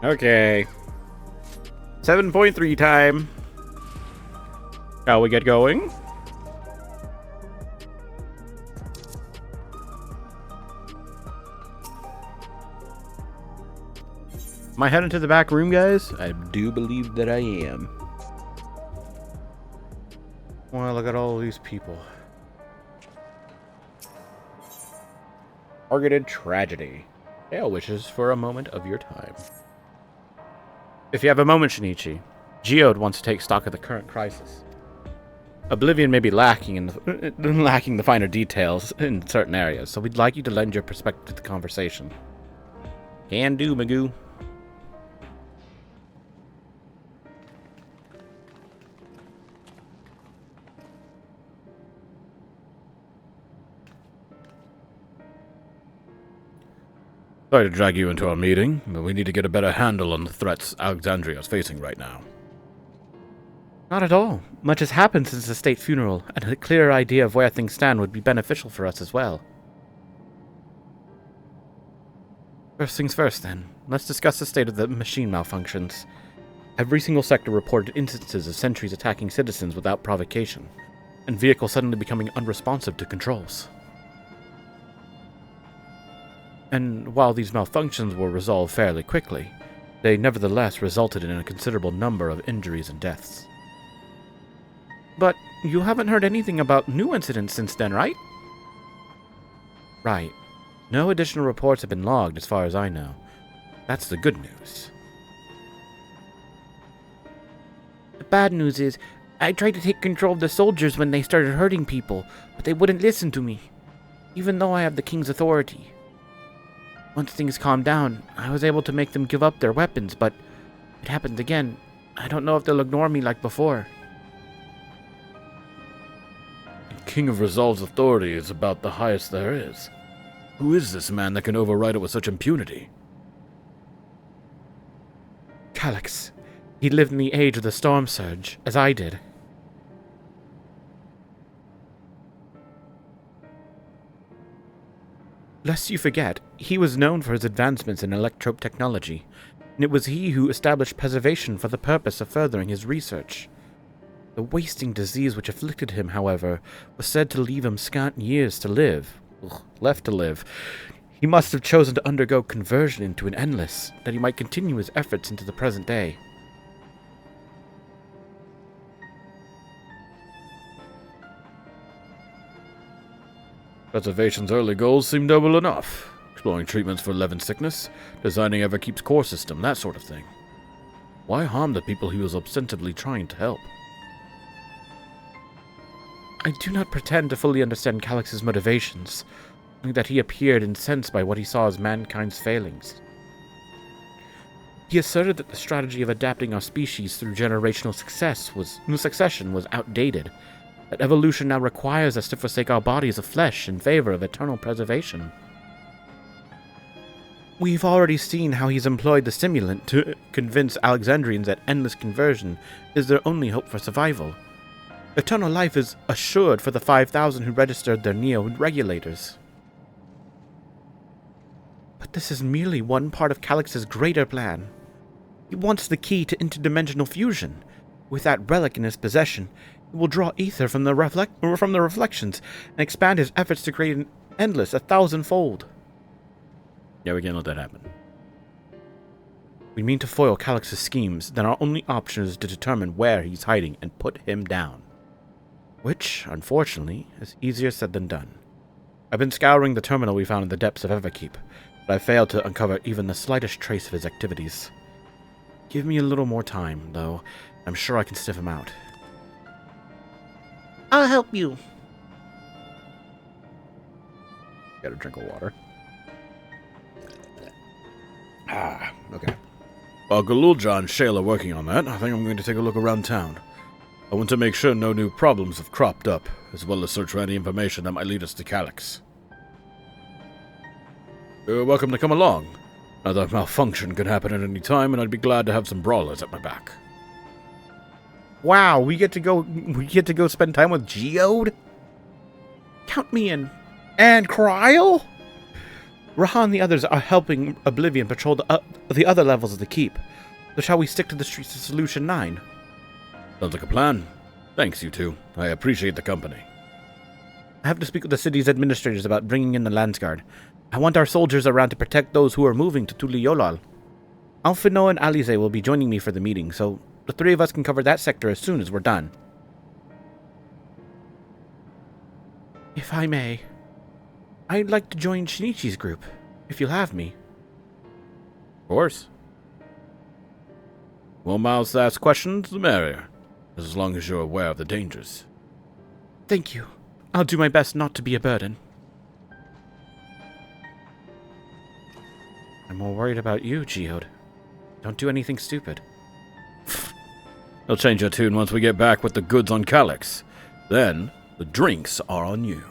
Okay. 7.3 time. Shall we get going? Am I heading to the back room, guys? I do believe that I am. Well, look at all these people. Targeted tragedy. Hail wishes for a moment of your time. If you have a moment, Shinichi, Geode wants to take stock of the current crisis. Oblivion may be lacking the finer details in certain areas, so we'd like you to lend your perspective to the conversation. Can do, Magoo. Sorry to drag you into our meeting, but we need to get a better handle on the threats Alexandria is facing right now. Not at all. Much has happened since the state funeral, and a clearer idea of where things stand would be beneficial for us as well. First things first, then. Let's discuss the state of the machine malfunctions. Every single sector reported instances of sentries attacking citizens without provocation, and vehicles suddenly becoming unresponsive to controls. And while these malfunctions were resolved fairly quickly, they nevertheless resulted in a considerable number of injuries and deaths. But you haven't heard anything about new incidents since then, right? Right. No additional reports have been logged as far as I know. That's the good news. The bad news is, I tried to take control of the soldiers when they started hurting people, but they wouldn't listen to me, even though I have the king's authority. Once things calmed down, I was able to make them give up their weapons, but it happened again. I don't know if they'll ignore me like before. The King of Resolve's authority is about the highest there is. Who is this man that can override it with such impunity? Calyx. He lived in the age of the Storm Surge, as I did. Lest you forget, he was known for his advancements in electrope technology, and it was he who established preservation for the purpose of furthering his research. The wasting disease which afflicted him, however, was said to leave him scant years to live. Left to live. He must have chosen to undergo conversion into an endless, that he might continue his efforts into the present day. Preservation's early goals seem noble enough. Exploring treatments for Levin sickness, designing Everkeep's core system, that sort of thing. Why harm the people he was ostensibly trying to help? I do not pretend to fully understand Calyx's motivations, only that he appeared incensed by what he saw as mankind's failings. He asserted that the strategy of adapting our species through generational succession was outdated, that evolution now requires us to forsake our bodies of flesh in favor of eternal preservation. We've already seen how he's employed the simulant to convince Alexandrians that endless conversion is their only hope for survival. Eternal life is assured for the 5,000 who registered their neo-regulators. But this is merely one part of Calyx's greater plan. He wants the key to interdimensional fusion. With that relic in his possession, he will draw ether from the reflections and expand his efforts to create an endless 1,000-fold. Yeah, we can't let that happen. We mean to foil Calyx's schemes, then our only option is to determine where he's hiding and put him down. Which, unfortunately, is easier said than done. I've been scouring the terminal we found in the depths of Everkeep, but I've failed to uncover even the slightest trace of his activities. Give me a little more time, though. I'm sure I can sniff him out. I'll help you. Got a drink of water. Okay. While Galulja and Shale are working on that, I think I'm going to take a look around town. I want to make sure no new problems have cropped up, as well as search for any information that might lead us to Calyx. You're welcome to come along. Another malfunction could happen at any time, and I'd be glad to have some brawlers at my back. Wow, we get to go spend time with Geode? Count me in. And Cryle? Raha and the others are helping Oblivion patrol the other levels of the keep. So shall we stick to the streets of Solution 9? Sounds like a plan. Thanks, you two. I appreciate the company. I have to speak with the city's administrators about bringing in the Landsguard. I want our soldiers around to protect those who are moving to Tuli-Yolal. Alphino and Alize will be joining me for the meeting, so the three of us can cover that sector as soon as we're done. If I may, I'd like to join Shinichi's group, if you'll have me. Of course. More mouths to ask questions, the merrier, as long as you're aware of the dangers. Thank you. I'll do my best not to be a burden. I'm more worried about you, Geode. Don't do anything stupid. I'll change your tune once we get back with the goods on Calyx. Then, the drinks are on you.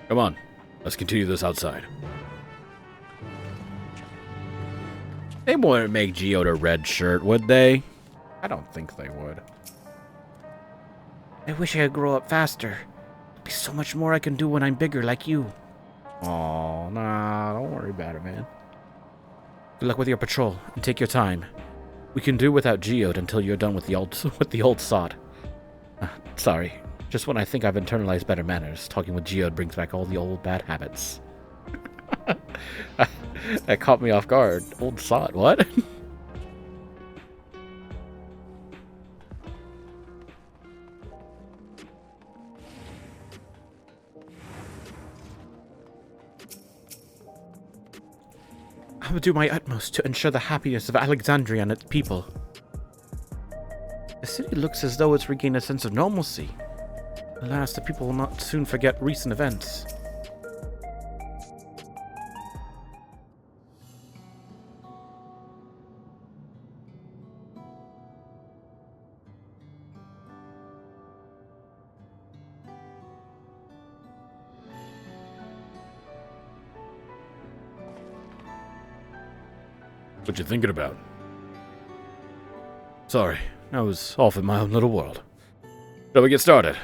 Come on, let's continue this outside. They wouldn't make Geode a red shirt, would they? I don't think they would. I wish I could grow up faster. There'll be so much more I can do when I'm bigger like you. Aw, nah, don't worry about it, man. Good luck with your patrol, and take your time. We can do without Geode until you're done with the old sod. Sorry, just when I think I've internalized better manners, talking with Geode brings back all the old bad habits. That caught me off guard. Old sod, what? I will do my utmost to ensure the happiness of Alexandria and its people. The city looks as though it's regained a sense of normalcy. Alas, the people will not soon forget recent events. What you thinking about? Sorry, I was off in my own little world. Shall we get started?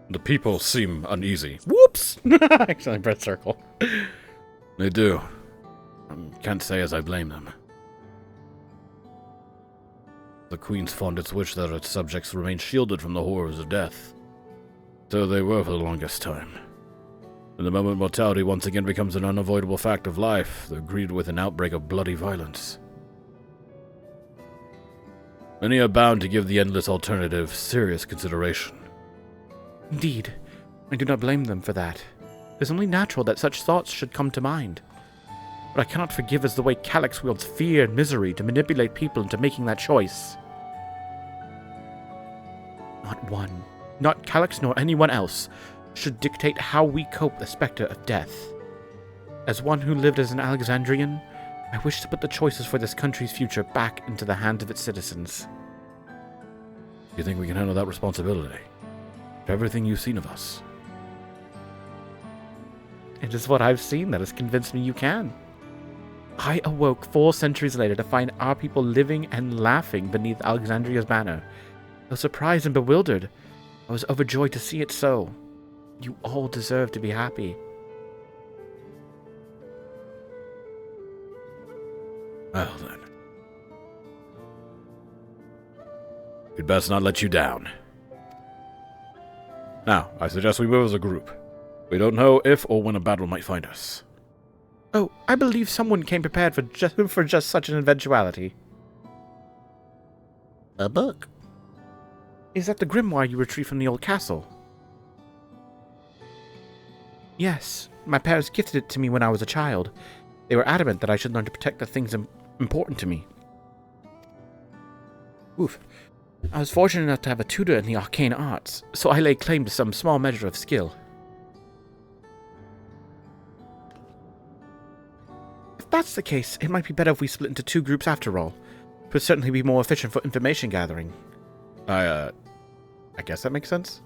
The people seem uneasy. Whoops! Actually, I pressed circle. They do. Can't say as I blame them. The Queen's fondest wish that its subjects remain shielded from the horrors of death. So they were for the longest time. And the moment mortality once again becomes an unavoidable fact of life, they're greeted with an outbreak of bloody violence. Many are bound to give the endless alternative serious consideration. Indeed, I do not blame them for that. It is only natural that such thoughts should come to mind. What I cannot forgive is the way Calyx wields fear and misery to manipulate people into making that choice. Not one, not Calyx nor anyone else, should dictate how we cope with the specter of death. As one who lived as an Alexandrian, I wish to put the choices for this country's future back into the hands of its citizens. Do you think we can handle that responsibility? For everything you've seen of us? It is what I've seen that has convinced me you can. I awoke 4 centuries later to find our people living and laughing beneath Alexandria's banner. Though surprised and bewildered, I was overjoyed to see it so. You all deserve to be happy. Well then. We'd best not let you down. Now, I suggest we move as a group. We don't know if or when a battle might find us. Oh, I believe someone came prepared for just such an eventuality. A book? Is that the grimoire you retrieved from the old castle? Yes, my parents gifted it to me when I was a child. They were adamant that I should learn to protect the things important to me. Oof. I was fortunate enough to have a tutor in the arcane arts, so I lay claim to some small measure of skill. If that's the case, it might be better if we split into 2 groups after all. It would certainly be more efficient for information gathering. I guess that makes sense.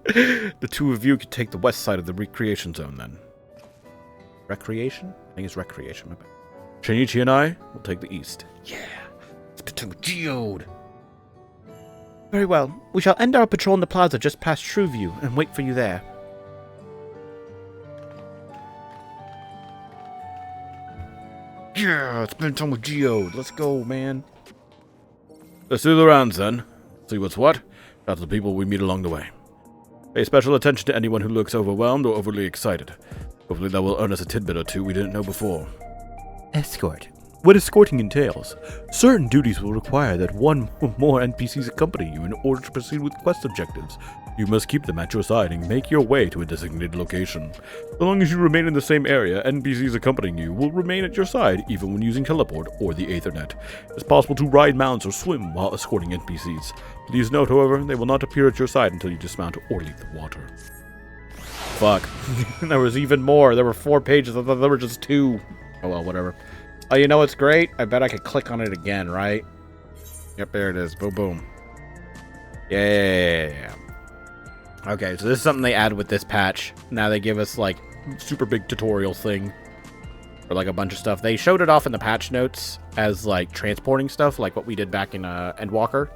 The 2 of you could take the west side of the recreation zone then. Recreation? I think it's recreation, my bad. Shinichi and I will take the east. Yeah, let's pretend with Geode. Very well. We shall end our patrol in the plaza just past Trueview and wait for you there. Yeah, spend time with Geode. Let's go, man. Let's do the rounds then. See what's what. That's the people we meet along the way. Pay special attention to anyone who looks overwhelmed or overly excited. Hopefully that will earn us a tidbit or two we didn't know before. Escort. What escorting entails. Certain duties will require that one or more NPCs accompany you in order to proceed with quest objectives. You must keep them at your side and make your way to a designated location. So long as you remain in the same area, NPCs accompanying you will remain at your side even when using teleport or the Aethernet. It's possible to ride mounts or swim while escorting NPCs. Please note, however, they will not appear at your side until you dismount or leave the water. Fuck. There was even more. There were 4 pages. I thought there were just 2. Oh well, whatever. Oh, you know what's great? I bet I could click on it again, right? Yep, there it is. Boom, boom. Yeah. Okay, so this is something they added with this patch. Now they give us, like, super big tutorial thing. Or, like, a bunch of stuff. They showed it off in the patch notes as, like, transporting stuff, like what we did back in Endwalker.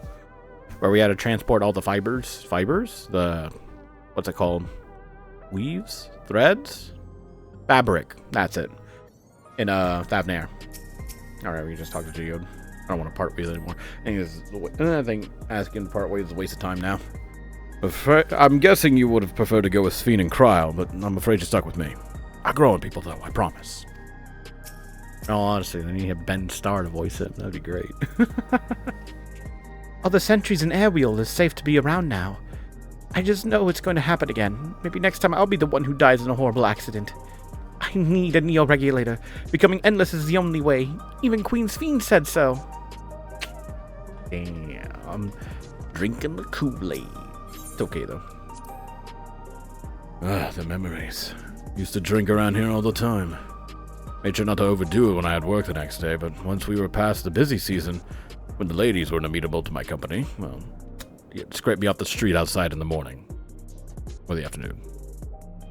Where we had to transport all the fibers? The... What's it called? Weaves? Threads? Fabric. That's it. In Thavnair. Alright, we just talked to Geode. I don't want to part ways anymore. I think asking to part ways is a waste of time now. I'm guessing you would have preferred to go with Sphene and Cryle, but I'm afraid you're stuck with me. I grow on people, though, I promise. No, honestly, then you have Ben Starr to voice it. That'd be great. All the sentries and Airwheel is safe to be around now. I just know it's going to happen again. Maybe next time I'll be the one who dies in a horrible accident. I need a Neo-Regulator. Becoming endless is the only way. Even Queen Sphene said so. Damn. I'm drinking the Kool-Aid. It's okay, though. Ah, the memories. Used to drink around here all the time. Made sure not to overdo it when I had work the next day, but once we were past the busy season, when the ladies weren't amenable to my company, well, you'd scrape me off the street outside in the morning. Or the afternoon.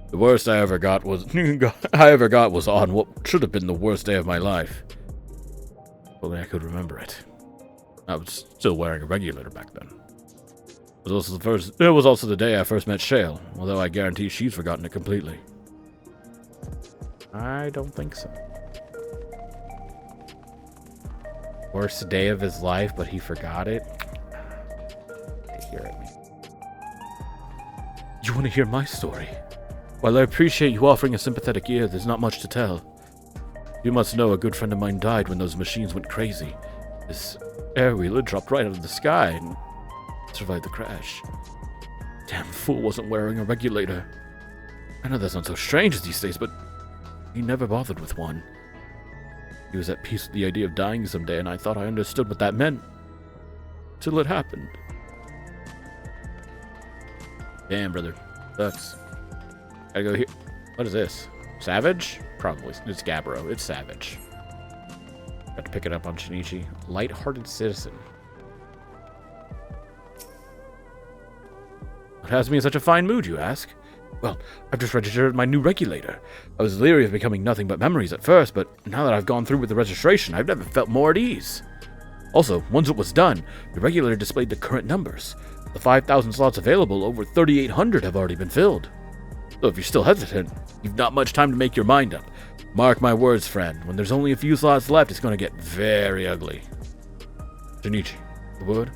The worst I ever got was on what should have been the worst day of my life. If only I could remember it. I was still wearing a regulator back then. It was also the day I first met Shale, although I guarantee she's forgotten it completely. I don't think so. Worst day of his life, but he forgot it? They hear at me. You want to hear my story? While I appreciate you offering a sympathetic ear, there's not much to tell. You must know a good friend of mine died when those machines went crazy. This airwheeler dropped right out of the sky and survived the crash. Damn fool wasn't wearing a regulator. I know that's not so strange these days, but he never bothered with one. He was at peace with the idea of dying someday, and I thought I understood what that meant. Till it happened. Damn, brother. Sucks. Gotta go here. What is this? Savage? Probably. It's Gabbro. It's Savage. Got to pick it up on Shinichi. Light-hearted citizen. What has me in such a fine mood, you ask? Well, I've just registered my new regulator. I was leery of becoming nothing but memories at first, but now that I've gone through with the registration, I've never felt more at ease. Also, once it was done, the regulator displayed the current numbers. The 5,000 slots available, over 3,800 have already been filled. So if you're still hesitant, you've not much time to make your mind up. Mark my words, friend. When there's only a few slots left, it's going to get very ugly. Shinichi, a word?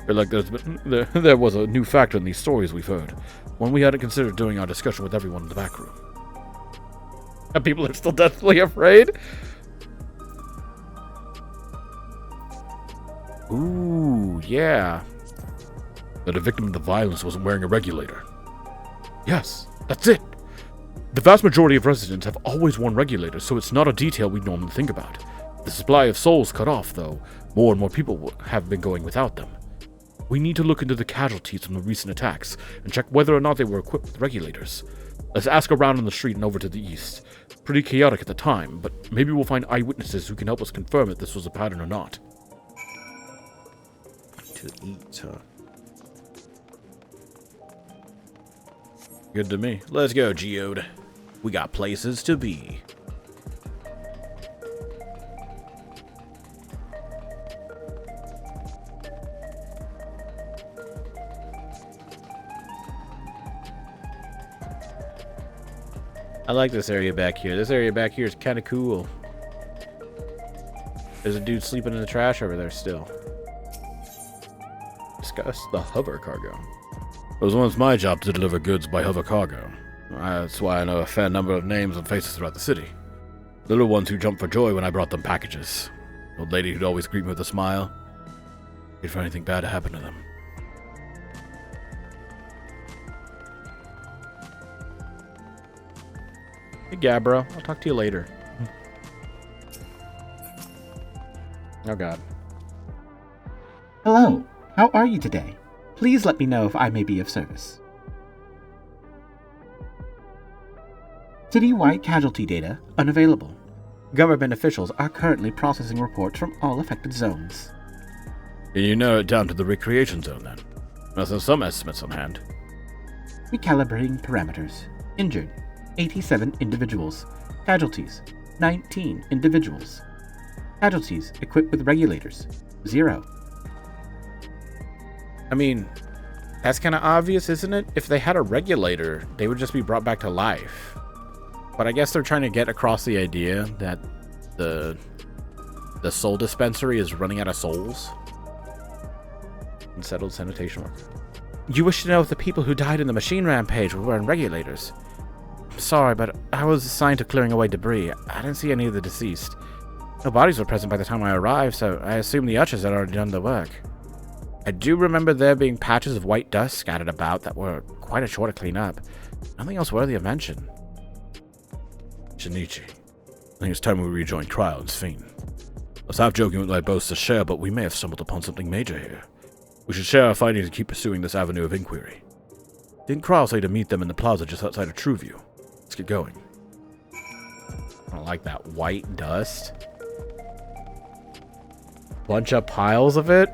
I feel like there was a new factor in these stories we've heard. One we hadn't considered during our discussion with everyone in the back room. And people are still deathly afraid? Ooh, yeah. That a victim of the violence wasn't wearing a regulator. Yes, that's it. The vast majority of residents have always worn regulators, so it's not a detail we normally think about. The supply of souls cut off, though. More and more people have been going without them. We need to look into the casualties from the recent attacks and check whether or not they were equipped with regulators. Let's ask around on the street and over to the east. Pretty chaotic at the time, but maybe we'll find eyewitnesses who can help us confirm if this was a pattern or not. To eat, huh? Good to me. Let's go, Geode. We got places to be. I like this area back here. This area back here is kind of cool. There's a dude sleeping in the trash over there still. Discuss the hover cargo. It was once my job to deliver goods by hover cargo. That's why I know a fair number of names and faces throughout the city. Little ones who jumped for joy when I brought them packages. Old lady who'd always greet me with a smile. Wait for anything bad to happen to them. Hey, Gabbro. I'll talk to you later. Oh, God. Hello. How are you today? Please let me know if I may be of service. City-wide casualty data unavailable. Government officials are currently processing reports from all affected zones. Can you narrow it down to the recreation zone, then? Must have some estimates on hand. Recalibrating parameters. Injured, 87 individuals. Casualties, 19 individuals. Casualties equipped with regulators, 0. I mean, that's kind of obvious, isn't it? If they had a regulator, they would just be brought back to life. But I guess they're trying to get across the idea that the soul dispensary is running out of souls. Unsettled sanitation worker. You wish to know if the people who died in the machine rampage were wearing regulators. I'm sorry, but I was assigned to clearing away debris. I didn't see any of the deceased. No bodies were present by the time I arrived, so I assumed the ushers had already done the work. I do remember there being patches of white dust scattered about that were quite a chore to clean up. Nothing else worthy of mention. Shinichi, I think it's time we rejoin Trial and Sphene. I was half joking with my boast to share, but we may have stumbled upon something major here. We should share our findings and keep pursuing this avenue of inquiry. Didn't Trial say to meet them in the plaza just outside of Trueview? Let's get going. I don't like that white dust. Bunch of piles of it?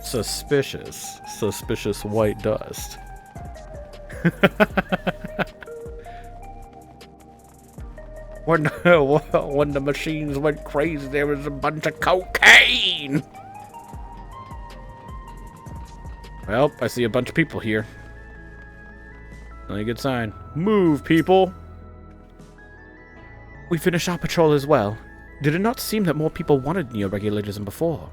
Suspicious. Suspicious white dust. When the machines went crazy, there was a bunch of cocaine! Well, I see a bunch of people here. Only a good sign. Move, people! We finished our patrol as well. Did it not seem that more people wanted neo-regulators than before?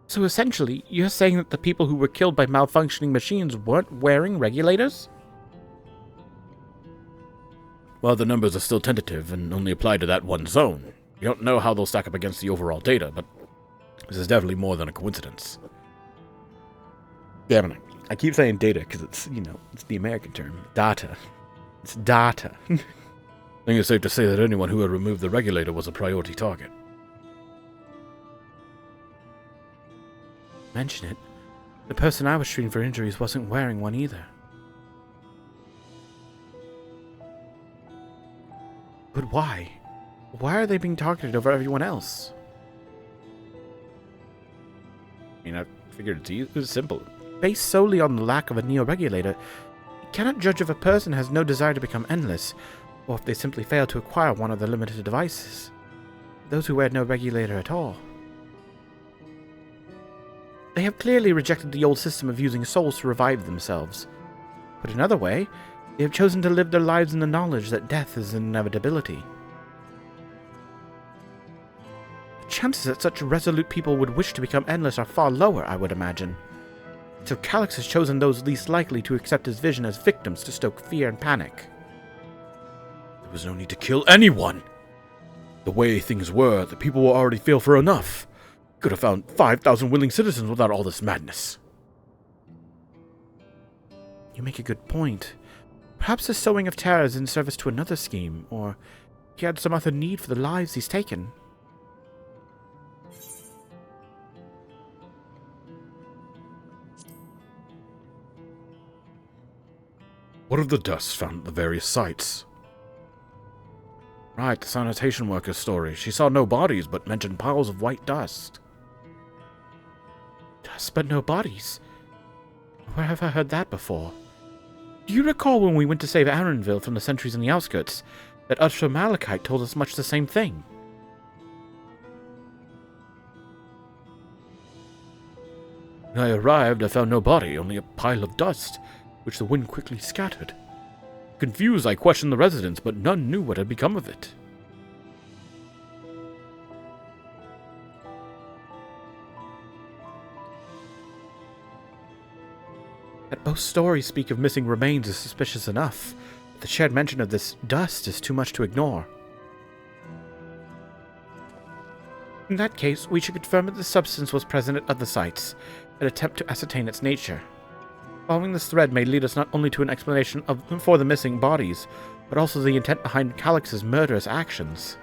So essentially, you're saying that the people who were killed by malfunctioning machines weren't wearing regulators? Well, the numbers are still tentative and only apply to that one zone. We don't know how they'll stack up against the overall data, but this is definitely more than a coincidence. Yeah, I keep saying data because it's, it's the American term. Data. It's data. I think it's safe to say that anyone who had removed the regulator was a priority target. Mention it. The person I was treating for injuries wasn't wearing one either. But why? Why are they being targeted over everyone else? I figured it's simple. Based solely on the lack of a neo-regulator, you cannot judge if a person has no desire to become endless, or if they simply fail to acquire one of the limited devices. Those who wear no regulator at all. They have clearly rejected the old system of using souls to revive themselves. Put another way, they have chosen to live their lives in the knowledge that death is an inevitability. The chances that such resolute people would wish to become endless are far lower, I would imagine. So Calyx has chosen those least likely to accept his vision as victims to stoke fear and panic. There was no need to kill anyone! The way things were, the people will already feel for enough. Could have found 5,000 willing citizens without all this madness. You make a good point. Perhaps the sowing of terror is in service to another scheme, or he had some other need for the lives he's taken. What of the dust found at the various sites? Right, the sanitation worker's story. She saw no bodies, but mentioned piles of white dust. Dust, but no bodies. where have I heard that before? Do you recall when we went to save Aaronville from the sentries in the outskirts, that Usher Malachite told us much the same thing? When I arrived, I found no body, only a pile of dust, which the wind quickly scattered. Confused, I questioned the residents, but none knew what had become of it. That both stories speak of missing remains is suspicious enough, but the shared mention of this dust is too much to ignore. In that case, we should confirm that the substance was present at other sites, and attempt to ascertain its nature. Following this thread may lead us not only to an explanation for the missing bodies, but also the intent behind Calix's murderous actions.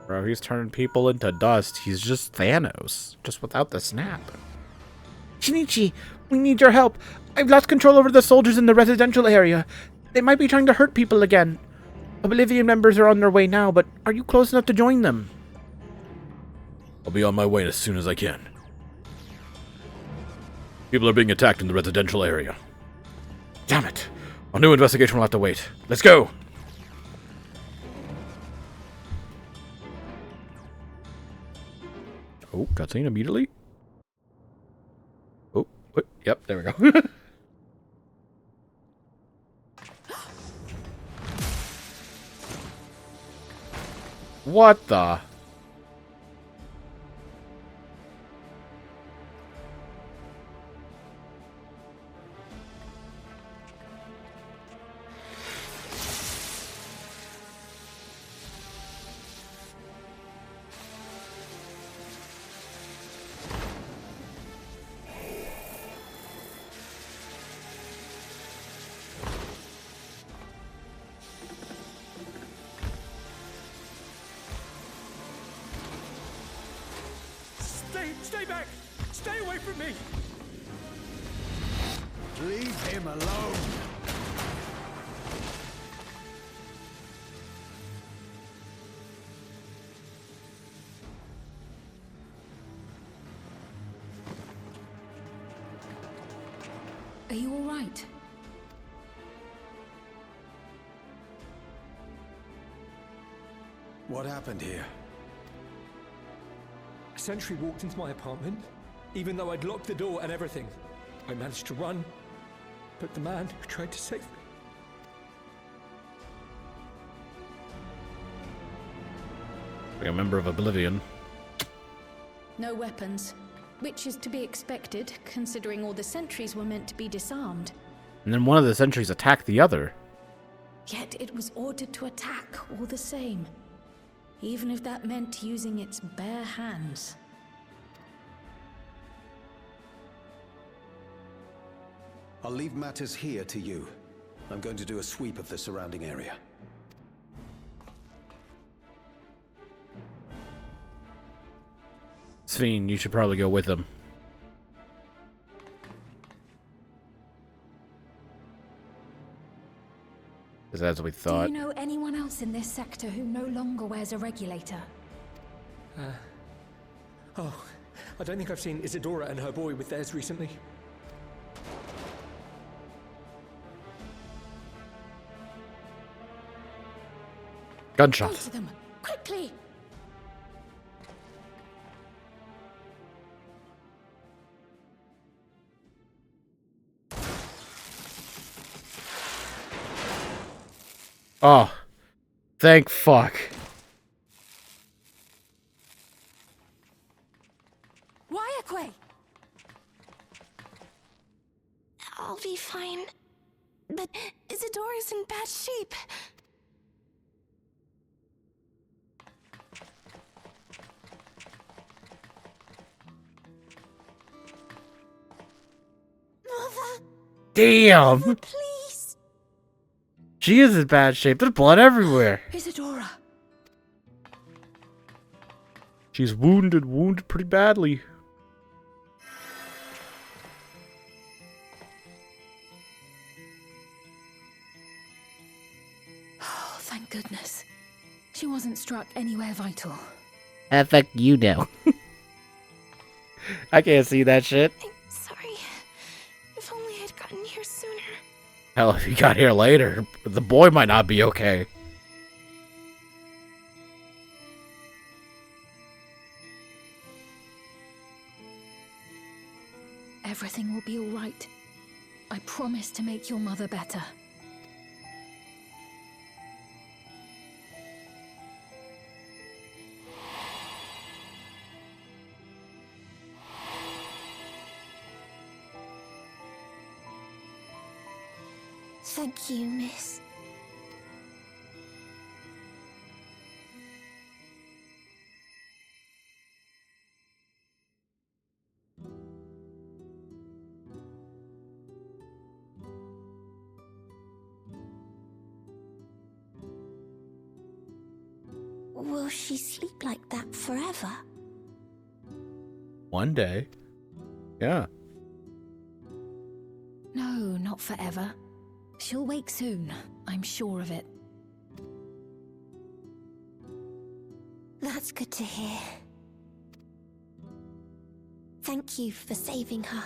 Bro, he's turning people into dust. He's just Thanos, just without the snap. Shinichi, we need your help. I've lost control over the soldiers in the residential area. They might be trying to hurt people again. Oblivion members are on their way now, but are you close enough to join them? I'll be on my way as soon as I can. People are being attacked in the residential area. Damn it. Our new investigation will have to wait. Let's go! Oh, cutscene immediately. Oh, what? Yep, there we go. What the? Stay back! Stay away from me! Leave him alone! Are you all right? What happened here? A sentry walked into my apartment, even though I'd locked the door and everything. I managed to run, but the man who tried to save me... A member of Oblivion. No weapons, which is to be expected, considering all the sentries were meant to be disarmed. And then one of the sentries attacked the other. Yet it was ordered to attack all the same, even if that meant using its bare hands. I'll leave matters here to you. I'm going to do a sweep of the surrounding area. Sven, you should probably go with them. As we thought. Do you know anyone else in this sector who no longer wears a regulator? Oh, I don't think I've seen Isadora and her boy with theirs recently. Gunshot. Go to them, quickly! Oh, thank fuck. Wayakwe! I'll be fine. But Isadora's in bad shape. Mother, Damn! please. She is in bad shape. There's blood everywhere. Isadora! She's wounded pretty badly. Oh, thank goodness. She wasn't struck anywhere vital. Fuck you now. I can't see that shit. I'm sorry. If only I'd gotten here sooner. Hell, if you got here later, the boy might not be okay. Everything will be all right. I promise to make your mother better. Thank you, miss. Will she sleep like that forever? One day. Yeah. No, not forever. She'll wake soon, I'm sure of it. That's good to hear. Thank you for saving her.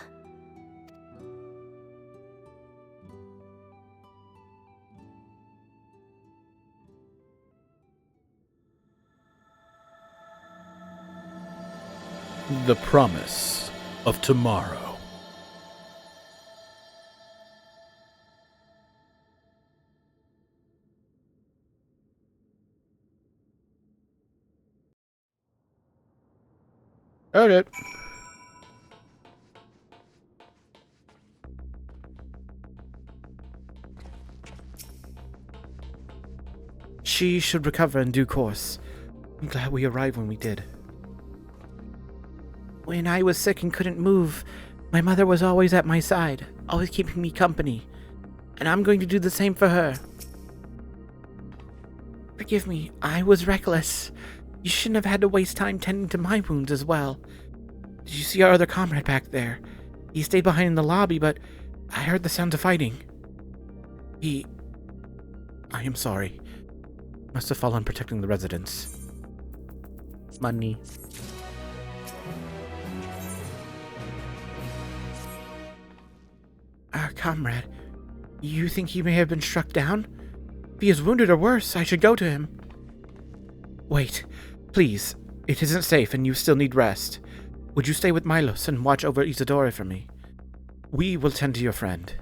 The promise of tomorrow. Okay. She should recover in due course. I'm glad we arrived when we did. When I was sick and couldn't move, my mother was always at my side, always keeping me company. And I'm going to do the same for her. Forgive me, I was reckless. You shouldn't have had to waste time tending to my wounds as well. Did you see our other comrade back there? He stayed behind in the lobby, but I heard the sounds of fighting. I am sorry. Must have fallen protecting the residents. Money. Our comrade. You think he may have been struck down? If he is wounded or worse, I should go to him. Wait, please. It isn't safe and you still need rest. Would you stay with Milos and watch over Isadora for me? We will tend to your friend.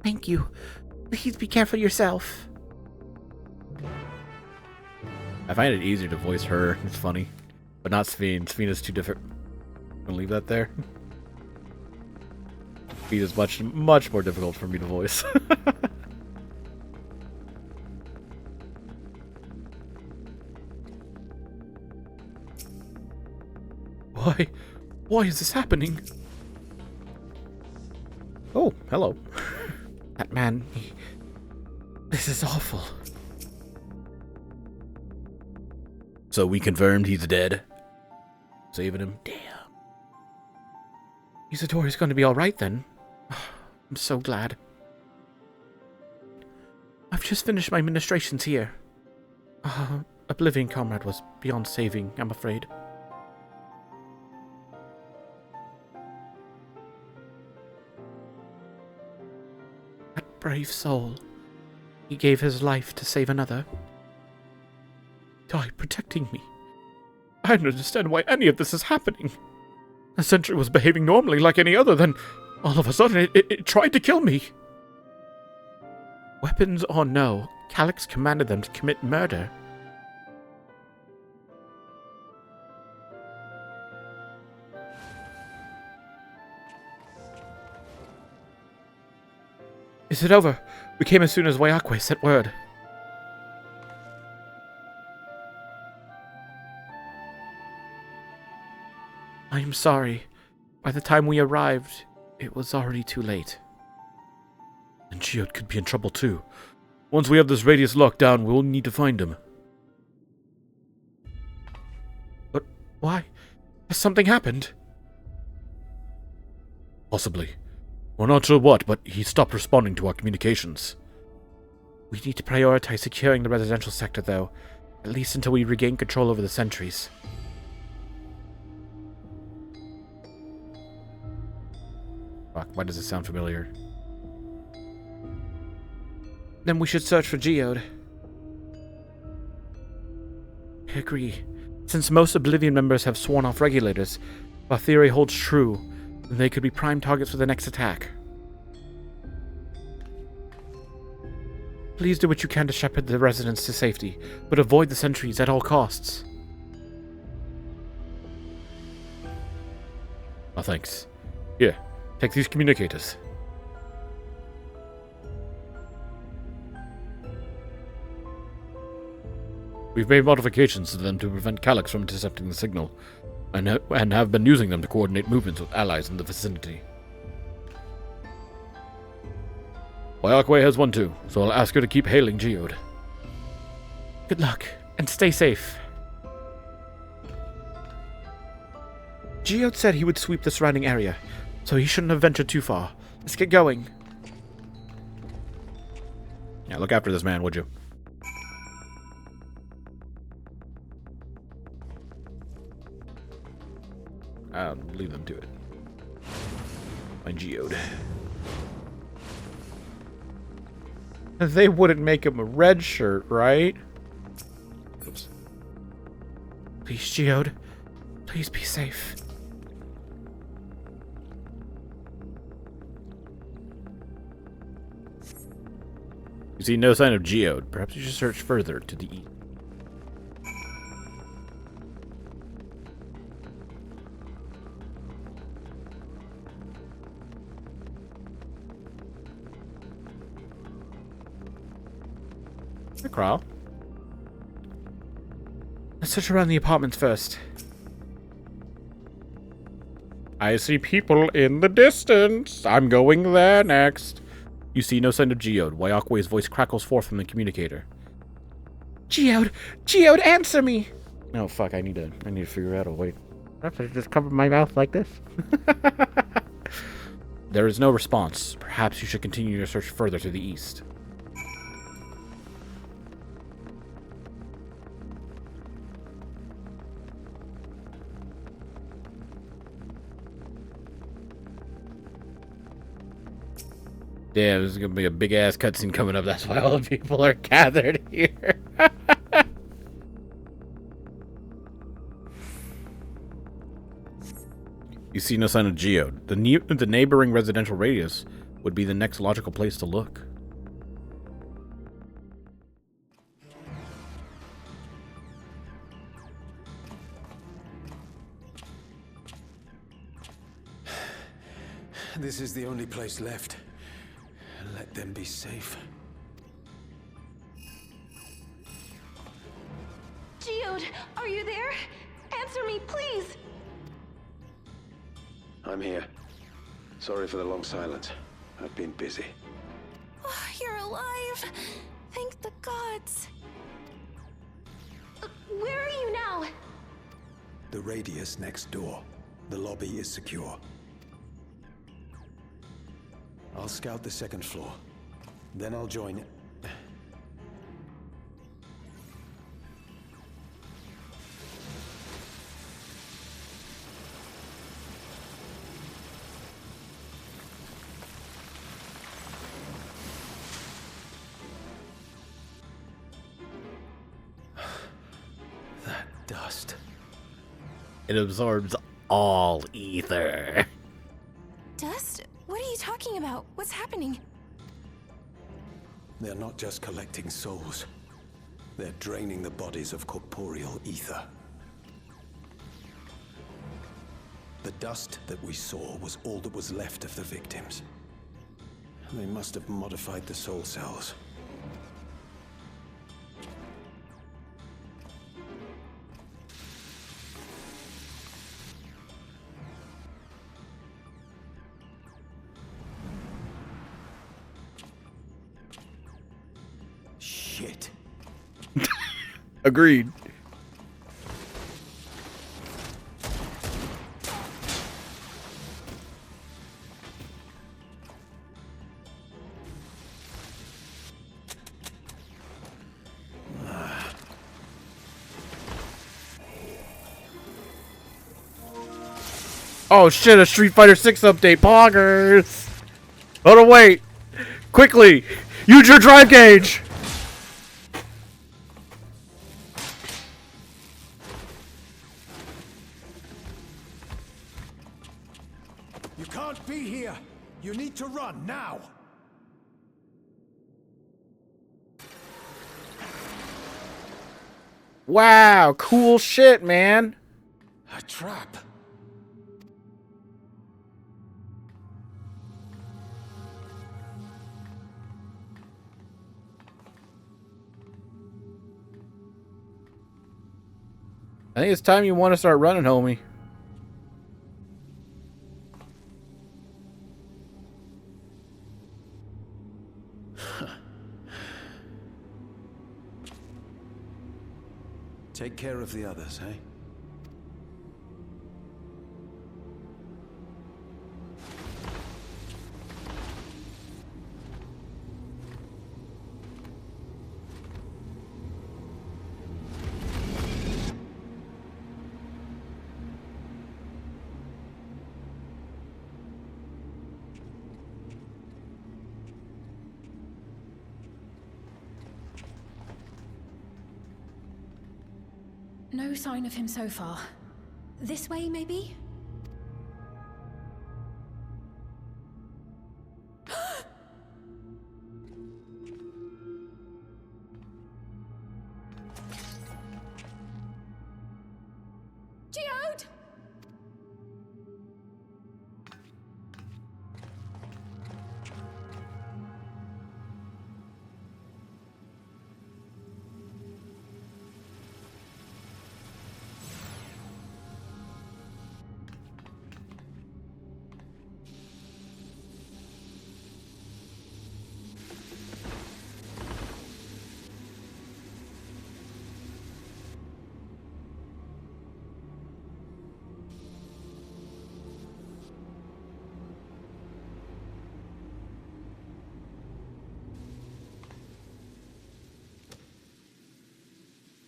Thank you. Please be careful yourself. I find it easier to voice her. It's funny. But not Sphene. Sphene is too different. I'm gonna leave that there. Sphene is much more difficult for me to voice. Why is this happening? Oh, hello. That man, this is awful. So we confirmed he's dead? Saving him? Damn. Isadora's going to be alright then. I'm so glad. I've just finished my ministrations here. Oblivion comrade was beyond saving, I'm afraid. That brave soul. He gave his life to save another. Died protecting me. I don't understand why any of this is happening. The sentry was behaving normally like any other, then all of a sudden it tried to kill me. Weapons or no, Calyx commanded them to commit murder. Is it over? We came as soon as Wayakwe sent word. I am sorry. By the time we arrived, it was already too late. And Geode could be in trouble too. Once we have this radius locked down, we'll need to find him. But why? Has something happened? Possibly. We're not sure what, but he stopped responding to our communications. We need to prioritize securing the residential sector, though. At least until we regain control over the sentries. Fuck, why does it sound familiar? Then we should search for Geode. I agree. Since most Oblivion members have sworn off regulators, if our theory holds true, then they could be prime targets for the next attack. Please do what you can to shepherd the residents to safety, but avoid the sentries at all costs. Oh, thanks. Here, take these communicators. We've made modifications to them to prevent Calyx from intercepting the signal, and have been using them to coordinate movements with allies in the vicinity. Wayakwe has one too, so I'll ask her to keep hailing Geode. Good luck, and stay safe. Geode said he would sweep the surrounding area, so he shouldn't have ventured too far. Let's get going. Yeah, look after this man, would you? I'll leave them to it. My Geode. They wouldn't make him a red shirt, right? Oops. Please, Geode. Please be safe. You see no sign of Geode. Perhaps you should search further to the east. Crawl. Let's search around the apartments first. I see people in the distance. I'm going there next. You see no sign of Geode. Wayakwe's voice crackles forth from the communicator. Geode! Geode, answer me! Oh fuck, I need to figure out a way. Perhaps I should just cover my mouth like this. There is no response. Perhaps you should continue your search further to the east. Damn, this is gonna be a big ass cutscene coming up. That's why all the people are gathered here. You see no sign of Geode. The neighboring residential radius would be the next logical place to look. This is the only place left. Let them be safe. Geode, are you there? Answer me, please! I'm here. Sorry for the long silence. I've been busy. Oh, you're alive! Thank the gods. Where are you now? The radius next door. The lobby is secure. I'll scout the second floor. Then I'll join... That dust. It absorbs all ether. Dust? What are you talking about? What's happening? They're not just collecting souls. They're draining the bodies of corporeal ether. The dust that we saw was all that was left of the victims. They must have modified the soul cells. Shit. Agreed. Oh shit, a Street Fighter 6 update. Poggers! Hold on, wait. Quickly! Use your drive gauge! You can't be here. You need to run now. Wow, cool shit, man. A trap. I think it's time you want to start running, homie. Take care of the others, eh? No sign of him so far. This way, maybe? Geode!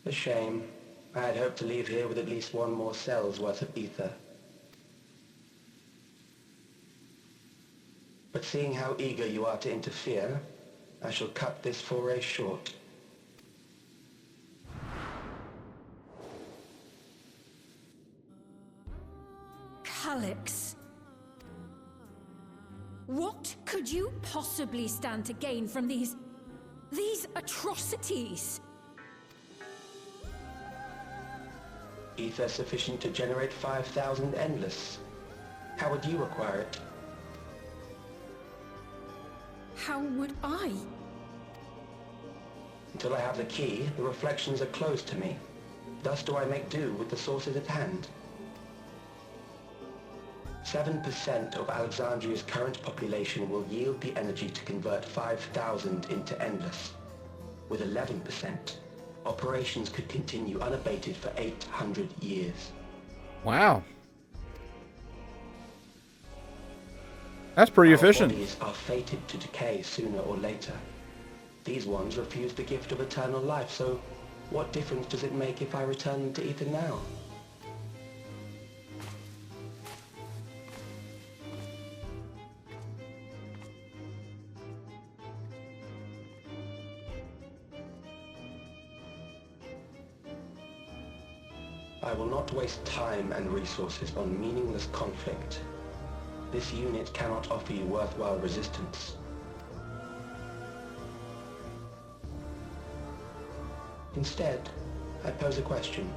A shame. I had hoped to leave here with at least one more cell's worth of ether. But seeing how eager you are to interfere, I shall cut this foray short. Calyx. What could you possibly stand to gain from these atrocities? Ether sufficient to generate 5,000 endless. How would you acquire it? How would I? Until I have the key, the reflections are closed to me. Thus do I make do with the sources at hand. 7% of Alexandria's current population will yield the energy to convert 5,000 into endless. With 11%, operations could continue unabated for 800 years. Wow. That's pretty efficient. Our bodies are fated to decay sooner or later. These ones refuse the gift of eternal life, so what difference does it make if I return them to ether now? I will not waste time and resources on meaningless conflict. This unit cannot offer you worthwhile resistance. Instead, I pose a question.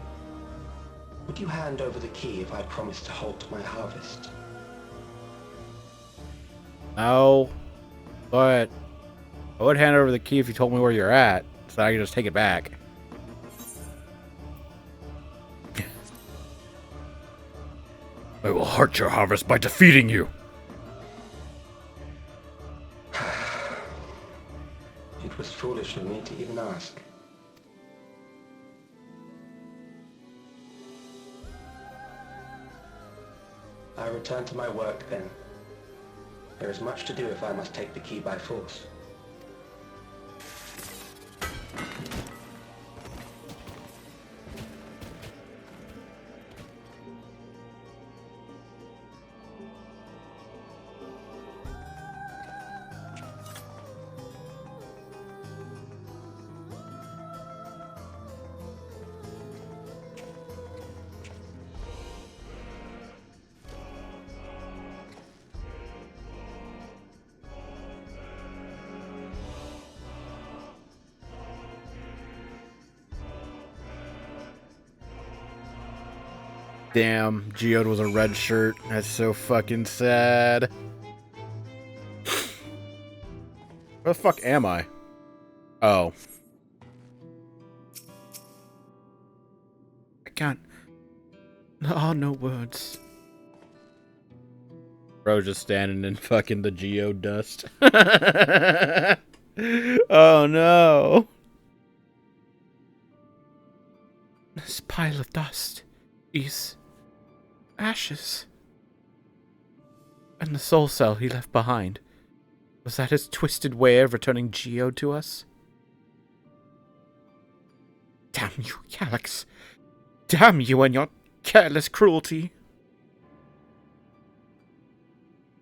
Would you hand over the key if I promise to halt my harvest? No. But I would hand over the key if you told me where you're at, so I can just take it back. I will halt your harvest by defeating you. It was foolish of me to even ask. I return to my work then. There is much to do if I must take the key by force. Damn, Geode was a red shirt. That's so fucking sad. Where the fuck am I? Oh. I can't. There are no words. Bro just standing in fucking the Geode dust. Oh no. This pile of dust is ashes. And the soul cell he left behind, was that his twisted way of returning Geode to us? Damn you, Calyx. Damn you and your careless cruelty.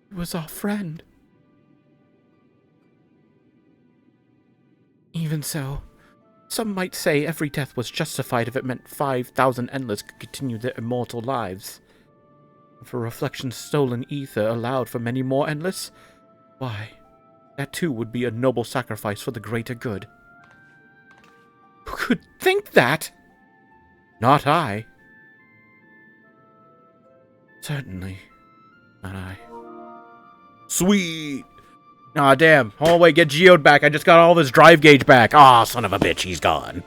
He was our friend. Even so, some might say every death was justified if it meant 5,000 Endless could continue their immortal lives. If a Reflection's stolen ether allowed for many more Endless, why, that too would be a noble sacrifice for the greater good. Who could think that? Not I. Certainly, not I. Sweet. Aw, damn. Oh, wait, get Geode back. I just got all of his drive gauge back. Aw, son of a bitch, he's gone.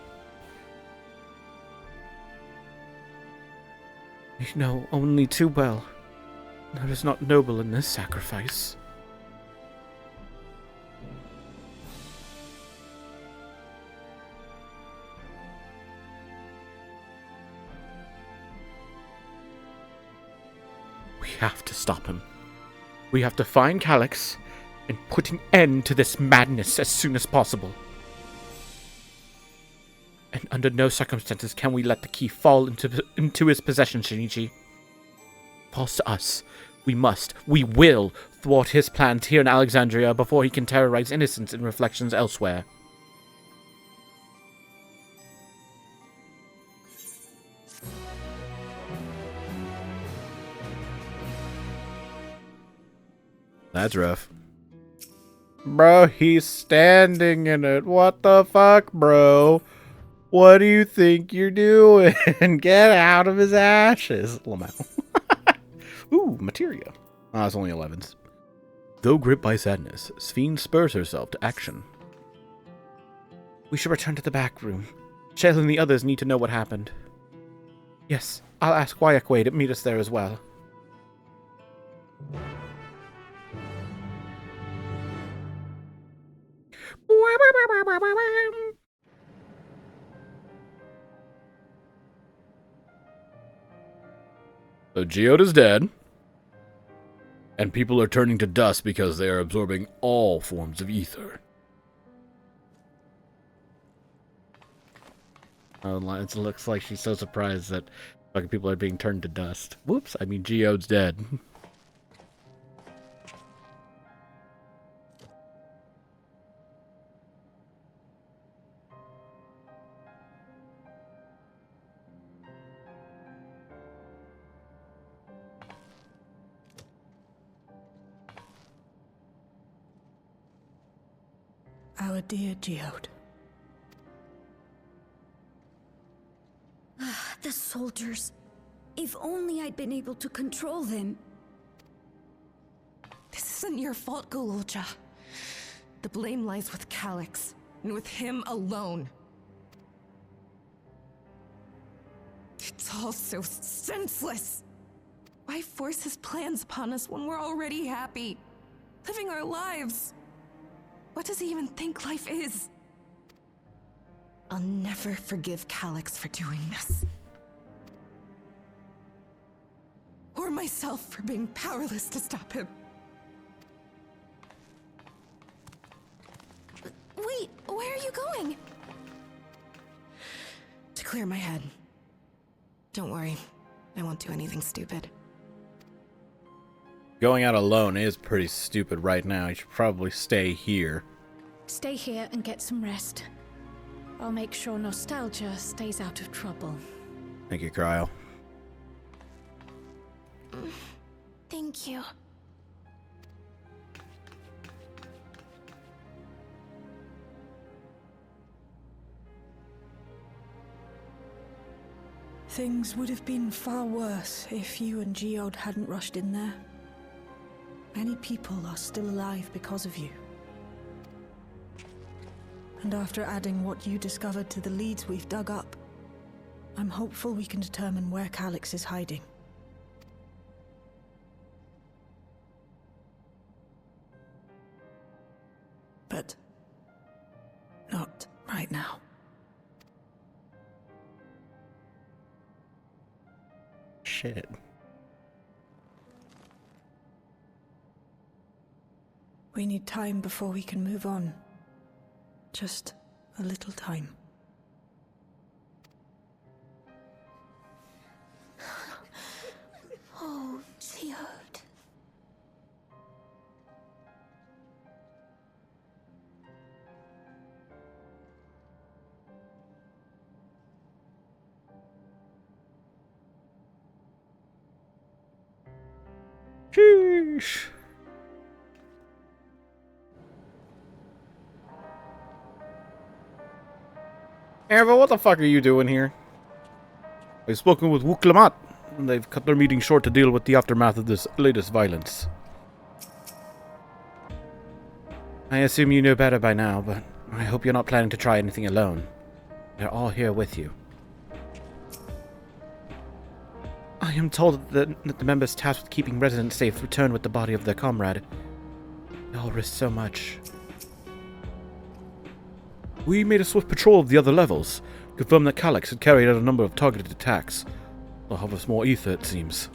You know only too well. There is not noble in this sacrifice. We have to stop him. We have to find Calyx and put an end to this madness as soon as possible. And under no circumstances can we let the key fall into his possession, Shinichi. Falls to us. We will thwart his plans here in Alexandria before he can terrorize innocents in Reflections elsewhere. That's rough. Bro, he's standing in it. What the fuck, bro? What do you think you're doing? Get out of his ashes. Lamau. Ooh, materia. Ah, it's only 11s. Though gripped by sadness, Sphene spurs herself to action. We should return to the back room. Shale and the others need to know what happened. Yes, I'll ask Wayakwe to meet us there as well. So Geode is dead. And people are turning to dust because they are absorbing all forms of ether. Oh, it looks like she's so surprised that fucking people are being turned to dust. Whoops, I mean Geode's dead. Our dear Geode. The soldiers. If only I'd been able to control them. This isn't your fault, Gololja. The blame lies with Calyx, and with him alone. It's all so senseless. Why force his plans upon us when we're already happy, living our lives? What does he even think life is? I'll never forgive Calyx for doing this. Or myself for being powerless to stop him. Wait, where are you going? To clear my head. Don't worry, I won't do anything stupid. Going out alone is pretty stupid right now. You should probably stay here. Stay here and get some rest. I'll make sure Nostalgia stays out of trouble. Thank you, Cryo. Thank you. Things would have been far worse if you and Geode hadn't rushed in there. Many people are still alive because of you. And after adding what you discovered to the leads we've dug up, I'm hopeful we can determine where Calyx is hiding. But not right now. Shit. We need time before we can move on. Just a little time. Oh, Geode. Sheesh. Ava, what the fuck are you doing here? I've spoken with Wuklamat, and they've cut their meeting short to deal with the aftermath of this latest violence. I assume you know better by now, but I hope you're not planning to try anything alone. They're all here with you. I am told that the members tasked with keeping residents safe returned with the body of their comrade. They all risked so much. We made a swift patrol of the other levels, confirmed that Calyx had carried out a number of targeted attacks. They'll have us more ether, it seems.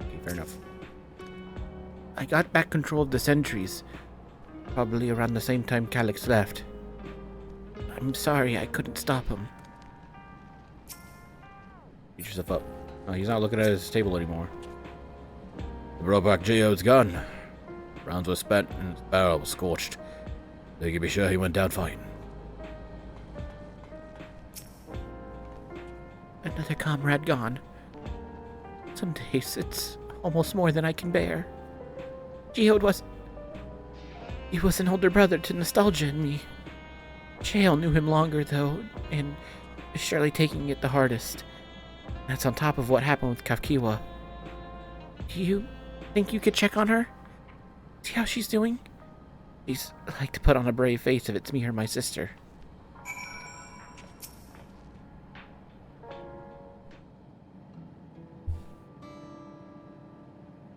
Okay, fair enough. I got back control of the sentries, probably around the same time Calyx left. I'm sorry I couldn't stop him. Get yourself up. Oh, he's not looking at his table anymore. The brought back Geode's gun. Rounds were spent and his barrel was scorched. They can be sure he went down fine. Another comrade gone. Some days it's almost more than I can bear. Geode was... He was an older brother to Nostalgia and me. Chael knew him longer, though, and is surely taking it the hardest. That's on top of what happened with Kafkiwa. Do you think you could check on her? See how she's doing? She's like to put on a brave face if it's me or my sister.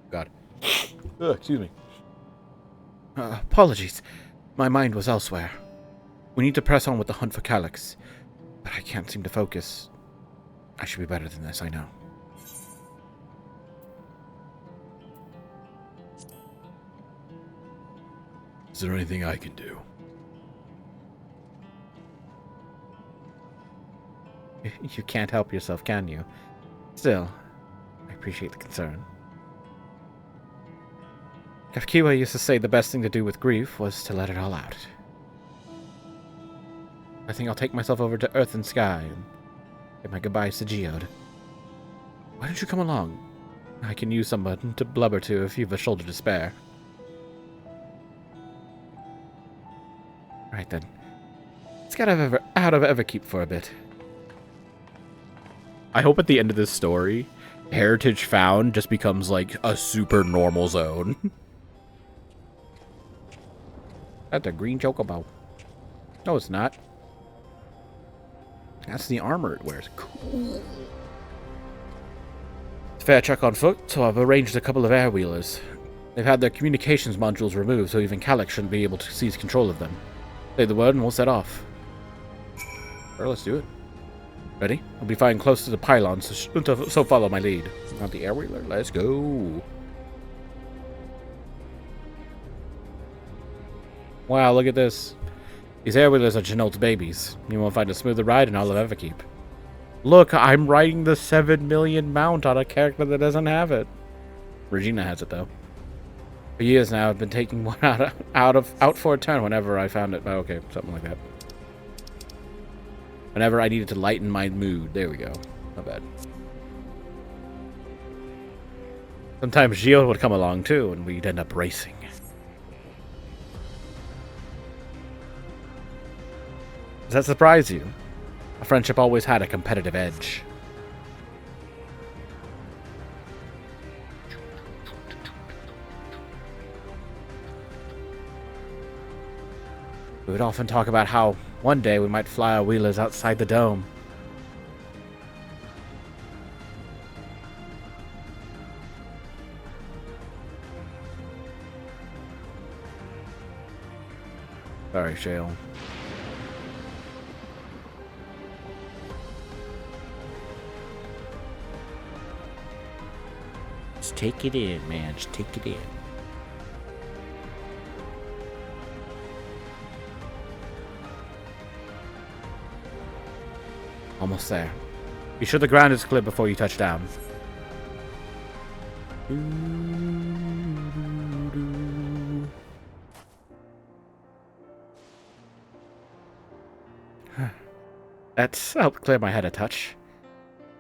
God. Ugh, excuse me. Apologies. My mind was elsewhere. We need to press on with the hunt for Calyx, but I can't seem to focus. I should be better than this, I know. Is there anything I can do? You can't help yourself, can you? Still, I appreciate the concern. Kafkiwa used to say the best thing to do with grief was to let it all out. I think I'll take myself over to Earth and Sky and say my goodbyes to Geode. Why don't you come along? I can use someone to blubber to if you've a shoulder to spare. Right then. Let's get out of Everkeep for a bit. I hope at the end of this story, Heritage Found just becomes like a super normal zone. That's a green chocobo. No, it's not. That's the armor it wears. Cool. Fair check on foot, so I've arranged a couple of air wheelers. They've had their communications modules removed, so even Calyx shouldn't be able to seize control of them. Say the word and we'll set off. Sure, let's do it. Ready? I'll be flying close to the pylon, so follow my lead. Not the air wheeler. Let's go. Wow, look at this. These air wheelers are Janelle's babies. You won't find a smoother ride in all of Everkeep. Look, I'm riding the 7 million mount on a character that doesn't have it. Regina has it though. For years now, I've been taking one out for a turn whenever I found it. Oh, okay, something like that. Whenever I needed to lighten my mood. There we go. Not bad. Sometimes Gio would come along too, and we'd end up racing. Does that surprise you? A friendship always had a competitive edge. We would often talk about how one day we might fly our wheelers outside the dome. Sorry, Shale. Just take it in, man. Just take it in. Almost there. Be sure the ground is clear before you touch down. That's helped clear my head a touch.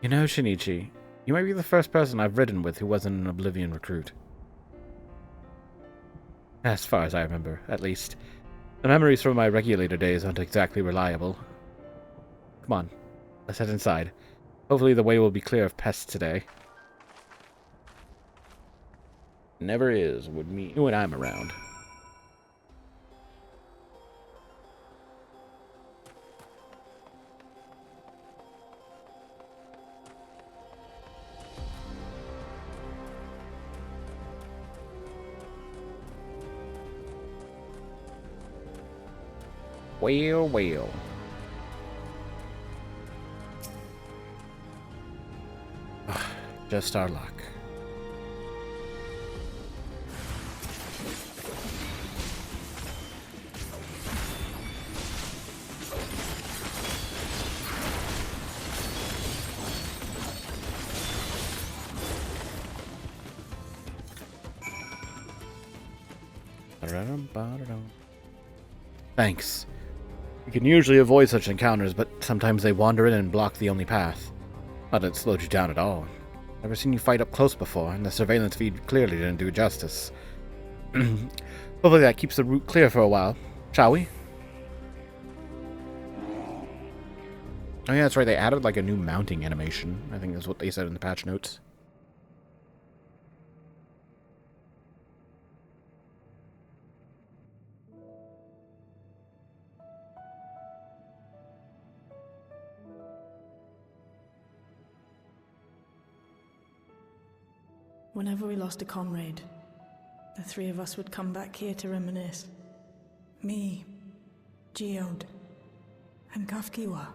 You know, Shinichi, you might be the first person I've ridden with who wasn't an Oblivion recruit. As far as I remember, at least. The memories from my regulator days aren't exactly reliable. Come on, let's head inside. Hopefully the way will be clear of pests today. Never is when I'm around. Well, well. Just our luck. Thanks. You can usually avoid such encounters, but sometimes they wander in and block the only path. Not that it slowed you down at all. Never seen you fight up close before, and the surveillance feed clearly didn't do justice. Hopefully that keeps the route clear for a while. Shall we? Oh yeah, that's right, they added like a new mounting animation. I think that's what they said in the patch notes. Whenever we lost a comrade, the three of us would come back here to reminisce. Me, Geode, and Kafkiwa.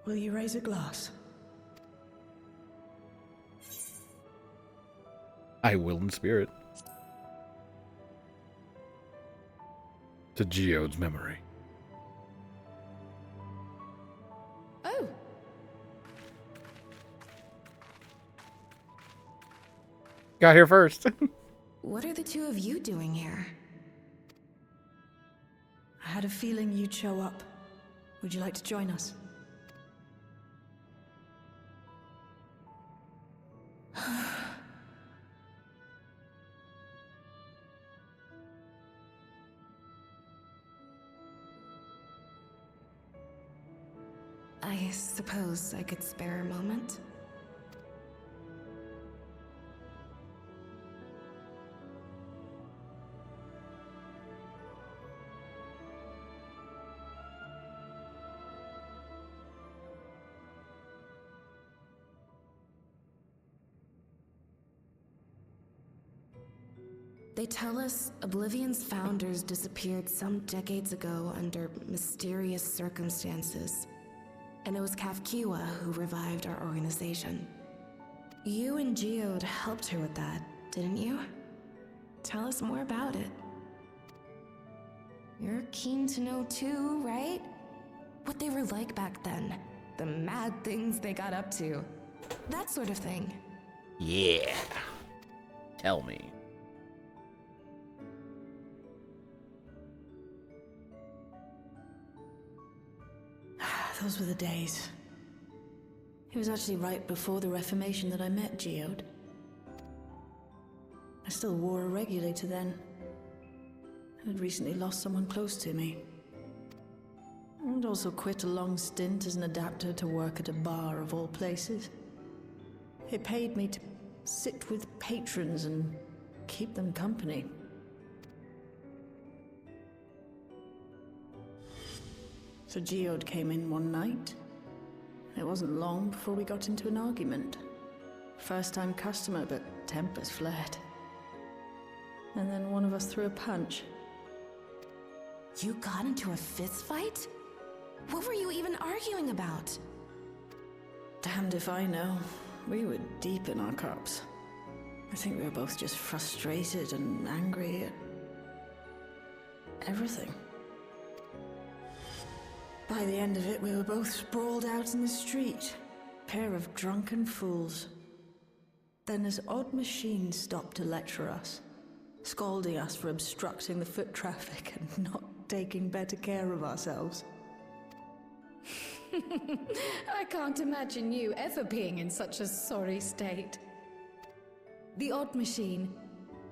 Will you raise a glass? I will in spirit. To Geode's memory. Oh! Got here first. What are the two of you doing here? I had a feeling you'd show up. Would you like to join us? I suppose I could spare a moment. They tell us Oblivion's founders disappeared some decades ago under mysterious circumstances. And it was Kafkiwa who revived our organization. You and Geode helped her with that, didn't you? Tell us more about it. You're keen to know too, right? What they were like back then. The mad things they got up to. That sort of thing. Yeah. Tell me. Those were the days. It was actually right before the Reformation that I met Geode. I still wore a regulator then. I had recently lost someone close to me. And also quit a long stint as an adapter to work at a bar of all places. It paid me to sit with patrons and keep them company. So Geode came in one night. It wasn't long before we got into an argument. First-time customer, but tempers flared. And then one of us threw a punch. You got into a fist fight? What were you even arguing about? Damned if I know. We were deep in our cups. I think we were both just frustrated and angry at everything. By the end of it, we were both sprawled out in the street. Pair of drunken fools. Then this odd machine stopped to lecture us, scolding us for obstructing the foot traffic and not taking better care of ourselves. I can't imagine you ever being in such a sorry state. The odd machine,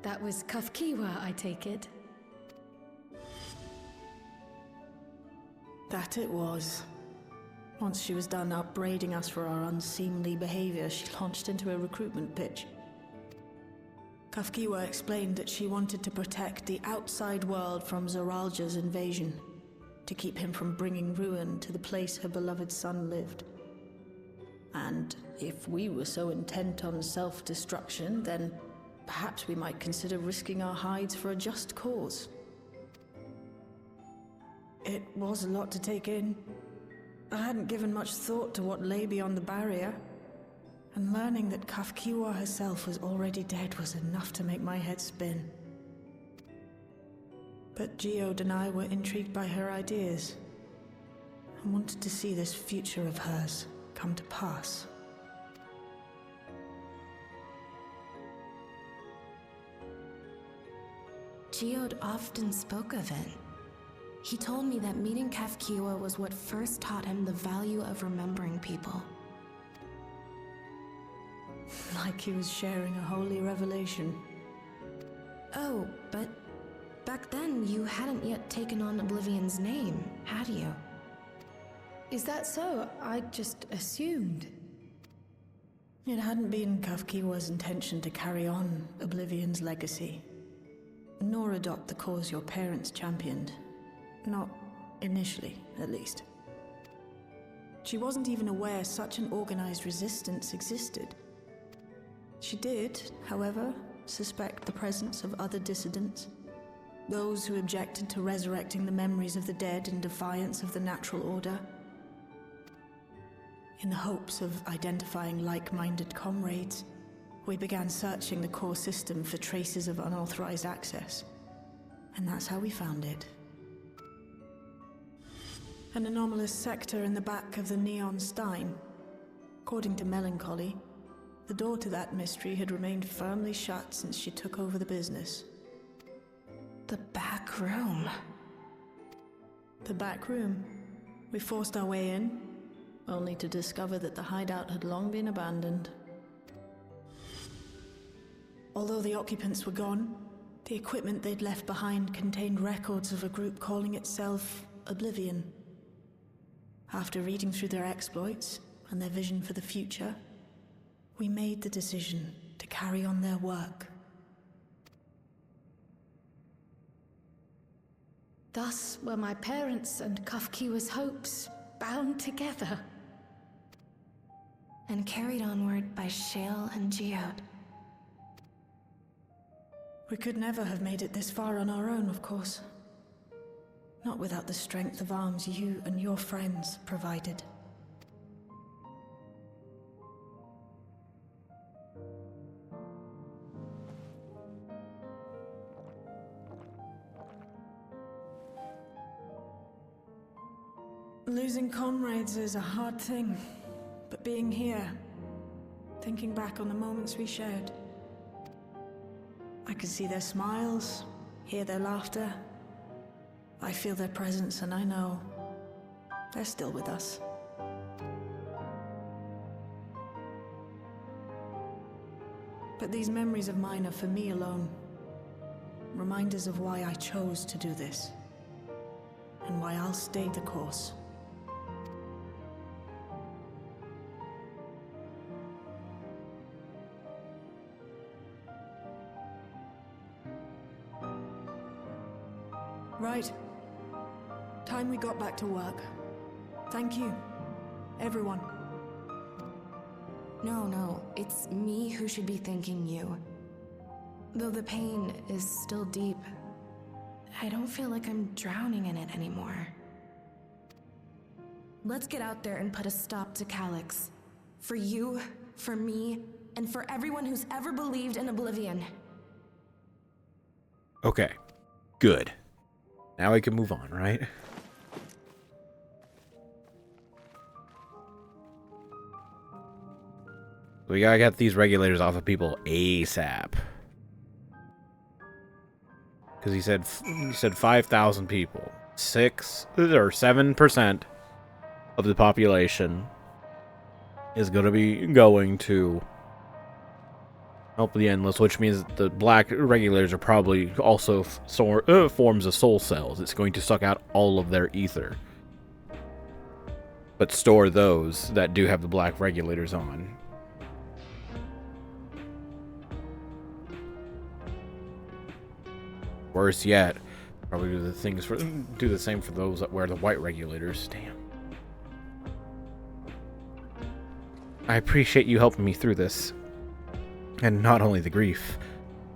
that was Kafkiwa, I take it. That it was. Once she was done upbraiding us for our unseemly behavior, she launched into a recruitment pitch. Kafkiwa explained that she wanted to protect the outside world from Zoralja's invasion, to keep him from bringing ruin to the place her beloved son lived. And if we were so intent on self-destruction, then perhaps we might consider risking our hides for a just cause. It was a lot to take in. I hadn't given much thought to what lay beyond the barrier, and learning that Kafkiwa herself was already dead was enough to make my head spin. But Geode and I were intrigued by her ideas, and wanted to see this future of hers come to pass. Geode often spoke of it. He told me that meeting Kafkiwa was what first taught him the value of remembering people. Like he was sharing a holy revelation. Oh, but back then you hadn't yet taken on Oblivion's name, had you? Is that so? I just assumed. It hadn't been Kafkiwa's intention to carry on Oblivion's legacy, nor adopt the cause your parents championed. Not initially, at least. She wasn't even aware such an organized resistance existed. She did, however, suspect the presence of other dissidents, those who objected to resurrecting the memories of the dead in defiance of the natural order. In the hopes of identifying like-minded comrades, we began searching the core system for traces of unauthorized access. And that's how we found it. An anomalous sector in the back of the Neon Stein. According to Melancholy, the door to that mystery had remained firmly shut since she took over the business. The back room. The back room. We forced our way in, only to discover that the hideout had long been abandoned. Although the occupants were gone, the equipment they'd left behind contained records of a group calling itself Oblivion. After reading through their exploits and their vision for the future, we made the decision to carry on their work. Thus were my parents' and Kafkiwa's hopes bound together. And carried onward by Shale and Geode. We could never have made it this far on our own, of course. Not without the strength of arms you and your friends provided. Losing comrades is a hard thing, but being here, thinking back on the moments we shared, I can see their smiles, hear their laughter. I feel their presence, and I know they're still with us. But these memories of mine are for me alone. Reminders of why I chose to do this. And why I'll stay the course. Right. Time we got back to work. Thank you, everyone. No, it's me who should be thanking you. Though the pain is still deep, I don't feel like I'm drowning in it anymore. Let's get out there and put a stop to Calyx. For you, for me, and for everyone who's ever believed in Oblivion. Okay. Good. Now we can move on, right? We gotta get these regulators off of people ASAP. Because he said 5,000 people. 6 or 7% of the population is gonna be going to help the Endless, which means the black regulators are probably also forms of soul cells. It's going to suck out all of their ether, but store those that do have the black regulators on. Worse yet, probably do the same for those that wear the white regulators. Damn. I appreciate you helping me through this. And not only the grief.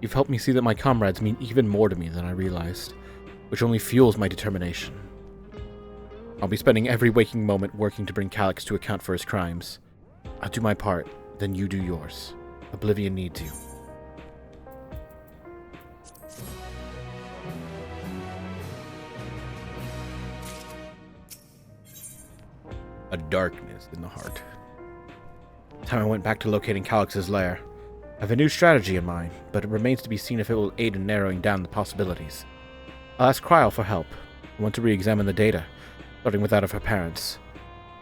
You've helped me see that my comrades mean even more to me than I realized, which only fuels my determination. I'll be spending every waking moment working to bring Calyx to account for his crimes. I'll do my part, then you do yours. Oblivion needs you. A darkness in the heart. Time I went back to locating Calyx's lair. I have a new strategy in mind, but it remains to be seen if it will aid in narrowing down the possibilities. I'll ask Cryle for help. I want to re-examine the data, starting with that of her parents.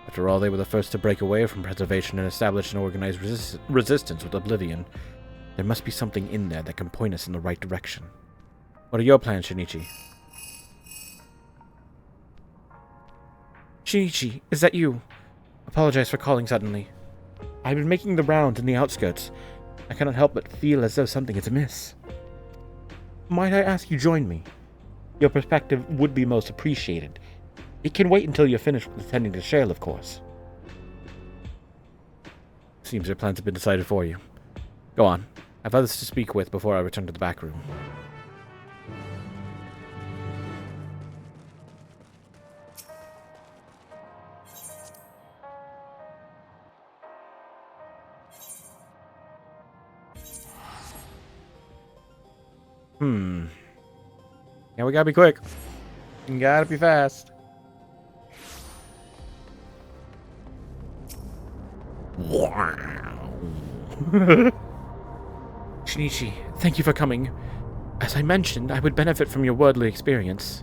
After all, they were the first to break away from preservation and establish an organized resistance with Oblivion. There must be something in there that can point us in the right direction. What are your plans, Shinichi? Shinichi, is that you? Apologize for calling suddenly. I've been making the rounds in the outskirts. I cannot help but feel as though something is amiss. Might I ask you join me? Your perspective would be most appreciated. It can wait until you're finished with attending to Shale, of course. Seems your plans have been decided for you. Go on. I have others to speak with before I return to the back room. Yeah, we gotta be quick. You gotta be fast. Wow. Shinichi, thank you for coming. As I mentioned, I would benefit from your worldly experience.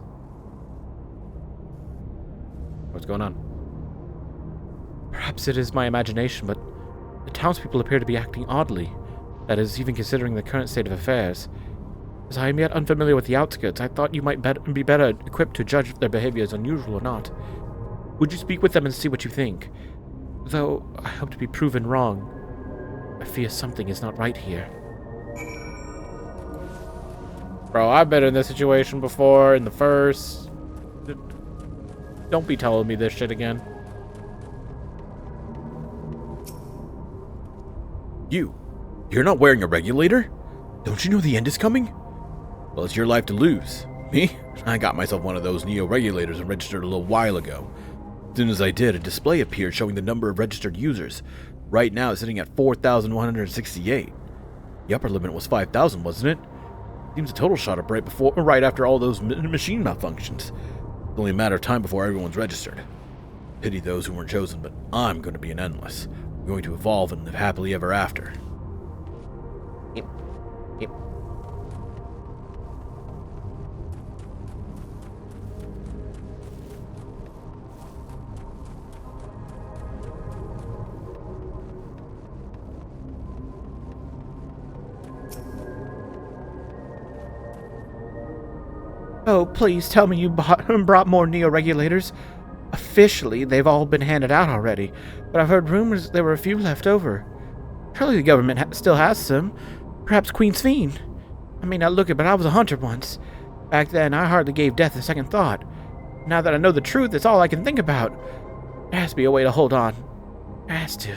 What's going on? Perhaps it is my imagination, but the townspeople appear to be acting oddly. That is, even considering the current state of affairs. As I am yet unfamiliar with the outskirts, I thought you might be better equipped to judge if their behavior is unusual or not. Would you speak with them and see what you think? Though I hope to be proven wrong. I fear something is not right here. Bro, I've been in this situation before, in the first... Don't be telling me this shit again. You're not wearing a regulator? Don't you know the end is coming? Well, it's your life to lose. Me? I got myself one of those neo-regulators and registered a little while ago. As soon as I did, a display appeared showing the number of registered users. Right now, it's sitting at 4,168. The upper limit was 5,000, wasn't it? Seems a total shot up right after all those machine malfunctions. It's only a matter of time before everyone's registered. Pity those who weren't chosen, but I'm going to be an Endless. I'm going to evolve and live happily ever after. Yep. Oh, please tell me you brought more neo-regulators. Officially, they've all been handed out already, but I've heard rumors there were a few left over. Surely the government still has some. Perhaps Queen's Fiend. I may not look it, but I was a hunter once. Back then, I hardly gave death a second thought. Now that I know the truth, it's all I can think about. There has to be a way to hold on. There has to.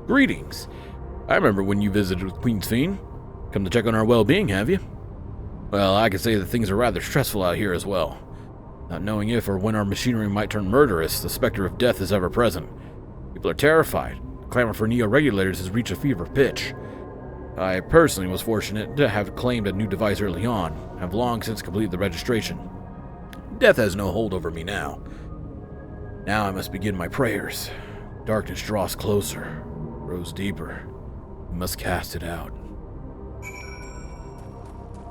Greetings. I remember when you visited with Queen's Fiend. Come to check on our well-being, have you? Well, I can say that things are rather stressful out here as well. Not knowing if or when our machinery might turn murderous, the specter of death is ever present. People are terrified. The clamor for neo-regulators has reached a fever pitch. I personally was fortunate to have claimed a new device early on, and have long since completed the registration. Death has no hold over me now. Now I must begin my prayers. Darkness draws closer, grows deeper. We must cast it out.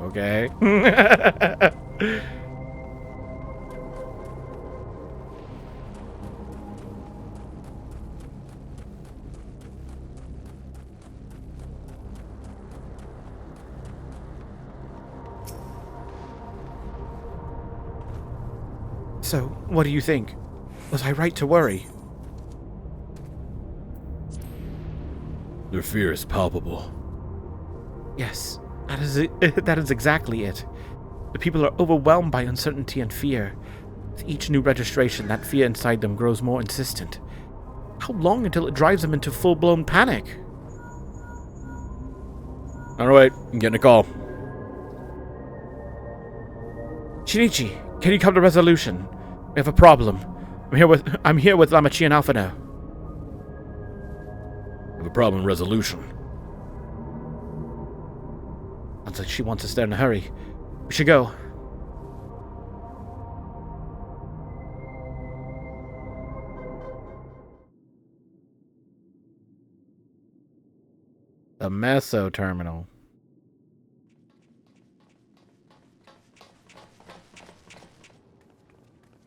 Okay. So, what do you think? Was I right to worry? Their fear is palpable. Yes, that is it. That is exactly it. The people are overwhelmed by uncertainty and fear. With each new registration, that fear inside them grows more insistent. How long until it drives them into full-blown panic? Alright, I'm getting a call. Shinichi, can you come to resolution? We have a problem. I'm here with Lamachi and Alpha now. I have a problem resolution. Sounds like she wants us there in a hurry. We should go. The Meso Terminal.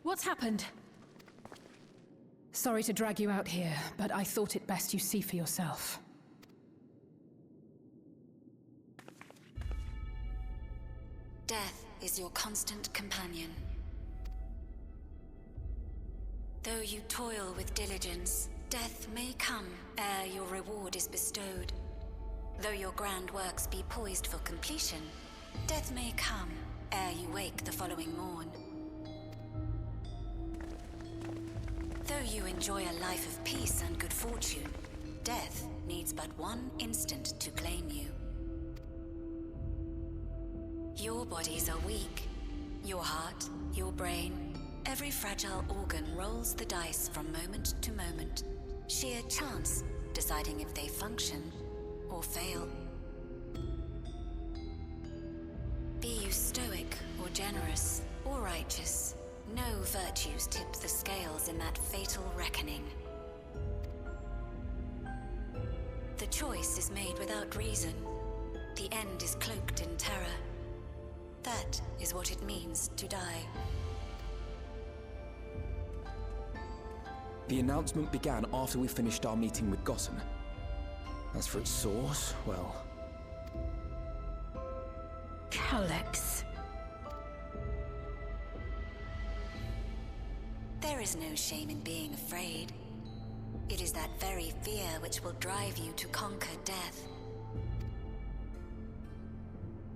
What's happened? Sorry to drag you out here, but I thought it best you see for yourself. Death is your constant companion. Though you toil with diligence, death may come ere your reward is bestowed. Though your grand works be poised for completion, death may come ere you wake the following morn. Though you enjoy a life of peace and good fortune, death needs but one instant to claim you. Your bodies are weak. Your heart, your brain, every fragile organ rolls the dice from moment to moment. Sheer chance deciding if they function or fail. Be you stoic or generous or righteous, no virtues tip the scales in that fatal reckoning. The choice is made without reason. The end is cloaked in terror. That is what it means to die. The announcement began after we finished our meeting with Gossen. As for its source, well... Calyx. There is no shame in being afraid. It is that very fear which will drive you to conquer death.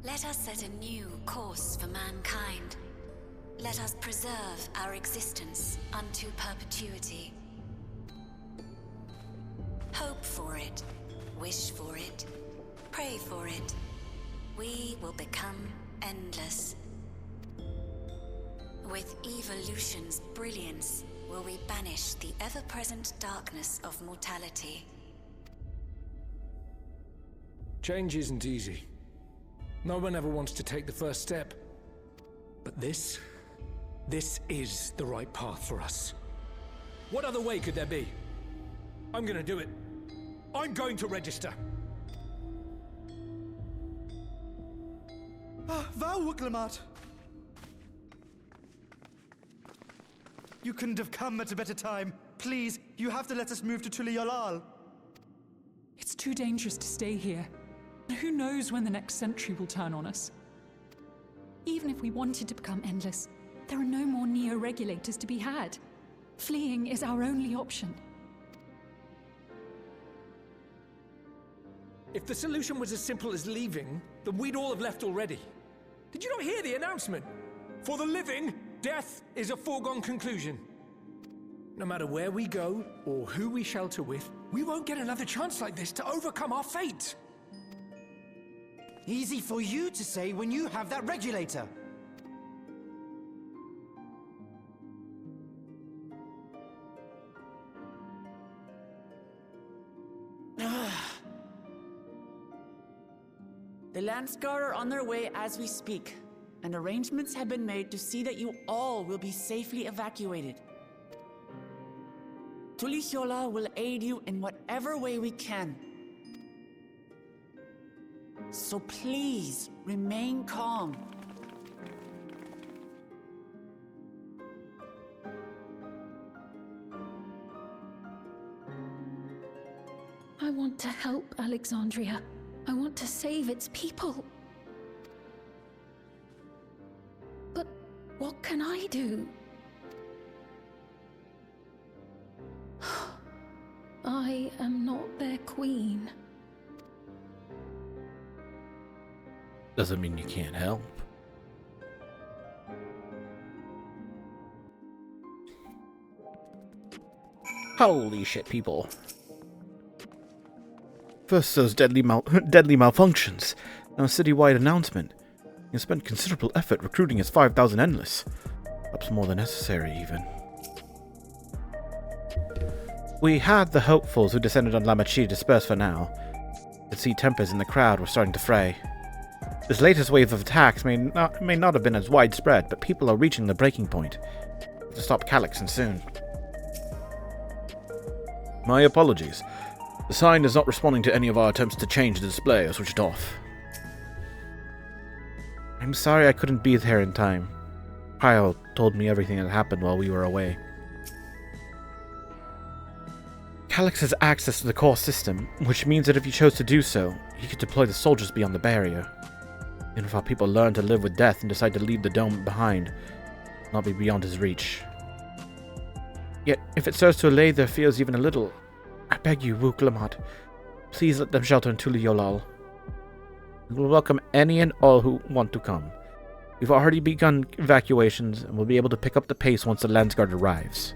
Let us set a new course for mankind. Let us preserve our existence unto perpetuity. Hope for it, wish for it, pray for it. We will become endless. With evolution's brilliance, will we banish the ever-present darkness of mortality. Change isn't easy. No one ever wants to take the first step. But this is the right path for us. What other way could there be? I'm gonna do it. I'm going to register. Vauwuklamat! You couldn't have come at a better time. Please, you have to let us move to Tuliyolal. It's too dangerous to stay here. Who knows when the next century will turn on us? Even if we wanted to become endless, there are no more neo-regulators to be had. Fleeing is our only option. If the solution was as simple as leaving, then we'd all have left already. Did you not hear the announcement? For the living, death is a foregone conclusion. No matter where we go, or who we shelter with, we won't get another chance like this to overcome our fate. Easy for you to say when you have that regulator. The Landsguard are on their way as we speak, and arrangements have been made to see that you all will be safely evacuated. Tulihiola will aid you in whatever way we can. So please, remain calm. I want to help Alexandria. I want to save its people. But what can I do? I am not their queen. Doesn't mean you can't help. Holy shit, people. First those deadly malfunctions, now a citywide announcement. He spent considerable effort recruiting his 5,000 Endless. Perhaps more than necessary, even. We had the hopefuls who descended on Lamachi dispersed for now. You could see tempers in the crowd were starting to fray. This latest wave of attacks may not have been as widespread, but people are reaching the breaking point. We have to stop Calyx and soon. My apologies. The sign is not responding to any of our attempts to change the display or switch it off. I'm sorry I couldn't be there in time. Kyle told me everything that happened while we were away. Calyx has access to the core system, which means that if he chose to do so, he could deploy the soldiers beyond the barrier. Even if our people learn to live with death and decide to leave the dome behind, it will not be beyond his reach. Yet, if it serves to allay their fears even a little, I beg you, Wuklamat, please let them shelter in Tuliyolal. We will welcome any and all who want to come. We've already begun evacuations, and we'll be able to pick up the pace once the Landsguard arrives.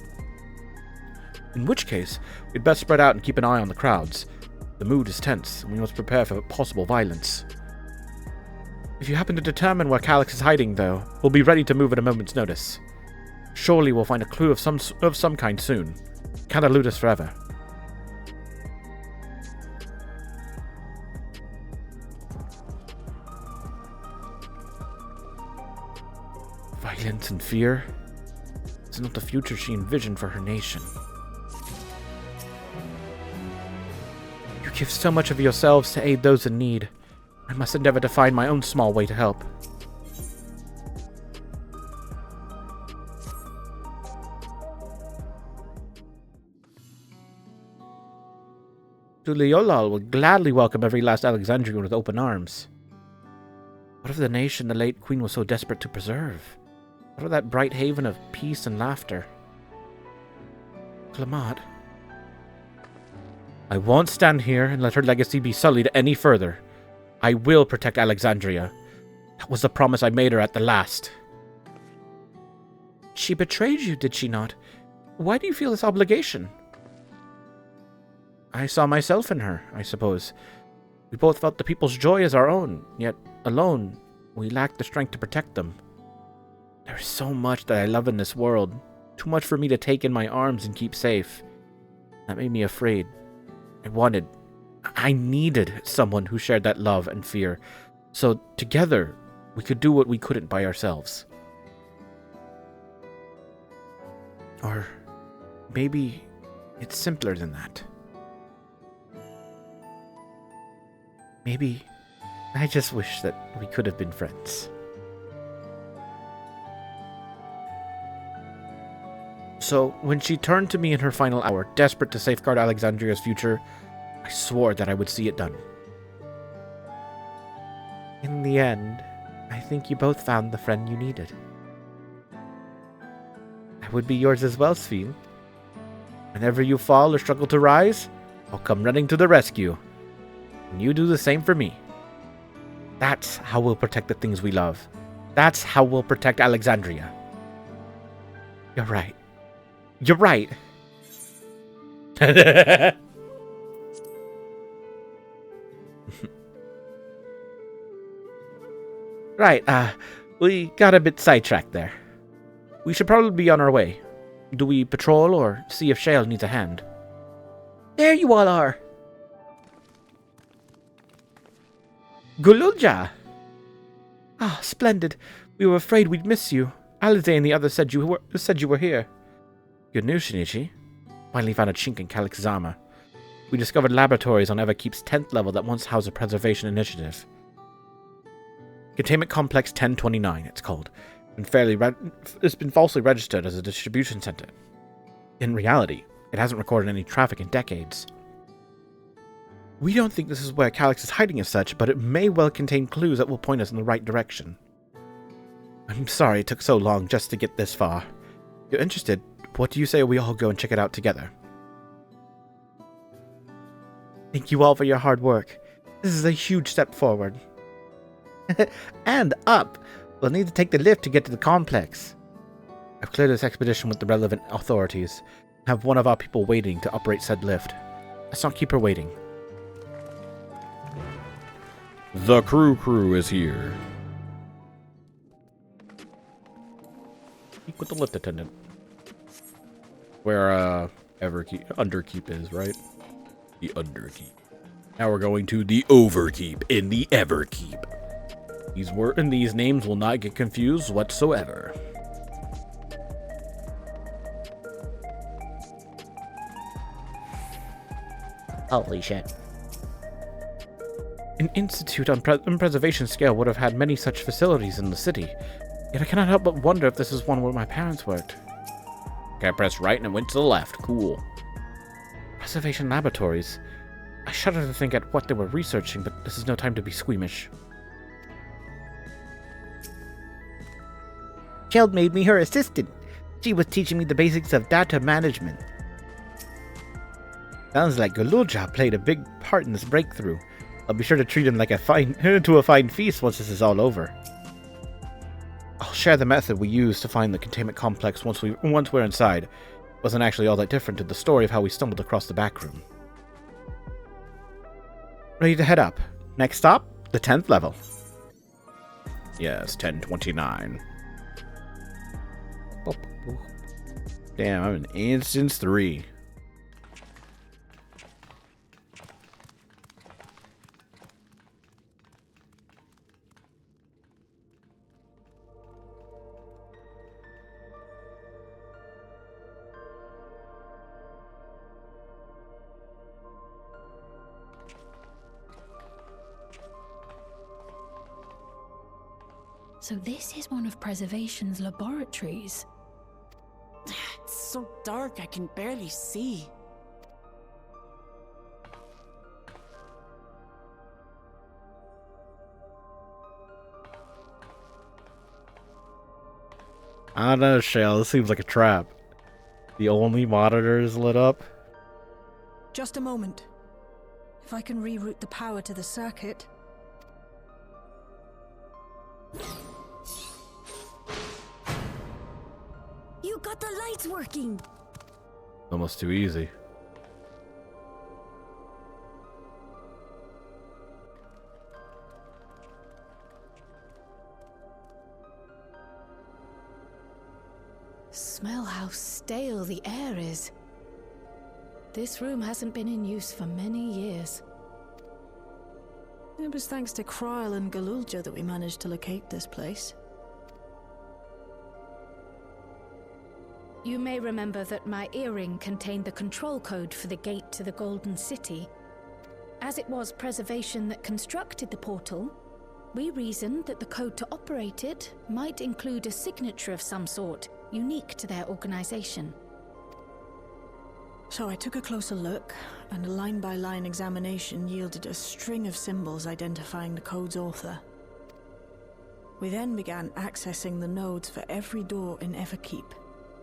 In which case, we'd best spread out and keep an eye on the crowds. The mood is tense, and we must prepare for possible violence. If you happen to determine where Calyx is hiding, though, we'll be ready to move at a moment's notice. Surely we'll find a clue of some kind soon. Can't elude us forever. Violence and fear? It's not the future she envisioned for her nation. You give so much of yourselves to aid those in need. I must endeavor to find my own small way to help. Tuliyolal will gladly welcome every last Alexandrian with open arms. What of the nation the late queen was so desperate to preserve? What of that bright haven of peace and laughter? Clamat, I won't stand here and let her legacy be sullied any further. I will protect Alexandria. That was the promise I made her at the last. She betrayed you, did she not? Why do you feel this obligation? I saw myself in her, I suppose. We both felt the people's joy as our own, yet alone, we lacked the strength to protect them. There is so much that I love in this world, too much for me to take in my arms and keep safe. That made me afraid. I needed someone who shared that love and fear, so together we could do what we couldn't by ourselves. Or maybe it's simpler than that. Maybe I just wish that we could have been friends. So, when she turned to me in her final hour, desperate to safeguard Alexandria's future, I swore that I would see it done. In the end, I think you both found the friend you needed. I would be yours as well, Sphene. Whenever you fall or struggle to rise, I'll come running to the rescue. And you do the same for me. That's how we'll protect the things we love. That's how we'll protect Alexandria. You're right. You're right. Right, we got a bit sidetracked there. We should probably be on our way. Do we patrol or see if Shale needs a hand? There you all are! Gululja! Ah, splendid. We were afraid we'd miss you. Alize and the others said you were here. Good news, Shinichi. Finally found a chink in Calix's armor. We discovered laboratories on Everkeep's 10th level that once housed a preservation initiative. Containment Complex 1029, it's called. It's been falsely registered as a distribution center. In reality, it hasn't recorded any traffic in decades. We don't think this is where Calix is hiding as such, but it may well contain clues that will point us in the right direction. I'm sorry it took so long just to get this far. If you're interested, what do you say we all go and check it out together? Thank you all for your hard work. This is a huge step forward. And up! We'll need to take the lift to get to the complex. I've cleared this expedition with the relevant authorities. Have one of our people waiting to operate said lift. Let's not keep her waiting. The crew is here. Speak with the lift attendant. Where, Underkeep is, right? The Underkeep. Now we're going to the Overkeep in the Everkeep. These names will not get confused whatsoever. Holy shit. An institute on preservation scale would have had many such facilities in the city, yet I cannot help but wonder if this is one where my parents worked. Okay, I pressed right and it went to the left. Cool. Preservation laboratories. I shudder to think at what they were researching, but this is no time to be squeamish. Cheld made me her assistant. She was teaching me the basics of data management. Sounds like Gululja played a big part in this breakthrough. I'll be sure to treat him like a fine feast once this is all over. I'll share the method we used to find the containment complex once we're inside. It wasn't actually all that different to the story of how we stumbled across the back room. Ready to head up. Next stop, the 10th level. Yes, 1029. Damn, I'm in Instance 3. So this is one of Preservation's laboratories. It's so dark I can barely see. I don't know, Shale. This seems like a trap. The only monitor is lit up. Just a moment. If I can reroute the power to the circuit. You got the lights working! Almost too easy. Smell how stale the air is. This room hasn't been in use for many years. It was thanks to Kryl and Gululja that we managed to locate this place. You may remember that my earring contained the control code for the gate to the Golden City. As it was Preservation that constructed the portal, We reasoned that the code to operate it might include a signature of some sort, unique to their organization. So I took a closer look, and a line-by-line examination yielded a string of symbols identifying the code's author. We then began accessing the nodes for every door in Everkeep,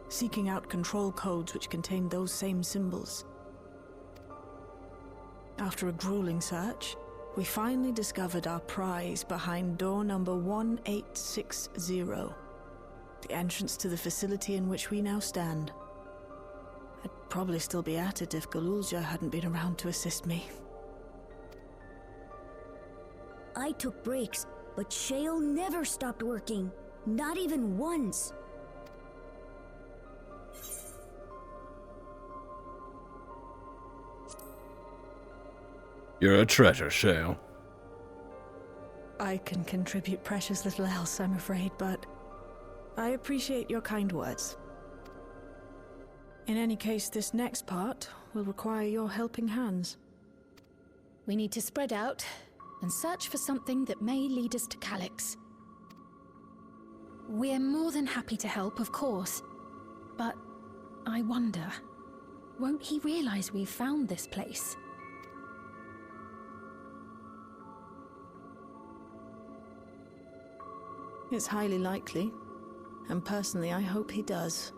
seeking out control codes which contained those same symbols. After a grueling search, we finally discovered our prize behind door number 1860, the entrance to the facility in which we now stand. I'd probably still be at it if Galulja hadn't been around to assist me. I took breaks, but Shale never stopped working. Not even once. You're a treasure, Shale. I can contribute precious little else, I'm afraid, but I appreciate your kind words. In any case, this next part will require your helping hands. We need to spread out and search for something that may lead us to Calyx. We're more than happy to help, of course, but I wonder, won't he realize we've found this place? It's highly likely, and personally I hope he does.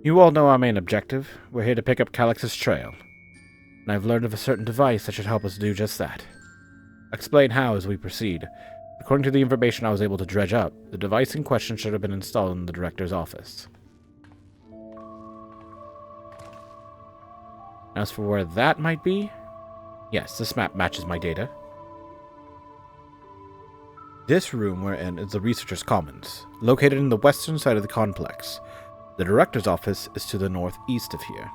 You all know our main objective. We're here to pick up Calyx's trail. And I've learned of a certain device that should help us do just that. I'll explain how as we proceed. According to the information I was able to dredge up, the device in question should have been installed in the director's office. As for where that might be, yes, this map matches my data. This room we're in is the Researcher's Commons, located in the western side of the complex. The director's office is to the northeast of here.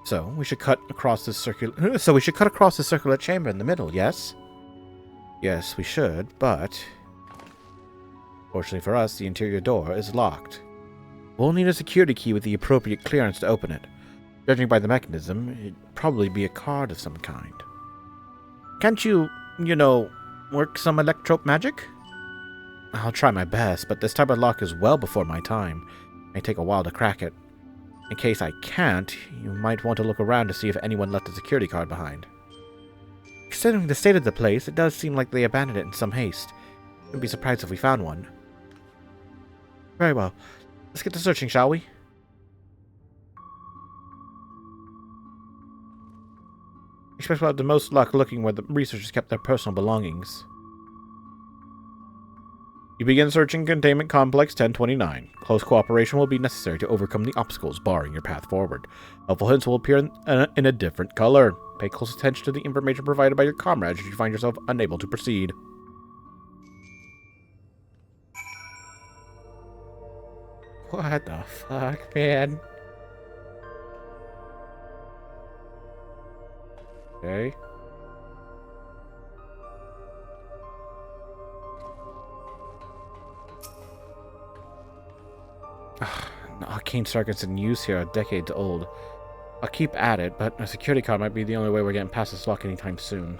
So we should cut across this circular chamber in the middle, yes? Yes, we should, but fortunately for us, the interior door is locked. We'll need a security key with the appropriate clearance to open it. Judging by the mechanism, it'd probably be a card of some kind. Can't you, work some electrope magic? I'll try my best, but this type of lock is well before my time. It may take a while to crack it. In case I can't, you might want to look around to see if anyone left a security card behind. Considering the state of the place, it does seem like they abandoned it in some haste. Wouldn't be surprised if we found one. Very well. Let's get to searching, shall we? I expect we'll have the most luck looking where the researchers kept their personal belongings. You begin searching Containment Complex 1029. Close cooperation will be necessary to overcome the obstacles barring your path forward. Helpful hints will appear in a different color. Pay close attention to the information provided by your comrades should you find yourself unable to proceed. What the fuck, man? Okay. Arcane circuits in use here are decades old. I'll keep at it, but a security card might be the only way we're getting past this lock anytime soon.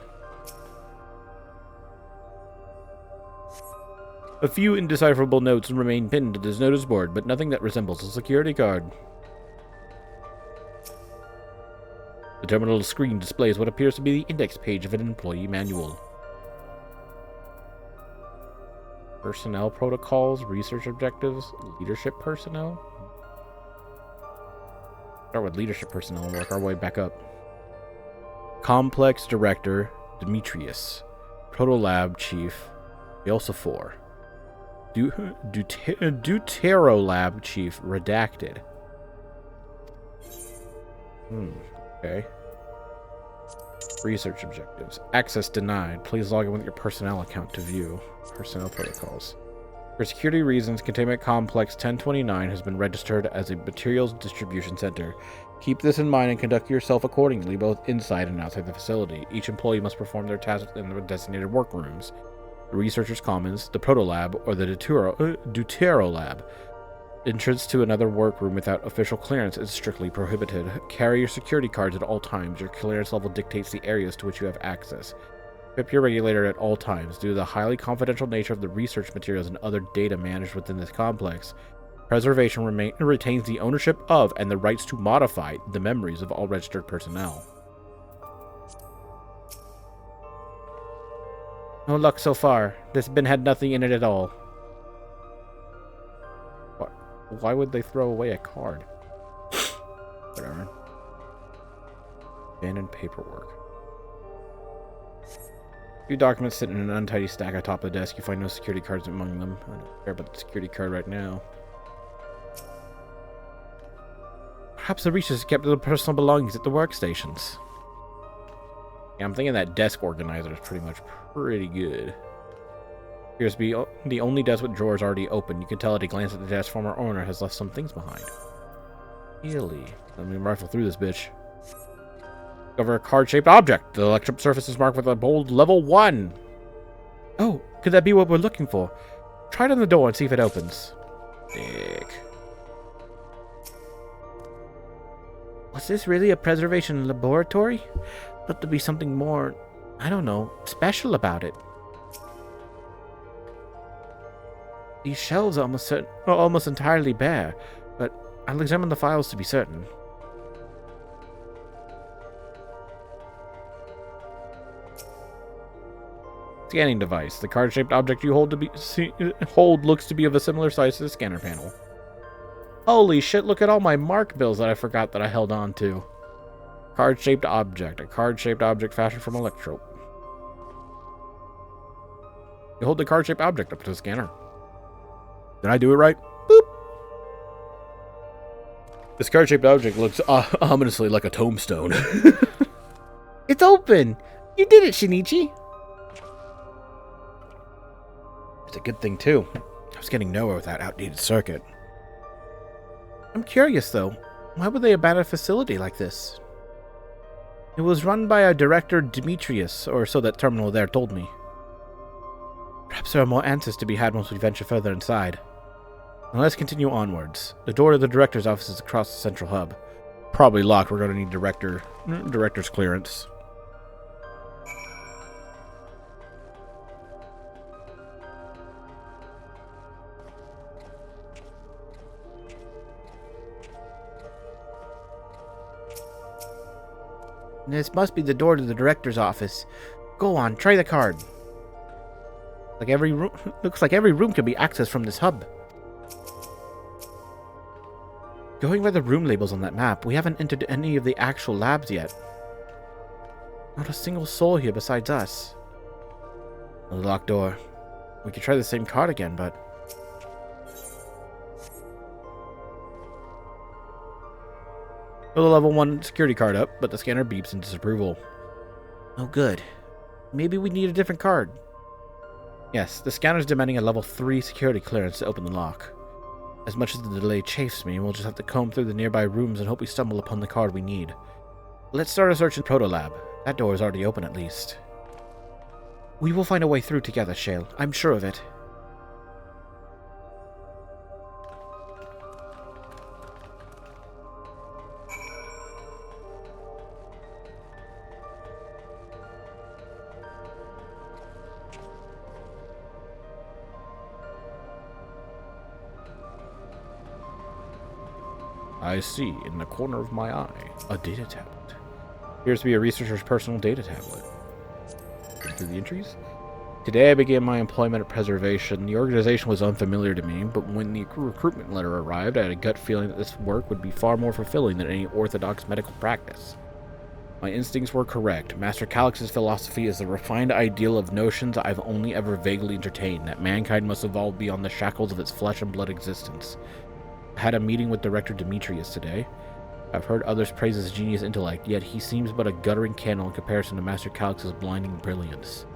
A few indecipherable notes remain pinned to this notice board, but nothing that resembles a security card. The terminal screen displays what appears to be the index page of an employee manual. Personnel protocols, research objectives, leadership personnel. Start with leadership personnel and work our way back up. Complex Director Demetrius. Proto Lab Chief Yoseph4. Deutero Lab Chief Redacted. Okay. Research objectives. Access denied. Please log in with your personnel account to view. Personnel protocols. For security reasons, Containment Complex 1029 has been registered as a materials distribution center. Keep this in mind and conduct yourself accordingly, both inside and outside the facility. Each employee must perform their tasks in the designated workrooms. the Researchers' Commons, the Proto Lab, or the Dawntrail Lab. Entrance to another workroom without official clearance is strictly prohibited. Carry your security cards at all times. Your clearance level dictates the areas to which you have access. Equip your regulator at all times. Due to the highly confidential nature of the research materials and other data managed within this complex, Preservation retains the ownership of and the rights to modify the memories of all registered personnel. No luck so far. This bin had nothing in it at all. Why would they throw away a card? Whatever. Abandoned paperwork. Few documents sit in an untidy stack atop the desk. You find no security cards among them. I don't care about the security card right now. Perhaps the researchers kept their personal belongings at the workstations. Yeah, I'm thinking that desk organizer is pretty good. Appears to be the only desk with drawers already open. You can tell at a glance that the desk's former owner has left some things behind. Really? Let me rifle through this bitch. Discover a card-shaped object. The electric surface is marked with a bold level 1. Oh, could that be what we're looking for? Try it on the door and see if it opens. Dick. Was this really a preservation laboratory? But there'd be something more, I don't know, special about it. These shelves are almost entirely bare, but I'll examine the files to be certain. Scanning device. The card-shaped object you hold looks to be of a similar size to the scanner panel. Holy shit, look at all my mark bills that I forgot that I held on to. Card-shaped object. A card-shaped object fashioned from electrode. You hold the card-shaped object up to the scanner. Did I do it right? Boop! This card-shaped object looks ominously like a tombstone. It's open! You did it, Shinichi! It's a good thing, too. I was getting nowhere with that outdated circuit. I'm curious, though. Why would they abandon a facility like this? It was run by a director, Demetrius, or so that terminal there told me. Perhaps there are more answers to be had once we venture further inside. Now let's continue onwards. The door to the director's office is across the central hub. Probably locked. We're going to need director's clearance. This must be the door to the director's office. Go on, try the card. Looks like every room can be accessed from this hub. Going by the room labels on that map, we haven't entered any of the actual labs yet. Not a single soul here besides us. A locked door. We could try the same card again, but... Put the level 1 security card up, but the scanner beeps in disapproval. Oh good. Maybe we need a different card. Yes, the scanner's demanding a level 3 security clearance to open the lock. As much as the delay chafes me, we'll just have to comb through the nearby rooms and hope we stumble upon the card we need. Let's start a search in Proto Lab. That door is already open at least. We will find a way through together, Shale. I'm sure of it. I see, in the corner of my eye, a data tablet. Appears to be a researcher's personal data tablet. Through the entries? Today I began my employment at Preservation. The organization was unfamiliar to me, but when the recruitment letter arrived, I had a gut feeling that this work would be far more fulfilling than any orthodox medical practice. My instincts were correct. Master Calix's philosophy is the refined ideal of notions I've only ever vaguely entertained, that mankind must evolve beyond the shackles of its flesh and blood existence. I had a meeting with Director Demetrius today. I've heard others praise his genius intellect, yet he seems but a guttering candle in comparison to Master Calix's blinding brilliance.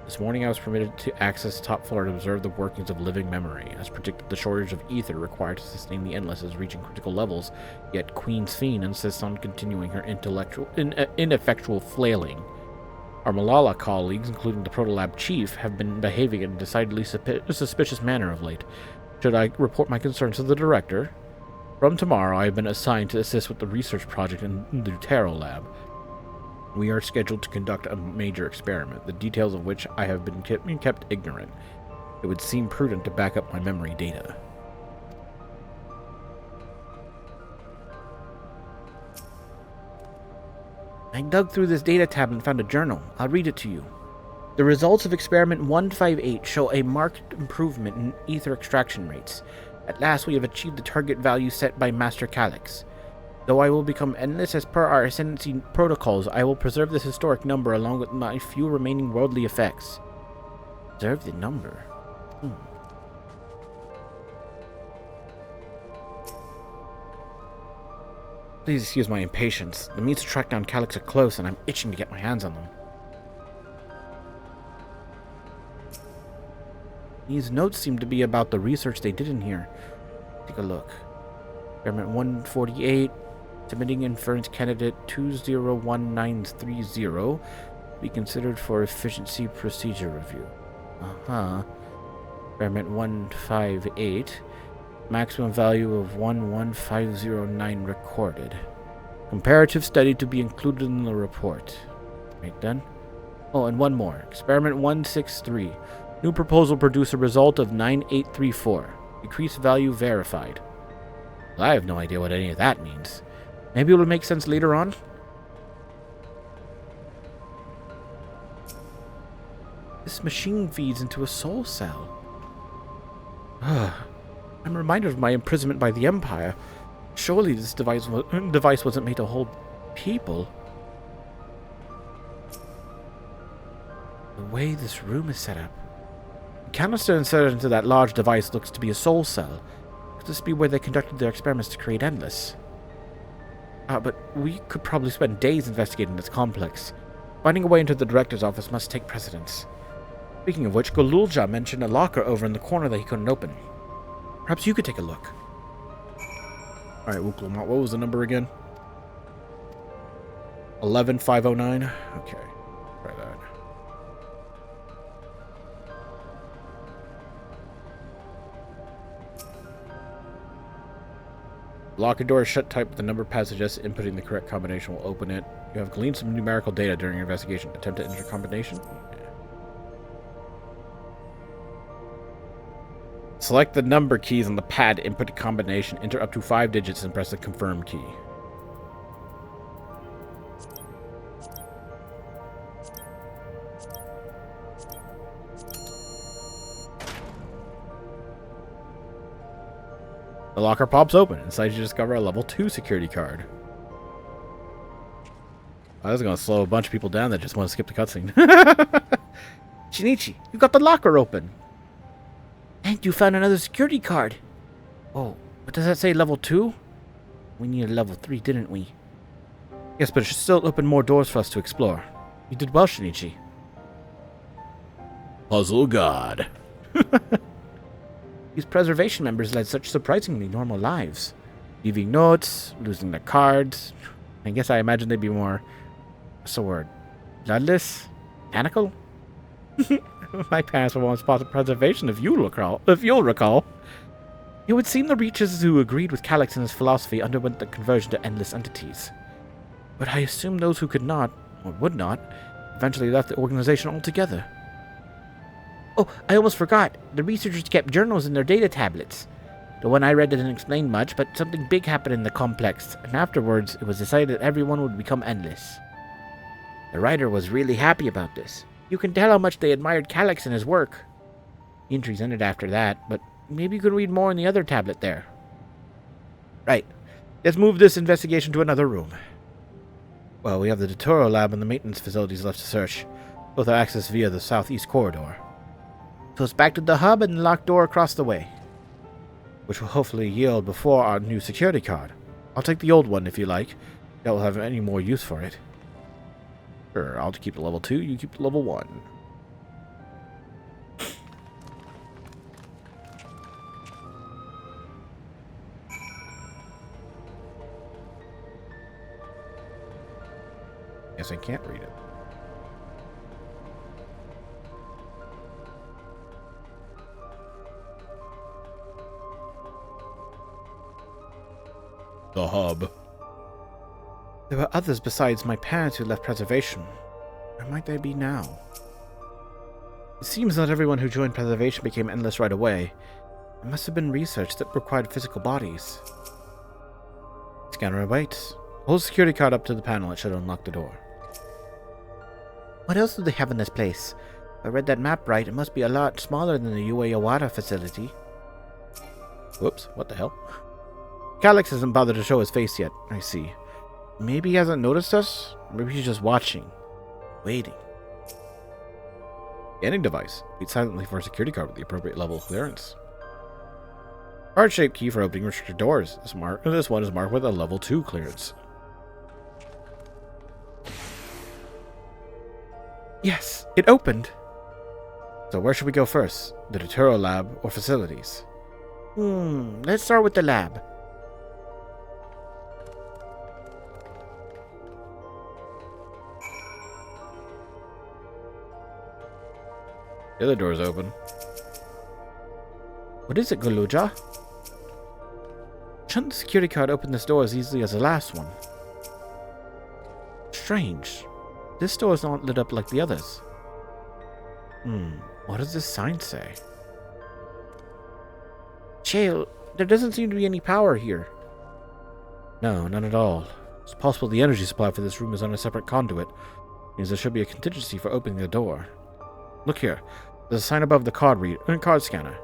This morning I was permitted to access the top floor to observe the workings of living memory. As predicted, the shortage of ether required to sustain the Endless is reaching critical levels, yet Queen Sphene insists on continuing her ineffectual flailing. Our Malala colleagues, including the Protolab chief, have been behaving in a decidedly suspicious manner of late. Should I report my concerns to the director? From tomorrow, I have been assigned to assist with the research project in the Dawntrail lab. We are scheduled to conduct a major experiment, the details of which I have been kept ignorant. It would seem prudent to back up my memory data. I dug through this data tab and found a journal. I'll read it to you. The results of experiment 158 show a marked improvement in ether extraction rates. At last we have achieved the target value set by Master Calyx. Though I will become endless as per our ascendancy protocols, I will preserve this historic number along with my few remaining worldly effects. Preserve the number? Please excuse my impatience. The means to track down Calyx are close, and I'm itching to get my hands on them. These notes seem to be about the research they did in here. Take a look. Experiment 148, submitting inference candidate 201930, be considered for efficiency procedure review. Experiment 158, maximum value of 11509 recorded. Comparative study to be included in the report. Right then. Oh, and one more. Experiment 163. New proposal produce a result of 9834. Decreased value verified. Well, I have no idea what any of that means. Maybe it'll make sense later on? This machine feeds into a soul cell. I'm reminded of my imprisonment by the Empire. Surely this device wasn't made to hold people. The way this room is set up. The canister inserted into that large device looks to be a soul cell. Could this be where they conducted their experiments to create Endless? But we could probably spend days investigating this complex. Finding a way into the director's office must take precedence. Speaking of which, Golulja mentioned a locker over in the corner that he couldn't open. Perhaps you could take a look. Alright, Wuklumot, what was the number again? 11509? Okay, try that. Locker door is shut tight with the number pad suggests inputting the correct combination will open it. You have gleaned some numerical data during your investigation. Attempt to enter combination? Select the number keys on the pad, input a combination, enter up to 5 digits, and press the confirm key. The locker pops open. Inside you discover a level 2 security card. I was going to slow a bunch of people down that just want to skip the cutscene. Shinichi, you got the locker open. And you found another security card. Oh, but does that say level 2? We needed level 3, didn't we? Yes, but it should still open more doors for us to explore. You did well, Shinichi. Puzzle God. These preservation members led such surprisingly normal lives. Leaving notes, losing their cards. I guess I imagine they'd be more... what's the word? Bloodless? Mechanical? My parents were once part of preservation, if you'll recall. It would seem the Reachers who agreed with Calyx and his philosophy underwent the conversion to endless entities. But I assume those who could not, or would not, eventually left the organization altogether. Oh, I almost forgot. The researchers kept journals in their data tablets. The one I read didn't explain much, but something big happened in the complex, and afterwards it was decided that everyone would become endless. The writer was really happy about this. You can tell how much they admired Calyx and his work. The entries ended after that, but maybe you could read more in the other tablet there. Right. Let's move this investigation to another room. Well, we have the Dawntrail lab and the maintenance facilities left to search. Both are accessed via the southeast corridor. So it's back to the hub and the locked door across the way, which will hopefully yield before our new security card. I'll take the old one if you like. That will have any more use for it. Sure, I'll keep the level 2, you keep the level 1. Guess I can't read it. The hub. There were others besides my parents who left preservation. Where might they be now? It seems not everyone who joined preservation became endless right away. It must have been research that required physical bodies. Scanner awaits. Hold the security card up to the panel. It should unlock the door. What else do they have in this place? If I read that map right, it must be a lot smaller than the Ueyawara facility. Whoops, what the hell? Calyx hasn't bothered to show his face yet. I see. Maybe he hasn't noticed us? Maybe he's just watching. Waiting. Scanning device. Wait silently for a security card with the appropriate level of clearance. Heart-shaped key for opening restricted doors. This one is marked with a level 2 clearance. Yes, it opened. So where should we go first? The Dawntrail lab or facilities? Let's start with the lab. The other door's open. What is it, Guluja? Shouldn't the security card open this door as easily as the last one? Strange. This door is not lit up like the others. What does this sign say? Chael, there doesn't seem to be any power here. No, none at all. It's possible the energy supply for this room is on a separate conduit. Means there should be a contingency for opening the door. Look here. There's a sign above the card scanner.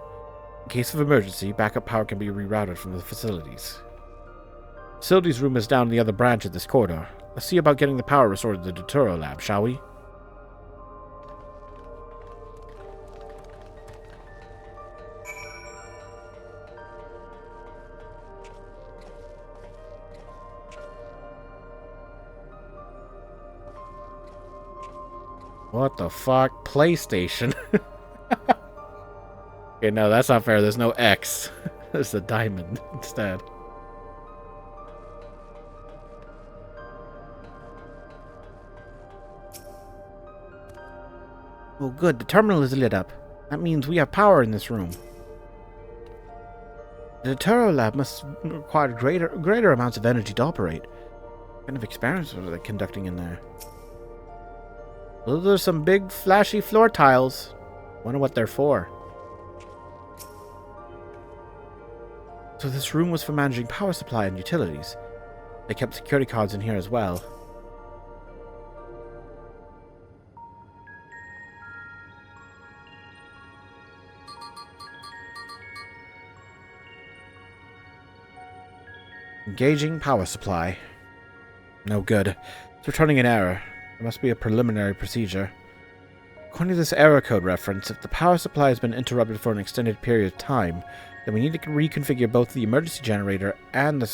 In case of emergency, backup power can be rerouted from the facilities. Facilities room is down the other branch of this corridor. Let's see about getting the power restored to the Dawntrail lab, shall we? What the fuck? PlayStation? Okay, no, that's not fair. There's no X. There's a diamond instead. Oh good, the terminal is lit up. That means we have power in this room. The Dawntrail lab must require greater amounts of energy to operate. What kind of experiments are they conducting in there? Those are some big flashy floor tiles. Wonder what they're for. So this room was for managing power supply and utilities. They kept security cards in here as well. Engaging power supply. No good. It's returning an error. There must be a preliminary procedure. According to this error code reference, if the power supply has been interrupted for an extended period of time, then we need to reconfigure both the emergency generator and the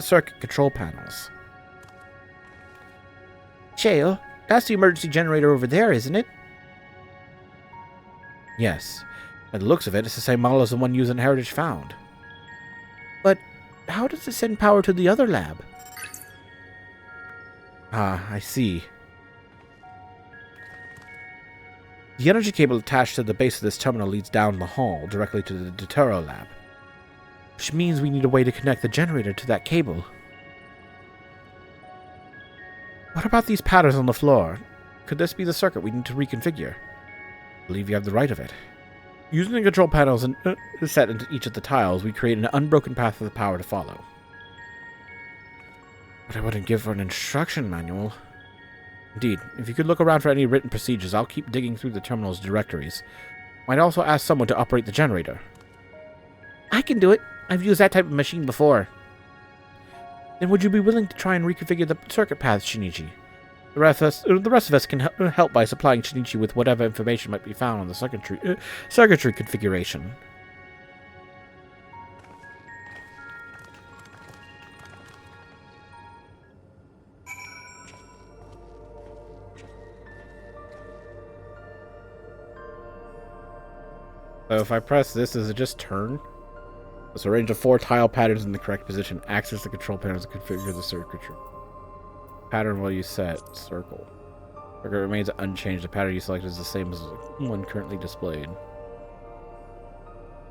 circuit control panels. Chael, that's the emergency generator over there, isn't it? Yes. By the looks of it, it's the same model as the one used in Heritage Found. But how does it send power to the other lab? Ah, I see. The energy cable attached to the base of this terminal leads down the hall, directly to the Dawntrail lab. Which means we need a way to connect the generator to that cable. What about these patterns on the floor? Could this be the circuit we need to reconfigure? I believe you have the right of it. Using the control panels set into each of the tiles, we create an unbroken path for the power to follow. But I wouldn't give for an instruction manual. Indeed, if you could look around for any written procedures, I'll keep digging through the terminal's directories. Might also ask someone to operate the generator. I can do it. I've used that type of machine before. Then would you be willing to try and reconfigure the circuit path, Shinichi? The rest of us can help by supplying Shinichi with whatever information might be found on the circuitry configuration. So if I press this, does it just turn? So arrange the 4 tile patterns in the correct position. Access the control panels to configure the circuitry. Pattern will you set? Circle. Circuit remains unchanged. The pattern you select is the same as the one currently displayed.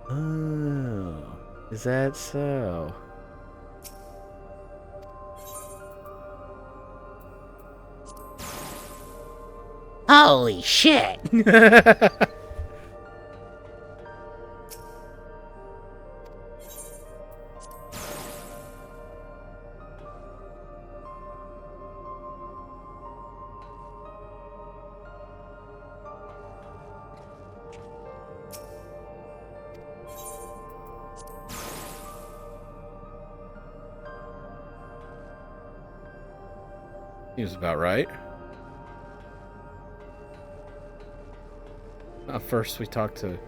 Oh, is that so? Holy shit! Seems about right. First we talked to...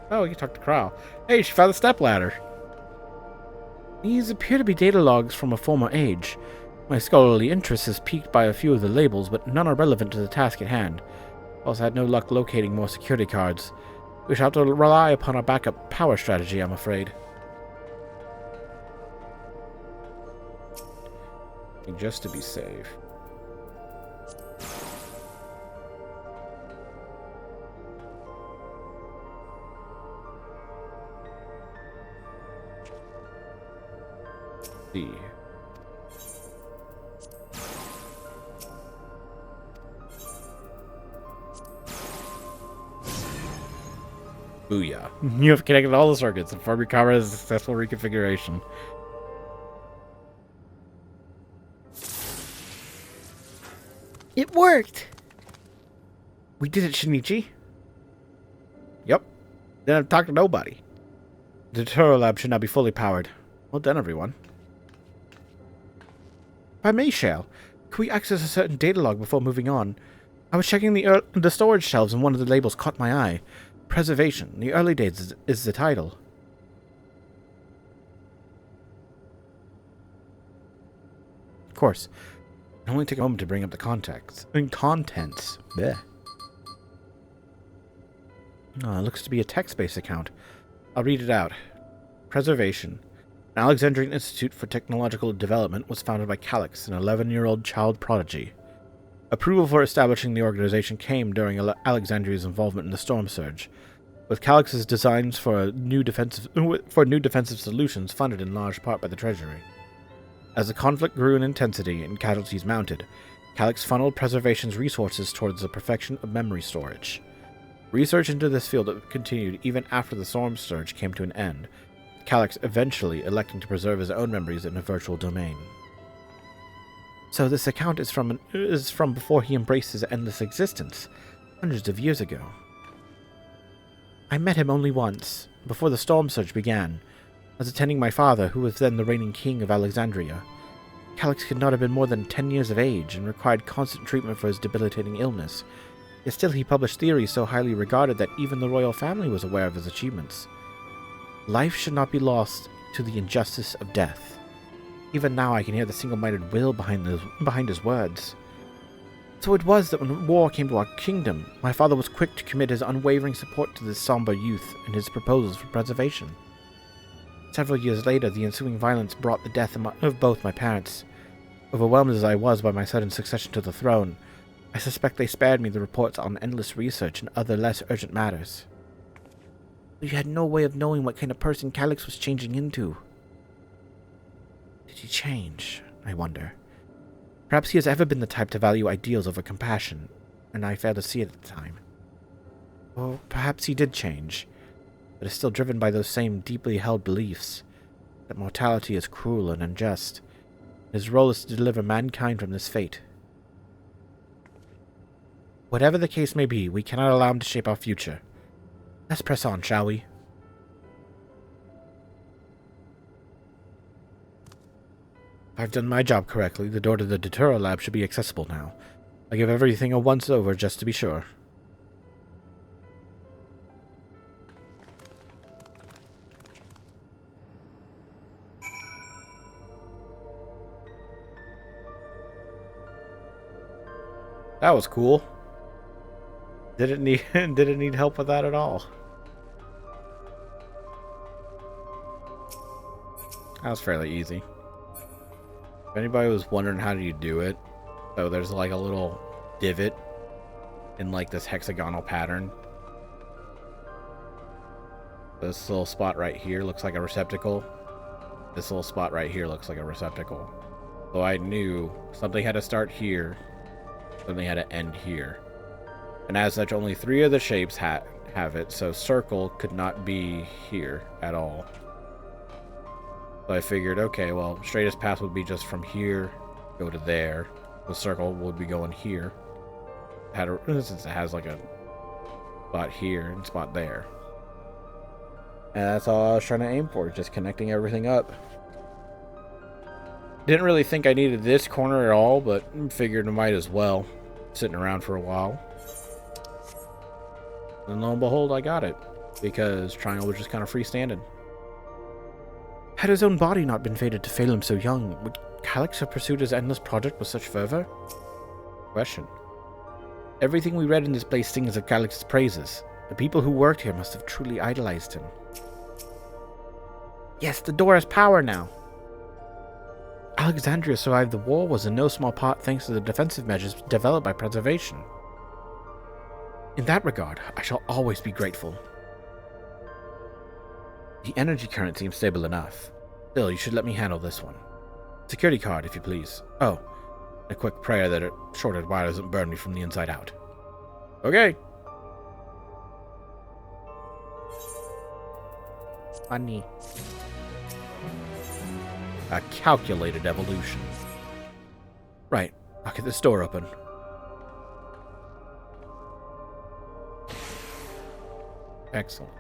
Oh, you talked to Crow. Hey, she found the stepladder. These appear to be data logs from a former age. My scholarly interest is piqued by a few of the labels, but none are relevant to the task at hand. Also had no luck locating more security cards. We shall have to rely upon our backup power strategy, I'm afraid. Just to be safe. See. Booyah. You have connected all the circuits and farm recover a successful reconfiguration. It worked! We did it, Shinichi. Yep. Didn't have to talk to nobody. The Dawntrail lab should now be fully powered. Well done, everyone. If I may, Shale, could we access a certain data log before moving on? I was checking the storage shelves and one of the labels caught my eye. Preservation. The early days is the title. Of course. It only take a moment to bring up the contents. Blech. Oh, it looks to be a text-based account. I'll read it out. Preservation. An Alexandrian Institute for Technological Development was founded by Calix, an 11-year-old child prodigy. Approval for establishing the organization came during Alexandria's involvement in the Storm Surge, with Calix's designs for new defensive solutions funded in large part by the Treasury. As the conflict grew in intensity and casualties mounted, Calix funneled Preservation's resources towards the perfection of memory storage. Research into this field continued even after the Storm Surge came to an end, Calix eventually electing to preserve his own memories in a virtual domain. So this account is from before he embraced his endless existence, hundreds of years ago. I met him only once, before the Storm Surge began. I was attending my father, who was then the reigning king of Alexandria. Calix could not have been more than 10 years of age and required constant treatment for his debilitating illness. Yet still he published theories so highly regarded that even the royal family was aware of his achievements. Life should not be lost to the injustice of death. Even now I can hear the single-minded will behind his words. So it was that when war came to our kingdom, my father was quick to commit his unwavering support to this somber youth and his proposals for preservation. Several years later, the ensuing violence brought the death of both my parents. Overwhelmed as I was by my sudden succession to the throne, I suspect they spared me the reports on endless research and other less urgent matters. You had no way of knowing what kind of person Calix was changing into. Did he change, I wonder? Perhaps he has ever been the type to value ideals over compassion, and I failed to see it at the time. Or perhaps he did change, but is still driven by those same deeply held beliefs, that mortality is cruel and unjust. His role is to deliver mankind from this fate. Whatever the case may be, we cannot allow him to shape our future. Let's press on, shall we? If I've done my job correctly, the door to the Dawntrail lab should be accessible now. I'll give everything a once-over just to be sure. That was cool. Didn't need help with that at all. That was fairly easy. If anybody was wondering how do you do it, so there's like a little divot in like this hexagonal pattern. This little spot right here looks like a receptacle. This little spot right here looks like a receptacle. So I knew something had to start here, something had to end here. And as such, only 3 of the shapes have it, so circle could not be here at all. So I figured, okay, well, straightest path would be just from here, go to there. The circle would be going here. Since it has like a spot here and spot there. And that's all I was trying to aim for, just connecting everything up. Didn't really think I needed this corner at all, but figured I might as well. Sitting around for a while. And lo and behold, I got it. Because Triangle was just kind of freestanding. Had his own body not been fated to fail him so young, would Calyx have pursued his endless project with such fervor? Question. Everything we read in this place sings of Calyx's praises. The people who worked here must have truly idolized him. Yes, the door has power now. Alexandria survived the war was in no small part thanks to the defensive measures developed by preservation. In that regard, I shall always be grateful. The energy current seems stable enough. Still, you should let me handle this one. Security card, if you please. Oh, a quick prayer that a shorted wire doesn't burn me from the inside out. Okay. Funny. A calculated evolution. Right, I'll get this door open. Excellent.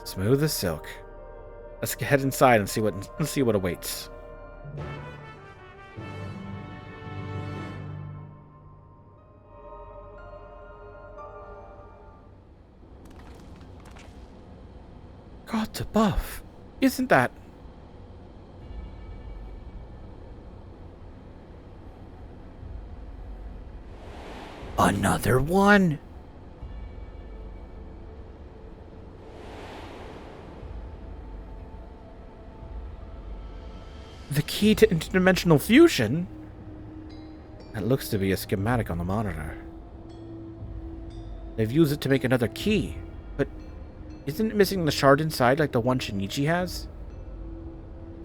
Smooth as silk. Let's head inside and see what awaits. God above. Isn't that... Another one? The key to interdimensional fusion? That looks to be a schematic on the monitor. They've used it to make another key, but isn't it missing the shard inside like the one Shinichi has?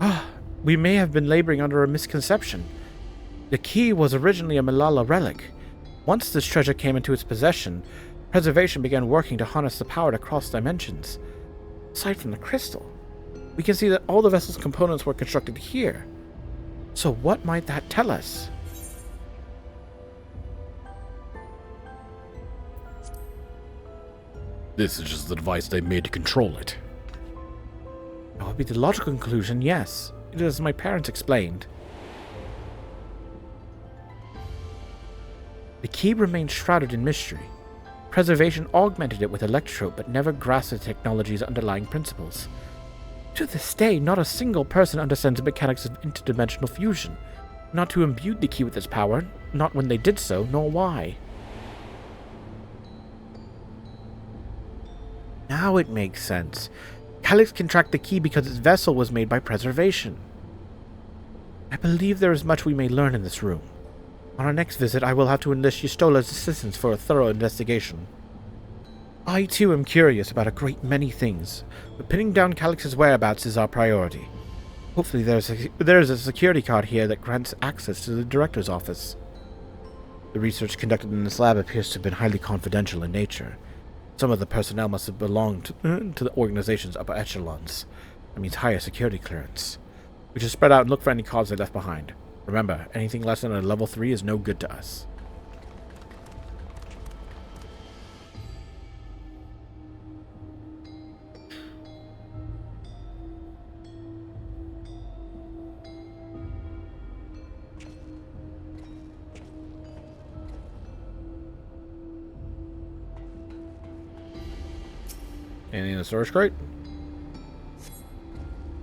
Ah, we may have been laboring under a misconception. The key was originally a Malala relic. Once this treasure came into its possession, preservation began working to harness the power to cross dimensions. Aside from the crystal, we can see that all the vessel's components were constructed here. So what might that tell us? This is just the device they made to control it. That would be the logical conclusion, yes. It is as my parents explained. The key remained shrouded in mystery. Preservation augmented it with electrope but never grasped the technology's underlying principles. To this day, not a single person understands the mechanics of interdimensional fusion. Not who imbued the key with its power, not when they did so, nor why. Now it makes sense. Calyx can track the key because its vessel was made by preservation. I believe there is much we may learn in this room. On our next visit, I will have to enlist Yistola's assistance for a thorough investigation. I too am curious about a great many things, but pinning down Calyx's whereabouts is our priority. Hopefully there is a security card here that grants access to the director's office. The research conducted in this lab appears to have been highly confidential in nature. Some of the personnel must have belonged to the organization's upper echelons. That means higher security clearance. We should spread out and look for any cards they left behind. Remember, anything less than a level 3 is no good to us. Anything in the storage crate?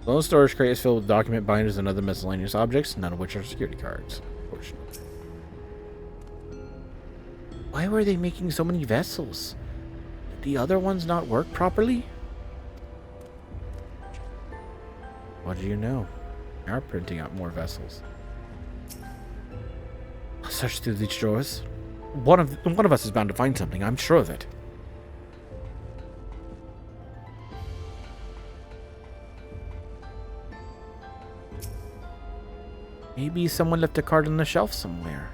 The lone storage crate is filled with document binders and other miscellaneous objects, none of which are security cards. Unfortunately. Why were they making so many vessels? Did the other ones not work properly? What do you know? They are printing out more vessels. I'll search through these drawers. One of us is bound to find something, I'm sure of it. Maybe someone left a card on the shelf somewhere.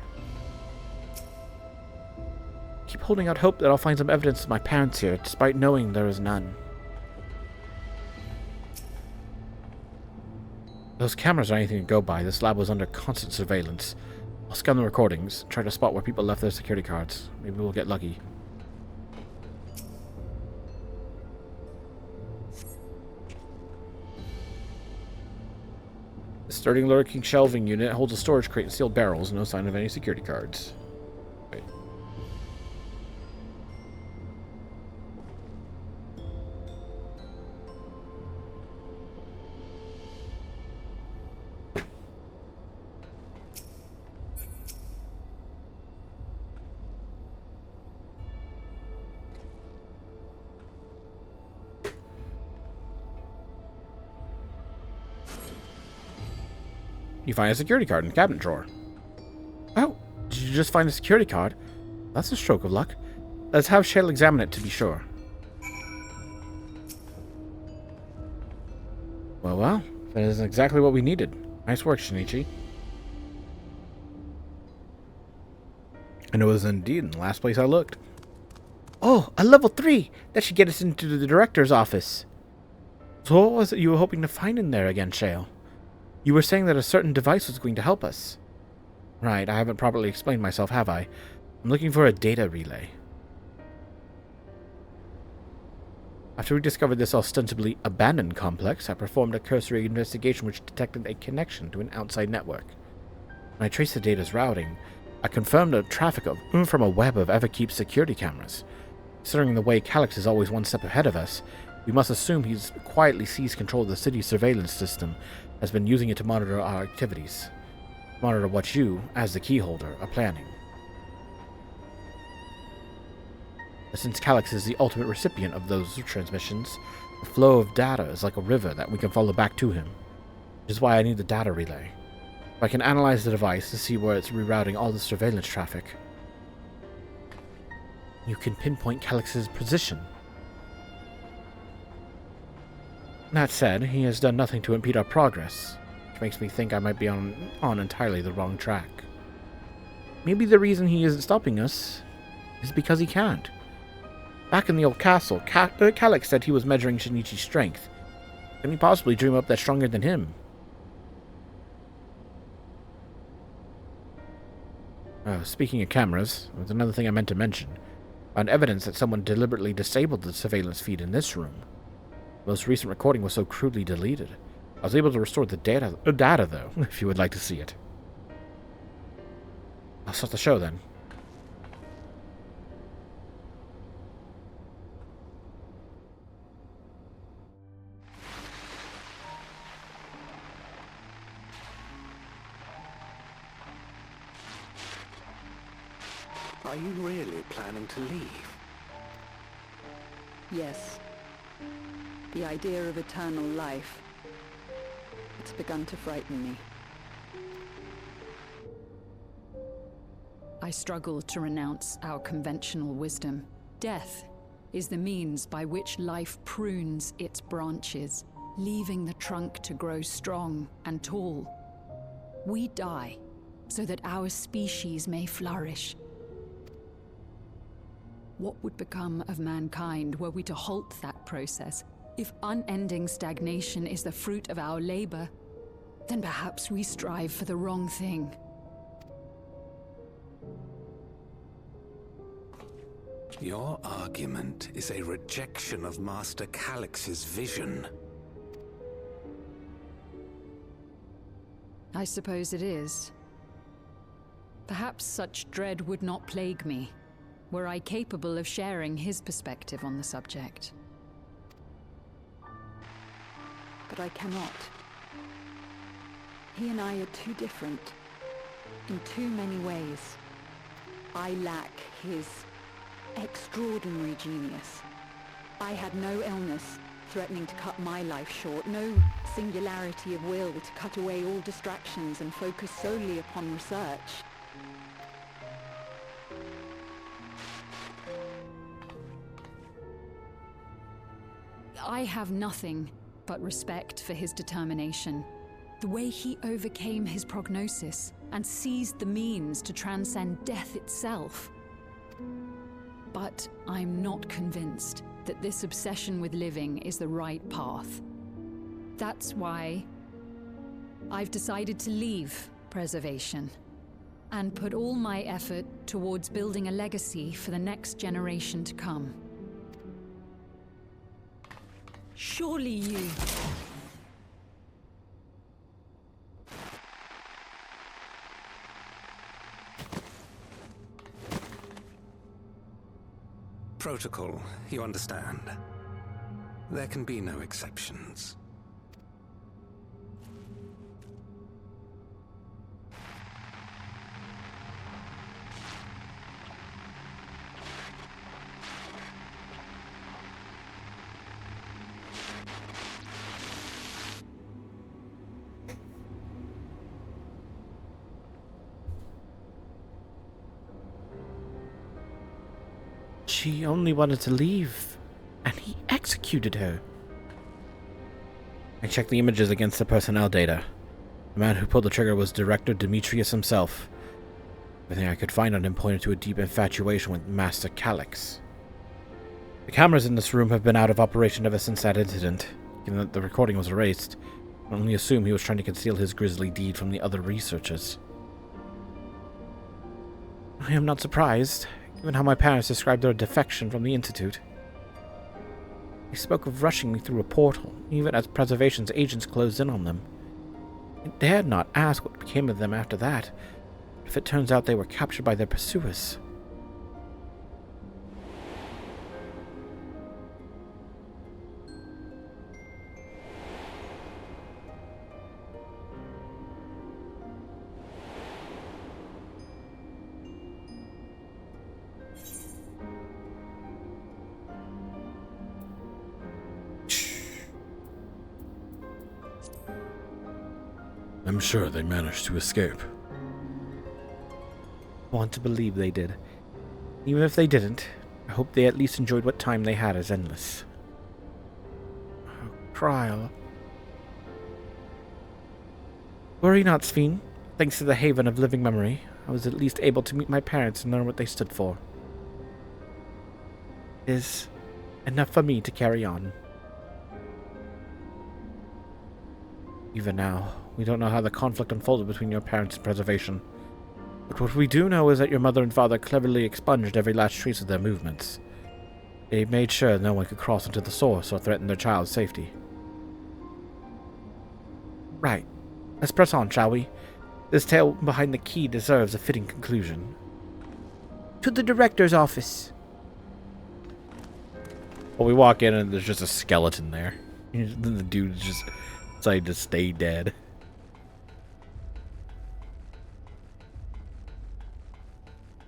holding out hope that I'll find some evidence of my parents here, despite knowing there is none. Those cameras are anything to go by. This lab was under constant surveillance. I'll scan the recordings, try to spot where people left their security cards. Maybe we'll get lucky. The sturdy lurking shelving unit holds a storage crate and sealed barrels. No sign of any security cards. Wait. You find a security card in the cabinet drawer. Oh, did you just find a security card? That's a stroke of luck. Let's have Shale examine it to be sure. Well, that is exactly what we needed. Nice work, Shinichi. And it was indeed in the last place I looked. Oh, a level 3! That should get us into the director's office. So what was it you were hoping to find in there again, Shale? You were saying that a certain device was going to help us. Right, I haven't properly explained myself, have I? I'm looking for a data relay. After we discovered this ostensibly abandoned complex, I performed a cursory investigation which detected a connection to an outside network. When I traced the data's routing, I confirmed a traffic from a web of Everkeep's security cameras. Considering the way Calix is always one step ahead of us, we must assume he's quietly seized control of the city's surveillance system, has been using it to monitor our activities. Monitor what you, as the keyholder, are planning. Since Calix is the ultimate recipient of those transmissions, the flow of data is like a river that we can follow back to him. Which is why I need the data relay. If I can analyze the device to see where it's rerouting all the surveillance traffic, you can pinpoint Calix's position. That said, he has done nothing to impede our progress, which makes me think I might be on entirely the wrong track. Maybe the reason he isn't stopping us is because he can't. Back in the old castle, Calix said he was measuring Shinichi's strength. Can he possibly dream up that stronger than him? Speaking of cameras, there's another thing I meant to mention. I found evidence that someone deliberately disabled the surveillance feed in this room. The most recent recording was so crudely deleted. I was able to restore the data though, if you would like to see it. I'll start the show then. Are you really planning to leave? Yes. The idea of eternal life, it's begun to frighten me. I struggle to renounce our conventional wisdom. Death is the means by which life prunes its branches, leaving the trunk to grow strong and tall. We die so that our species may flourish. What would become of mankind were we to halt that process? If unending stagnation is the fruit of our labor, then perhaps we strive for the wrong thing. Your argument is a rejection of Master Calix's vision. I suppose it is. Perhaps such dread would not plague me, were I capable of sharing his perspective on the subject. But I cannot. He and I are too different, in too many ways. I lack his extraordinary genius. I had no illness threatening to cut my life short, no singularity of will to cut away all distractions and focus solely upon research. I have nothing but respect for his determination. The way he overcame his prognosis and seized the means to transcend death itself. But I'm not convinced that this obsession with living is the right path. That's why I've decided to leave preservation and put all my effort towards building a legacy for the next generation to come. Surely you... Protocol, you understand. There can be no exceptions. She only wanted to leave, and he executed her. I checked the images against the personnel data. The man who pulled the trigger was Director Demetrius himself. Everything I could find on him pointed to a deep infatuation with Master Calyx. The cameras in this room have been out of operation ever since that incident. Given that the recording was erased, I can only assume he was trying to conceal his grisly deed from the other researchers. I am not surprised, given how my parents described their defection from the Institute. They spoke of rushing me through a portal, even as Preservation's agents closed in on them. I dared not ask what became of them after that, if it turns out they were captured by their pursuers. I'm sure they managed to escape. I want to believe they did. Even if they didn't, I hope they at least enjoyed what time they had as endless. Oh, trial. Worry not, Sphene. Thanks to the Haven of Living Memory, I was at least able to meet my parents and learn what they stood for. It is enough for me to carry on. Even now, we don't know how the conflict unfolded between your parents and Preservation. But what we do know is that your mother and father cleverly expunged every last trace of their movements. They made sure no one could cross into the source or threaten their child's safety. Right. Let's press on, shall we? This tale behind the key deserves a fitting conclusion. To the director's office. Well, we walk in and there's just a skeleton there. The dude's just decided to stay dead.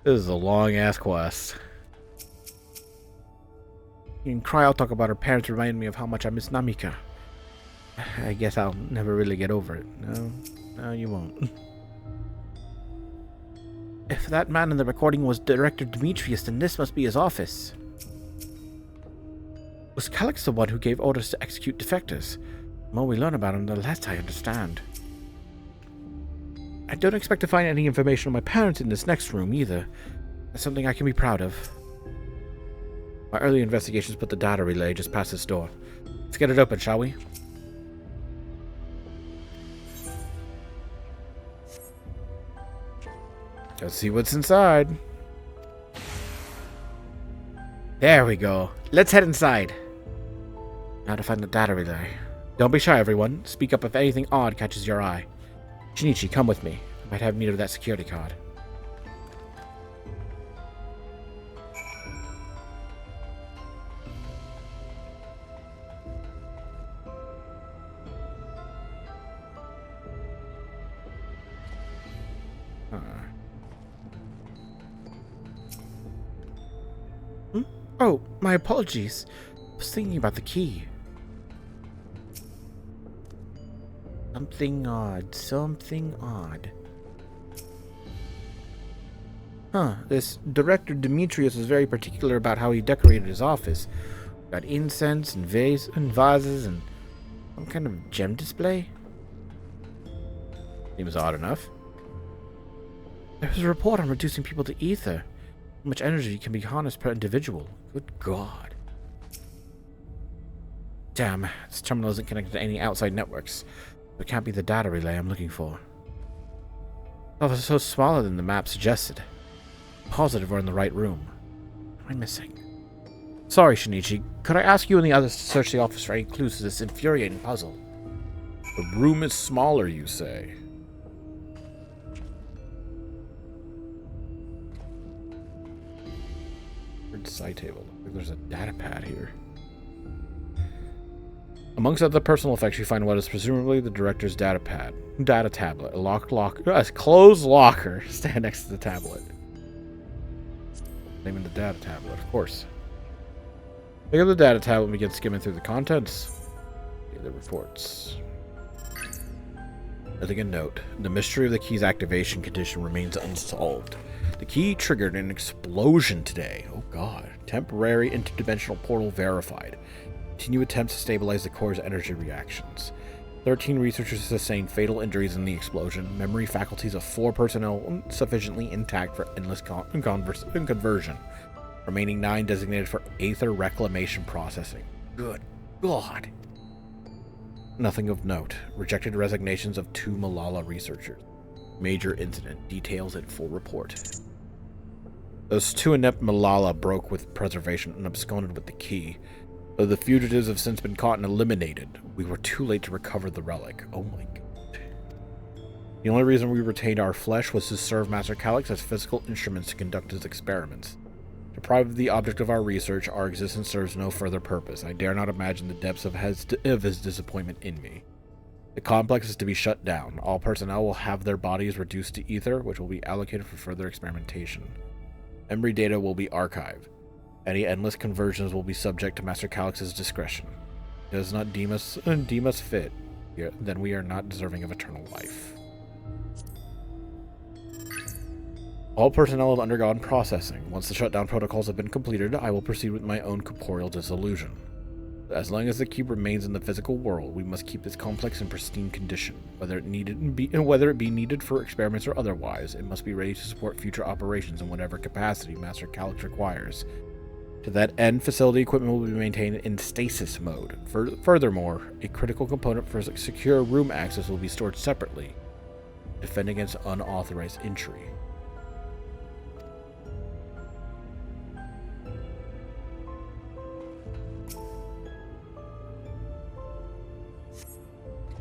This is a long-ass quest. In Cry, I'll talk about her parents reminding me of how much I miss Namika. I guess I'll never really get over it. No, you won't. If that man in the recording was Director Demetrius, then this must be his office. Was Calyx the one who gave orders to execute defectors? The more we learn about him, the less I understand. I don't expect to find any information on my parents in this next room, either. That's something I can be proud of. My early investigations put the data relay just past this door. Let's get it open, shall we? Let's see what's inside. There we go. Let's head inside. Now to find the data relay. Don't be shy, everyone. Speak up if anything odd catches your eye. Shinichi, come with me. I might have need of that security card. Oh, my apologies. I was thinking about the key. Something odd. This Director Demetrius was very particular about how he decorated his office. Got incense and vases and some kind of gem display. Seems odd enough. There was a report on reducing people to ether. How much energy can be harnessed per individual? Good God. Damn, this terminal isn't connected to any outside networks. It can't be the data relay I'm looking for. Oh, it's so smaller than the map suggested. Positive we're in the right room. What am I missing? Sorry, Shinichi. Could I ask you and the others to search the office for any clues to this infuriating puzzle? The room is smaller, you say? Side table. There's a data pad here. Amongst other personal effects, you find what is presumably the director's data tablet, a closed locker stand next to the tablet. Name in the data tablet, of course. Pick up the data tablet and begin skimming through the contents. The reports. Nothing a note. The mystery of the key's activation condition remains unsolved. The key triggered an explosion today. Oh god. Temporary interdimensional portal verified. Continue attempts to stabilize the core's energy reactions. 13 researchers sustained fatal injuries in the explosion. Memory faculties of 4 personnel sufficiently intact for endless conversion. Remaining 9 designated for aether reclamation processing. Good God. Nothing of note. Rejected resignations of 2 Malala researchers. Major incident. Details in full report. Those 2 inept Malala broke with preservation and absconded with the key. Though the fugitives have since been caught and eliminated, we were too late to recover the relic. Oh my god. The only reason we retained our flesh was to serve Master Calyx as physical instruments to conduct his experiments. Deprived of the object of our research, our existence serves no further purpose. I dare not imagine the depths of his disappointment in me. The complex is to be shut down. All personnel will have their bodies reduced to ether, which will be allocated for further experimentation. Memory data will be archived. Any endless conversions will be subject to Master Calyx's discretion. If he does not deem us fit, then we are not deserving of eternal life. All personnel have undergone processing. Once the shutdown protocols have been completed, I will proceed with my own corporeal dissolution. As long as the key remains in the physical world, we must keep this complex in pristine condition. Whether it be needed for experiments or otherwise, it must be ready to support future operations in whatever capacity Master Calyx requires. To that end, facility equipment will be maintained in stasis mode. Furthermore, a critical component for secure room access will be stored separately to defend against unauthorized entry.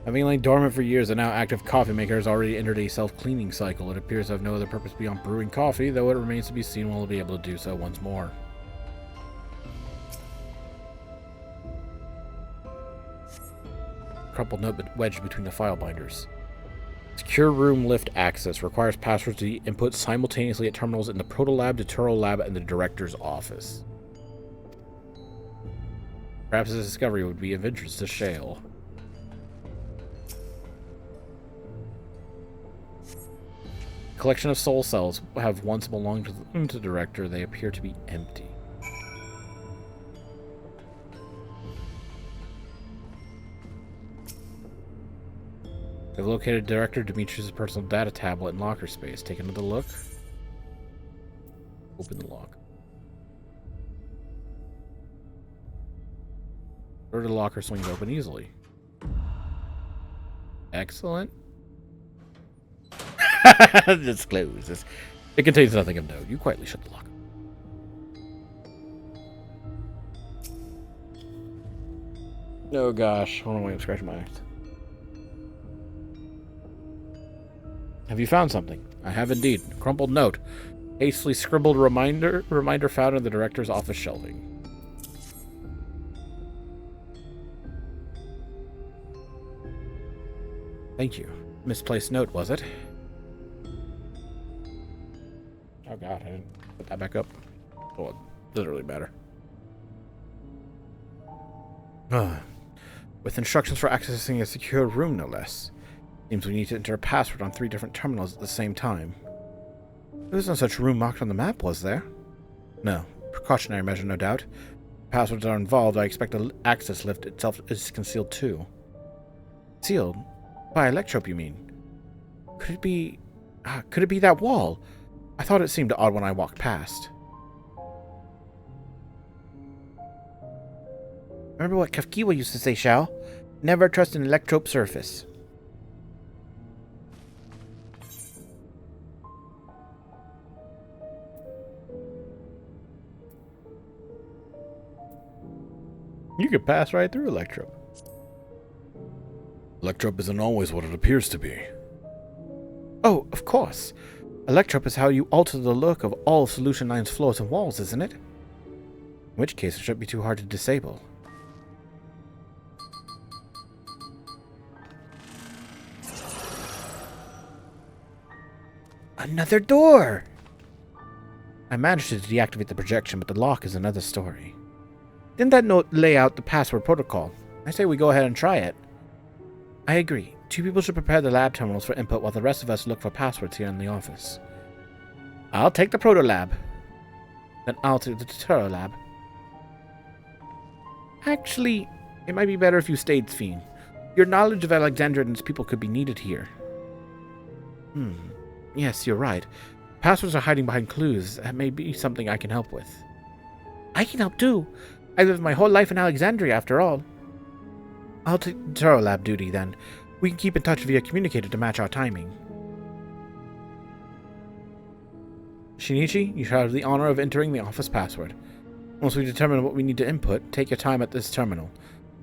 Having lain dormant for years, the now active coffee maker has already entered a self-cleaning cycle. It appears to have no other purpose beyond brewing coffee, though it remains to be seen when it will be able to do so once more. Crumpled note wedged between the file binders. Secure room lift access requires passwords to be input simultaneously at terminals in the Protolab, Deterral Lab, and the Director's office. Perhaps this discovery would be of interest to Shale. Collection of soul cells have once belonged to the Director. They appear to be empty. They've located Director Dimitri's personal data tablet and locker space. Take another look. Open the lock. Door to the locker swings open easily. Excellent. It's closed. It contains nothing of note. You quietly shut the locker. Oh gosh, hold on, wait, I'm scratching my eyes. Have you found something? I have indeed. A crumpled note. Hastily scribbled reminder found in the Director's office shelving. Thank you. Misplaced note, was it? Oh god, I didn't put that back up. Oh, it doesn't really matter. With instructions for accessing a secure room, no less. Seems we need to enter a password on 3 different terminals at the same time. There was no such room marked on the map, was there? No. Precautionary measure, no doubt. If passwords are involved, I expect the access lift itself is concealed too. Sealed? By electrope, you mean? Could it be that wall? I thought it seemed odd when I walked past. Remember what Kafkiwa used to say, Shao? Never trust an electrope surface. You could pass right through Electrope. Electrope isn't always what it appears to be. Oh, of course. Electrope is how you alter the look of all of Solution 9's floors and walls, isn't it? In which case, it shouldn't be too hard to disable. Another door! I managed to deactivate the projection, but the lock is another story. Didn't that note lay out the password protocol? I say we go ahead and try it. I agree. 2 people should prepare the lab terminals for input while the rest of us look for passwords here in the office. I'll take the proto lab. Then I'll take the Totoro lab. Actually, it might be better if you stayed, Fiend. Your knowledge of Alexandria and its people could be needed here. Yes, you're right. Passwords are hiding behind clues. That may be something I can help with. I can help too. I lived my whole life in Alexandria, after all. I'll take the Totoro lab duty, then. We can keep in touch via communicator to match our timing. Shinichi, you shall have the honor of entering the office password. Once we determine what we need to input, take your time at this terminal.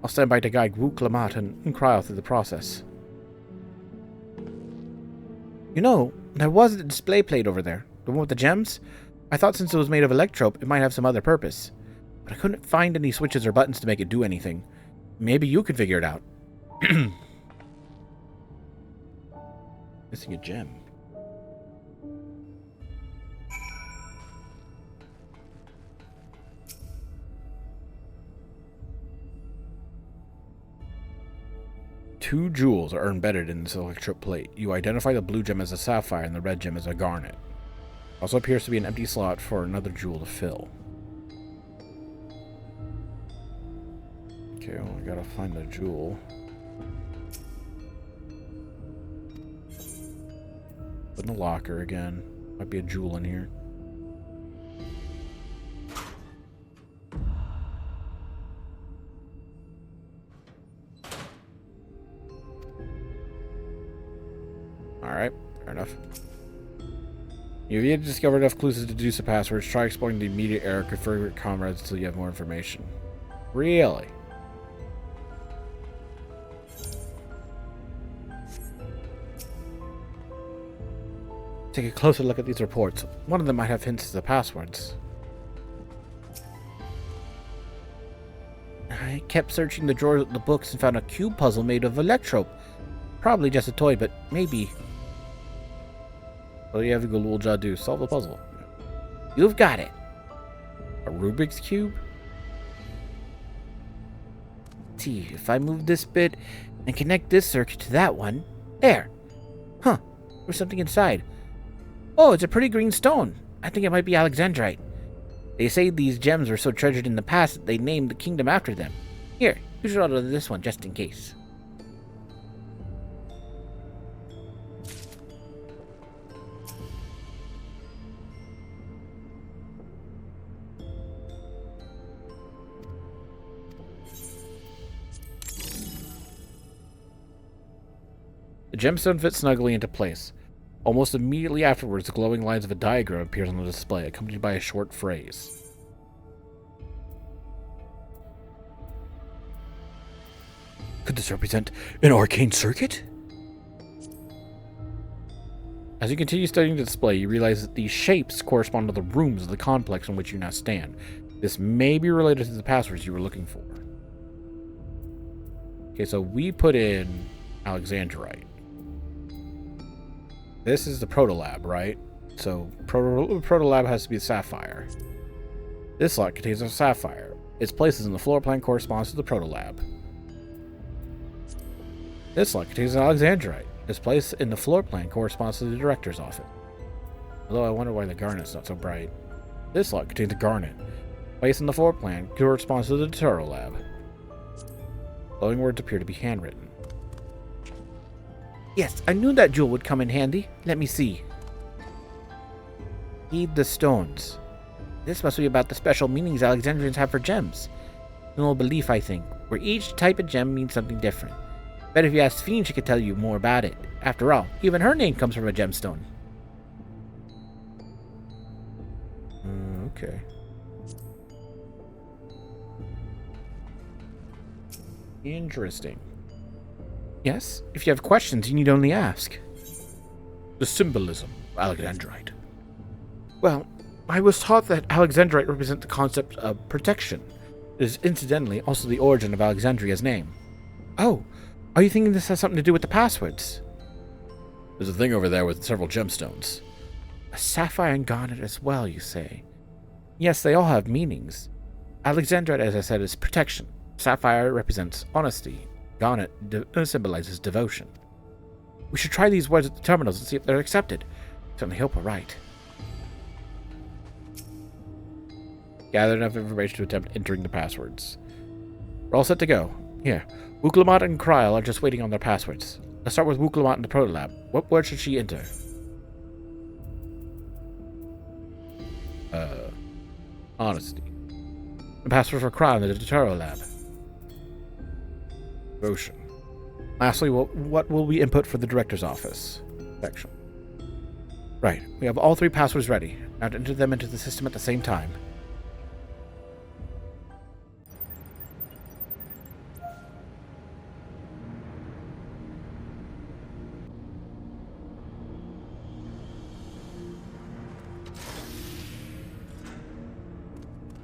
I'll stand by to guide Wu Klamat and Cryo through the process. You know, there was a display plate over there. The one with the gems? I thought since it was made of electrope, it might have some other purpose. But I couldn't find any switches or buttons to make it do anything. Maybe you could figure it out. Missing a gem. Two jewels are embedded in this electrope plate. You identify the blue gem as a sapphire and the red gem as a garnet. Also appears to be an empty slot for another jewel to fill. Okay, well, I gotta find the jewel. Put in the locker again. Might be a jewel in here. Alright, fair enough. You've yet to discover enough clues to deduce the passwords. Try exploring the immediate area. Confer with comrades until you have more information. Really? Take a closer look at these reports. One of them might have hints to the passwords. I kept searching the drawers of the books and found a cube puzzle made of electrope. Probably just a toy, but maybe. Well, you have to go Lul Jadu. Solve the puzzle. You've got it. A Rubik's Cube? Let's see, if I move this bit and connect this circuit to that one. There. Huh. There's something inside. Oh, it's a pretty green stone. I think it might be Alexandrite. They say these gems were so treasured in the past that they named the kingdom after them. Here, you should order this one just in case. The gemstone fits snugly into place. Almost immediately afterwards, the glowing lines of a diagram appears on the display, accompanied by a short phrase. Could this represent an arcane circuit? As you continue studying the display, you realize that these shapes correspond to the rooms of the complex in which you now stand. This may be related to the passwords you were looking for. Okay, so we put in Alexandrite. This is the Protolab, right? So Protolab has to be a sapphire. This slot contains a sapphire. Its place in the floor plan corresponds to the Protolab. This slot contains an Alexandrite. Its place in the floor plan corresponds to the director's office. Although I wonder why the garnet's not so bright. This slot contains a garnet. Place in the floor plan corresponds to the Totoro lab. Glowing words appear to be handwritten. Yes, I knew that jewel would come in handy. Let me see. Heed the stones. This must be about the special meanings Alexandrians have for gems. An old belief, I think, where each type of gem means something different. Bet if you ask Fiend, she could tell you more about it. After all, even her name comes from a gemstone. Okay. Interesting. Yes, if you have questions, you need only ask. The symbolism of Alexandrite. Well, I was taught that Alexandrite represents the concept of protection. It is incidentally also the origin of Alexandria's name. Oh, are you thinking this has something to do with the passwords? There's a thing over there with several gemstones. A sapphire and garnet as well, you say? Yes, they all have meanings. Alexandrite, as I said, is protection. Sapphire represents honesty. Garnet symbolizes devotion. We should try these words at the terminals and see if they're accepted. Certainly hope we're right. Gather enough information to attempt entering the passwords. We're all set to go. Here, Wuklamat and Kryl are just waiting on their passwords. Let's start with Wuklamat in the protolab. What word should she enter? Honesty. The password for Kryl in the Dawntrail lab. Devotion. Lastly, what will we input for the director's office section? Right, we have all 3 passwords ready. Now to enter them into the system at the same time.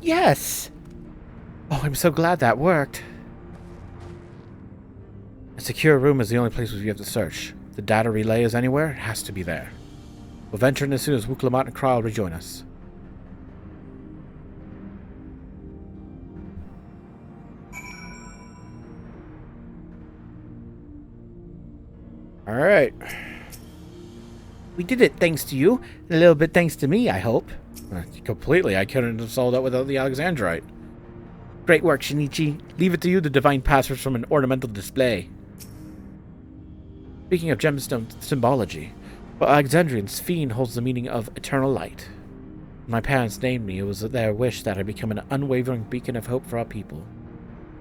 Yes! Oh, I'm so glad that worked. A secure room is the only place we have to search. If the data relay is anywhere, it has to be there. We'll venture in as soon as Wuklamat and Kryl rejoin us. Alright. We did it thanks to you. A little bit thanks to me, I hope. Completely. I couldn't have solved that without the Alexandrite. Great work, Shinichi. Leave it to you to divine passwords from an ornamental display. Speaking of gemstone symbology, well, Alexandrian's fiend holds the meaning of eternal light. When my parents named me, it was their wish that I become an unwavering beacon of hope for our people.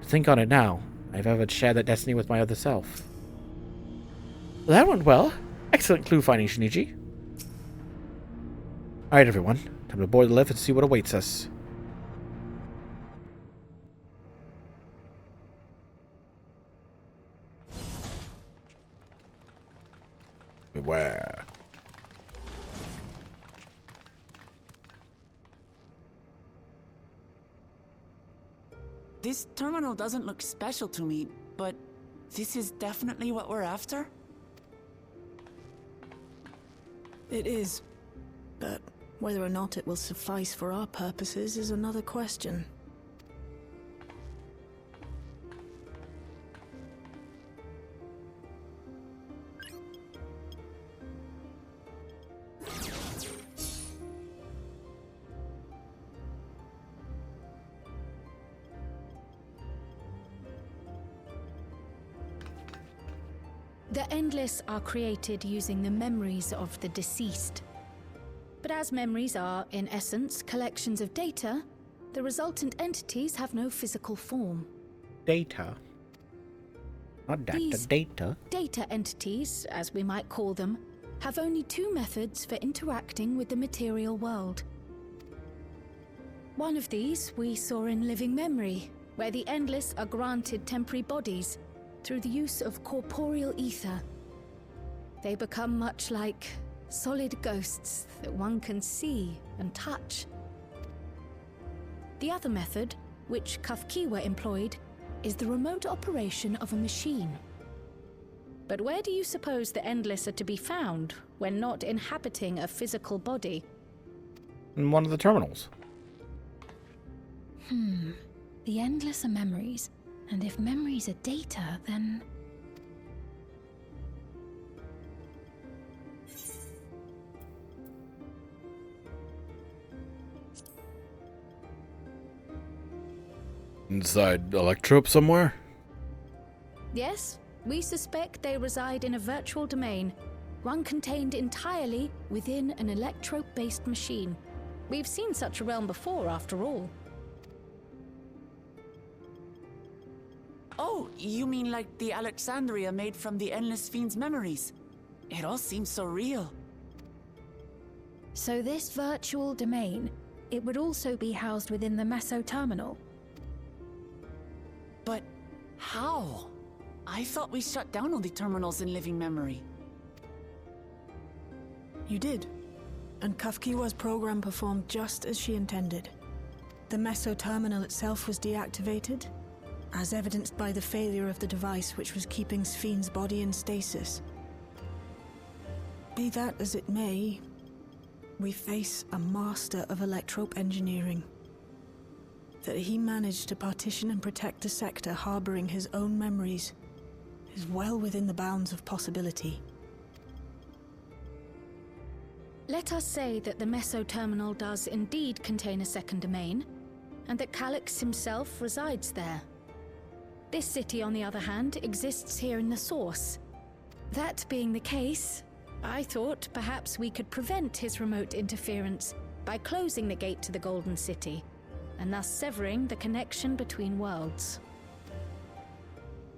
To think on it now, I've ever shared that destiny with my other self. Well, that went well. Excellent clue finding, Shinichi. Alright, everyone. Time to board the lift and see what awaits us. Beware. This terminal doesn't look special to me, but this is definitely what we're after? It is, but whether or not it will suffice for our purposes is another question. The Endless are created using the memories of the deceased. But as memories are, in essence, collections of data, the resultant entities have no physical form. Data? Not data, These data. Data entities, as we might call them, have only 2 methods for interacting with the material world. One of these we saw in Living Memory, where the Endless are granted temporary bodies through the use of corporeal ether. They become much like solid ghosts that one can see and touch. The other method, which Kafkiwa employed, is the remote operation of a machine. But where do you suppose the Endless are to be found when not inhabiting a physical body? In one of the terminals. The Endless are memories, and if memories are data, then... Inside Electrope somewhere? Yes, we suspect they reside in a virtual domain, one contained entirely within an electrope-based machine. We've seen such a realm before, after all. Oh, you mean like the Alexandria made from the Endless Fiend's memories? It all seems so real. So this virtual domain, it would also be housed within the Meso Terminal. But how? I thought we shut down all the terminals in living memory. You did. And Kafkiwa's program performed just as she intended. The Meso Terminal itself was deactivated, as evidenced by the failure of the device which was keeping Spheen's body in stasis. Be that as it may, we face a master of electrope engineering. That he managed to partition and protect a sector harboring his own memories is well within the bounds of possibility. Let us say that the Meso Terminal does indeed contain a second domain, and that Calyx himself resides there. This city, on the other hand, exists here in the Source. That being the case, I thought perhaps we could prevent his remote interference by closing the gate to the Golden City, and thus severing the connection between worlds.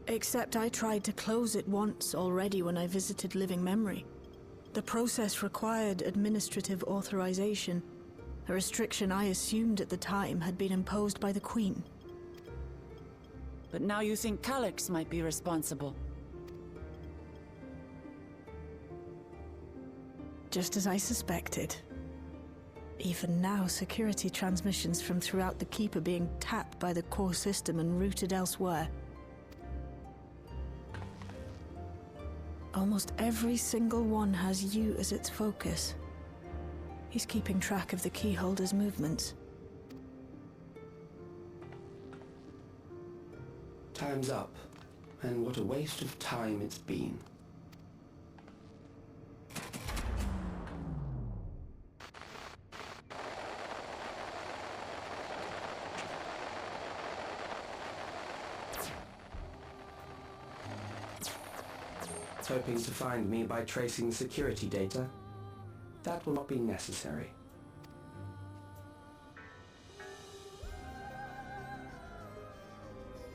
Except I tried to close it once already when I visited Living Memory. The process required administrative authorization, a restriction I assumed at the time had been imposed by the Queen. But now you think Calyx might be responsible. Just as I suspected. Even now, security transmissions from throughout the Keep are being tapped by the core system and routed elsewhere. Almost every single one has you as its focus. He's keeping track of the keyholder's movements. Time's up, and what a waste of time it's been. Hoping to find me by tracing security data? That will not be necessary.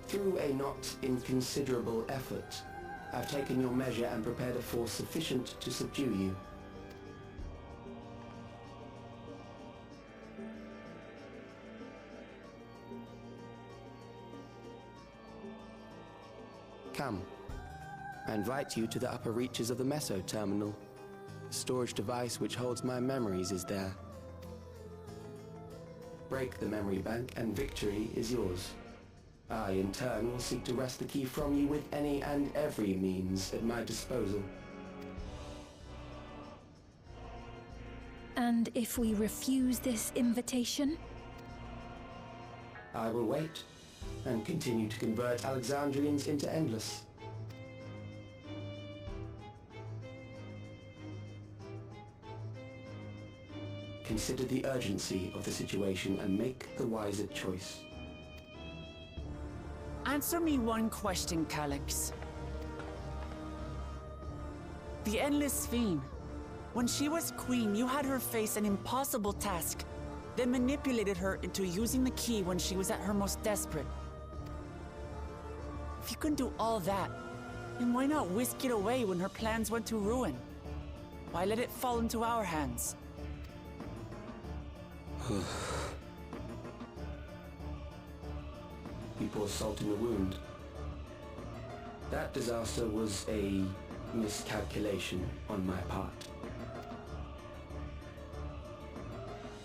Through a not inconsiderable effort, I've taken your measure and prepared a force sufficient to subdue you. Come. I invite you to the upper reaches of the Meso Terminal. The storage device which holds my memories is there. Break the memory bank and victory is yours. I, in turn, will seek to wrest the key from you with any and every means at my disposal. And if we refuse this invitation? I will wait and continue to convert Alexandrians into Endless. Consider the urgency of the situation and make the wiser choice. Answer me one question, Calyx. The Endless Fiend. When she was queen, you had her face an impossible task, then manipulated her into using the key when she was at her most desperate. If you can do all that, then why not whisk it away when her plans went to ruin? Why let it fall into our hands? You pour salt in the wound. That disaster was a miscalculation on my part.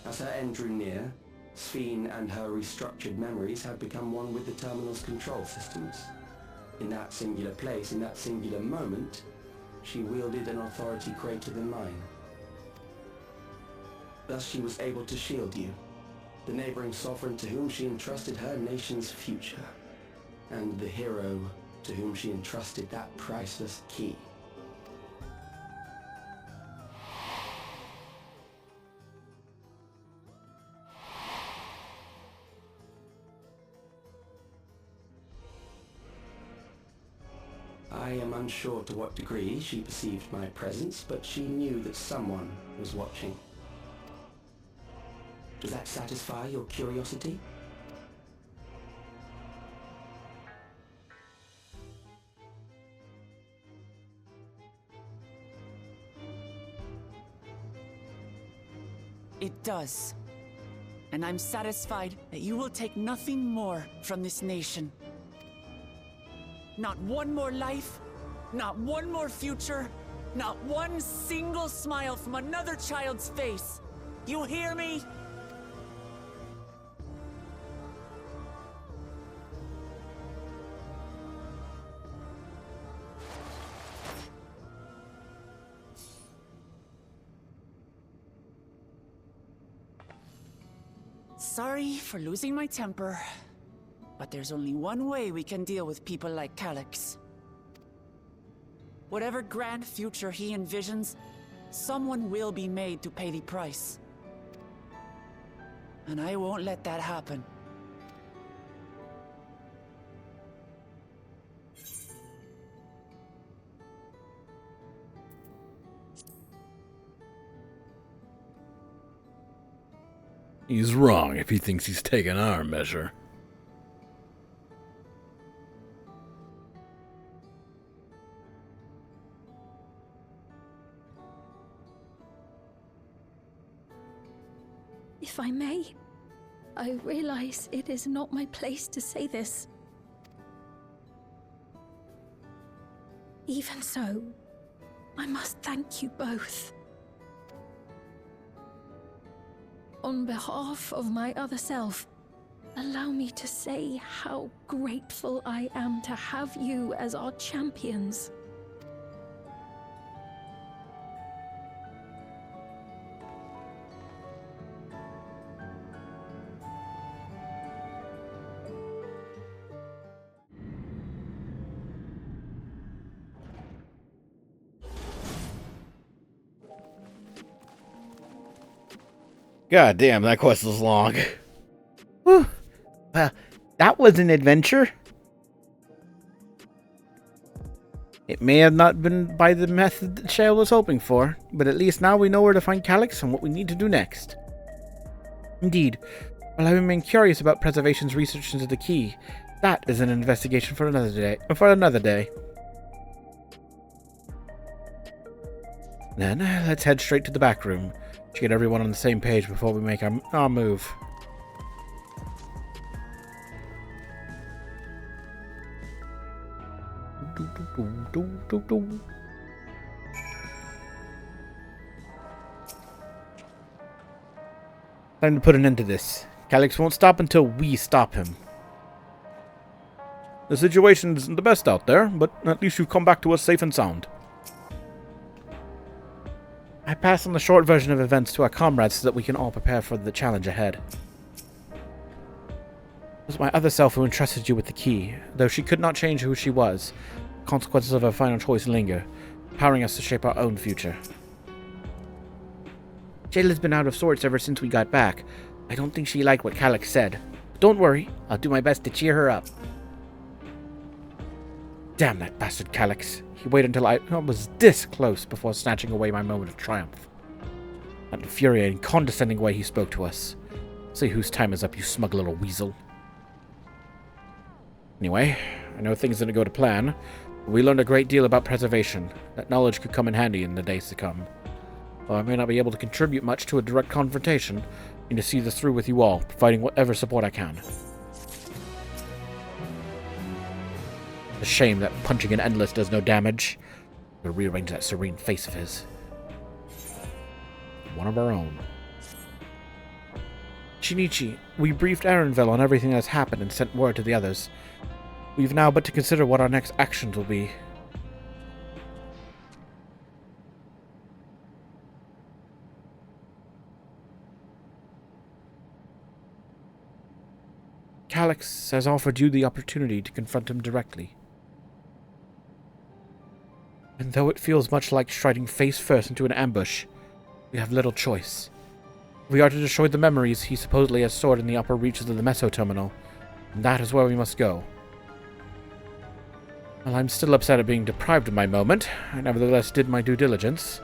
As her end drew near, Sphene and her restructured memories had become one with the terminal's control systems. In that singular place, in that singular moment, she wielded an authority greater than mine. Thus she was able to shield you, the neighboring sovereign to whom she entrusted her nation's future, and the hero to whom she entrusted that priceless key. I am unsure to what degree she perceived my presence, but she knew that someone was watching. Does that satisfy your curiosity? it does. And I'm satisfied that you will take nothing more from this nation. Not one more life, not one more future, not one single smile from another child's face. You hear me? Sorry for losing my temper, but there's only one way we can deal with people like Calyx. Whatever grand future he envisions, someone will be made to pay the price. And I won't let that happen. He's wrong if he thinks he's taken our measure. If I may, I realize it is not my place to say this. Even so, I must thank you both. On behalf of my other self, allow me to say how grateful I am to have you as our champions. God damn, that quest was long. Whew. Well, that was an adventure. It may have not been by the method that Shale was hoping for, but at least now we know where to find Calyx and what we need to do next. Indeed, while I remain curious about Preservation's research into the key, that is an investigation for another day. Then, let's head straight to the back room to get everyone on the same page before we make our move. Time to put an end to this. Calyx won't stop until we stop him. The situation isn't the best out there, but at least you've come back to us safe and sound. I pass on the short version of events to our comrades so that we can all prepare for the challenge ahead. It was my other self who entrusted you with the key, though she could not change who she was. The consequences of her final choice linger, empowering us to shape our own future. Jayla's been out of sorts ever since we got back. I don't think she liked what Calyx said. But don't worry, I'll do my best to cheer her up. Damn that bastard Calyx. He waited until I was this close before snatching away my moment of triumph. That infuriating, condescending way he spoke to us. See whose time is up, you smug little weasel. Anyway, I know things didn't go to plan, but we learned a great deal about preservation. That knowledge could come in handy in the days to come. While I may not be able to contribute much to a direct confrontation, I need to see this through with you all, providing whatever support I can. A shame that punching an Endless does no damage. We'll rearrange that serene face of his. One of our own. Shinichi, we briefed Arenville on everything that's happened and sent word to the others. We've now but to consider what our next actions will be. Calyx has offered you the opportunity to confront him directly. And though it feels much like striding face first into an ambush, we have little choice. If we are to destroy the memories he supposedly has stored in the upper reaches of the Meso Terminal, and that is where we must go. While I'm still upset at being deprived of my moment, I nevertheless did my due diligence.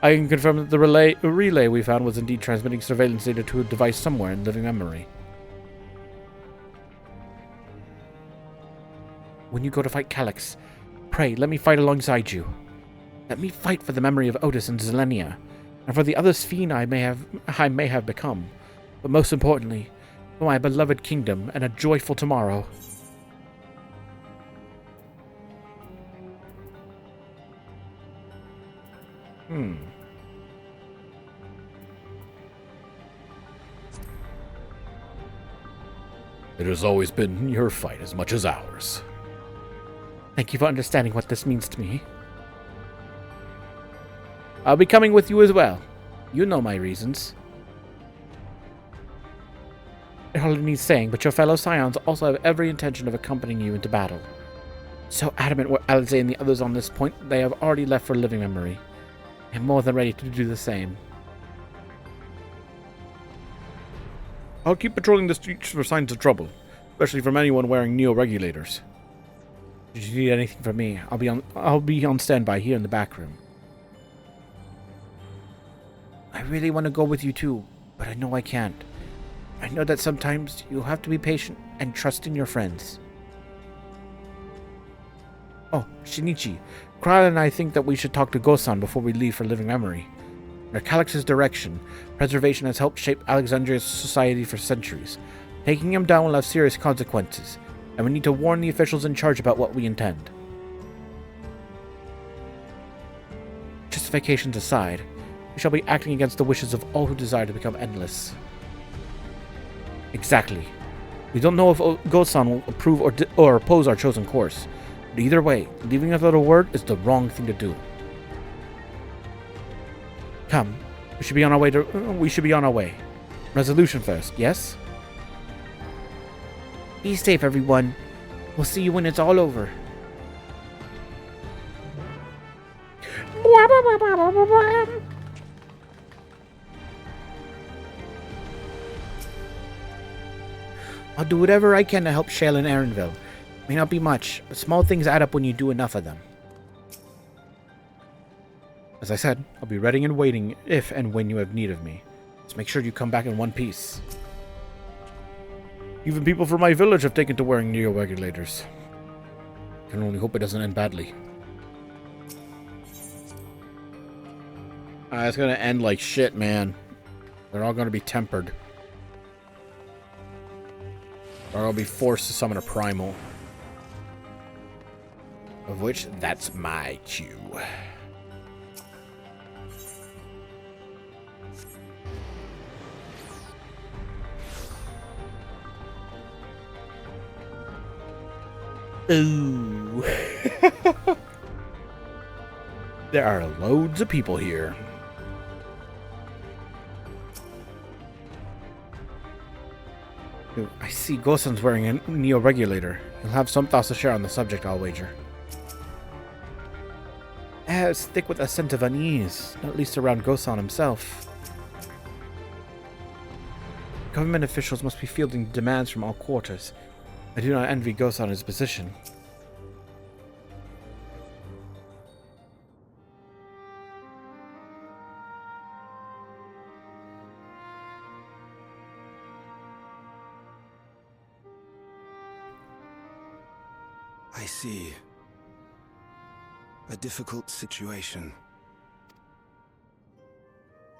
I can confirm that the relay we found was indeed transmitting surveillance data to a device somewhere in living memory. When you go to fight Calyx, pray, let me fight alongside you. Let me fight for the memory of Otis and Zelenia. and for the other's fiend I may have become, but most importantly, for my beloved kingdom and a joyful tomorrow. It has always been your fight as much as ours. Thank you for understanding what this means to me. I'll be coming with you as well. You know my reasons. It hardly needs saying, but your fellow scions also have every intention of accompanying you into battle. So adamant were Alize and the others on this point, they have already left for living memory. I am more than ready to do the same. I'll keep patrolling the streets for signs of trouble, especially from anyone wearing neo-regulators. Should you need anything from me, I'll be on standby here in the back room. I really want to go with you too, but I know I can't. I know that sometimes you'll have to be patient and trust in your friends. Oh, Shinichi, Kral and I think that we should talk to Gosan before we leave for living memory. Under Calix's direction, preservation has helped shape Alexandria's society for centuries. Taking him down will have serious consequences, and we need to warn the officials in charge about what we intend. Justifications aside, we shall be acting against the wishes of all who desire to become endless. Exactly. We don't know if Gosan will approve or oppose our chosen course, but either way, leaving without a word is the wrong thing to do. Come, we should be on our way. Resolution first, yes? Be safe, everyone. We'll see you when it's all over. I'll do whatever I can to help Shale and Aaronville. May not be much, but small things add up when you do enough of them. As I said, I'll be ready and waiting if and when you have need of me. Just make sure you come back in one piece. Even people from my village have taken to wearing neo-regulators. I can only hope it doesn't end badly. It's gonna end like shit, man. They're all gonna be tempered. Or I'll be forced to summon a primal. Of which, that's my cue. Ooh. There are loads of people here. Ooh, I see Gosan's wearing a neo-regulator. He'll have some thoughts to share on the subject, I'll wager. It's thick with a scent of unease, not least around Gosan himself. Government officials must be fielding demands from all quarters. I do not envy Gosan's position. I see. A difficult situation.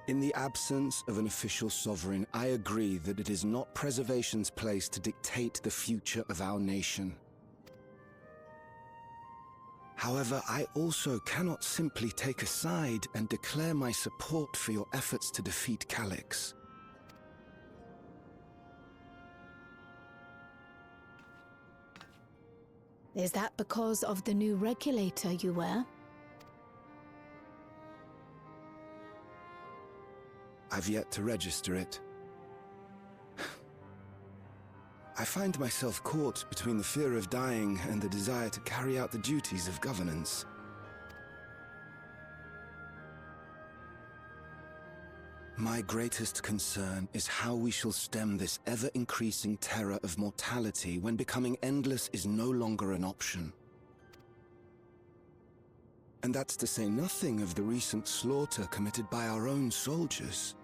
In the absence of an official sovereign, I agree that it is not preservation's place to dictate the future of our nation. However, I also cannot simply take a side and declare my support for your efforts to defeat Calix. Is that because of the new regulator you wear? I've yet to register it. I find myself caught between the fear of dying and the desire to carry out the duties of governance. My greatest concern is how we shall stem this ever-increasing terror of mortality when becoming endless is no longer an option. And that's to say nothing of the recent slaughter committed by our own soldiers.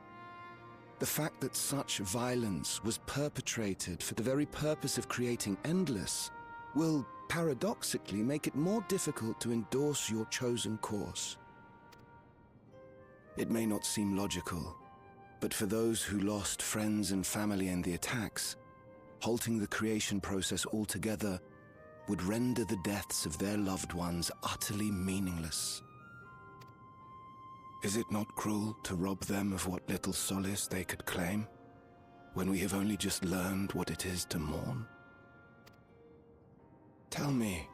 The fact that such violence was perpetrated for the very purpose of creating Endless will, paradoxically, make it more difficult to endorse your chosen course. It may not seem logical, but for those who lost friends and family in the attacks, halting the creation process altogether would render the deaths of their loved ones utterly meaningless. Is it not cruel to rob them of what little solace they could claim, when we have only just learned what it is to mourn? Tell me,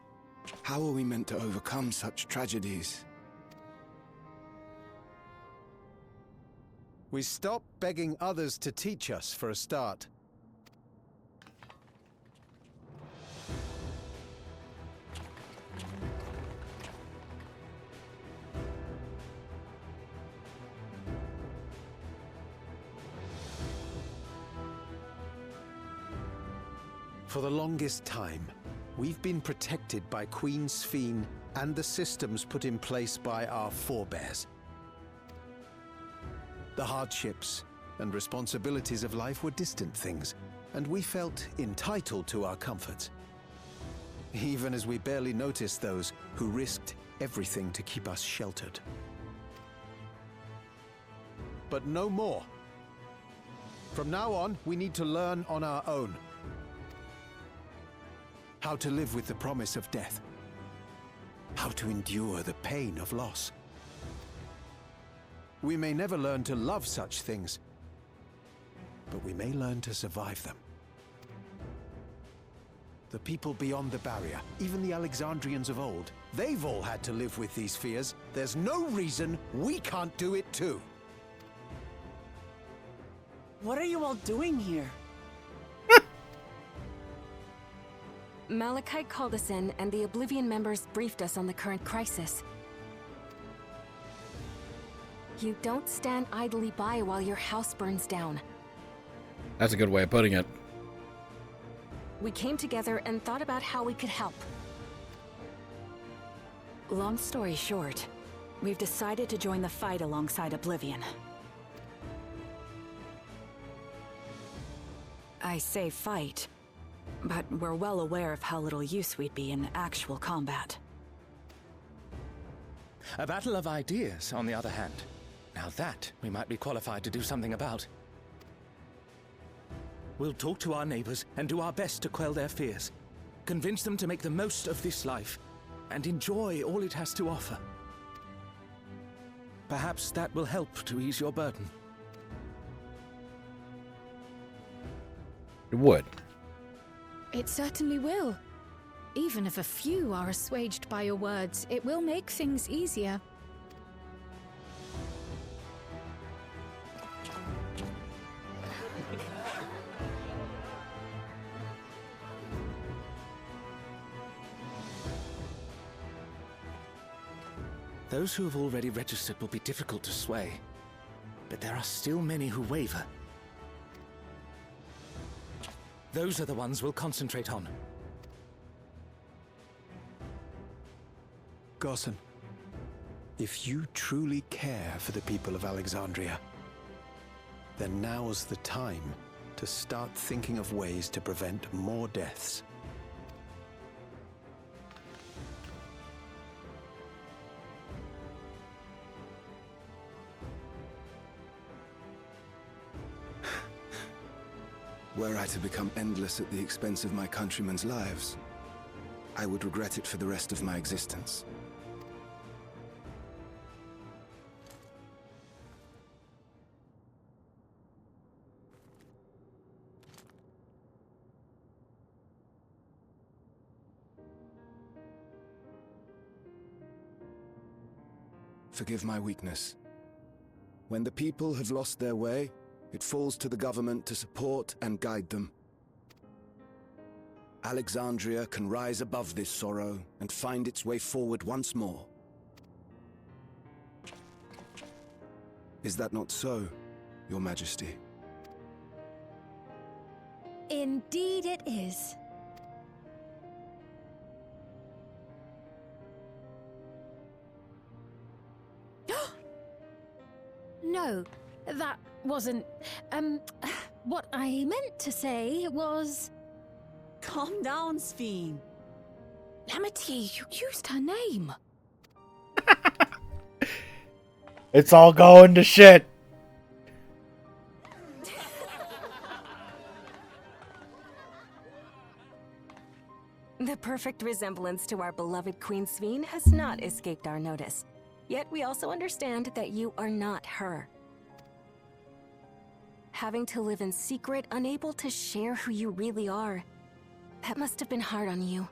how are we meant to overcome such tragedies? We stop begging others to teach us for a start. For the longest time, we've been protected by Queen Sphene and the systems put in place by our forebears. The hardships and responsibilities of life were distant things, and we felt entitled to our comforts, even as we barely noticed those who risked everything to keep us sheltered. But no more. From now on, we need to learn on our own. How to live with the promise of death. How to endure the pain of loss. We may never learn to love such things, but we may learn to survive them. The people beyond the barrier, even the Alexandrians of old, they've all had to live with these fears. There's no reason we can't do it too. What are you all doing here? Malachite called us in, and the Oblivion members briefed us on the current crisis. You don't stand idly by while your house burns down. That's a good way of putting it. We came together and thought about how we could help. Long story short, we've decided to join the fight alongside Oblivion. I say fight, but we're well aware of how little use we'd be in actual combat. A battle of ideas, on the other hand. Now that we might be qualified to do something about. We'll talk to our neighbors and do our best to quell their fears. Convince them to make the most of this life and enjoy all it has to offer. Perhaps that will help to ease your burden. It would. It certainly will. Even if a few are assuaged by your words, it will make things easier. Those who have already registered will be difficult to sway, but there are still many who waver. Those are the ones we'll concentrate on. Gossan, if you truly care for the people of Alexandria, then now's the time to start thinking of ways to prevent more deaths. Were I to become endless at the expense of my countrymen's lives, I would regret it for the rest of my existence. Forgive my weakness. When the people have lost their way, it falls to the government to support and guide them. Alexandria can rise above this sorrow and find its way forward once more. Is that not so, Your Majesty? Indeed it is. No, that wasn't... what I meant to say was... Calm down, Sphene. Amity, you used her name. It's all going to shit. The perfect resemblance to our beloved Queen Sveen has not escaped our notice. Yet we also understand that you are not her. Having to live in secret, unable to share who you really are, that must have been hard on you.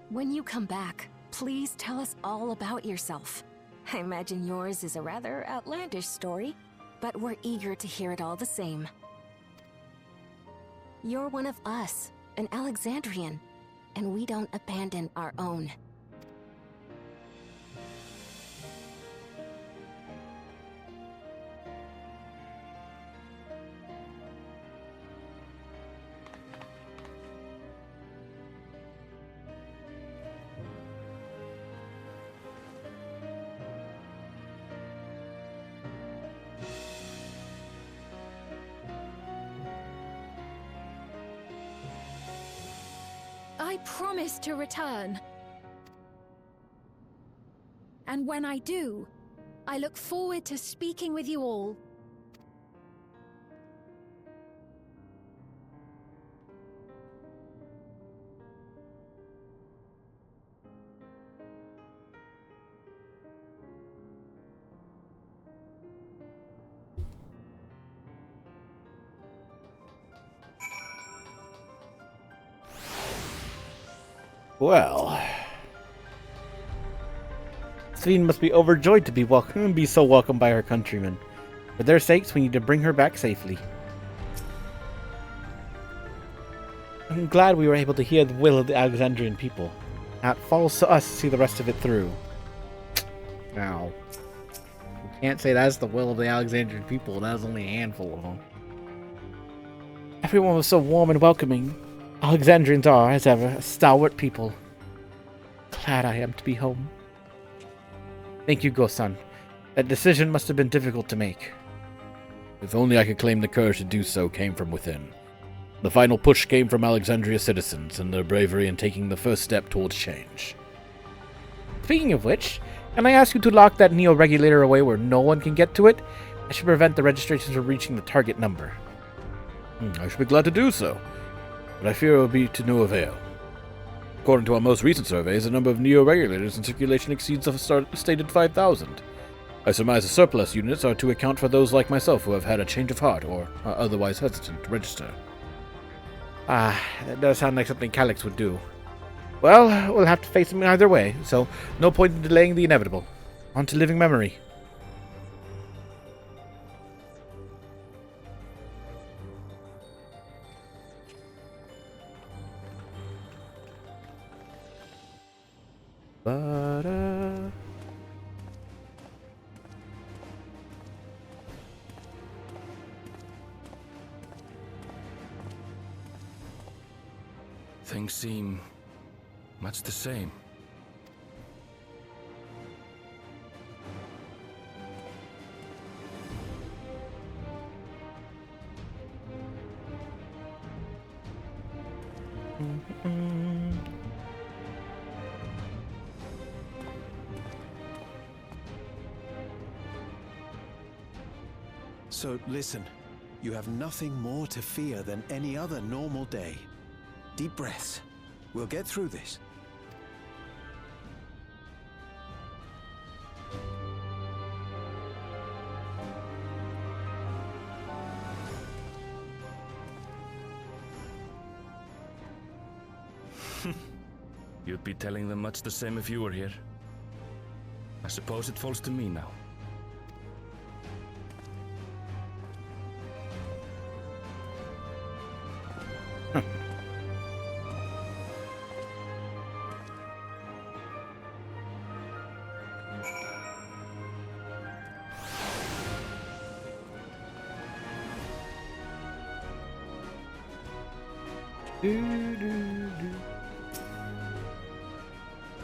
When you come back, please tell us all about yourself. I imagine yours is a rather outlandish story, but we're eager to hear it all the same. You're one of us, an Alexandrian, and we don't abandon our own. I promise to return. And when I do, I look forward to speaking with you all. Well, Sveen must be overjoyed to be welcome and be so welcomed by her countrymen. For their sakes, we need to bring her back safely. I'm glad we were able to hear the will of the Alexandrian people. Now it falls to us to see the rest of it through. Now, you can't say that's the will of the Alexandrian people. That was only a handful of them. Everyone was so warm and welcoming. Alexandrians are, as ever, a stalwart people. Glad I am to be home. Thank you, Go-san. That decision must have been difficult to make. If only I could claim the courage to do so came from within. The final push came from Alexandria citizens and their bravery in taking the first step towards change. Speaking of which, can I ask you to lock that Neo-Regulator away where no one can get to it? I should prevent the registrations from reaching the target number. I should be glad to do so, but I fear it will be to no avail. According to our most recent surveys, the number of Neo-Regulators in circulation exceeds the stated 5,000. I surmise the surplus units are to account for those like myself who have had a change of heart or are otherwise hesitant to register. Ah, that does sound like something Calyx would do. Well, we'll have to face him either way, so no point in delaying the inevitable. On to living memory. Ba-da. Things seem much the same. So listen, you have nothing more to fear than any other normal day. Deep breaths. We'll get through this. You'd be telling them much the same if you were here. I suppose it falls to me now.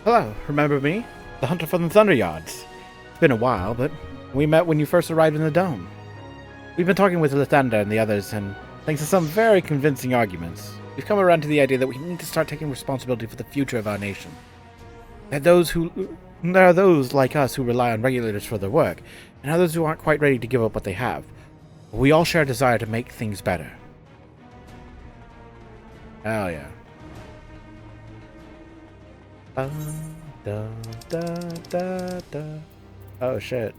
Hello, remember me? The hunter from the Thunder Yards. It's been a while, but we met when you first arrived in the dome. We've been talking with Lathander and the others, and thanks to some very convincing arguments, we've come around to the idea that we need to start taking responsibility for the future of our nation. There are those like us who rely on regulators for their work, and others who aren't quite ready to give up what they have. But we all share a desire to make things better. Hell yeah. Oh shit.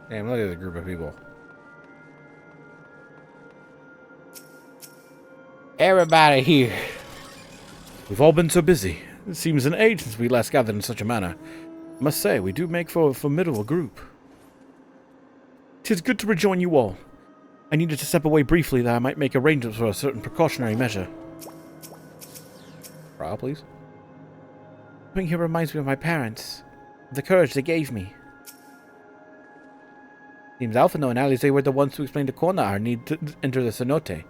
Damn, look at the group of people. Everybody here. We've all been so busy. It seems an age since we last gathered in such a manner. I must say, we do make for a formidable group. 'Tis good to rejoin you all. I needed to step away briefly that I might make arrangements for a certain precautionary measure. Trial, please. Coming here reminds me of my parents, of the courage they gave me. Seems Alphino and Alize were the ones who explained to Kona our need to enter the cenote.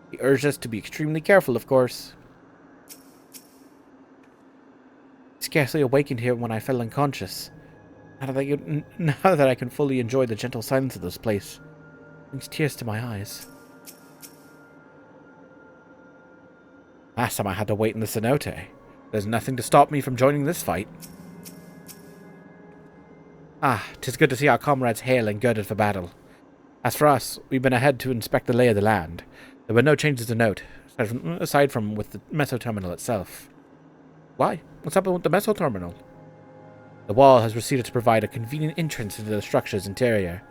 He urged us to be extremely careful, of course. Scarcely awakened here when I fell unconscious. Now that I can fully enjoy the gentle silence of this place, it brings tears to my eyes. Last time I had to wait in the cenote. There's nothing to stop me from joining this fight. Ah, 'tis good to see our comrades hale and girded for battle. As for us, we've been ahead to inspect the lay of the land. There were no changes to note, aside from with the meso terminal itself. Why? What's happened with the meso terminal? The wall has receded to provide a convenient entrance into the structure's interior.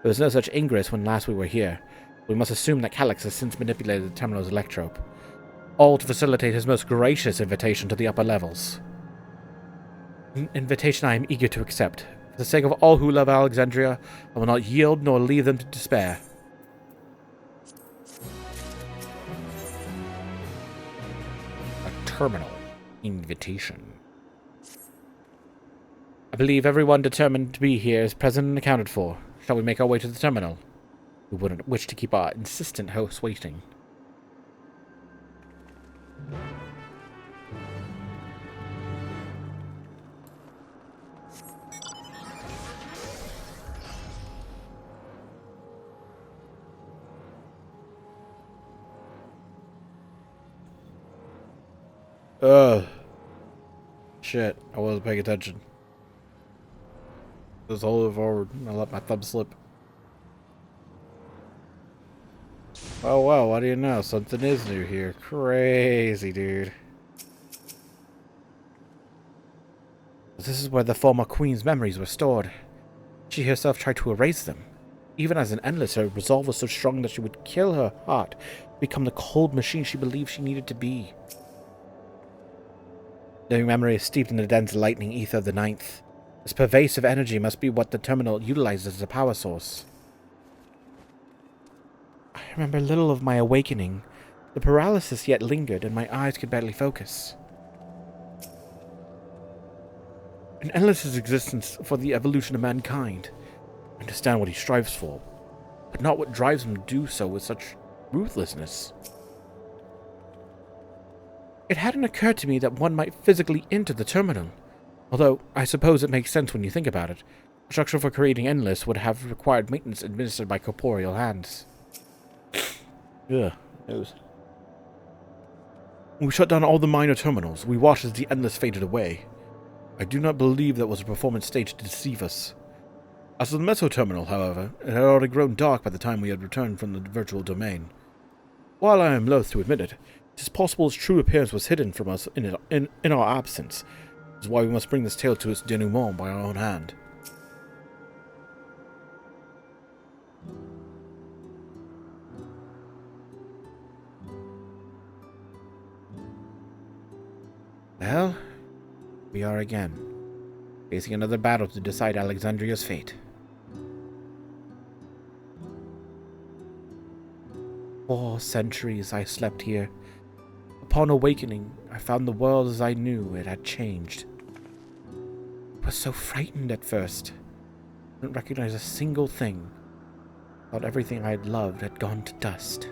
There was no such ingress when last we were here. We must assume that Calyx has since manipulated the terminal's electrope, all to facilitate his most gracious invitation to the upper levels. An invitation I am eager to accept. For the sake of all who love Alexandria, I will not yield nor leave them to despair. A terminal invitation. I believe everyone determined to be here is present and accounted for. Shall we make our way to the terminal? We wouldn't wish to keep our insistent hosts waiting. Shit, I wasn't paying attention. Just hold it forward. I let my thumb slip. Oh wow, what do you know? Something is new here. Crazy, dude. This is where the former queen's memories were stored. She herself tried to erase them. Even as an endless, her resolve was so strong that she would kill her heart to become the cold machine she believed she needed to be. Living memory is steeped in the dense lightning ether of the Ninth. This pervasive energy must be what the terminal utilizes as a power source. I remember little of my awakening. The paralysis yet lingered, and my eyes could barely focus. An endless's existence for the evolution of mankind. I understand what he strives for, but not what drives him to do so with such ruthlessness. It hadn't occurred to me that one might physically enter the terminal, although I suppose it makes sense when you think about it. The structure for creating Endless would have required maintenance administered by corporeal hands. Ugh, we shut down all the minor terminals. We watched as the Endless faded away. I do not believe that was a performance stage to deceive us. As for the Meso terminal, however, it had already grown dark by the time we had returned from the virtual domain. While I am loath to admit it, it is possible its true appearance was hidden from us in our absence. This is why we must bring this tale to its denouement by our own hand. Well, we are again, facing another battle to decide Alexandria's fate. 4 centuries I slept here. Upon awakening, I found the world as I knew it had changed. I was so frightened at first. I didn't recognize a single thing. Thought everything I had loved had gone to dust.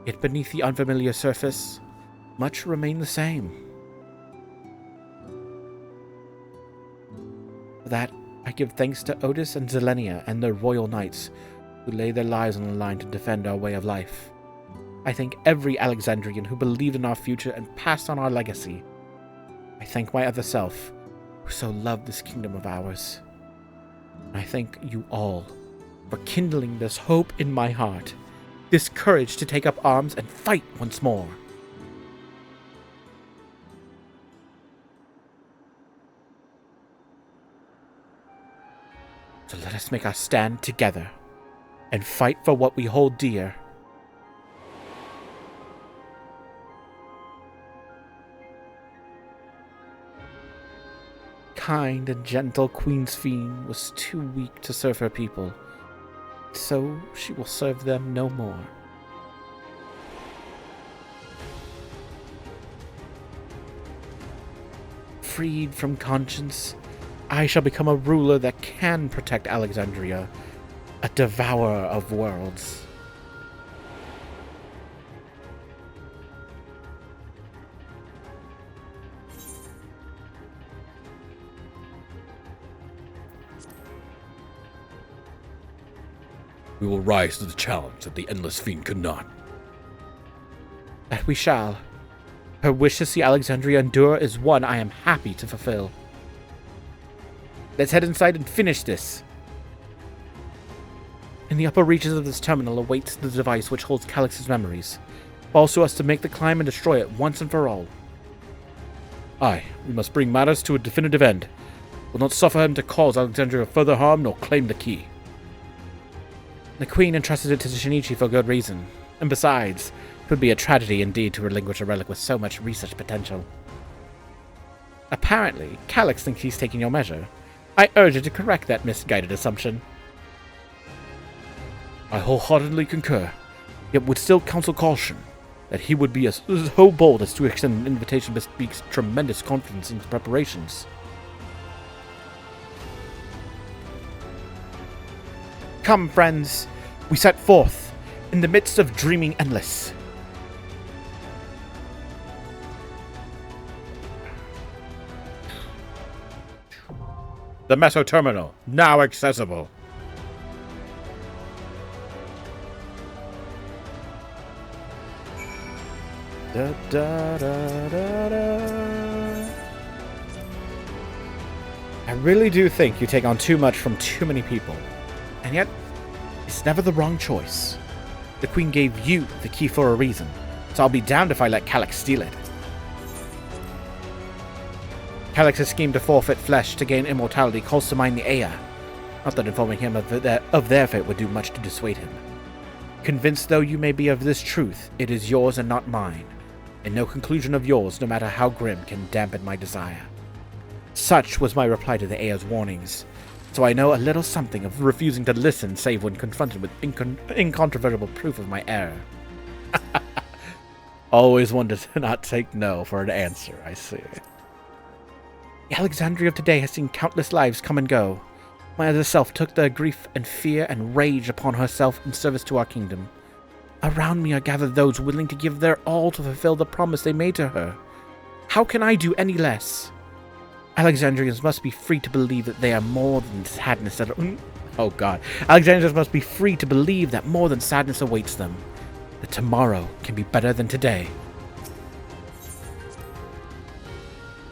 Yet beneath the unfamiliar surface, much remained the same. For that, I give thanks to Otis and Zelenia and their royal knights, who lay their lives on the line to defend our way of life. I thank every Alexandrian who believed in our future and passed on our legacy. I thank my other self, who so loved this kingdom of ours. And I thank you all for kindling this hope in my heart, this courage to take up arms and fight once more. So let us make our stand together and fight for what we hold dear. Kind and gentle Queen Sphene was too weak to serve her people, so she will serve them no more. Freed from conscience, I shall become a ruler that can protect Alexandria, a devourer of worlds. We will rise to the challenge that the Endless Fiend could not. That we shall. Her wish to see Alexandria endure is one I am happy to fulfill. Let's head inside and finish this. In the upper reaches of this terminal awaits the device which holds Calix's memories. Falls to us to make the climb and destroy it once and for all. Aye, we must bring matters to a definitive end. We'll not suffer him to cause Alexandria further harm nor claim the key. The Queen entrusted it to Shinichi for good reason, and besides, it would be a tragedy indeed to relinquish a relic with so much research potential. Apparently, Calix thinks he's taking your measure. I urge you to correct that misguided assumption. I wholeheartedly concur, yet would still counsel caution that he would be so bold as to extend an invitation bespeaks tremendous confidence in his preparations. Come, friends, we set forth in the midst of dreaming endless. The Meso Terminal, now accessible. Da, da, da, da, da. I really do think you take on too much from too many people. And yet, it's never the wrong choice. The Queen gave you the key for a reason, so I'll be damned if I let Calix steal it. Calix's scheme to forfeit flesh to gain immortality calls to mind the Ea. Not that informing him of their fate would do much to dissuade him. Convinced though you may be of this truth, it is yours and not mine, and no conclusion of yours, no matter how grim, can dampen my desire. Such was my reply to the Ea's warnings, so I know a little something of refusing to listen save when confronted with incontrovertible proof of my error. Always wanted to not take no for an answer, I see. The Alexandria of today has seen countless lives come and go. My other self took the grief and fear and rage upon herself in service to our kingdom. Around me are gathered those willing to give their all to fulfill the promise they made to her. How can I do any less? Alexandrians must be free to believe that they are more than sadness that... Oh god. Alexandrians must be free to believe that more than sadness awaits them. That tomorrow can be better than today.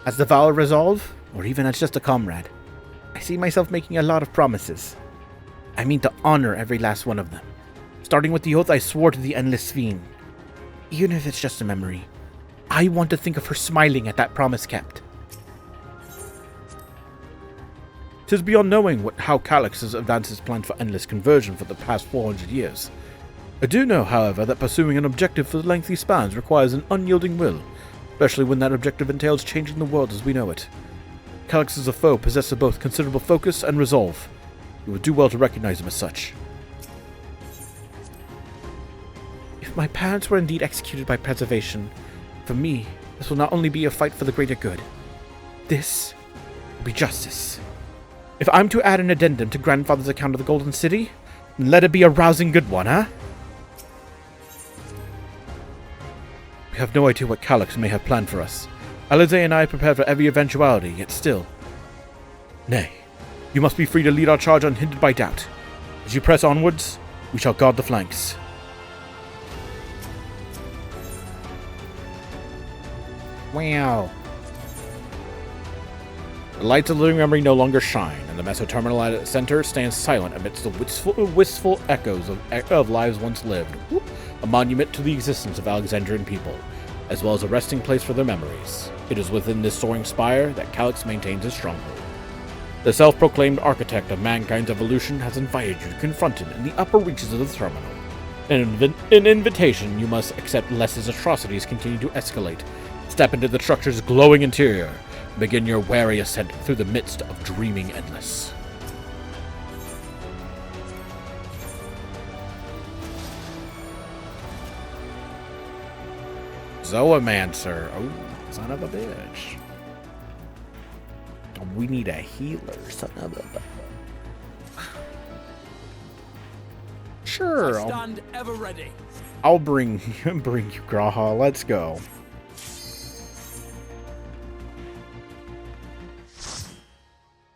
As the vow of resolve, or even as just a comrade, I see myself making a lot of promises. I mean to honor every last one of them, starting with the oath I swore to the Endless Sphene. Even if it's just a memory, I want to think of her smiling at that promise kept. 'Tis beyond knowing how Calix has advanced his plan for endless conversion for the past 400 years. I do know, however, that pursuing an objective for lengthy spans requires an unyielding will, especially when that objective entails changing the world as we know it. Calix is a foe possessed of both considerable focus and resolve. You would do well to recognize him as such. If my parents were indeed executed by preservation, for me, this will not only be a fight for the greater good. This will be justice. If I'm to add an addendum to Grandfather's account of the Golden City, let it be a rousing good one, huh? We have no idea what Calyx may have planned for us. Alize and I prepared for every eventuality, yet still. Nay, you must be free to lead our charge unhindered by doubt. As you press onwards, we shall guard the flanks. Wow. The lights of the living memory no longer shine, and the Meso Terminal at its center stands silent amidst the wistful echoes of lives once lived. A monument to the existence of Alexandrian people, as well as a resting place for their memories. It is within this soaring spire that Calyx maintains his stronghold. The self-proclaimed architect of mankind's evolution has invited you to confront him in the upper reaches of the terminal. An invitation you must accept lest his atrocities continue to escalate. Step into the structure's glowing interior, and begin your wary ascent through the midst of dreaming endless. Zoomancer. Oh, son of a bitch. We need a healer, son of a bitch. Sure. I stand ever ready. I'll bring you, Graha. Let's go.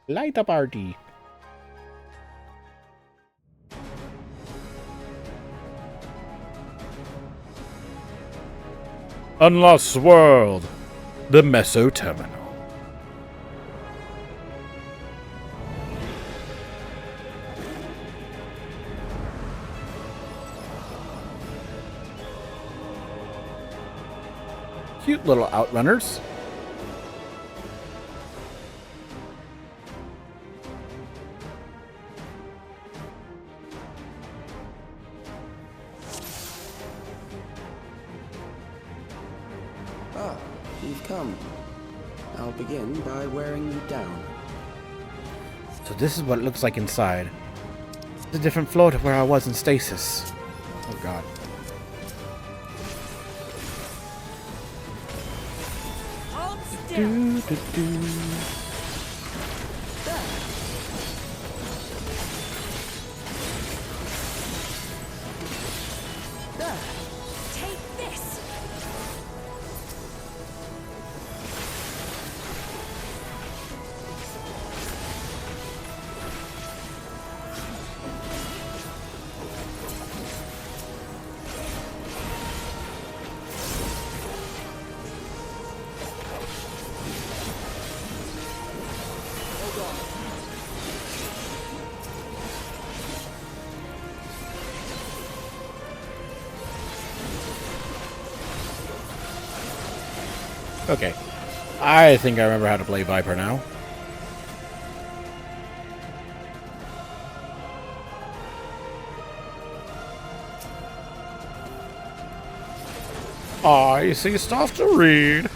Light up RD. Unlost World, the Meso Terminal. Cute little outrunners. Ah, you've come. I'll begin by wearing you down. So this is what it looks like inside. It's a different floor to where I was in stasis. Oh god. Hold still. Take this! Okay. I think I remember how to play Viper now. I see stuff to read.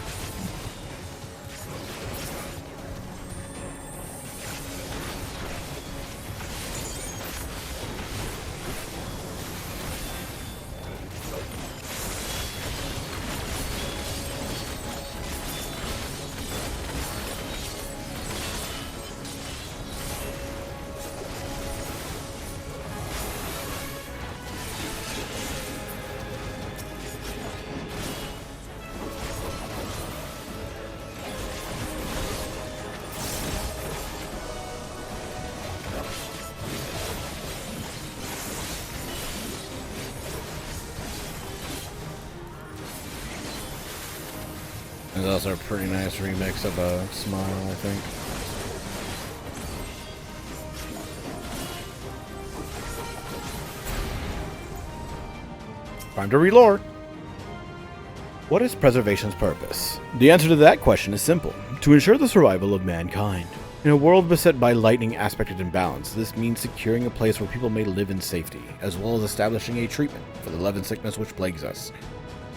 There's also a pretty nice remix of a Smile, I think. Time to reload. What is preservation's purpose? The answer to that question is simple. To ensure the survival of mankind. In a world beset by lightning aspected imbalance, this means securing a place where people may live in safety, as well as establishing a treatment for the leaven sickness which plagues us.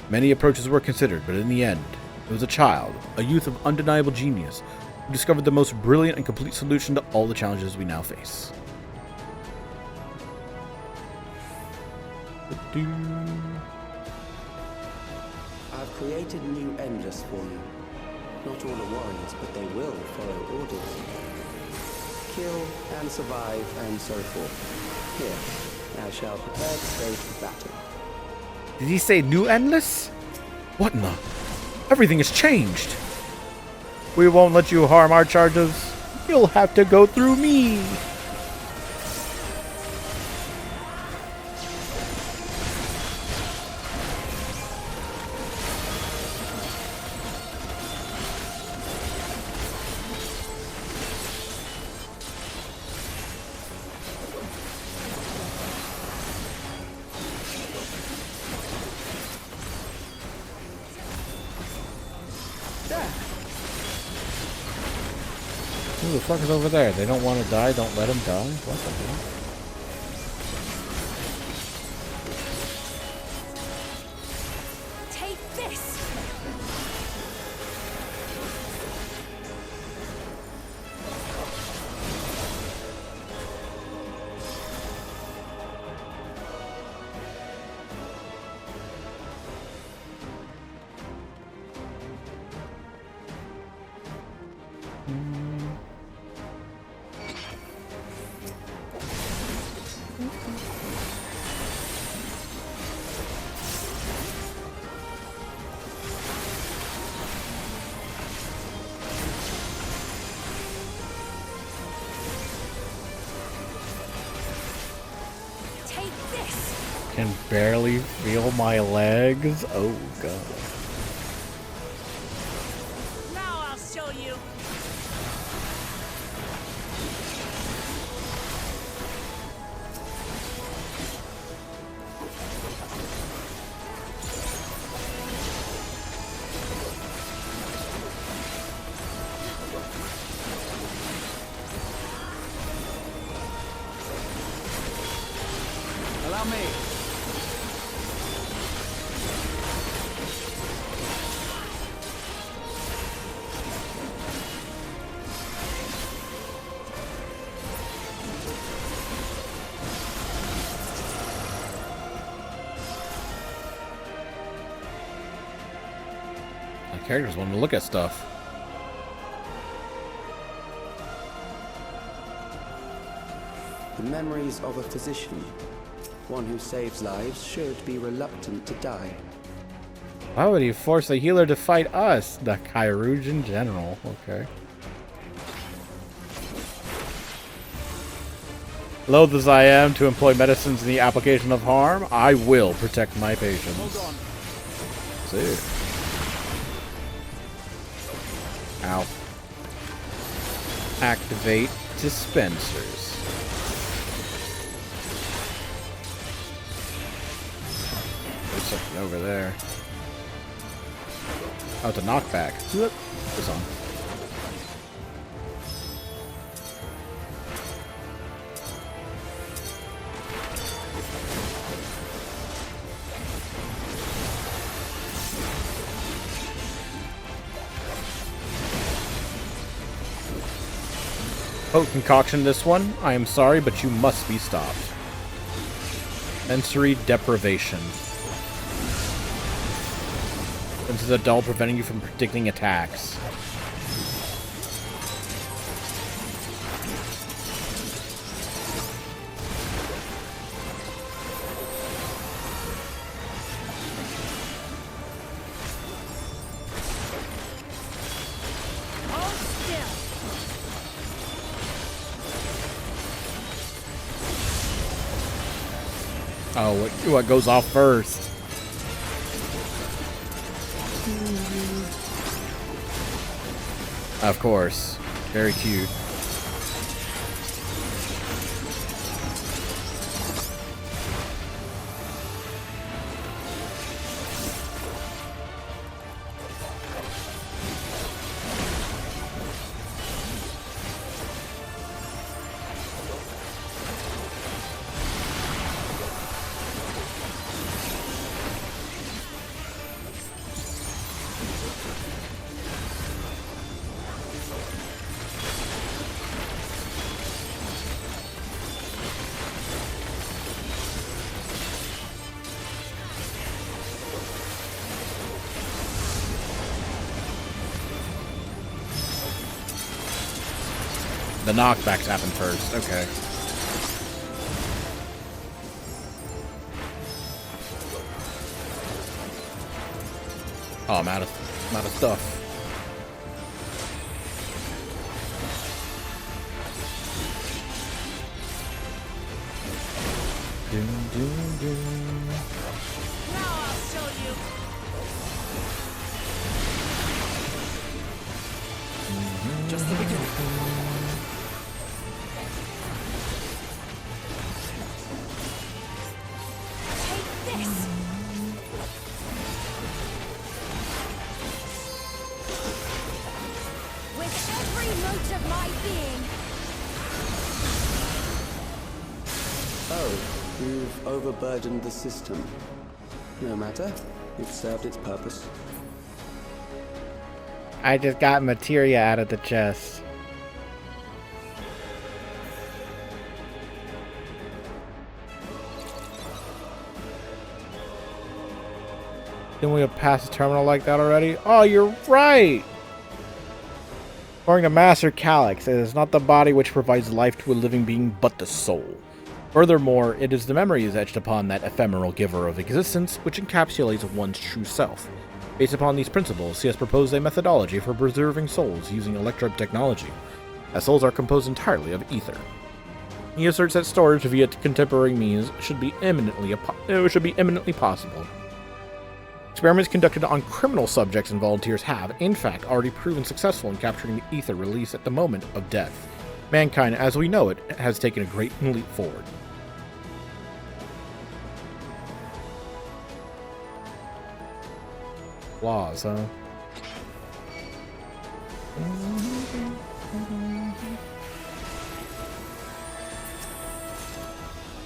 Many approaches were considered, but in the end, it was a child, a youth of undeniable genius, who discovered the most brilliant and complete solution to all the challenges we now face. I've created new Endless for you. Not all are warriors, but they will follow orders. Kill and survive and so forth. Here, I shall prepare the stage for battle. Did he say new Endless? What in the? Everything has changed. We won't let you harm our charges. You'll have to go through me. Who the fuck is over there? They don't want to die, don't let him die? What the hell? Take this! Can barely feel my legs. Oh god. Now I'll show you. Allow me. My characters want to look at stuff. The memories of a physician. One who saves lives should be reluctant to die. Why would he force a healer to fight us? The Kyrujan general. Okay. Loath as I am to employ medicines in the application of harm, I will protect my patients. Hold on. See. Ow. Activate dispensers. There's something over there. Oh, it's a knockback. Look. This on. Oh, concoction this one. I am sorry, but you must be stopped. Sensory deprivation. This is a dull preventing you from predicting attacks. Oh, what goes off first? Of course. Very cute. The knockbacks happen first. Okay. Oh, I'm out of stuff. Doom, doom, doom. Now I'll show you. Just the beginning. Take this. With every note of my being. Oh, you've overburdened the system. No matter. It served its purpose. I just got materia out of the chest. Didn't we have passed the terminal like that already? Oh, you're right! According to Master Calyx, it is not the body which provides life to a living being, but the soul. Furthermore, it is the memories etched upon that ephemeral giver of existence which encapsulates one's true self. Based upon these principles, he has proposed a methodology for preserving souls using electrode technology, as souls are composed entirely of ether. He asserts that storage via contemporary means should be eminently possible. Experiments conducted on criminal subjects and volunteers have, in fact, already proven successful in capturing the ether released at the moment of death. Mankind, as we know it, has taken a great leap forward. Flaws, huh?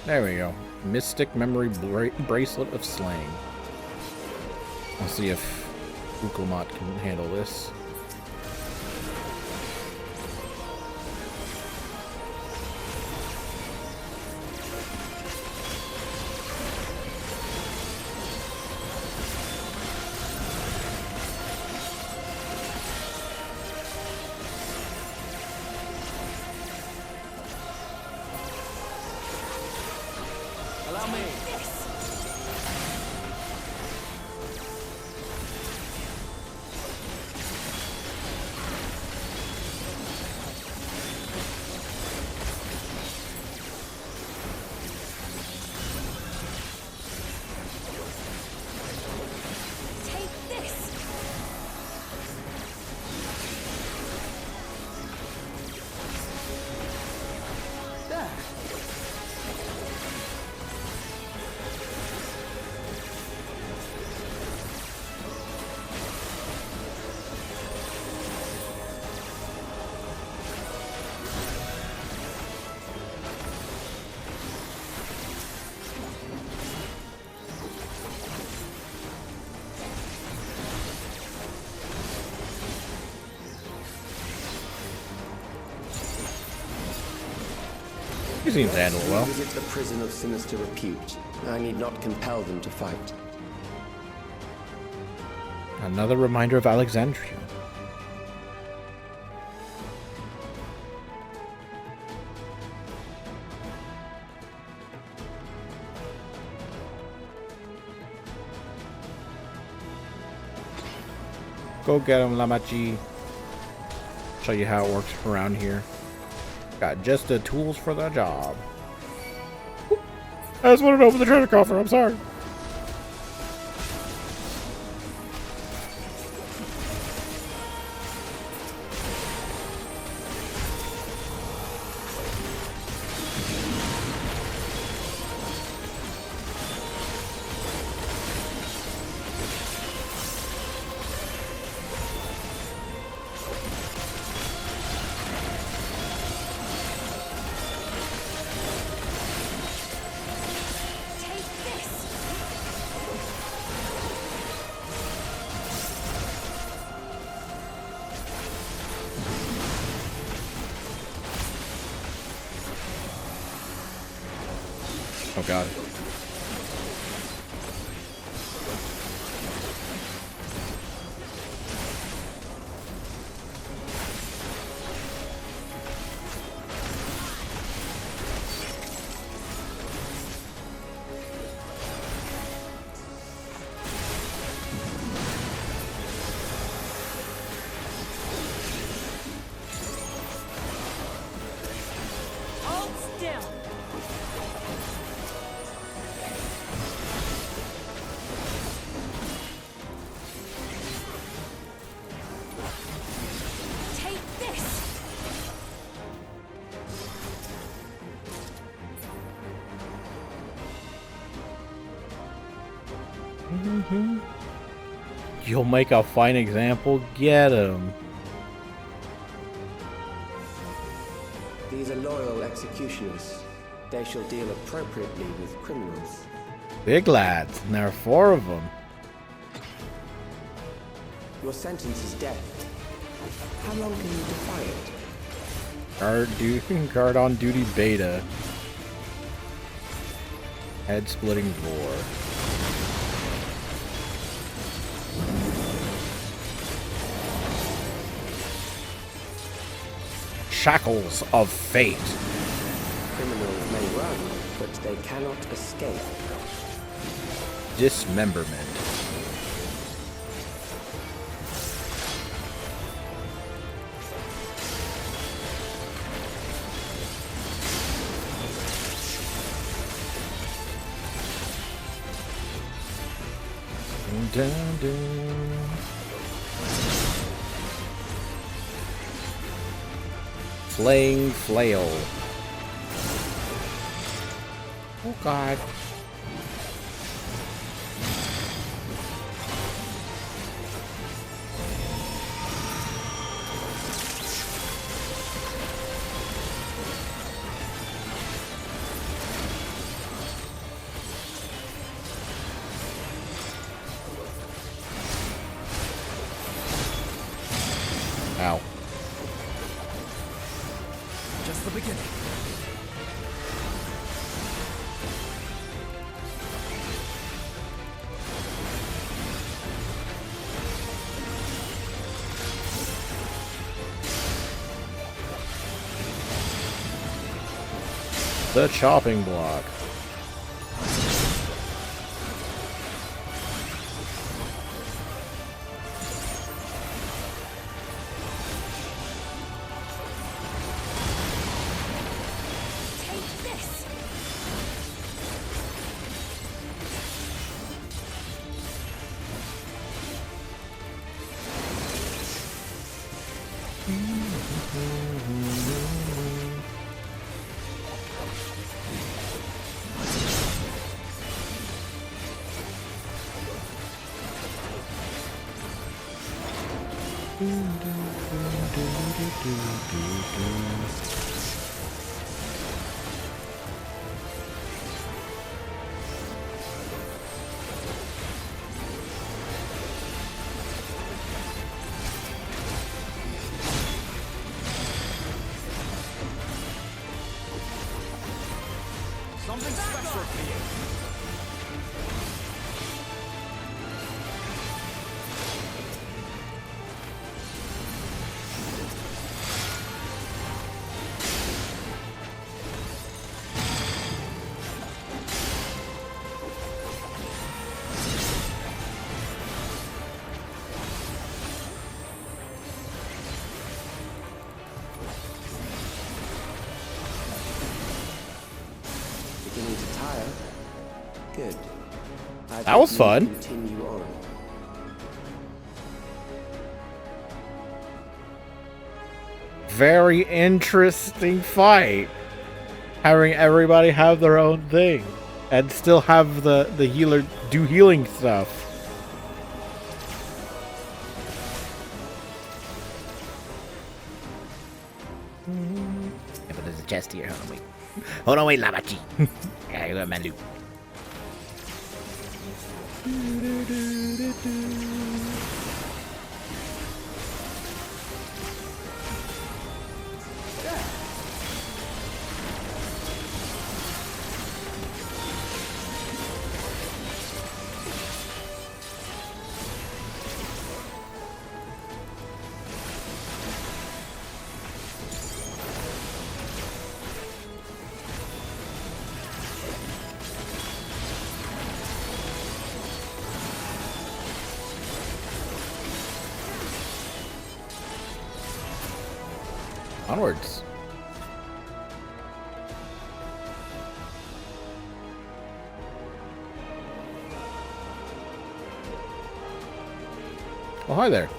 There we go. Mystic Memory Bracelet of Slaying. Let's see if Ukulmat can handle this. Allow me. He seems to handle it well. Visit a prison of sinister repute. I need not compel them to fight. Another reminder of Alexandria. Go get him, Lamachi. Show you how it works around here. Got just the tools for the job. I just wanted to open the treasure coffer, I'm sorry. Oh god. still. Take this. You'll make a fine example. Get him. These are loyal executioners. They shall deal appropriately with criminals. Big lads, and there are 4 of them. Your sentence is death. How long can you defy it? Guard on duty beta. Head splitting roar. Shackles of fate. Criminals may run, but they cannot escape. Dismemberment. Dun, dun. Flaying flail. Oh god. Ow. Just the beginning. The chopping block. Something special for you. Beginning to tire? Good. That was fun. Continue on. Very interesting fight. Having everybody have their own thing. And still have the healer do healing stuff. Yeah, but there's a chest here. Hold on, wait. Hold on, wait, Lamachi. I got my loot. Onwards. Oh, hi there.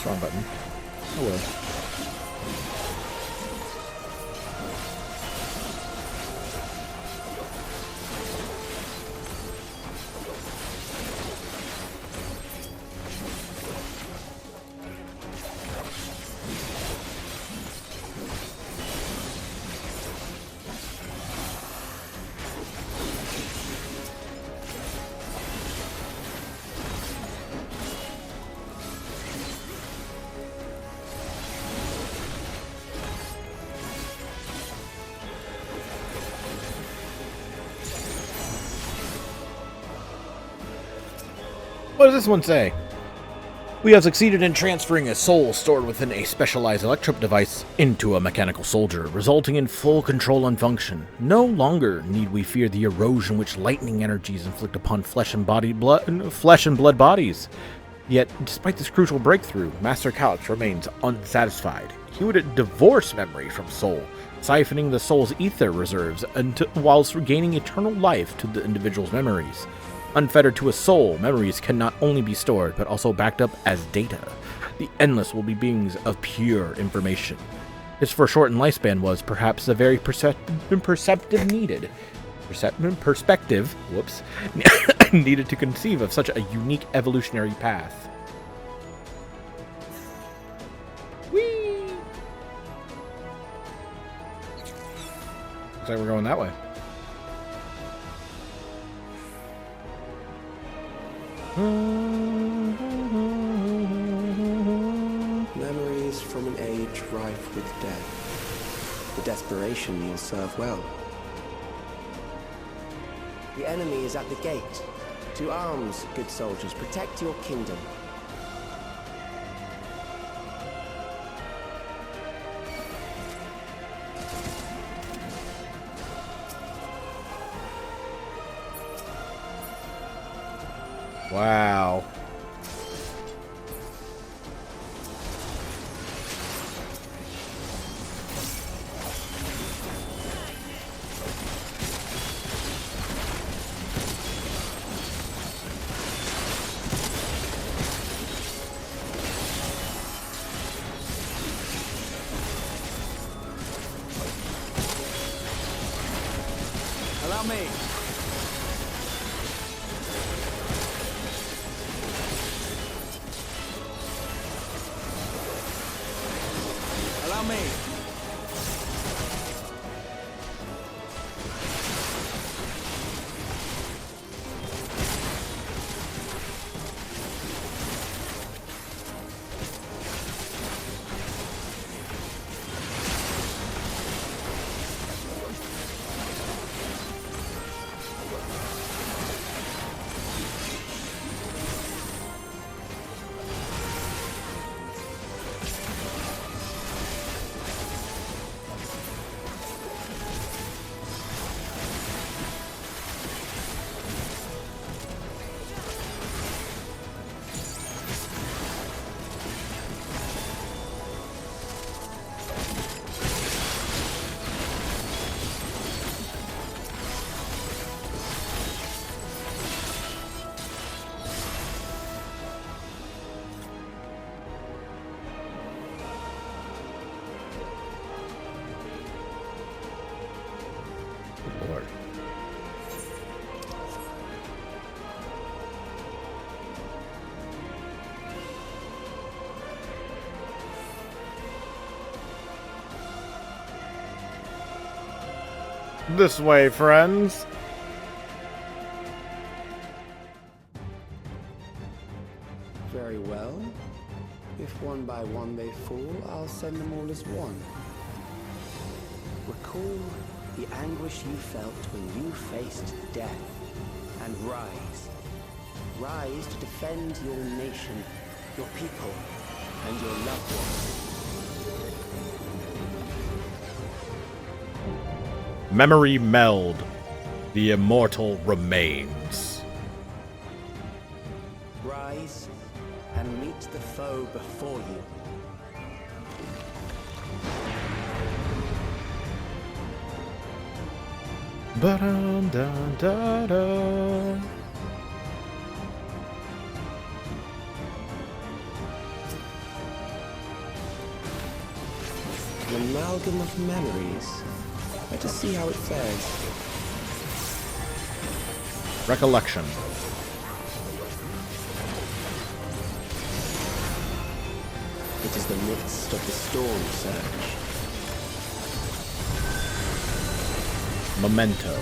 Wrong button. Oh well. What does this one say? We have succeeded in transferring a soul stored within a specialized electrode device into a mechanical soldier, resulting in full control and function. No longer need we fear the erosion which lightning energies inflict upon flesh and blood bodies. Yet, despite this crucial breakthrough, Master Calyx remains unsatisfied. He would divorce memory from soul, siphoning the soul's ether reserves whilst regaining eternal life to the individual's memories. Unfettered to a soul, memories can not only be stored, but also backed up as data. The Endless will be beings of pure information. His foreshortened lifespan was perhaps the very perspective needed to conceive of such a unique evolutionary path. Whee! Looks like we're going that way. Memories from an age rife with death. The desperation will serve well. The enemy is at the gate. To arms, good soldiers, protect your kingdom. Wow. Allow me. Allow me. Lord. This way, friends. Very well. If one by one they fall, I'll send them all as one. Recall the anguish you felt when you faced death, and rise. Rise to defend your nation, your people, and your loved ones. Memory meld. The immortal remains. distance and meet the foe before you. Ba-dum-dum-da-da. An amalgam of memories. Let us see how it fares. Recollection. It is the midst of the storm surge. Memento.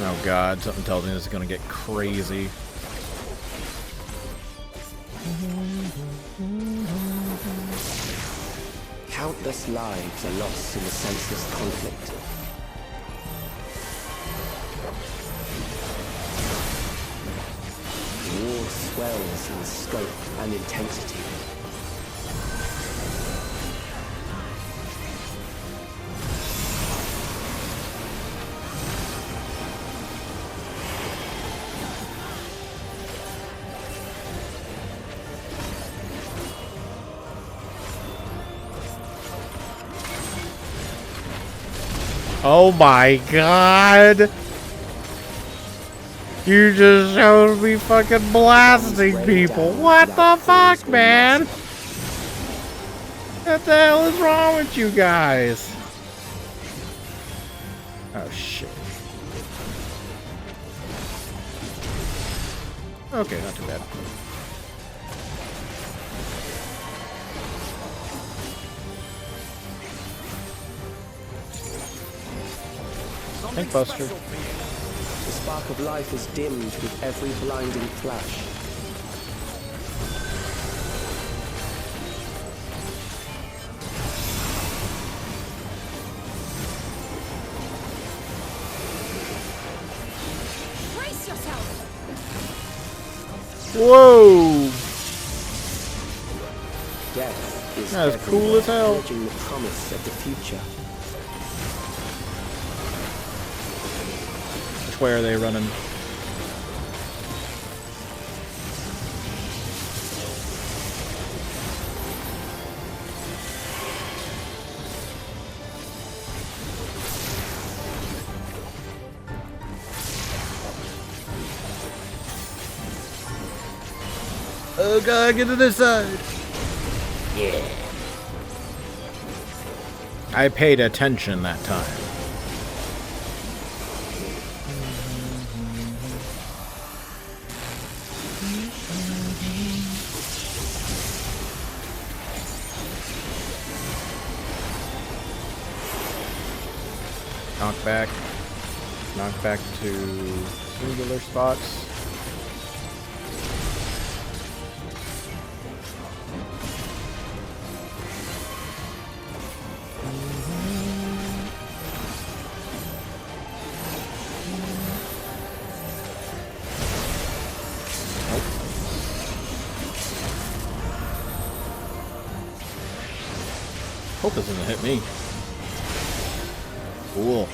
Oh god, something tells me this is gonna get crazy. Countless lives are lost in the senseless conflict. War swells in scope and intensity. Oh my god! You just showed me fucking blasting people. What the fuck, man? What the hell is wrong with you guys? Oh shit. Okay, not too bad. Thank Buster. The spark of life is dimmed with every blinding flash. Brace yourself! Whoa! Death is That is cool as hell. urging the promise of the future. Which way are they running? Oh god, get to this side! Yeah. I paid attention that time. Knock back to singular spots. Hope this doesn't hit me. Cool.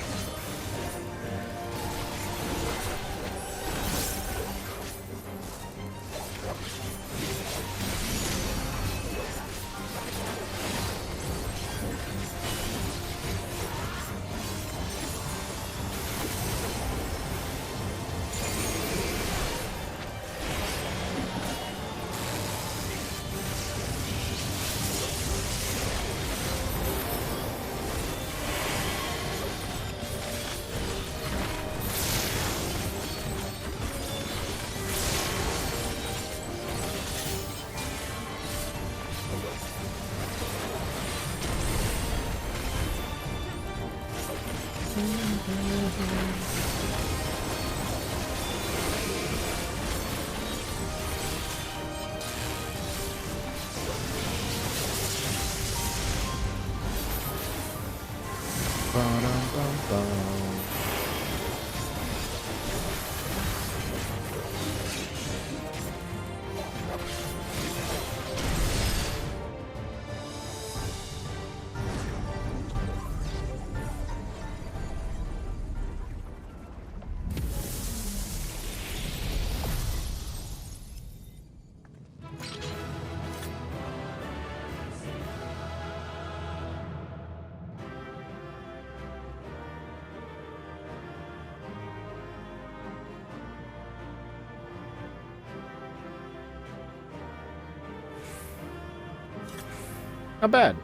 Not bad.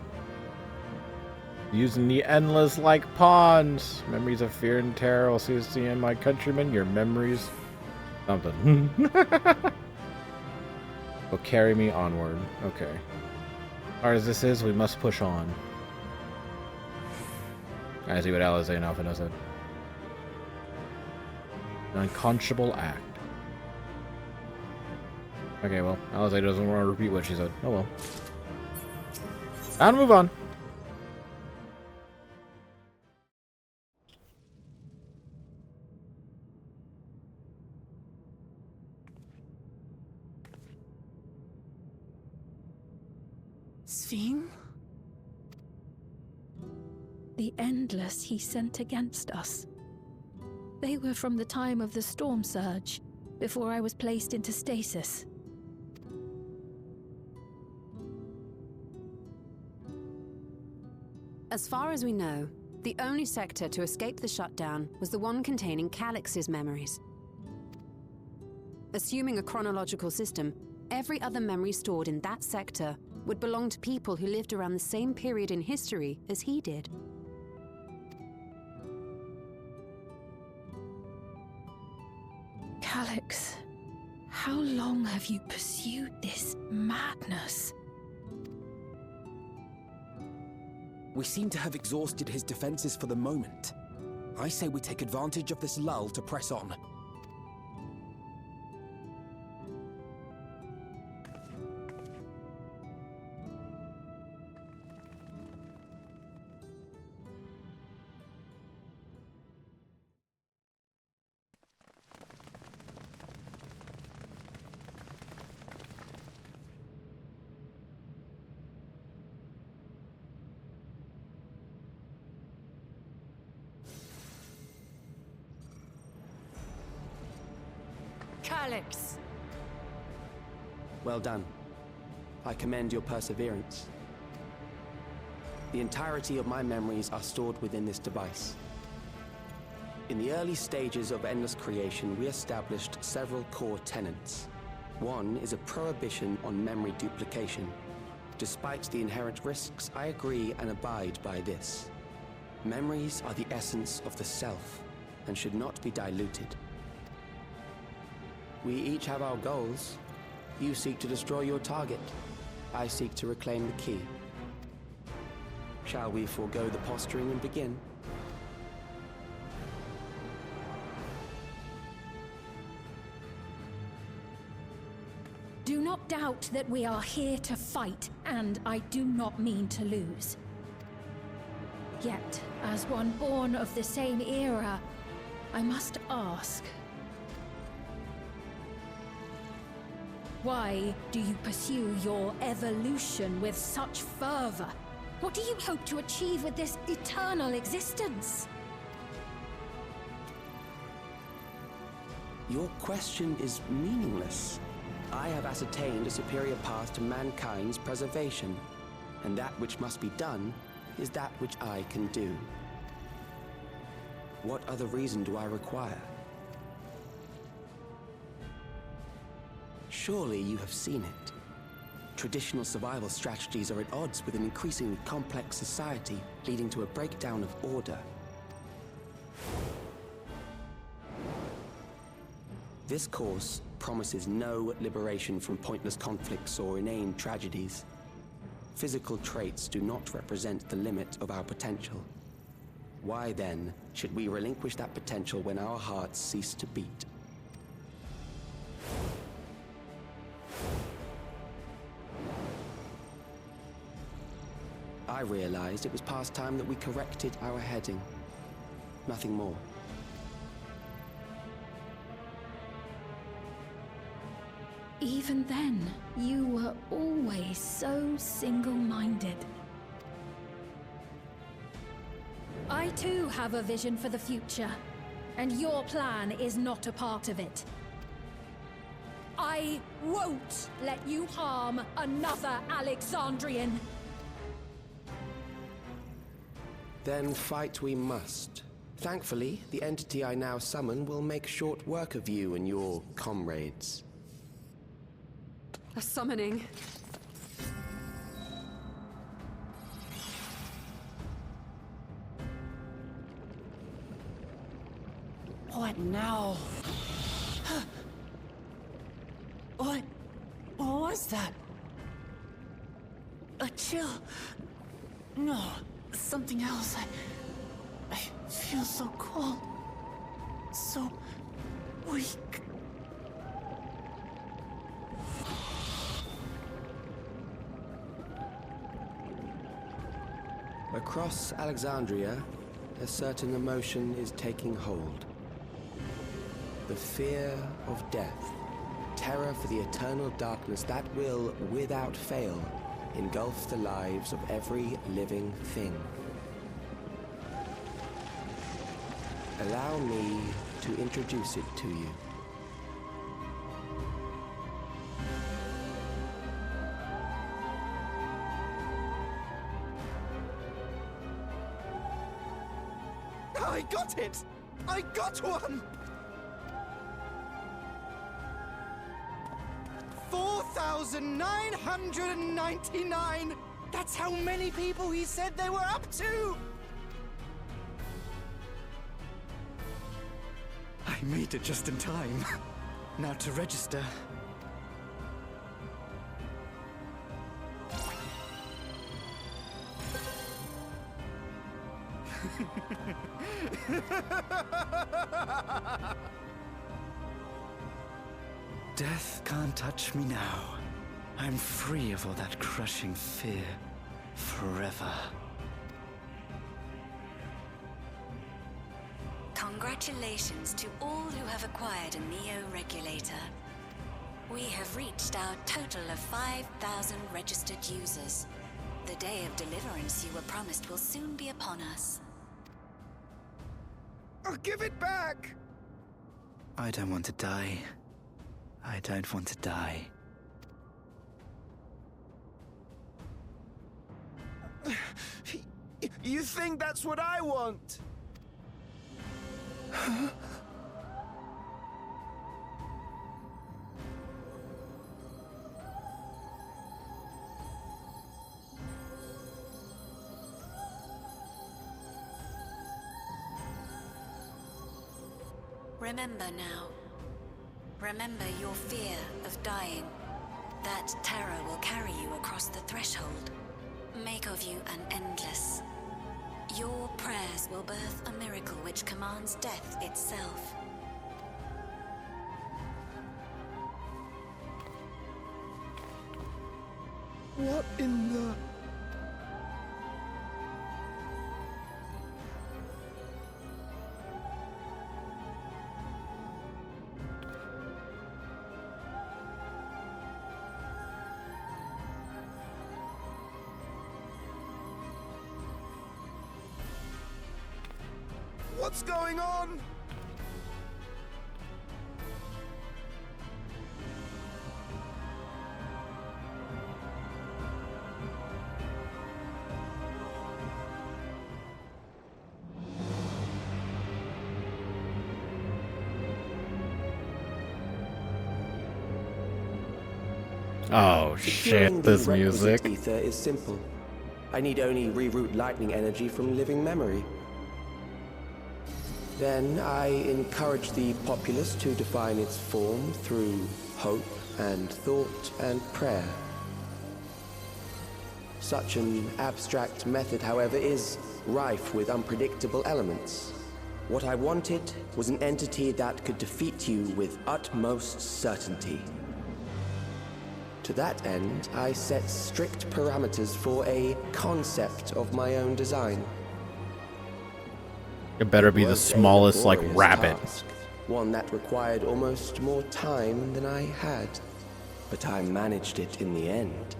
Using the endless like pawns. Memories of fear and terror will see in my countrymen. Your memories. Something. Will carry me onward. Okay. Hard as this is, we must push on. I see what Alizé and Alphinaud said. An unconscionable act. Okay, well, Alizé doesn't want to repeat what she said. Oh well. Time to move on. Sphene? The Endless he sent against us. They were from the time of the storm surge, before I was placed into stasis. As far as we know, the only sector to escape the shutdown was the one containing Calix's memories. Assuming a chronological system, every other memory stored in that sector would belong to people who lived around the same period in history as he did. Calix, how long have you pursued this madness? We seem to have exhausted his defenses for the moment. I say we take advantage of this lull to press on. Calix! Well done. I commend your perseverance. The entirety of my memories are stored within this device. In the early stages of Endless creation, we established several core tenets. One is a prohibition on memory duplication. Despite the inherent risks, I agree and abide by this. Memories are the essence of the self, and should not be diluted. We each have our goals. You seek to destroy your target. I seek to reclaim the key. Shall we forego the posturing and begin? Do not doubt that we are here to fight, and I do not mean to lose. Yet, as one born of the same era, I must ask, why do you pursue your evolution with such fervor? What do you hope to achieve with this eternal existence? Your question is meaningless. I have ascertained a superior path to mankind's preservation, and that which must be done is that which I can do. What other reason do I require? Surely you have seen it. Traditional survival strategies are at odds with an increasingly complex society, leading to a breakdown of order. This course promises no liberation from pointless conflicts or inane tragedies. Physical traits do not represent the limit of our potential. Why then should we relinquish that potential when our hearts cease to beat? I realized it was past time that we corrected our heading. Nothing more. Even then, you were always so single-minded. I too have a vision for the future, and your plan is not a part of it. I won't let you harm another Alexandrian. Then fight we must. Thankfully, the entity I now summon will make short work of you and your comrades. A summoning. What now? What was that? A chill? No, something else. I feel so cold. So weak. Across Alexandria, a certain emotion is taking hold. The fear of death. Terror for the eternal darkness that will, without fail, engulf the lives of every living thing. Allow me to introduce it to you. I got it! I got one! 4,999! That's how many people he said they were up to! I made it just in time. Now to register. Death can't touch me now. I'm free of all that crushing fear. Forever. Congratulations to all who have acquired a Neo-Regulator. We have reached our total of 5,000 registered users. The day of deliverance you were promised will soon be upon us. Give it back! I don't want to die. I don't want to die. You think that's what I want? Remember now. Remember your fear of dying. That terror will carry you across the threshold. Make of you an endless. Your prayers will birth a miracle which commands death itself. What in the... What's going on? Oh shit, this music. Ether is simple. I need only reroute lightning energy from living memory. Then I encourage the populace to define its form through hope and thought and prayer. Such an abstract method, however, is rife with unpredictable elements. What I wanted was an entity that could defeat you with utmost certainty. To that end, I set strict parameters for a concept of my own design. It better be the smallest, like, rabbit. Task, one that required almost more time than I had. But I managed it in the end.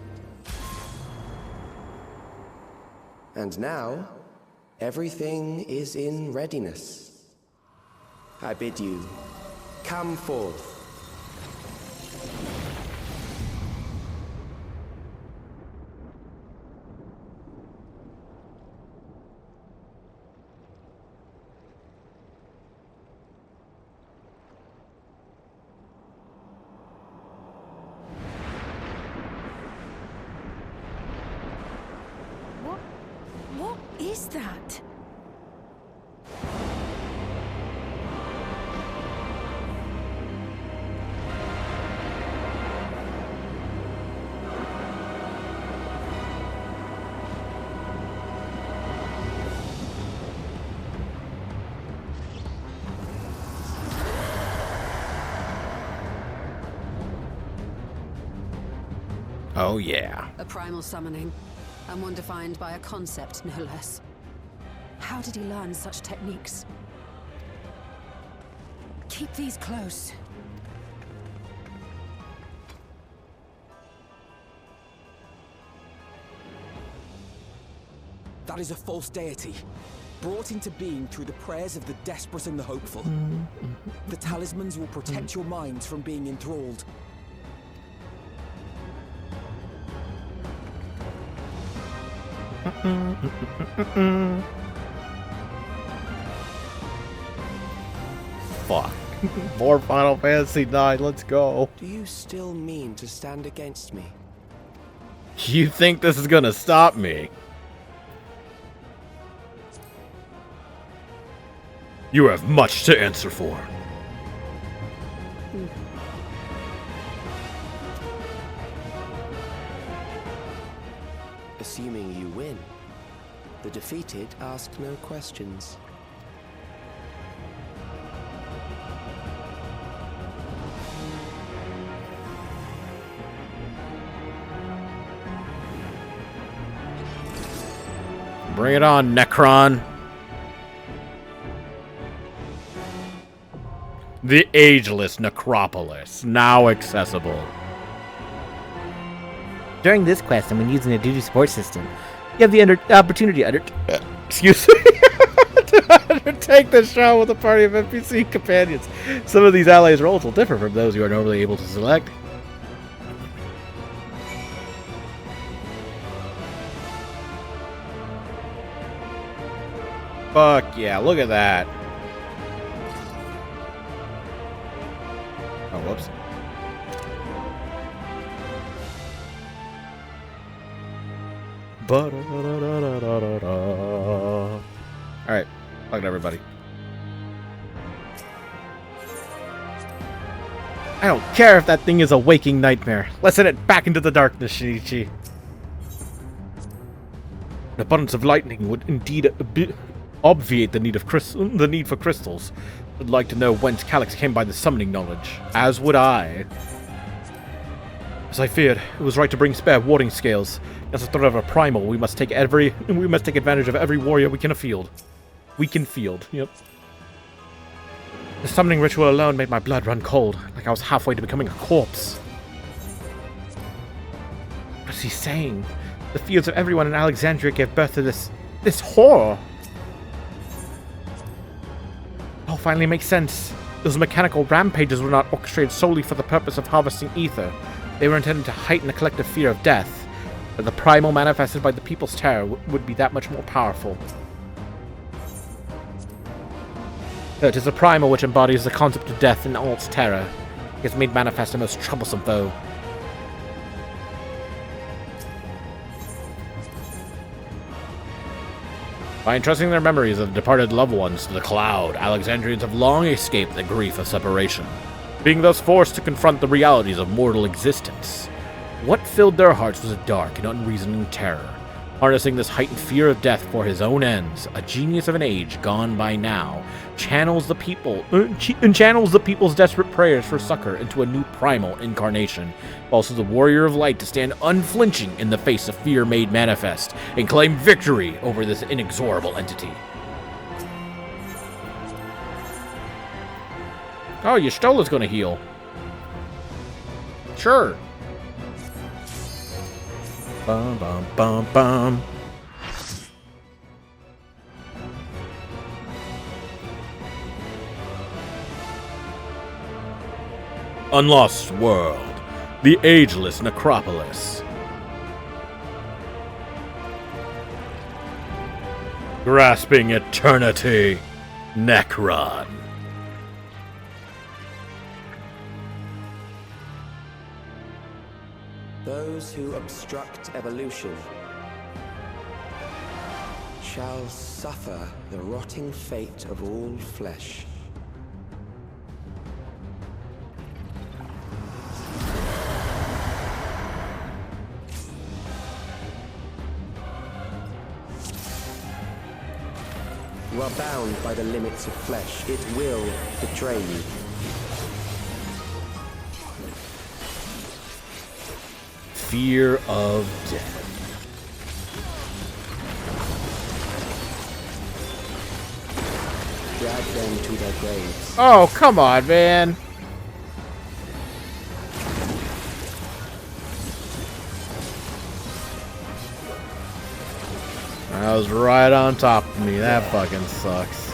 And now, everything is in readiness. I bid you, come forth. What is that? Oh, yeah. A primal summoning, and one defined by a concept, no less. How did he learn such techniques? Keep these close. That is a false deity, brought into being through the prayers of the desperate and the hopeful. The talismans will protect your minds from being enthralled. Fuck. More Final Fantasy 9, let's go. Do you still mean to stand against me? You think this is gonna stop me? You have much to answer for. Assuming you win, the defeated ask no questions. Bring it on, Necron. The ageless necropolis, now accessible. During this quest, and when using the duty support system, you have the opportunity to excuse me, to undertake the show with a party of NPC companions. Some of these allies' roles will differ from those you are normally able to select. Fuck yeah, look at that. Oh, whoops. Alright, fuck it, everybody. I don't care if that thing is a waking nightmare. Let's send it back into the darkness, Shinichi. An abundance of lightning would indeed obviate the need for crystals. I'd like to know whence Calyx came by the summoning knowledge, as would I. As I feared, it was right to bring spare warding scales. As a threat of a primal, we must take advantage of every warrior we can field. Yep. The summoning ritual alone made my blood run cold, like I was halfway to becoming a corpse. What is he saying? The fields of everyone in Alexandria gave birth to this horror. It all finally makes sense. Those mechanical rampages were not orchestrated solely for the purpose of harvesting ether. They were intended to heighten the collective fear of death. But the primal manifested by the people's terror would be that much more powerful. It is a primal which embodies the concept of death in all its terror. It has made manifest a most troublesome foe. By entrusting their memories of departed loved ones to the cloud, Alexandrians have long escaped the grief of separation, being thus forced to confront the realities of mortal existence. What filled their hearts was a dark and unreasoning terror. Harnessing this heightened fear of death for his own ends, a genius of an age gone by now channels the people's desperate prayers for succor into a new primal incarnation, also the warrior of light to stand unflinching in the face of fear made manifest and claim victory over this inexorable entity. Oh, your Stola's gonna heal. Sure. Bum, bum, bum, bum. Unlost World, the Ageless Necropolis. Grasping Eternity, Necron. Those who obstruct evolution shall suffer the rotting fate of all flesh. You are bound by the limits of flesh. It will betray you. fear of death. Drag them to their graves. Oh, come on, man. That was right on top of me. That fucking sucks.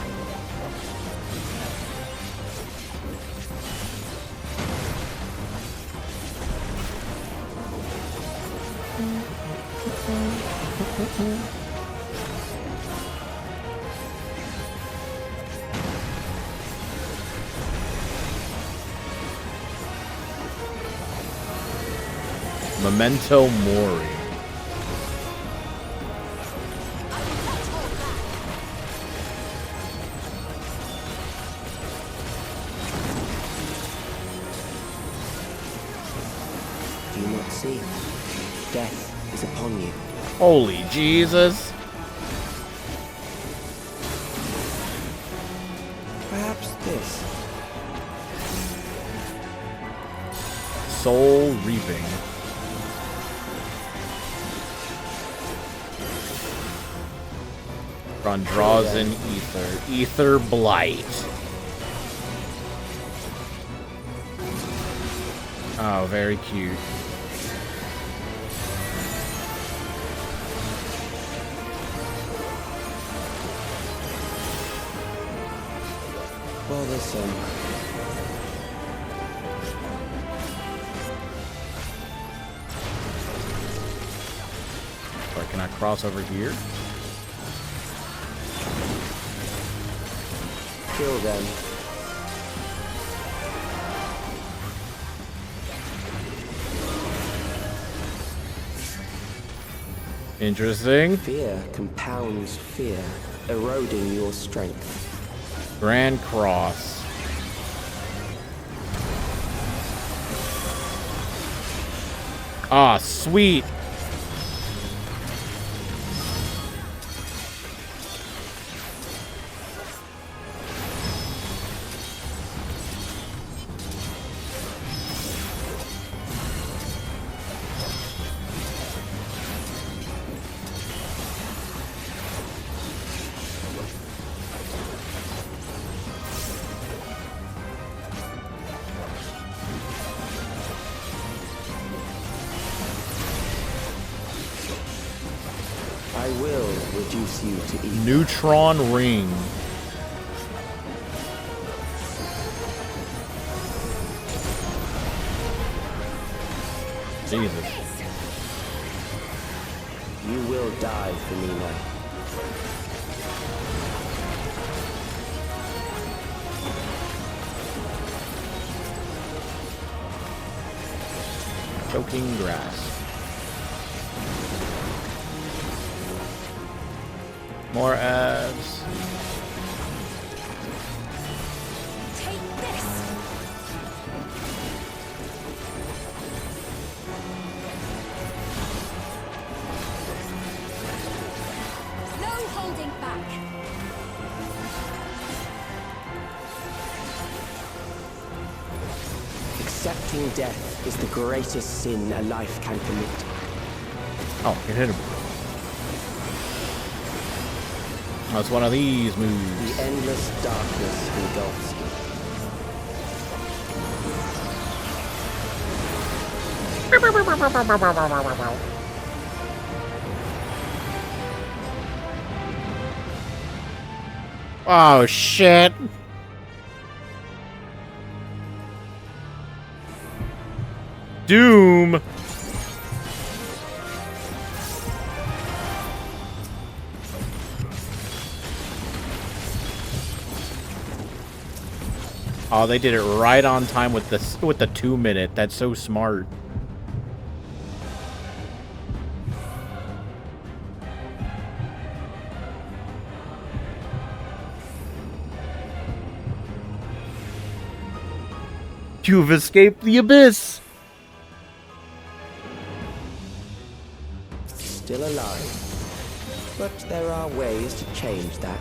Memento Mori. Do you not see? Death is upon you. Holy Jesus. Perhaps this. Soul Reaping. Run draws in Ether. Ether Blight. Oh, very cute. Well, there's Or can I cross over here? Kill them. Interesting. Fear compounds fear, eroding your strength. Grand Cross. Ah, sweet. I will reduce you to ether. Neutron Ring. Jesus. You will die for me now. Choking Grass. More ads. Take this. No holding back. Accepting death is the greatest sin a life can commit. Oh, it hit him. Oh, it's one of these moves. The endless darkness engulfs you. Oh, shit. Doom. Oh, they did it right on time with the 2-minute. That's so smart. You've escaped the abyss. Still alive. But there are ways to change that.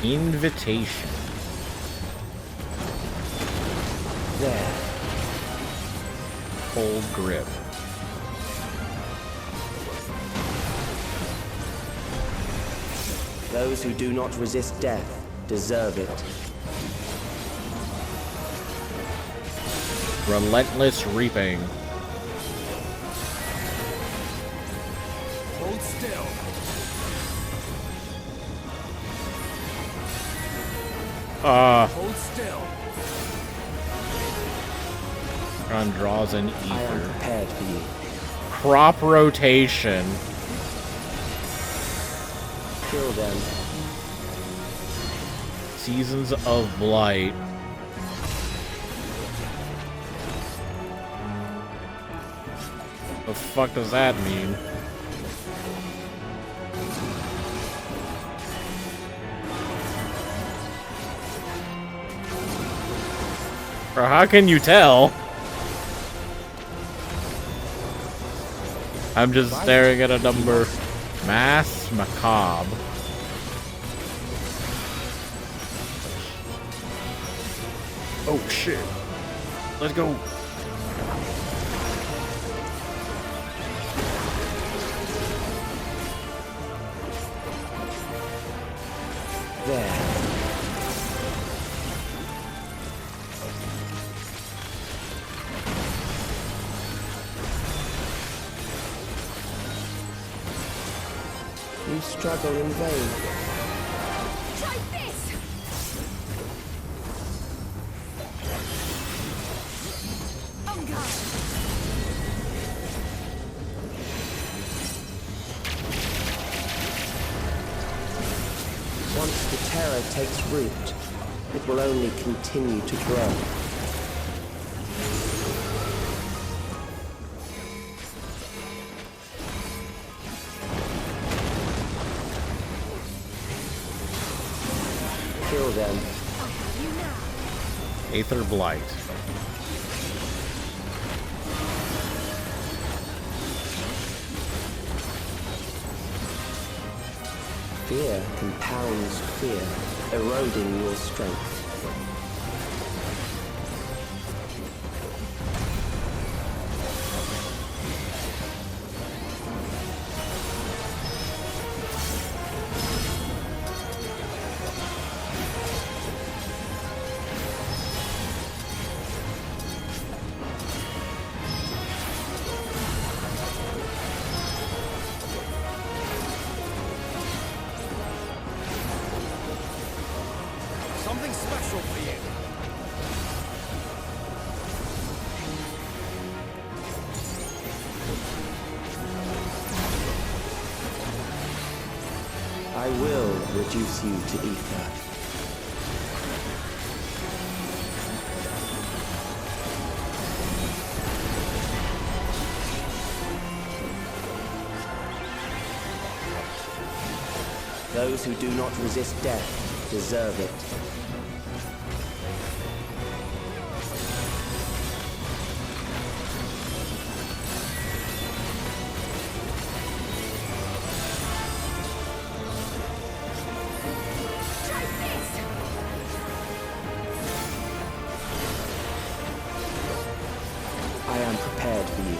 Invitation. There. cold grip. Those who do not resist death deserve it. Relentless reaping. Hold still. Hold still. Run draws an ether. I am prepared for you. Crop rotation. Kill them. Seasons of Blight. The fuck does that mean? Or how can you tell? I'm just staring at a number. Mass Macabre. Oh shit. Let's go. There. You struggle in vain. Try this! On guard! Once the terror takes root, it will only continue to grow. Kill them. Aether Blight. Fear compounds fear, eroding your strength. Something special for you. I will reduce you to ether. Those who do not resist death deserve it. I am prepared for you.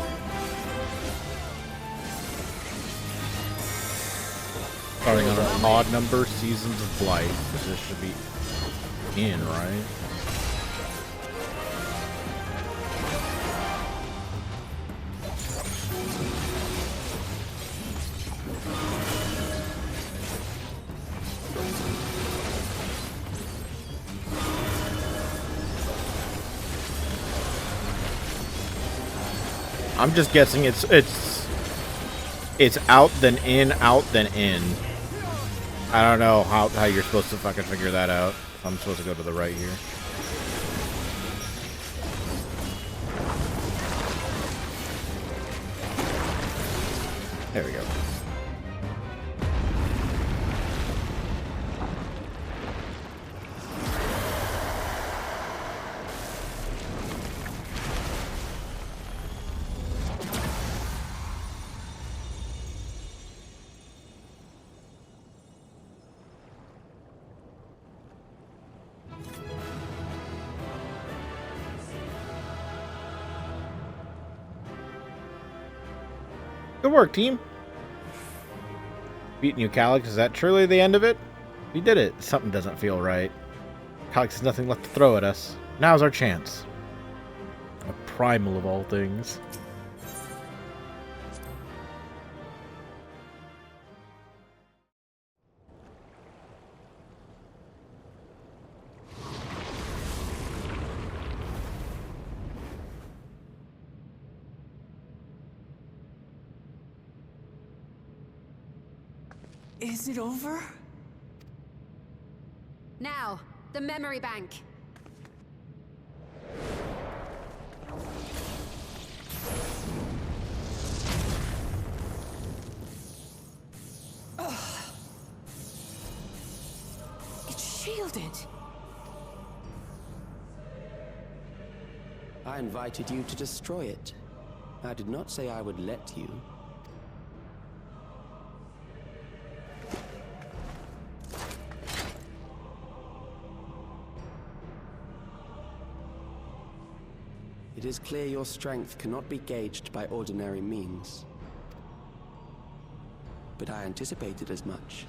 Starting on an odd number, Seasons of Blight. This should be in, right? I'm just guessing it's out then in, out then in. I don't know how you're supposed to fucking figure that out. I'm supposed to go to the right here. There we go. Good work, team. Beating you, Calyx. Is that truly the end of it? We did it. Something doesn't feel right. Calyx has nothing left to throw at us. Now's our chance. A primal of all things. Is it over? Now, the memory bank. It's shielded. I invited you to destroy it. I did not say I would let you. It is clear your strength cannot be gauged by ordinary means. But I anticipated as much.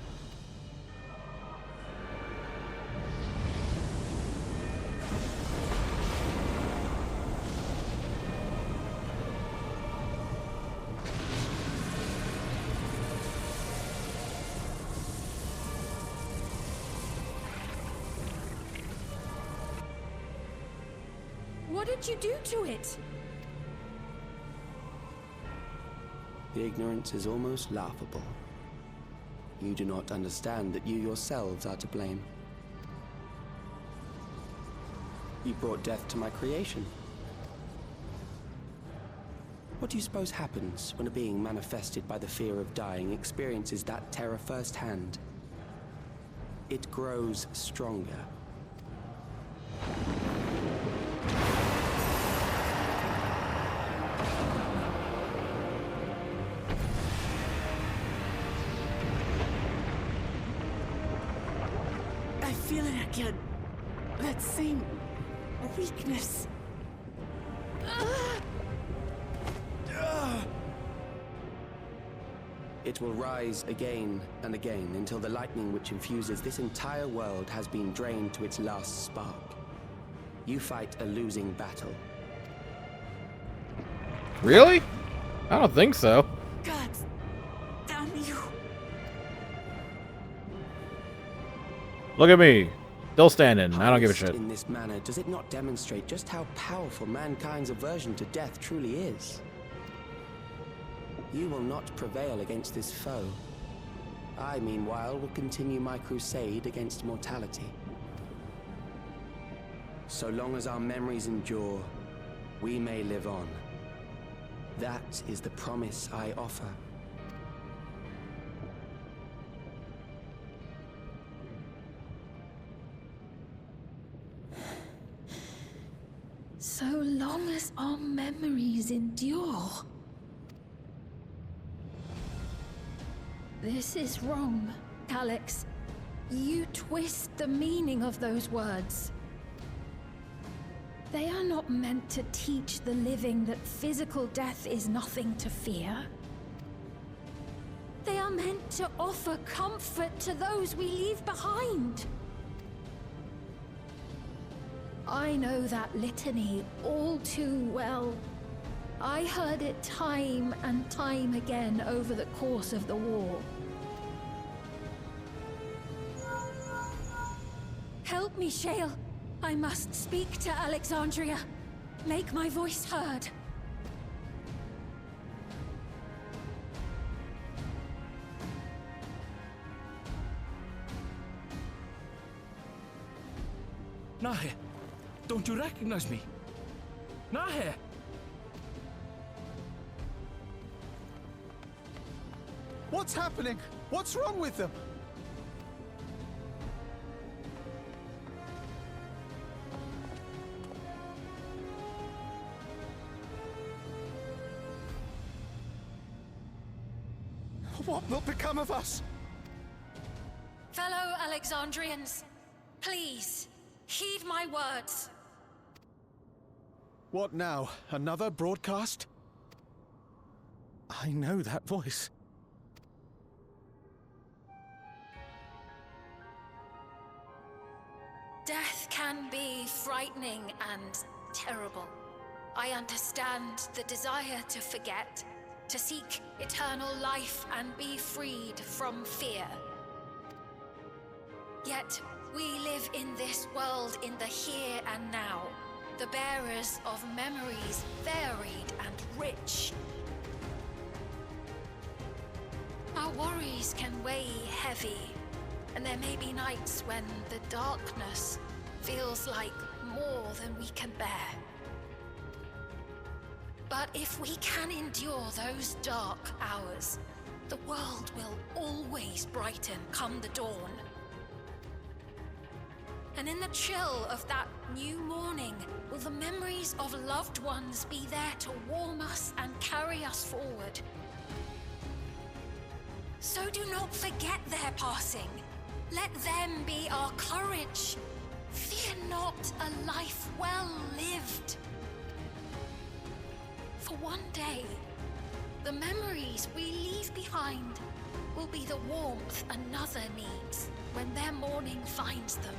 What did you do to it? The ignorance is almost laughable. You do not understand that you yourselves are to blame. You brought death to my creation. What do you suppose happens when a being manifested by the fear of dying experiences that terror firsthand? It grows stronger. I feel it again. That same weakness. It will rise again and again until the lightning which infuses this entire world has been drained to its last spark. You fight a losing battle. Really? I don't think so. God damn you. Look at me. Still standing. I don't give a shit. In this manner, does it not demonstrate just how powerful mankind's aversion to death truly is? You will not prevail against this foe. I, meanwhile, will continue my crusade against mortality. So long as our memories endure, we may live on. That is the promise I offer. So long as our memories endure. This is wrong, Calyx. You twist the meaning of those words. They are not meant to teach the living that physical death is nothing to fear. They are meant to offer comfort to those we leave behind. I know that litany all too well. I heard it time and time again over the course of the war. Help me, Shale. I must speak to Alexandria. Make my voice heard. Nahe, don't you recognize me? Nahe! What's happening? What's wrong with them? What will become of us? Fellow Alexandrians, please, heed my words. What now? Another broadcast? I know that voice. Death can be frightening and terrible. I understand the desire to forget, to seek eternal life and be freed from fear. Yet, we live in this world in the here and now, the bearers of memories varied and rich. Our worries can weigh heavy, and there may be nights when the darkness feels like more than we can bear. But if we can endure those dark hours, the world will always brighten come the dawn. And in the chill of that new morning, will the memories of loved ones be there to warm us and carry us forward? So do not forget their passing. Let them be our courage. Fear not a life well lived. For one day, the memories we leave behind will be the warmth another needs when their morning finds them.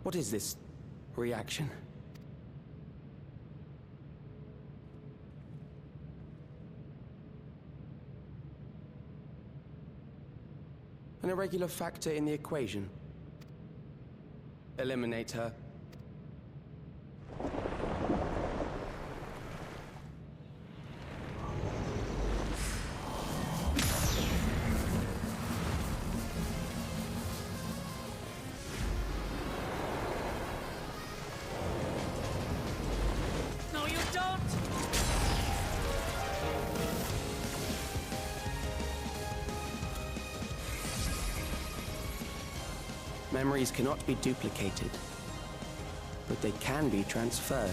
What is this reaction? An irregular factor in the equation. Eliminate her. Memories cannot be duplicated, but they can be transferred.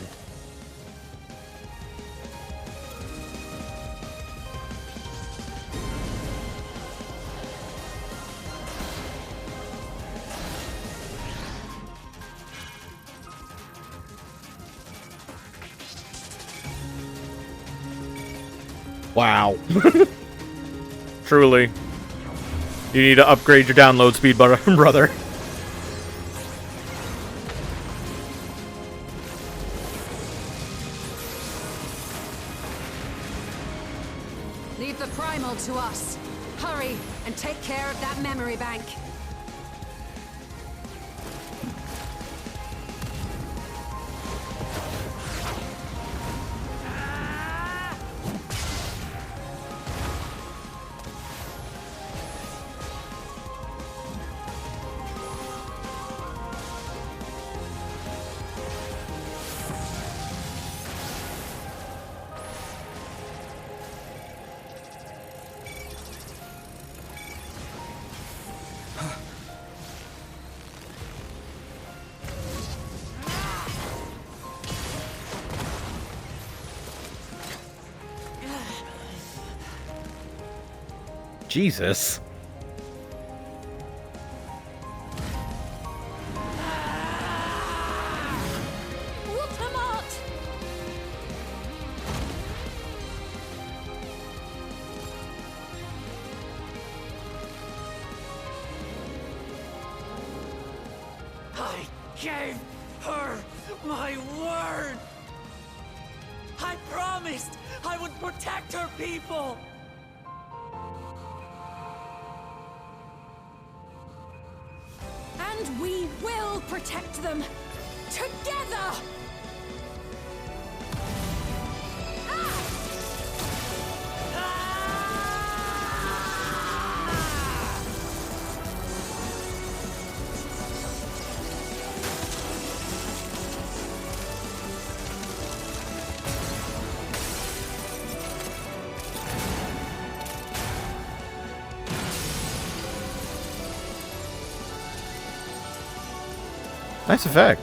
Wow. Truly. You need to upgrade your download speed, brother. Leave the primal to us. Hurry and take care of that memory bank. Jesus. I gave her my word! I promised I would protect her people! And we will protect them! Together! Nice effect.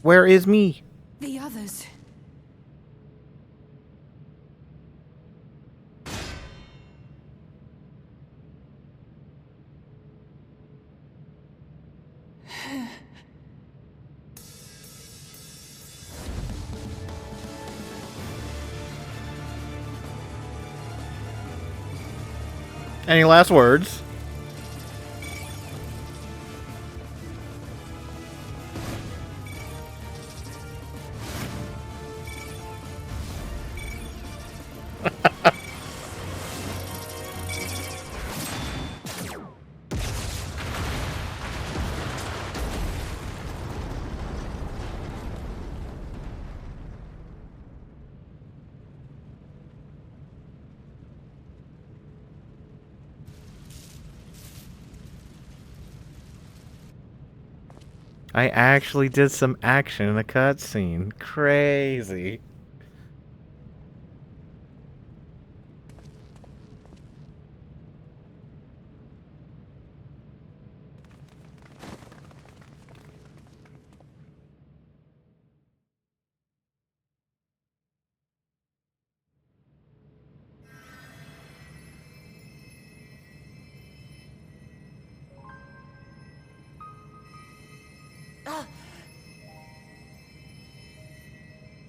Where is me? The others. Any last words? I actually did some action in a cutscene. Crazy.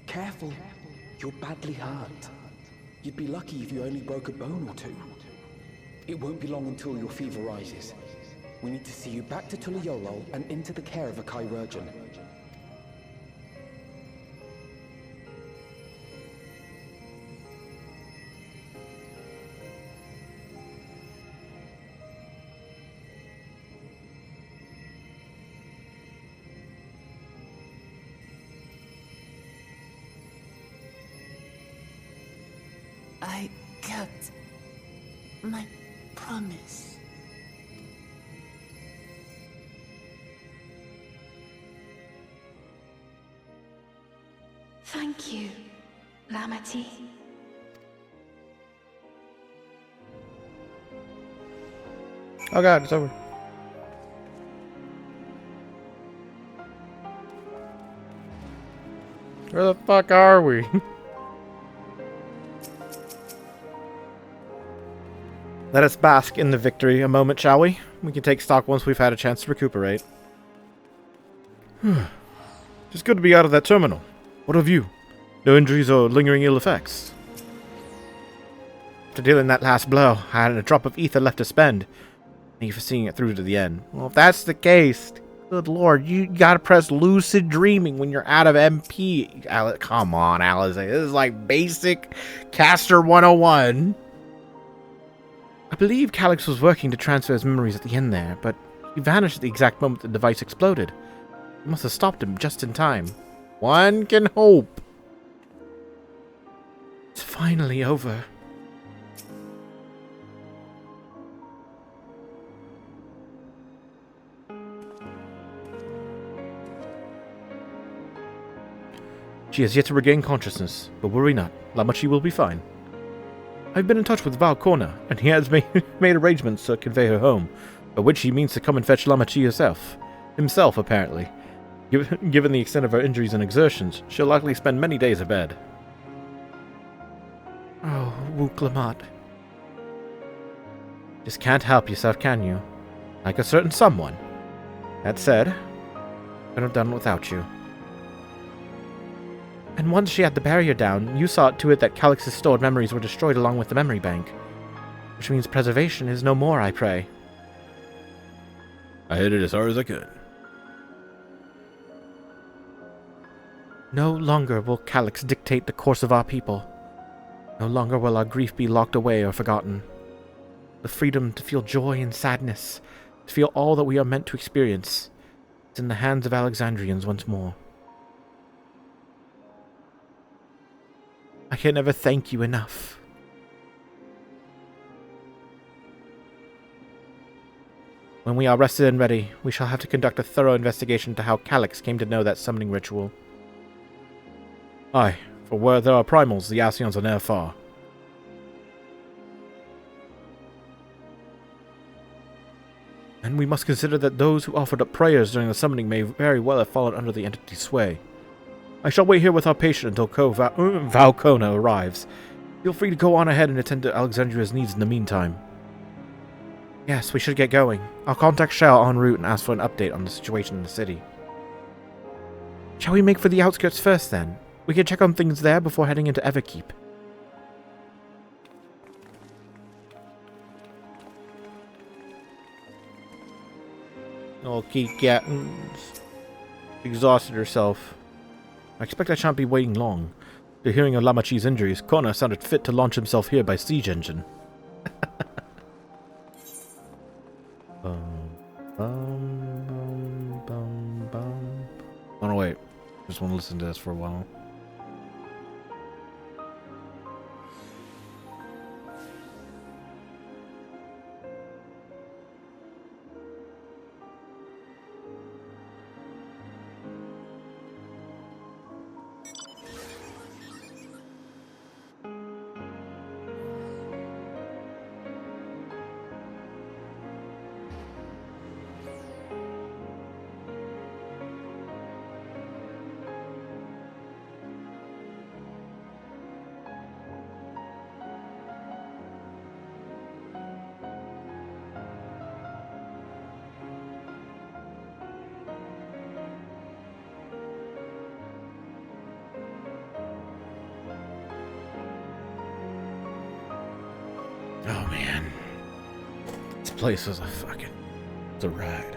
Careful. You're badly hurt. You'd be lucky if you only broke a bone or two. It won't be long until your fever rises. We need to see you back to Tulayolo and into the care of a chirurgeon. I kept my promise. Thank you, Lamati. Oh god, it's over. Where the fuck are we? Let us bask in the victory a moment, shall we? We can take stock once we've had a chance to recuperate. It's good to be out of that terminal. What of you? No injuries or lingering ill effects? After dealing that last blow, I hadn't a drop of ether left to spend. Thank you for seeing it through to the end. Well, if that's the case, good lord, you gotta press lucid dreaming when you're out of MP. Come on, Alice. This is like basic caster 101. I believe Calyx was working to transfer his memories at the end there, but he vanished at the exact moment the device exploded. You must have stopped him just in time. One can hope. It's finally over. She has yet to regain consciousness, but worry not. Lamachi will be fine. I've been in touch with Val Corner, and he has made arrangements to convey her home, by which he means to come and fetch Lamachi himself, apparently. Given the extent of her injuries and exertions, she'll likely spend many days abed. Oh, Wook Lamat. Just can't help yourself, can you? Like a certain someone. That said, I could have done without you. And once she had the barrier down, you saw to it that Calyx's stored memories were destroyed along with the memory bank. Which means preservation is no more, I pray. I hit it as hard as I could. No longer will Calyx dictate the course of our people. No longer will our grief be locked away or forgotten. The freedom to feel joy and sadness, to feel all that we are meant to experience, is in the hands of Alexandrians once more. I can never thank you enough. When we are rested and ready, we shall have to conduct a thorough investigation into how Calyx came to know that summoning ritual. Aye, for where there are primals, the Ascians are ne'er far. And we must consider that those who offered up prayers during the summoning may very well have fallen under the entity's sway. I shall wait here with our patient until Valcona arrives. Feel free to go on ahead and attend to Alexandria's needs in the meantime. Yes, we should get going. I'll contact Shao en route and ask for an update on the situation in the city. Shall we make for the outskirts first, then? We can check on things there before heading into Everkeep. Oh, Keith Gattens exhausted herself. I expect I shan't be waiting long. After hearing of Lamachi's injuries, Kona sounded fit to launch himself here by siege engine. Oh no, wait. Just want to listen to this for a while. Oh man, this place is it's a ride.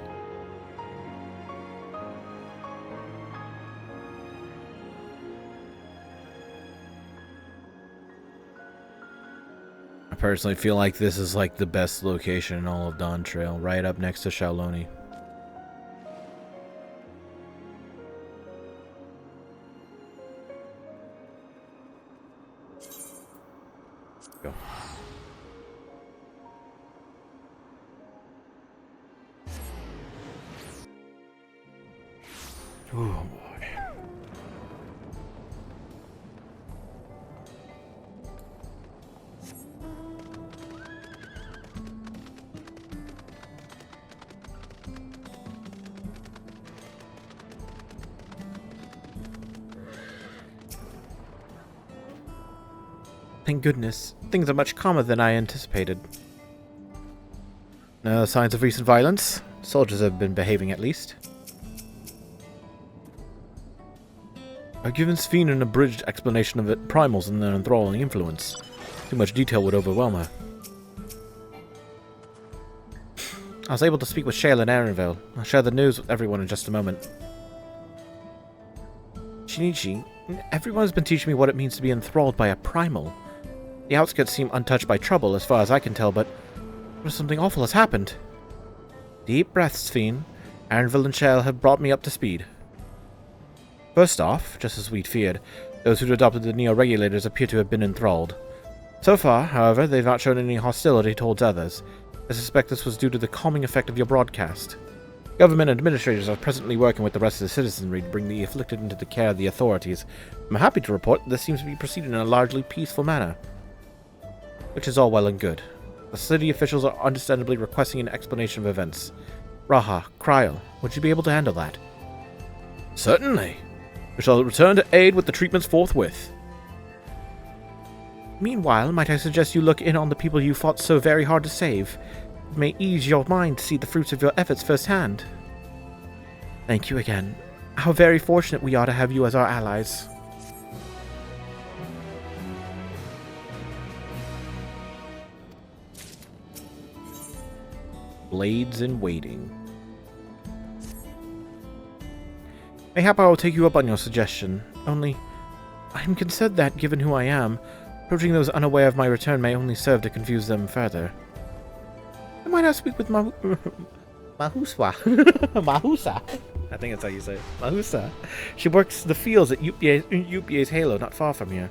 I personally feel like this is like the best location in all of Dawntrail, right up next to Shaoloni. Go. Oh boy. Thank goodness. Things are much calmer than I anticipated. No signs of recent violence. Soldiers have been behaving at least. I've given Sphene an abridged explanation of primals and their enthralling influence. Too much detail would overwhelm her. I was able to speak with Shale and Aaronville. I'll share the news with everyone in just a moment. Shinichi, everyone has been teaching me what it means to be enthralled by a primal. The outskirts seem untouched by trouble as far as I can tell, but something awful has happened. Deep breaths, Sphene. Aaronville and Shale have brought me up to speed. First off, just as we'd feared, those who'd adopted the Neo-Regulators appear to have been enthralled. So far, however, they've not shown any hostility towards others. I suspect this was due to the calming effect of your broadcast. Government administrators are presently working with the rest of the citizenry to bring the afflicted into the care of the authorities. I'm happy to report this seems to be proceeding in a largely peaceful manner. Which is all well and good. The city officials are understandably requesting an explanation of events. Raha, Kryl, would you be able to handle that? Certainly. We shall return to aid with the treatments forthwith. Meanwhile, might I suggest you look in on the people you fought so very hard to save? It may ease your mind to see the fruits of your efforts firsthand. Thank you again. How very fortunate we are to have you as our allies. Blades in waiting. Mayhap I will take you up on your suggestion. Only, I am concerned that, given who I am, approaching those unaware of my return may only serve to confuse them further. I might not speak with Mahuswa. Mahusa. I think that's how you say it. Mahusa. She works the fields at UPA's Halo, not far from here.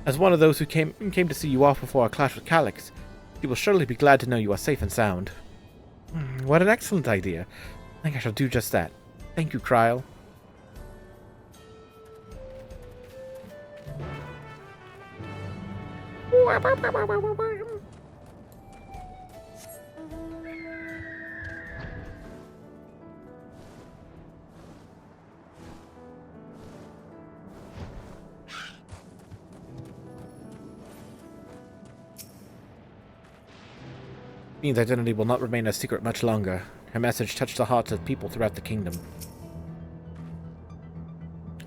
As one of those who came to see you off before our clash with Calyx, she will surely be glad to know you are safe and sound. What an excellent idea. I think I shall do just that. Thank you, Kryl. Fiend's identity will not remain a secret much longer. Her message touched the hearts of people throughout the kingdom.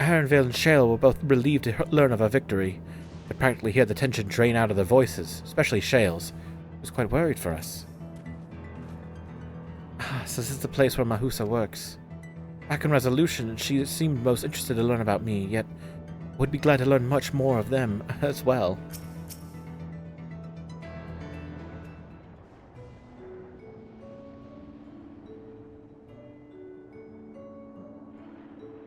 Arenvale and Shale were both relieved to learn of her victory. Could practically hear the tension drain out of their voices, especially Shale's, who was quite worried for us. So this is the place where Mahusa works. Back in Resolution, she seemed most interested to learn about me, yet would be glad to learn much more of them as well.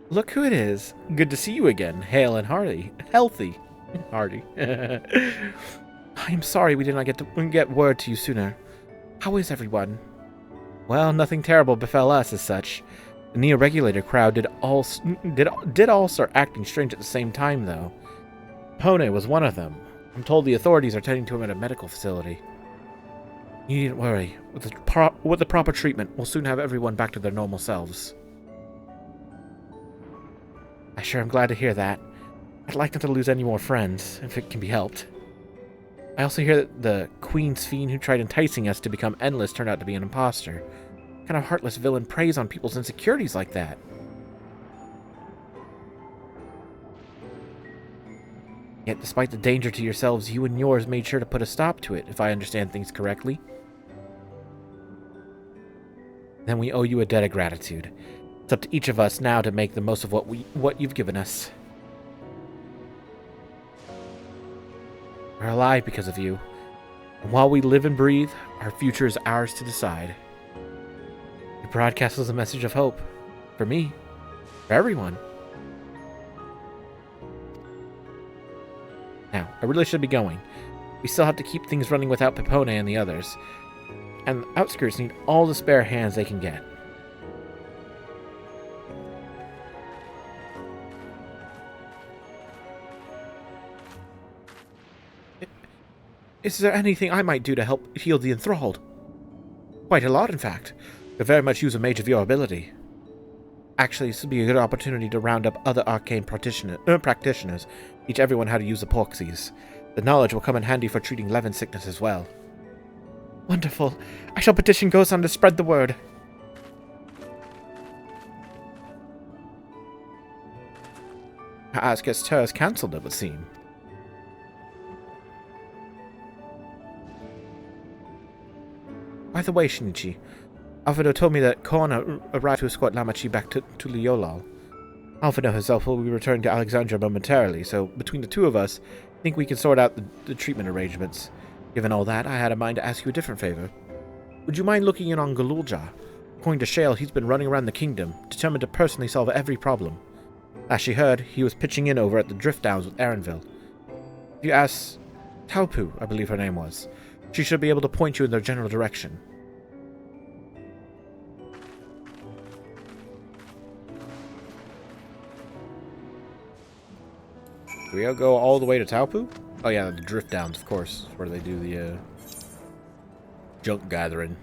Look who it is. Good to see you again, hale and healthy. Hardy. I'm sorry we did not get word to you sooner. How is everyone? Well, nothing terrible befell us as such. The Neo-Regulator crowd did all start acting strange at the same time, though. Pone was one of them. I'm told the authorities are tending to him at a medical facility. You needn't worry. With the proper treatment, we'll soon have everyone back to their normal selves. I sure am glad to hear that. I'd like not to lose any more friends, if it can be helped. I also hear that the Queen's fiend who tried enticing us to become endless turned out to be an imposter. What kind of heartless villain preys on people's insecurities like that? Yet, despite the danger to yourselves, you and yours made sure to put a stop to it, if I understand things correctly. Then we owe you a debt of gratitude. It's up to each of us now to make the most of what you've given us. We're alive because of you. And while we live and breathe, our future is ours to decide. Your broadcast was a message of hope. For me. For everyone. Now, I really should be going. We still have to keep things running without Pepone and the others. And the outskirts need all the spare hands they can get. Is there anything I might do to help heal the enthralled? Quite a lot, in fact. Could very much use a mage of your ability. Actually, this would be a good opportunity to round up other arcane practitioners, teach everyone how to use the porxies. The knowledge will come in handy for treating Levin sickness as well. Wonderful. I shall petition Gosan to spread the word. As Gestur is cancelled, it would seem. By the way, Shinichi, Alfredo told me that Kona arrived to escort Lamachi back to Liolal. Alfredo herself will be returning to Alexandria momentarily, so between the two of us, I think we can sort out the treatment arrangements. Given all that, I had a mind to ask you a different favor. Would you mind looking in on Galulja? According to Shale, he's been running around the kingdom, determined to personally solve every problem. As she heard, he was pitching in over at the Drift Downs with Arenville. If you ask Taupu, I believe her name was, she should be able to point you in their general direction. Do we go all the way to Taupu? Oh yeah, the Drift Downs, of course, where they do the junk gathering.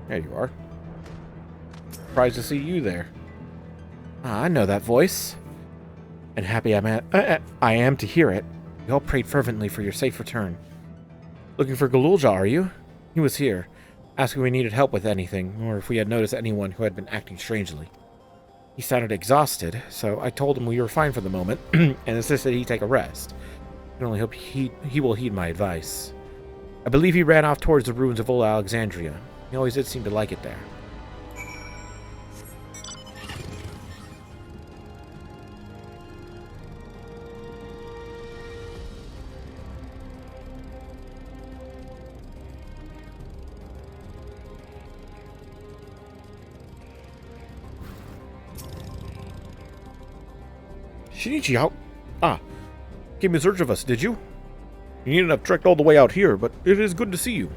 There you are. Surprised to see you there. Ah, I know that voice. And happy I am to hear it. We all prayed fervently for your safe return. Looking for Galulja, are you? He was here, asking if we needed help with anything, or if we had noticed anyone who had been acting strangely. He sounded exhausted, so I told him we were fine for the moment, and insisted he take a rest. I can only hope he will heed my advice. I believe he ran off towards the ruins of old Alexandria. He always did seem to like it there. Shinichi, how... Ah, came in search of us, did you? You needn't have trekked all the way out here, but it is good to see you.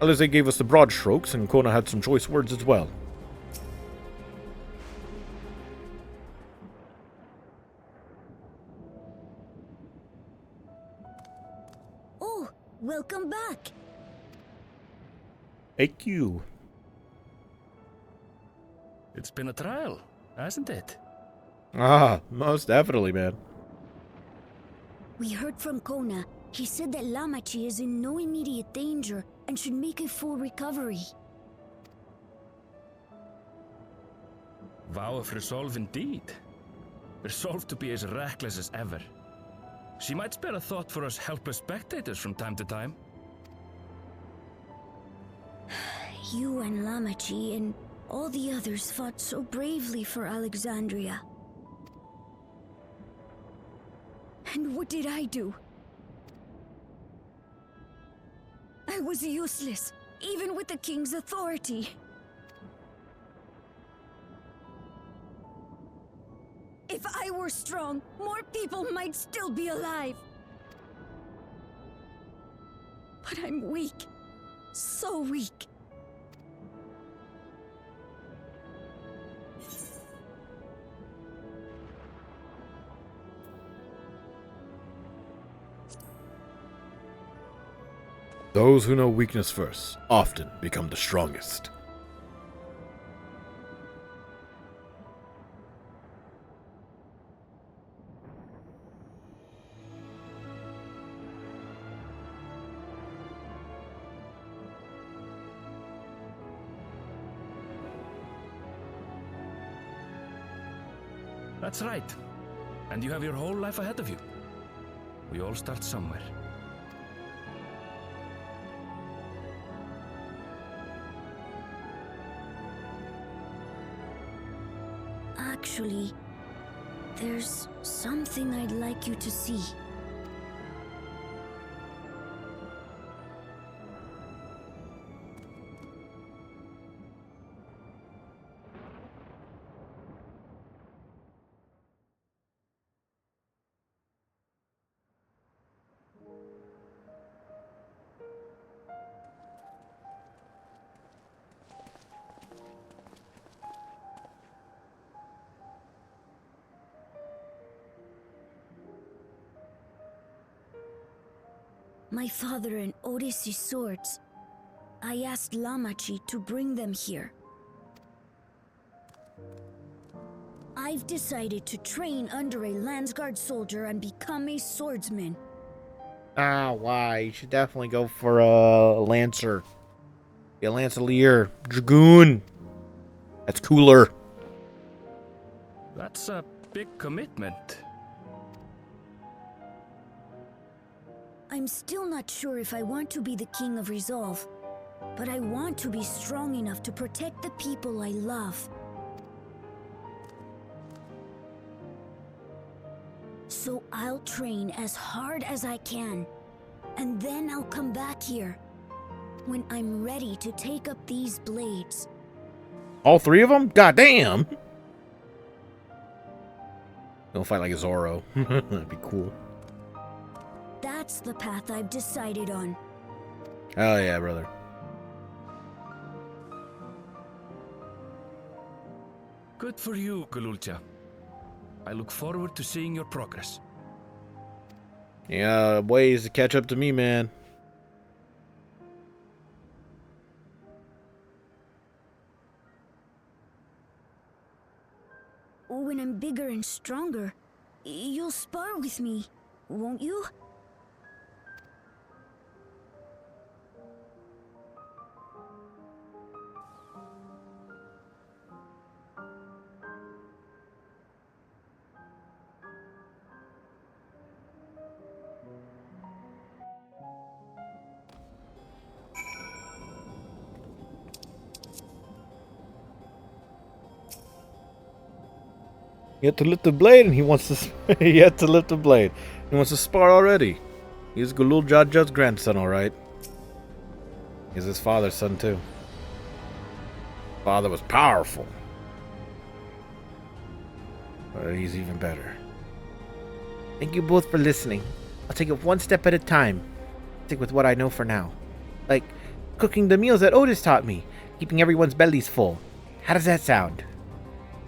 Alize gave us the broad strokes, and Kona had some choice words as well. Oh, welcome back. Thank you. It's been a trial, hasn't it? Ah, most definitely, man. We heard from Kona. He said that Lamachi is in no immediate danger and should make a full recovery. Vow of resolve indeed. Resolved to be as reckless as ever. She might spare a thought for us helpless spectators from time to time. You and Lamachi and all the others fought so bravely for Alexandria. And what did I do? I was useless, even with the king's authority. If I were strong, more people might still be alive. But I'm weak. So weak. Those who know weakness first often become the strongest. That's right. And you have your whole life ahead of you. We all start somewhere. Actually, there's something I'd like you to see. My father and Odyssey's swords. I asked Lamachi to bring them here. I've decided to train under a Landsguard soldier and become a swordsman. Ah, why? You should definitely go for a Lancer. Be a Lancelier. Dragoon. That's cooler. That's a big commitment. I'm still not sure if I want to be the King of Resolve, but I want to be strong enough to protect the people I love. So I'll train as hard as I can, and then I'll come back here when I'm ready to take up these blades. All three of them? God damn! Don't fight like a Zoro. That'd be cool. That's the path I've decided on. Oh yeah, brother. Good for you, Gululcha. I look forward to seeing your progress. Yeah, ways to catch up to me, man. When I'm bigger and stronger, you'll spar with me, won't you? He had to lift the blade, and he wants to. He had to lift the blade. He wants to spar already. He's Gulul Jaja's grandson, all right. He's his father's son too. Father was powerful, but he's even better. Thank you both for listening. I'll take it one step at a time. Stick with what I know for now. Like cooking the meals that Otis taught me, keeping everyone's bellies full. How does that sound?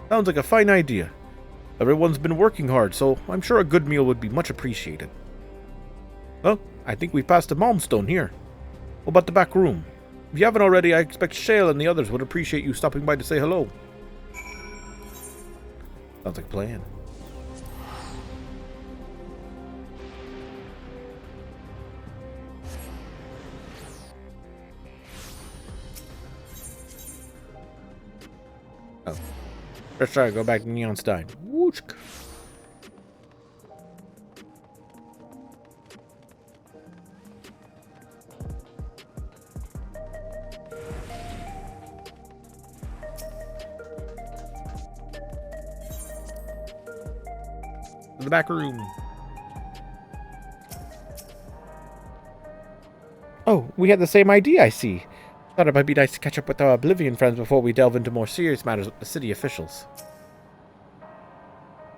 Sounds like a fine idea. Everyone's been working hard, so I'm sure a good meal would be much appreciated. Well, I think we've passed a milestone here. What about the back room? If you haven't already, I expect Shale and the others would appreciate you stopping by to say hello. Sounds like a plan. Oh. Let's try to go back to Neonstein. Wooch. To the back room. Oh, we had the same idea, I see. Thought it might be nice to catch up with our Oblivion friends before we delve into more serious matters with the city officials.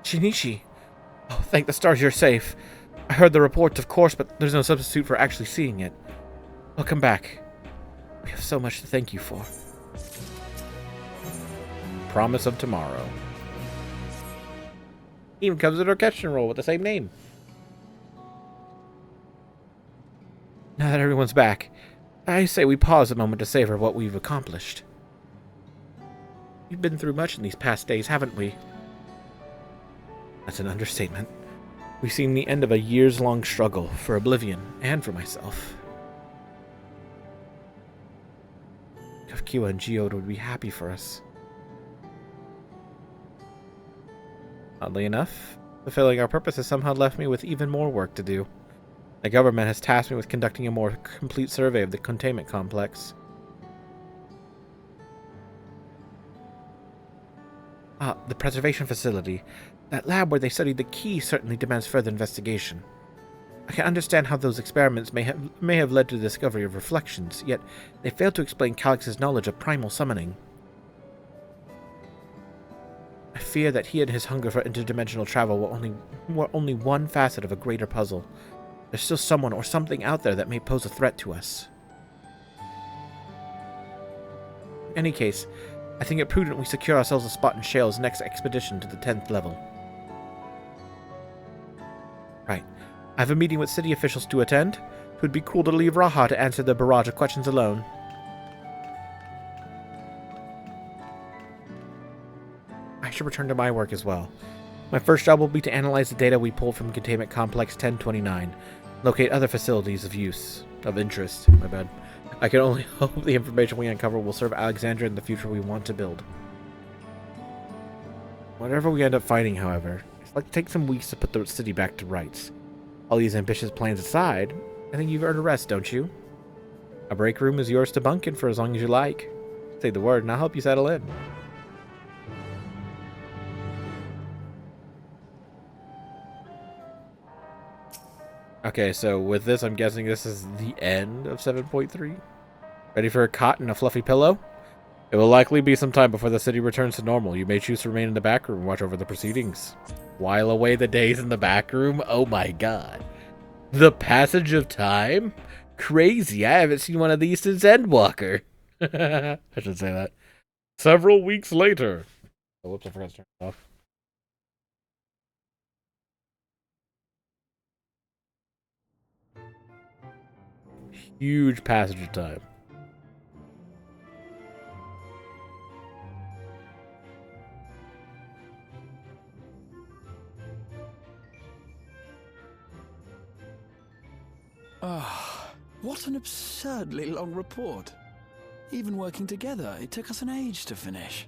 Shinichi. Oh, thank the stars you're safe. I heard the reports, of course, but there's no substitute for actually seeing it. Welcome back. We have so much to thank you for. Promise of tomorrow. Even comes in our orchestral role with the same name. Now that everyone's back, I say we pause a moment to savor what we've accomplished. We've been through much in these past days, haven't we? That's an understatement. We've seen the end of a years-long struggle for Oblivion and for myself. Kafkiwa and Geode would be happy for us. Oddly enough, fulfilling our purpose has somehow left me with even more work to do. The government has tasked me with conducting a more complete survey of the containment complex. The preservation facility. That lab where they studied the key certainly demands further investigation. I can understand how those experiments may have led to the discovery of reflections, yet they fail to explain Calix's knowledge of primal summoning. I fear that he and his hunger for interdimensional travel were only one facet of a greater puzzle. There's still someone or something out there that may pose a threat to us. In any case, I think it prudent we secure ourselves a spot in Shale's next expedition to the 10th level. Right. I have a meeting with city officials to attend. It would be cool to leave Raha to answer the barrage of questions alone. I should return to my work as well. My first job will be to analyze the data we pulled from Containment Complex 1029. Locate other facilities of interest. My bad. I can only hope the information we uncover will serve Alexandria in the future we want to build. Whatever we end up finding, however, it's like to take some weeks to put the city back to rights. All these ambitious plans aside, I think you've earned a rest, don't you? A break room is yours to bunk in for as long as you like. Say the word and I'll help you settle in. Okay, so with this, I'm guessing this is the end of 7.3. Ready for a cot and a fluffy pillow? It will likely be some time before the city returns to normal. You may choose to remain in the back room and watch over the proceedings. While away the days in the back room? Oh my god. The passage of time? Crazy, I haven't seen one of these since Endwalker. I should say that. Several weeks later. Oh, whoops, I forgot to turn it off. Huge passage of time. Ah, what an absurdly long report. Even working together, it took us an age to finish.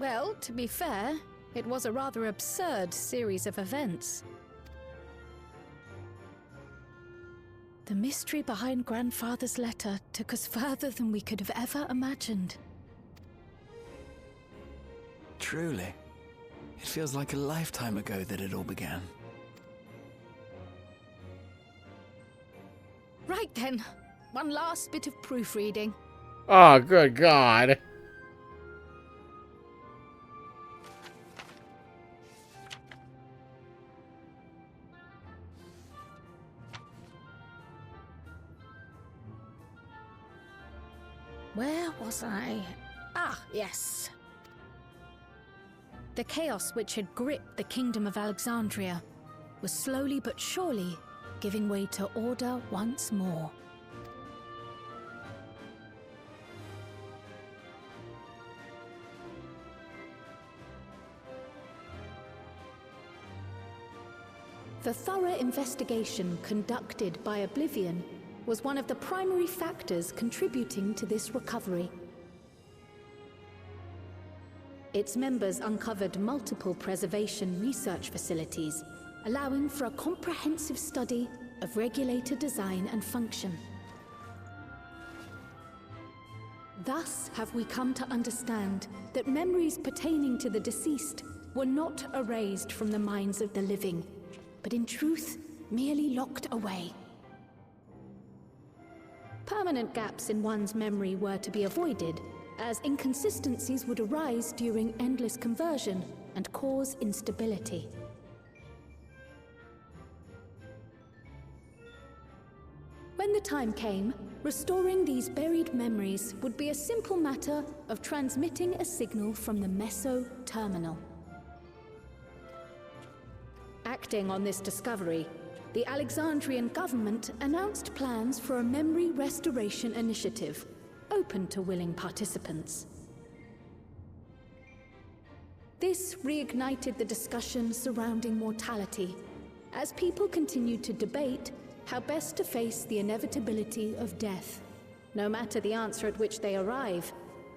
Well, to be fair, it was a rather absurd series of events. The mystery behind Grandfather's letter took us further than we could have ever imagined. Truly. It feels like a lifetime ago that it all began. Right then, one last bit of proofreading. Oh, good God. Where was I? Ah, yes. The chaos which had gripped the kingdom of Alexandria was slowly but surely giving way to order once more. The thorough investigation conducted by Oblivion was one of the primary factors contributing to this recovery. Its members uncovered multiple preservation research facilities, allowing for a comprehensive study of regulator design and function. Thus have we come to understand that memories pertaining to the deceased were not erased from the minds of the living, but in truth, merely locked away. Permanent gaps in one's memory were to be avoided, as inconsistencies would arise during endless conversion and cause instability. When the time came, restoring these buried memories would be a simple matter of transmitting a signal from the Meso Terminal. Acting on this discovery, the Alexandrian government announced plans for a memory restoration initiative, open to willing participants. This reignited the discussion surrounding mortality, as people continued to debate how best to face the inevitability of death. No matter the answer at which they arrive,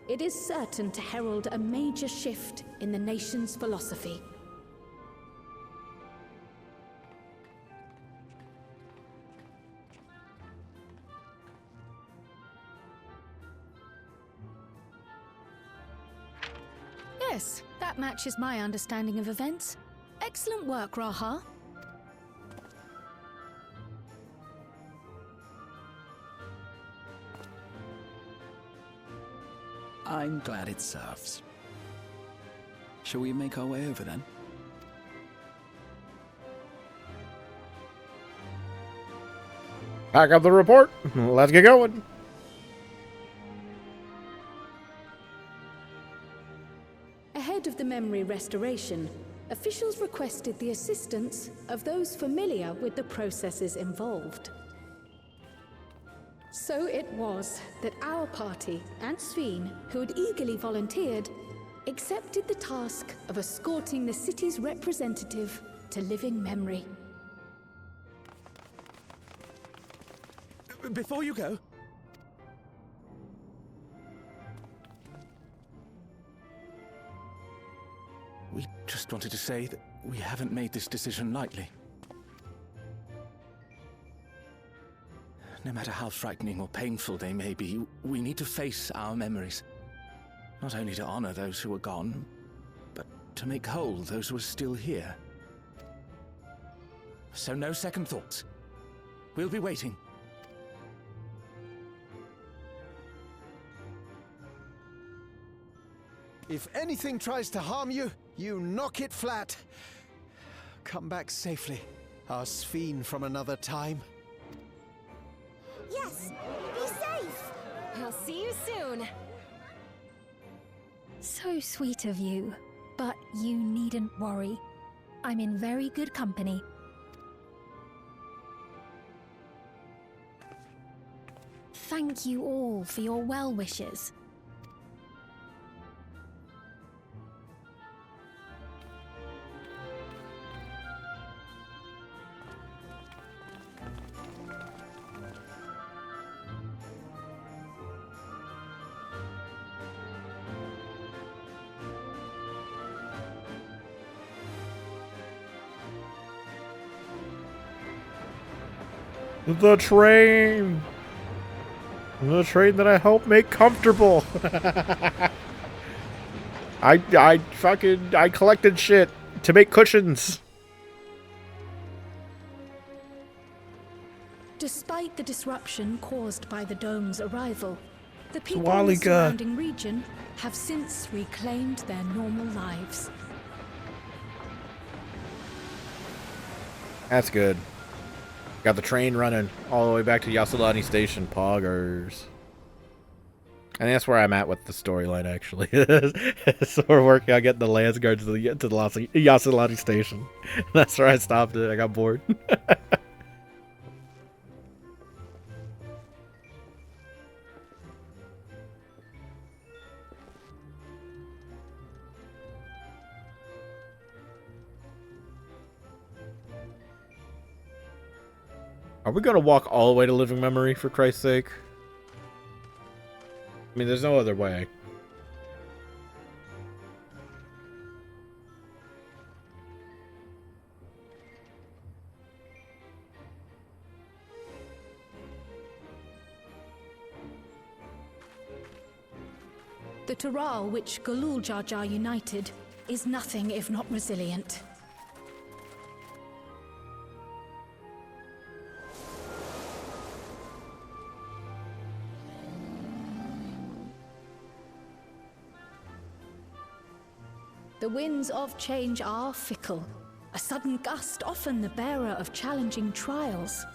it is certain to herald a major shift in the nation's philosophy. Yes, that matches my understanding of events. Excellent work, Raha. I'm glad it serves. Shall we make our way over then? Pack up the report. Let's get going. Ahead of the memory restoration, officials requested the assistance of those familiar with the processes involved. So it was that our party and Sveen, who had eagerly volunteered, accepted the task of escorting the city's representative to living memory. Before you go, we just wanted to say that we haven't made this decision lightly. No matter how frightening or painful they may be, we need to face our memories. Not only to honor those who are gone, but to make whole those who are still here. So no second thoughts. We'll be waiting. If anything tries to harm you, you knock it flat. Come back safely, our Sveen from another time. Yes! Be safe! I'll see you soon! So sweet of you, but you needn't worry. I'm in very good company. Thank you all for your well wishes. The train! The train that I helped make comfortable! I collected shit to make cushions! Despite the disruption caused by the dome's arrival, the people in the Swaliga. surrounding region have since reclaimed their normal lives. That's good. Got the train running all the way back to Yasulani Station. Poggers. And that's where I'm at with the storyline, actually. So we're working on getting the Lance Guards to the Yasilati station. That's where I stopped it. I got bored. Are we gonna walk all the way to Living Memory, for Christ's sake? I mean, there's no other way. The Taral which Galul Jar Jar united is nothing if not resilient. The winds of change are fickle. A sudden gust often the bearer of challenging trials.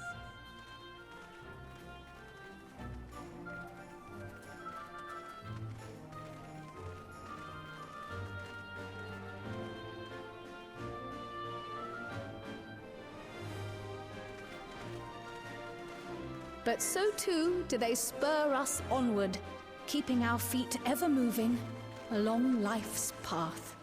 But so too do they spur us onward, keeping our feet ever moving along life's path.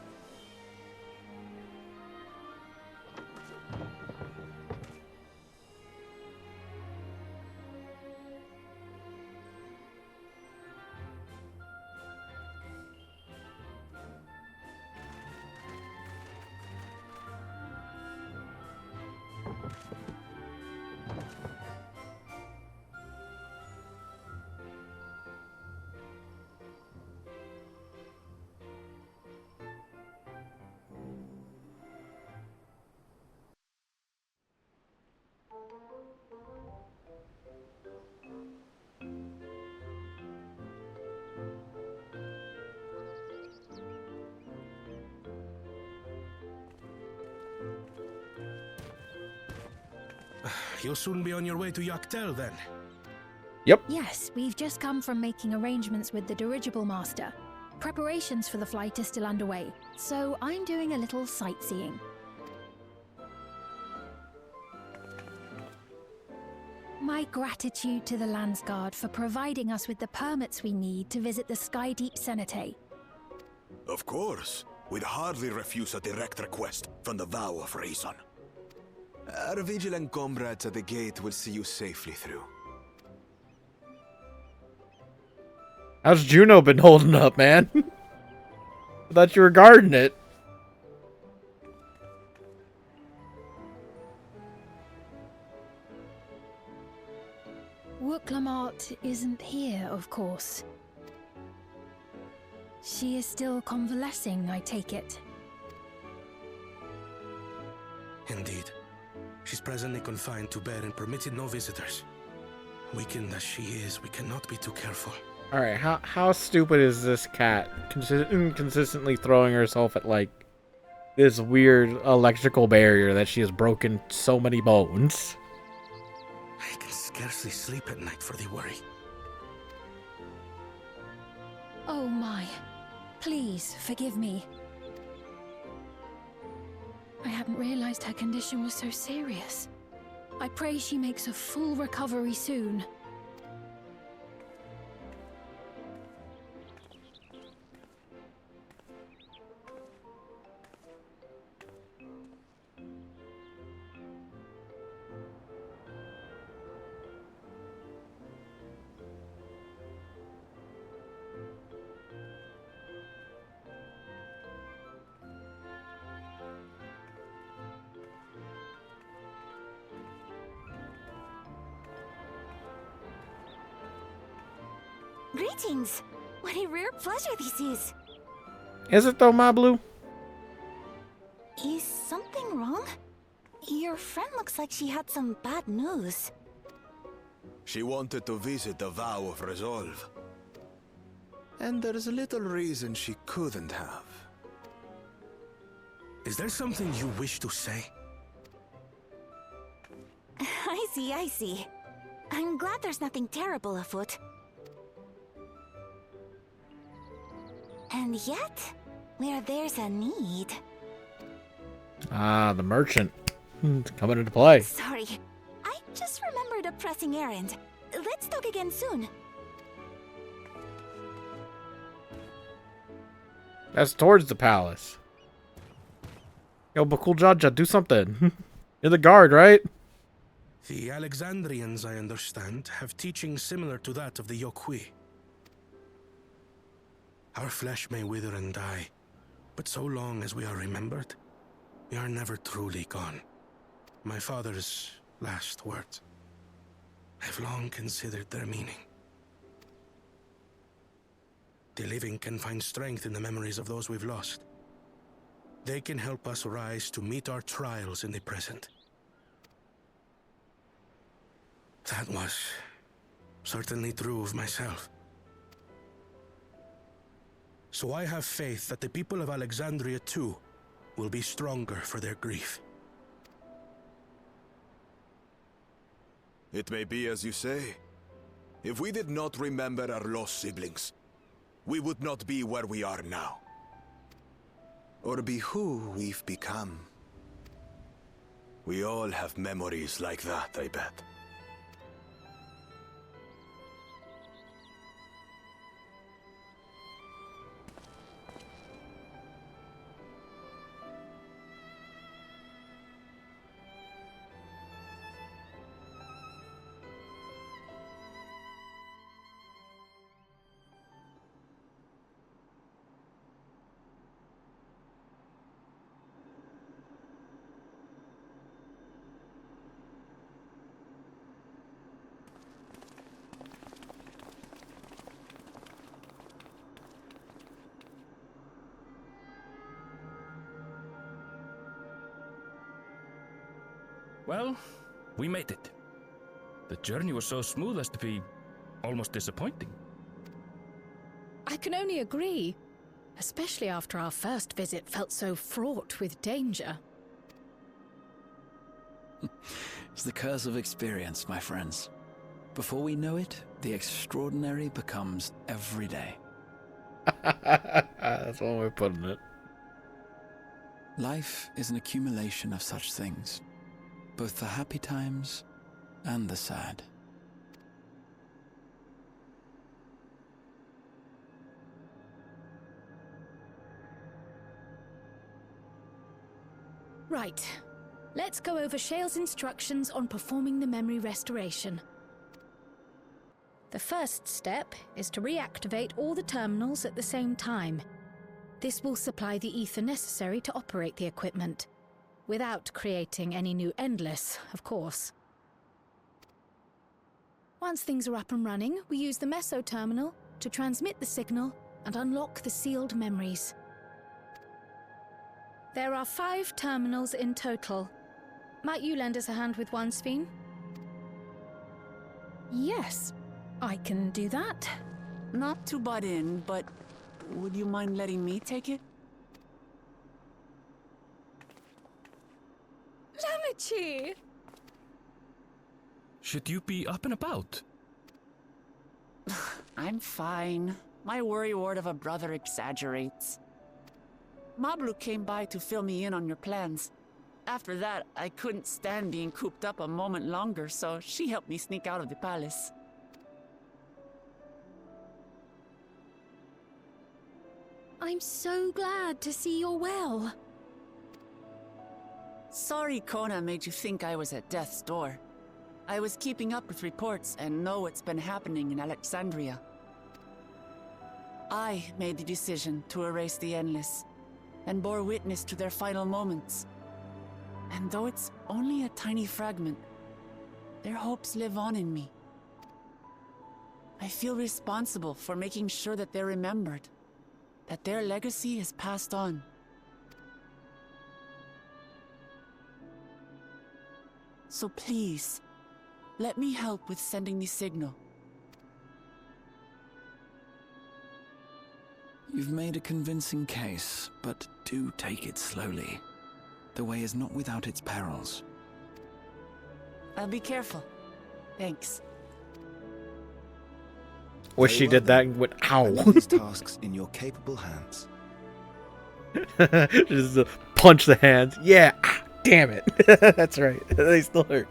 You'll soon be on your way to Yaktel, then? Yep. Yes, we've just come from making arrangements with the dirigible master. Preparations for the flight are still underway, so I'm doing a little sightseeing. My gratitude to the Landsguard for providing us with the permits we need to visit the Skydeep Cenotaph. Of course. We'd hardly refuse a direct request from the Vow of Reason. Our vigilant comrades at the gate will see you safely through. How's Juno been holding up, man? I thought you were guarding it. Wooklamart isn't here, of course. She is still convalescing, I take it. Indeed. She's presently confined to bed and permitted no visitors. Weakened as she is, we cannot be too careful. Alright, how stupid is this cat consistently throwing herself at, like, this weird electrical barrier that she has broken so many bones? I can scarcely sleep at night for the worry. Oh my. Please, forgive me. I hadn't realized her condition was so serious. I pray she makes a full recovery soon. Greetings! What a rare pleasure this is! Is it though, my blue? Is something wrong? Your friend looks like she had some bad news. She wanted to visit the Vow of Resolve. And there's little reason she couldn't have. Is there something you wish to say? I see. I'm glad there's nothing terrible afoot. And yet, where there's a need... Ah, the merchant. It's coming into play. Sorry, I just remembered a pressing errand. Let's talk again soon. That's towards the palace. Yo, Bakuljaja, do something. You're the guard, right? The Alexandrians, I understand, have teaching similar to that of the Yokui. Our flesh may wither and die, but so long as we are remembered, we are never truly gone. My father's last words. I've long considered their meaning. The living can find strength in the memories of those we've lost. They can help us rise to meet our trials in the present. That was certainly true of myself. So I have faith that the people of Alexandria too will be stronger for their grief. It may be as you say. If we did not remember our lost siblings, we would not be where we are now. Or be who we've become. We all have memories like that, I bet. Well, we made it. The journey was so smooth as to be almost disappointing. I can only agree, especially after our first visit felt so fraught with danger. It's the curse of experience, my friends. Before we know it, the extraordinary becomes everyday. That's one way of putting it. Life is an accumulation of such things, both the happy times and the sad. Right. Let's go over Shale's instructions on performing the memory restoration. The first step is to reactivate all the terminals at the same time. This will supply the ether necessary to operate the equipment, without creating any new Endless, of course. Once things are up and running, we use the Meso terminal to transmit the signal and unlock the sealed memories. There are 5 terminals in total. Might you lend us a hand with one, Sphene? Yes, I can do that. Not to butt in, but would you mind letting me take it? Lamachi! Should you be up and about? I'm fine. My worrywart of a brother exaggerates. Mablu came by to fill me in on your plans. After that, I couldn't stand being cooped up a moment longer, so she helped me sneak out of the palace. I'm so glad to see you're well. Sorry Kona made you think I was at death's door. I was keeping up with reports and know what's been happening in Alexandria. I made the decision to erase the Endless, and bore witness to their final moments. And though it's only a tiny fragment, their hopes live on in me. I feel responsible for making sure that they're remembered, that their legacy is passed on. So please, let me help with sending the signal. You've made a convincing case, but do take it slowly. The way is not without its perils. I'll be careful. Thanks. Wish she did that with I ow. leave these tasks in your capable hands. Just punch the hands. Yeah, damn it. That's right. They still hurt.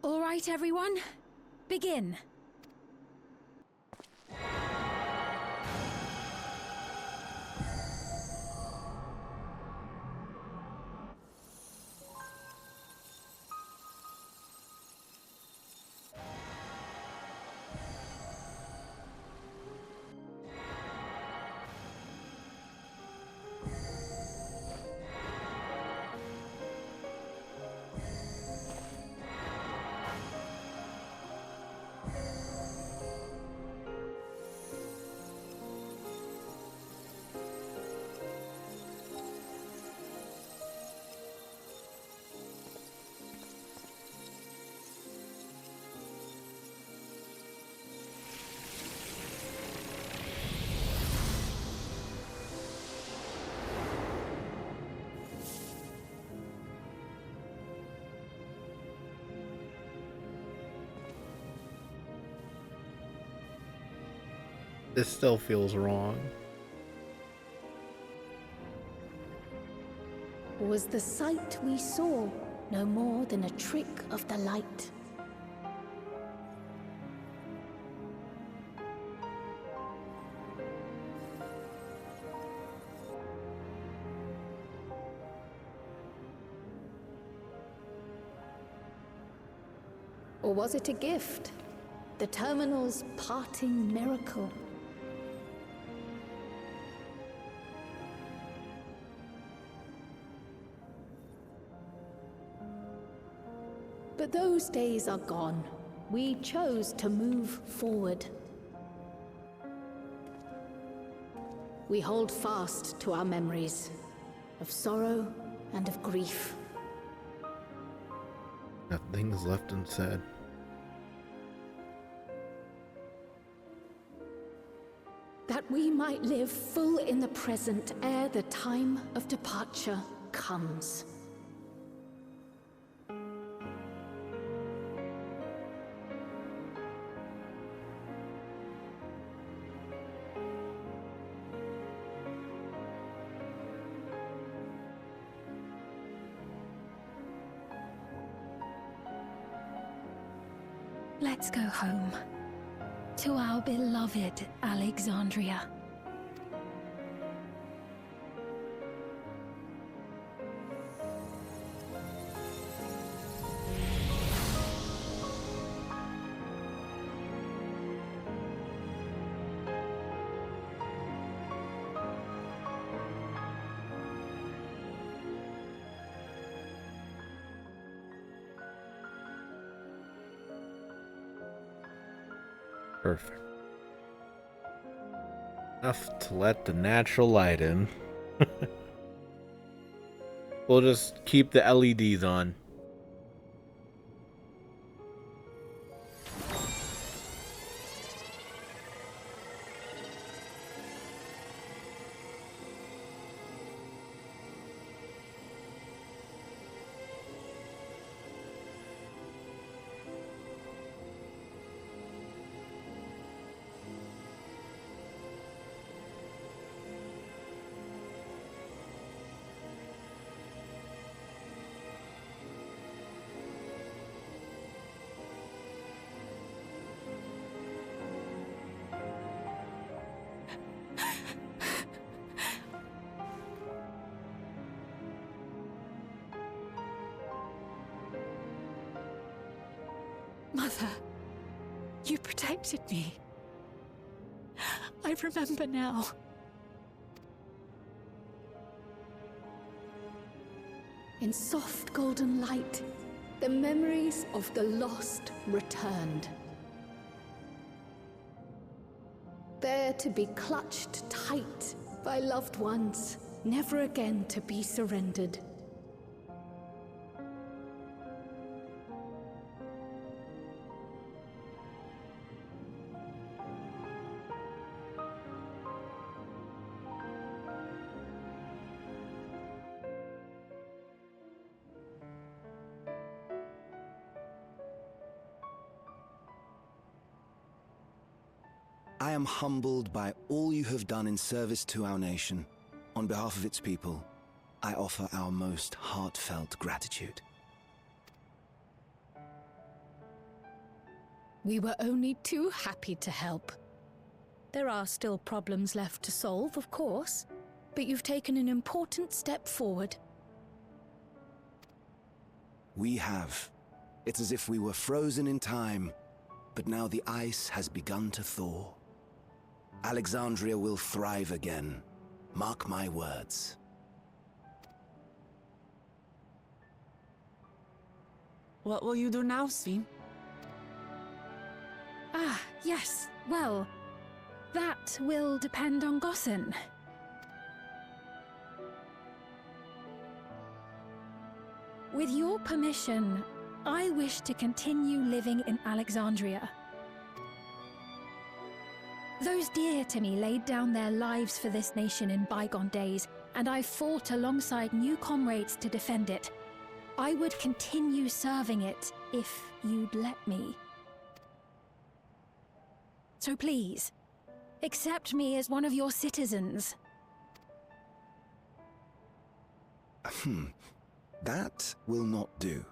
All right, everyone. Begin. This still feels wrong. Was the sight we saw no more than a trick of the light? Or was it a gift? The Terminal's parting miracle? But those days are gone. We chose to move forward. We hold fast to our memories of sorrow and of grief. Nothing's left unsaid. That we might live full in the present ere the time of departure comes. Let's go home. To our beloved Alexandria. Perfect. Enough to let the natural light in. We'll just keep the LEDs on. Mother, you protected me. I remember now. In soft golden light, the memories of the lost returned. There to be clutched tight by loved ones, never again to be surrendered. I am humbled by all you have done in service to our nation. On behalf of its people, I offer our most heartfelt gratitude. We were only too happy to help. There are still problems left to solve, of course, but you've taken an important step forward. We have. It's as if we were frozen in time, but now the ice has begun to thaw. Alexandria will thrive again. Mark my words. What will you do now, Sven? Ah, yes. Well, that will depend on Gossen. With your permission, I wish to continue living in Alexandria. Those dear to me laid down their lives for this nation in bygone days, and I fought alongside new comrades to defend it. I would continue serving it if you'd let me. So please, accept me as one of your citizens. That will not do.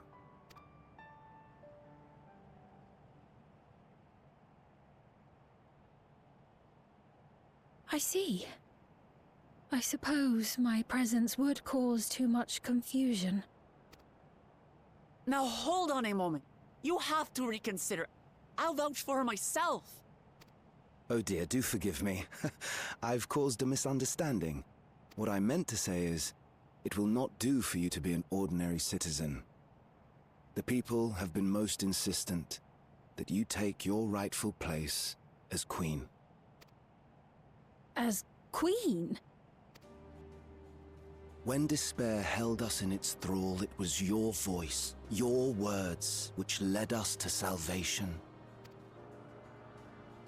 I see. I suppose my presence would cause too much confusion. Now hold on a moment. You have to reconsider. I'll vouch for her myself. Oh dear, do forgive me. I've caused a misunderstanding. What I meant to say is, it will not do for you to be an ordinary citizen. The people have been most insistent that you take your rightful place as queen. As queen? When despair held us in its thrall, it was your voice, your words, which led us to salvation.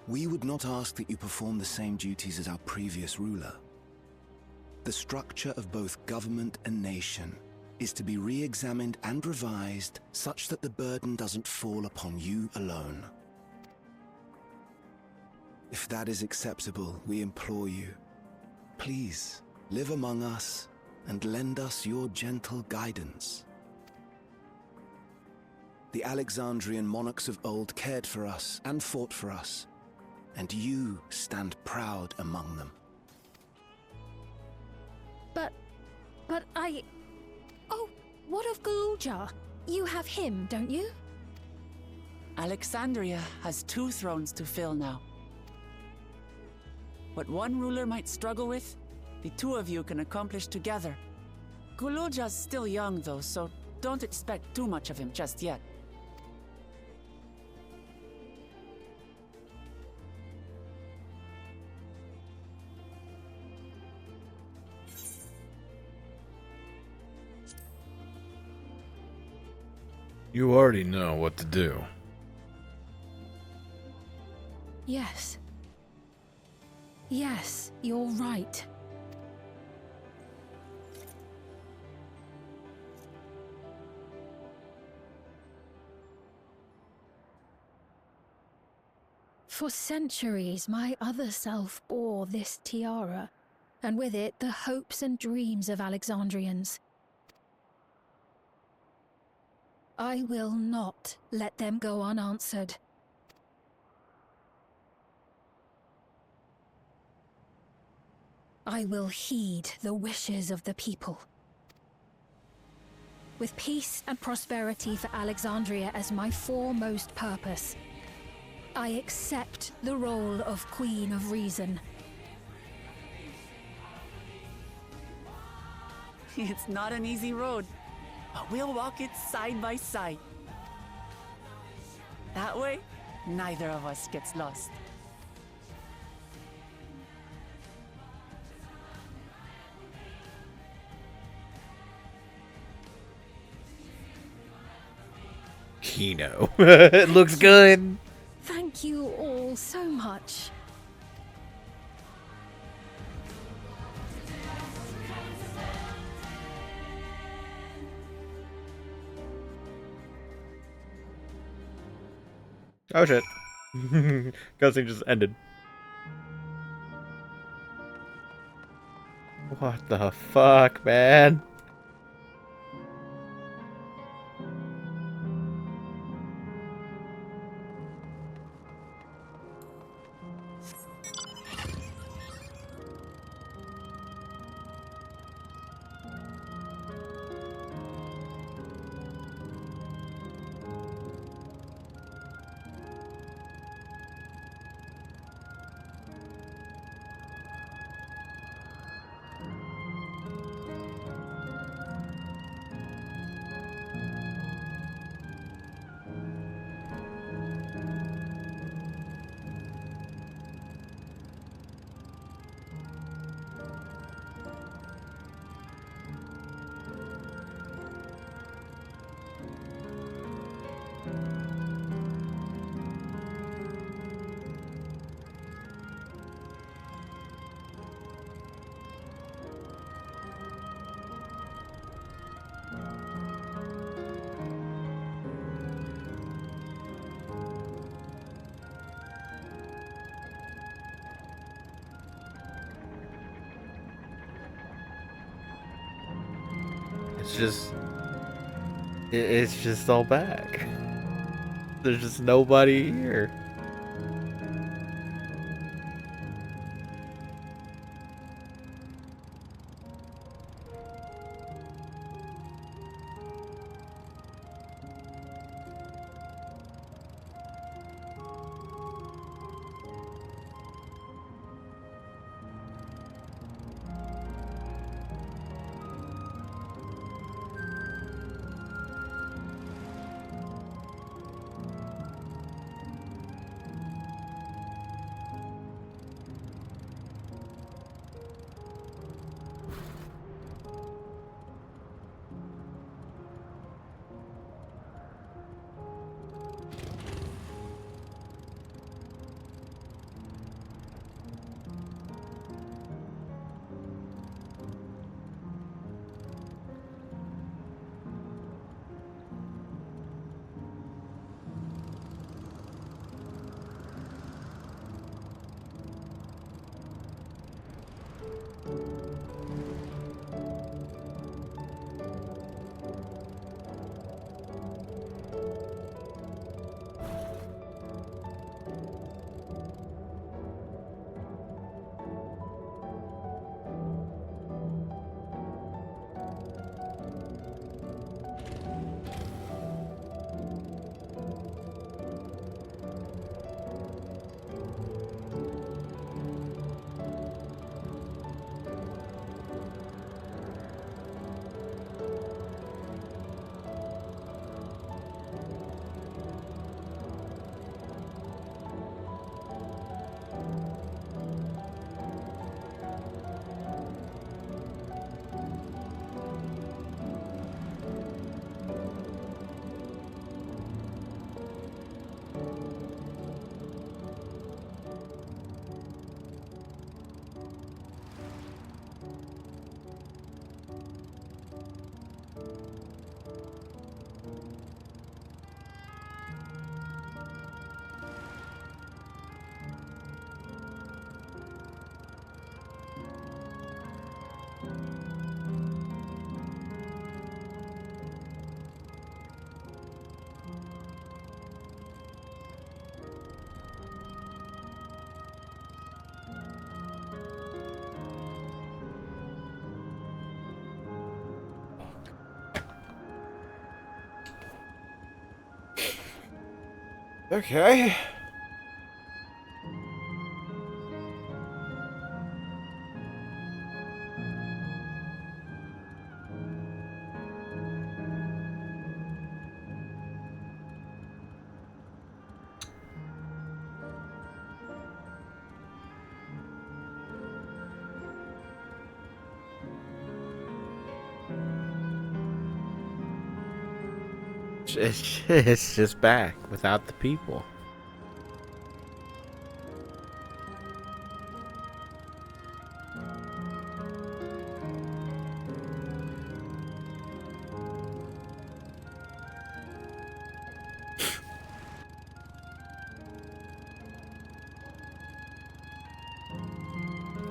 We would not ask that you perform the same duties as our previous ruler. The structure of both government and nation is to be re-examined and revised such that the burden doesn't fall upon you alone. If that is acceptable, we implore you, please live among us and lend us your gentle guidance. The Alexandrian monarchs of old cared for us and fought for us, and you stand proud among them. But I... Oh, what of Galuja? You have him, don't you? Alexandria has 2 thrones to fill now. What one ruler might struggle with, the 2 of you can accomplish together. Galuja's still young though, so don't expect too much of him just yet. You already know what to do. Yes. Yes, you're right. For centuries, my other self bore this tiara, and with it the hopes and dreams of Alexandrians. I will not let them go unanswered. I will heed the wishes of the people. with peace and prosperity for Alexandria as my foremost purpose. I accept the role of Queen of Reason. It's not an easy road, but we'll walk it side by side. That way, neither of us gets lost. Kino. It looks good. Thank you all so much. Oh shit. Cutscene just ended. What the fuck, man? It's just all back. There's just nobody here. Okay. It's just back without the people.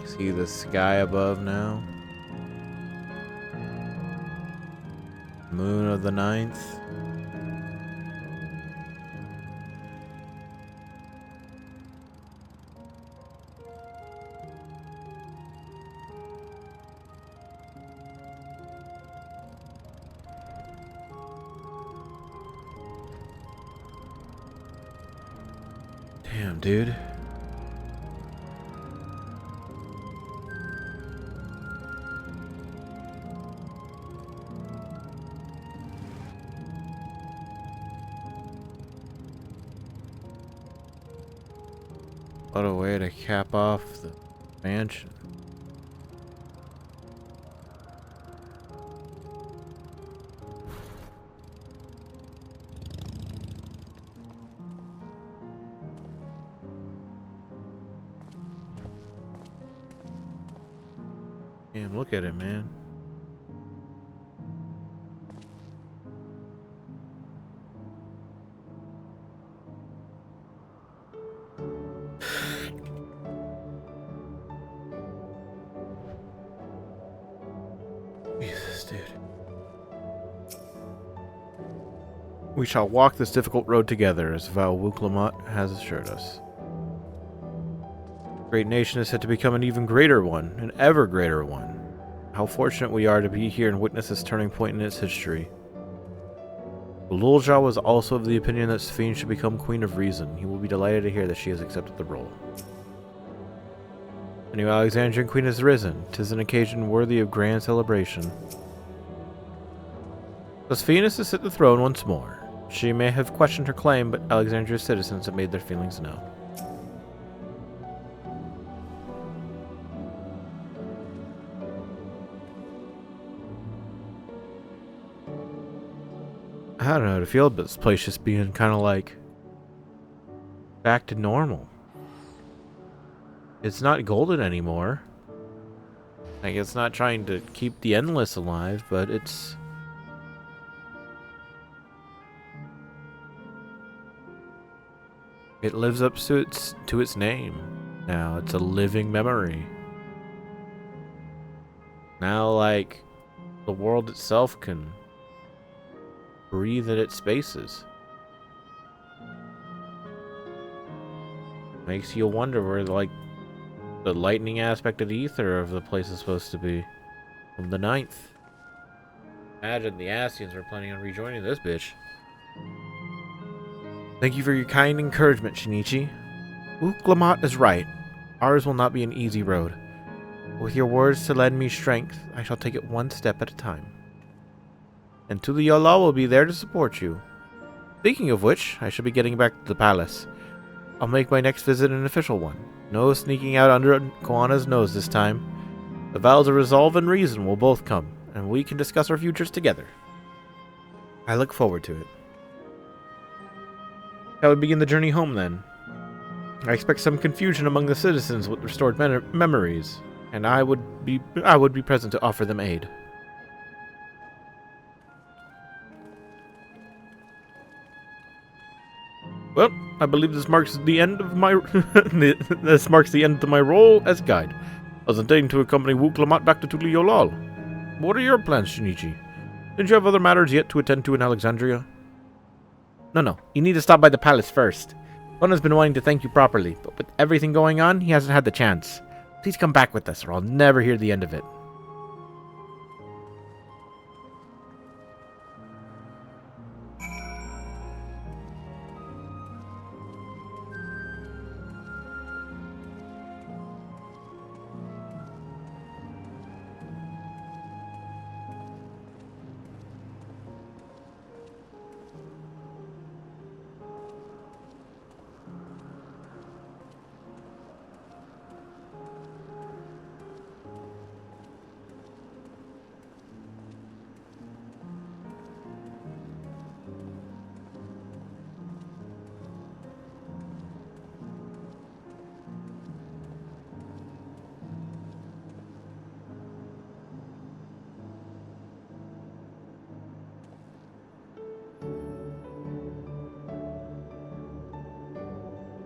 See the sky above now? Moon of the 9th. Damn, dude. What a way to cap off the mansion. Damn, look at it, man. Jesus, dude. We shall walk this difficult road together, as Val Wuklamat has assured us. Great nation is set to become an even greater one, an ever greater one. How fortunate we are to be here and witness this turning point in its history. Lulja was also of the opinion that Sphene should become Queen of Reason. He will be delighted to hear that she has accepted the role. The new Alexandrian Queen has risen. 'Tis an occasion worthy of grand celebration. The Sphene is to sit the throne once more. She may have questioned her claim, but Alexandria's citizens have made their feelings known. I don't know how to feel about this place just being kind of like back to normal. It's not golden anymore. Like, it's not trying to keep the Endless alive, but it's... It lives up to its name. Now, it's a living memory. Now, like, the world itself can breathe at its spaces. Makes you wonder where, like, the lightning aspect of the ether of the place is supposed to be. From the 9th. Imagine the Ascians were planning on rejoining this bitch. Thank you for your kind encouragement, Shinichi. Wuklamat is right. Ours will not be an easy road. With your words to lend me strength, I shall take it one step at a time. And Tuliyola will be there to support you. Speaking of which, I shall be getting back to the palace. I'll make my next visit an official one. No sneaking out under Koana's nose this time. The vows of resolve and reason will both come, and we can discuss our futures together. I look forward to it. Shall we begin the journey home then? I expect some confusion among the citizens with restored memories, and I would be present to offer them aid. Well, I believe this marks the end of my role as guide. I was intending to accompany Wuklamat back to Tuliyola. What are your plans, Shinichi? Didn't you have other matters yet to attend to in Alexandria? No. You need to stop by the palace first. Gon has been wanting to thank you properly, but with everything going on, he hasn't had the chance. Please come back with us, or I'll never hear the end of it.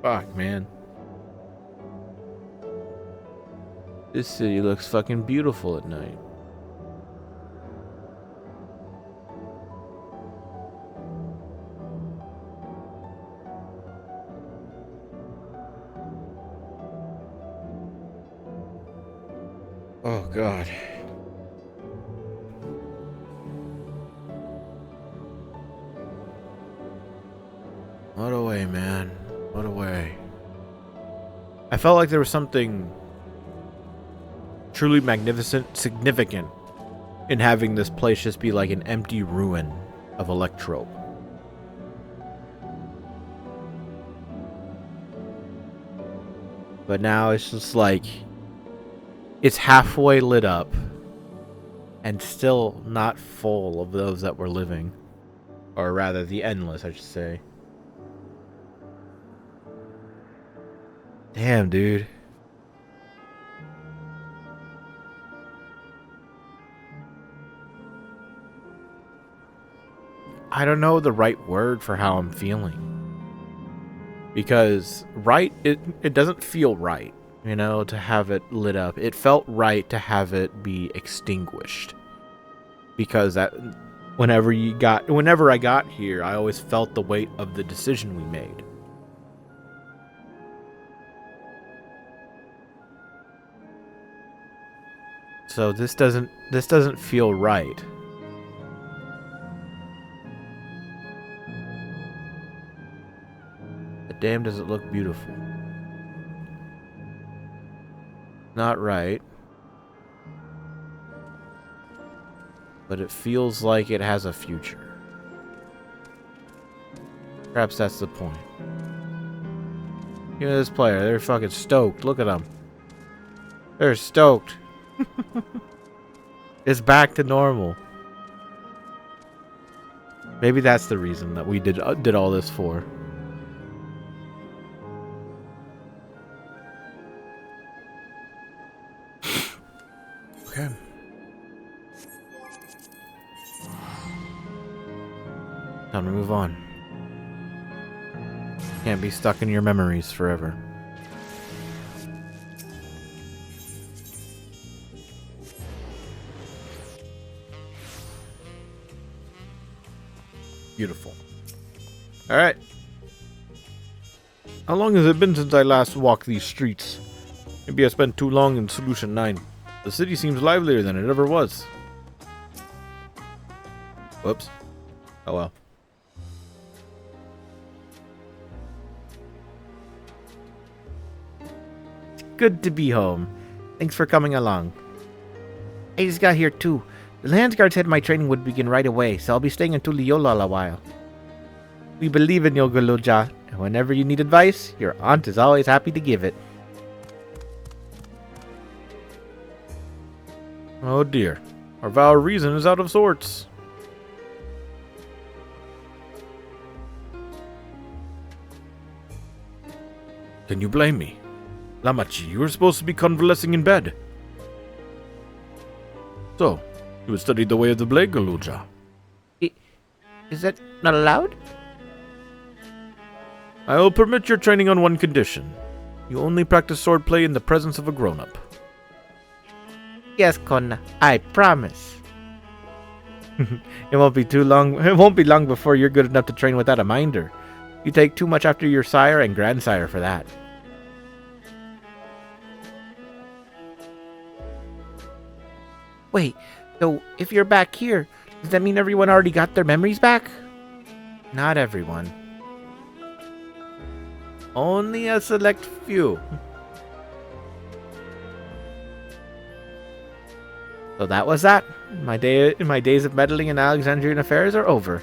Fuck, man. This city looks fucking beautiful at night. Oh, God. What a way, man. What a way. I felt like there was something truly magnificent, significant in having this place just be like an empty ruin of Electrope. But now it's just like it's halfway lit up and still not full of those that were living. Or rather, the endless, I should say. Damn, dude. I don't know the right word for how I'm feeling. Because it doesn't feel right, you know, to have it lit up. It felt right to have it be extinguished. Because whenever I got here, I always felt the weight of the decision we made. So this doesn't feel right. But damn, does it look beautiful. Not right. But it feels like it has a future. Perhaps that's the point. You know, this player, they're fucking stoked. Look at them. They're stoked. It's back to normal. Maybe that's the reason that we did all this for. Okay. Time to move on. Can't be stuck in your memories forever. Beautiful. Alright. How long has it been since I last walked these streets? Maybe I spent too long in Solution 9. The city seems livelier than it ever was. Whoops. Oh well. It's good to be home. Thanks for coming along. I just got here too. The Landsguard said my training would begin right away, so I'll be staying until Liolal a while. We believe in Yogoloja, and whenever you need advice, your aunt is always happy to give it. Oh dear. Our vow of reason is out of sorts. Can you blame me? Lamachi, you were supposed to be convalescing in bed. So, you would study the way of the blade, Galuja. Is that not allowed? I will permit your training on one condition. You only practice swordplay in the presence of a grown-up. Yes, Konna, I promise. It won't be long before you're good enough to train without a minder. You take too much after your sire and grandsire for that. Wait, so if you're back here, does that mean everyone already got their memories back? Not everyone. Only a select few. So that was that. My days of meddling in Alexandrian affairs are over.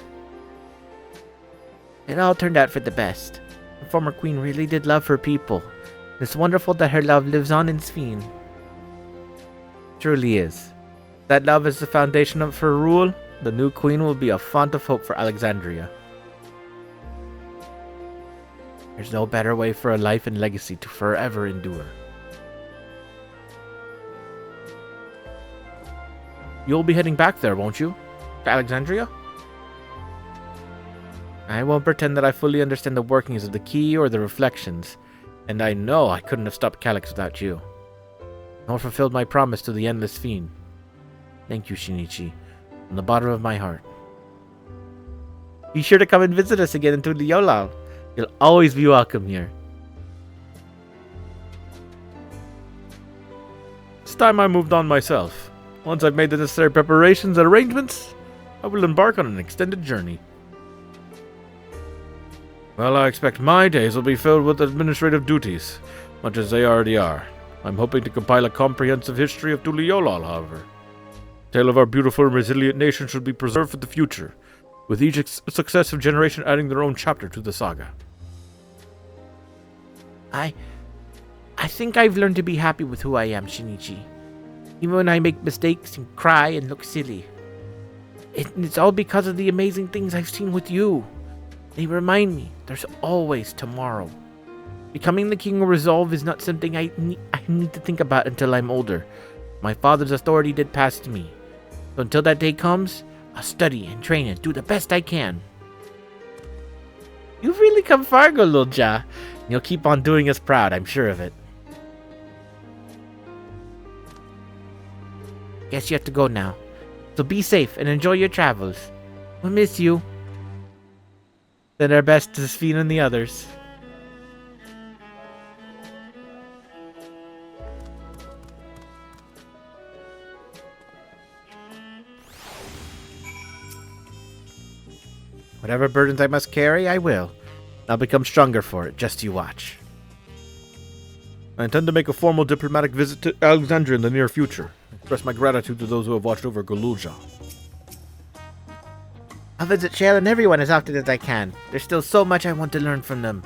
It all turned out for the best. The former queen really did love her people. It's wonderful that her love lives on in Sphene. Truly is. That love is the foundation of her rule. The new queen will be a font of hope for Alexandria. There's no better way for a life and legacy to forever endure. You'll be heading back there, won't you? To Alexandria? I won't pretend that I fully understand the workings of the key or the reflections, and I know I couldn't have stopped Calyx without you, nor fulfilled my promise to the Endless Fiend. Thank you, Shinichi, from the bottom of my heart. Be sure to come and visit us again in Tuliyollal. You'll always be welcome here. It's time I moved on myself. Once I've made the necessary preparations and arrangements, I will embark on an extended journey. Well, I expect my days will be filled with administrative duties, much as they already are. I'm hoping to compile a comprehensive history of Tuliyollal, however. The tale of our beautiful and resilient nation should be preserved for the future, with each successive generation adding their own chapter to the saga. I think I've learned to be happy with who I am, Shinichi. Even when I make mistakes and cry and look silly. It's all because of the amazing things I've seen with you. They remind me there's always tomorrow. Becoming the King of Resolve is not something I need to think about until I'm older. My father's authority did pass to me. So until that day comes, I'll study and train and do the best I can. You've really come far, Golulja. You'll keep on doing us proud, I'm sure of it. Guess you have to go now. So be safe and enjoy your travels. We'll miss you. Send our best to Sphene and the others. Whatever burdens I must carry, I will. I'll become stronger for it, just you watch. I intend to make a formal diplomatic visit to Alexandria in the near future. Express my gratitude to those who have watched over Golulja. I'll visit Shale and everyone as often as I can. There's still so much I want to learn from them.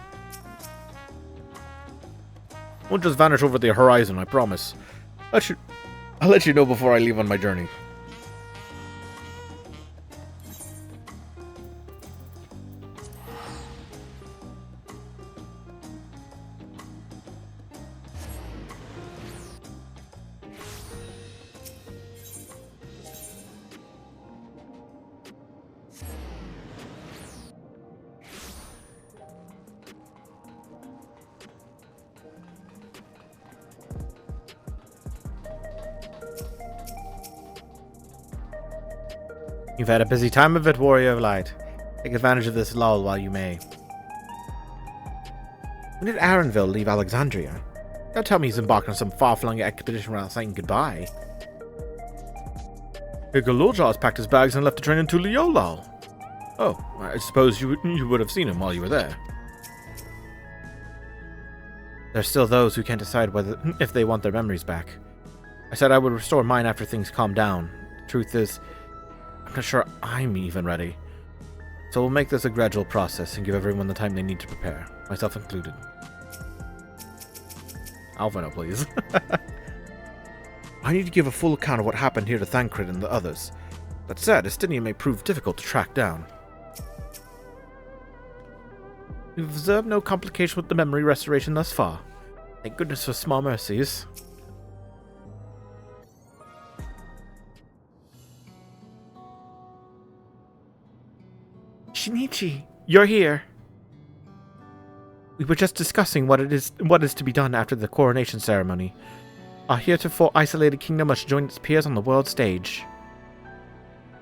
Won't just vanish over the horizon, I promise. I'll let you know before I leave on my journey. You've had a busy time of it, Warrior of Light. Take advantage of this lull while you may. When did Arenville leave Alexandria? Don't tell me he's embarked on some far-flung expedition without saying goodbye. Golulja has packed his bags and left to train in Tuliyollal. Oh, I suppose you would have seen him while you were there. There's still those who can't decide if they want their memories back. I said I would restore mine after things calm down. The truth is, I'm not sure I'm even ready. So we'll make this a gradual process and give everyone the time they need to prepare, myself included. Alphina, please. I need to give a full account of what happened here to Thancred and the others. That said, Estinian may prove difficult to track down. We've observed no complication with the memory restoration thus far. Thank goodness for small mercies. Shinichi, you're here. We were just discussing what is to be done after the coronation ceremony. Our heretofore isolated kingdom must join its peers on the world stage.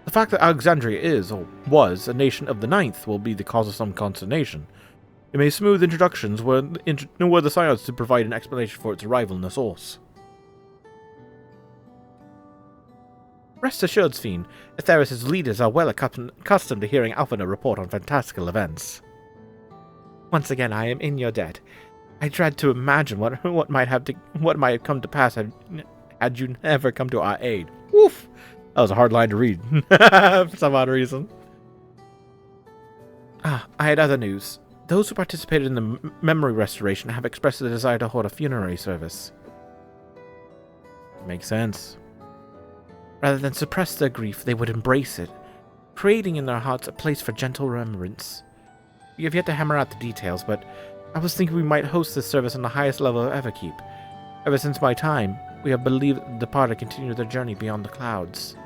The fact that Alexandria is, or was, a nation of the Ninth will be the cause of some consternation. It may smooth introductions were the Scions to provide an explanation for its arrival in the source. Rest assured, Sphene, Atheris' leaders are well accustomed to hearing Alphina report on fantastical events. Once again, I am in your debt. I dread to imagine what might have come to pass had you never come to our aid. Woof! That was a hard line to read, for some odd reason. I had other news. Those who participated in the memory restoration have expressed a desire to hold a funerary service. Makes sense. Rather than suppress their grief, they would embrace it, creating in their hearts a place for gentle remembrance. We have yet to hammer out the details, but I was thinking we might host this service on the highest level of Everkeep. Ever since my time, we have believed that the departed continue their journey beyond the clouds.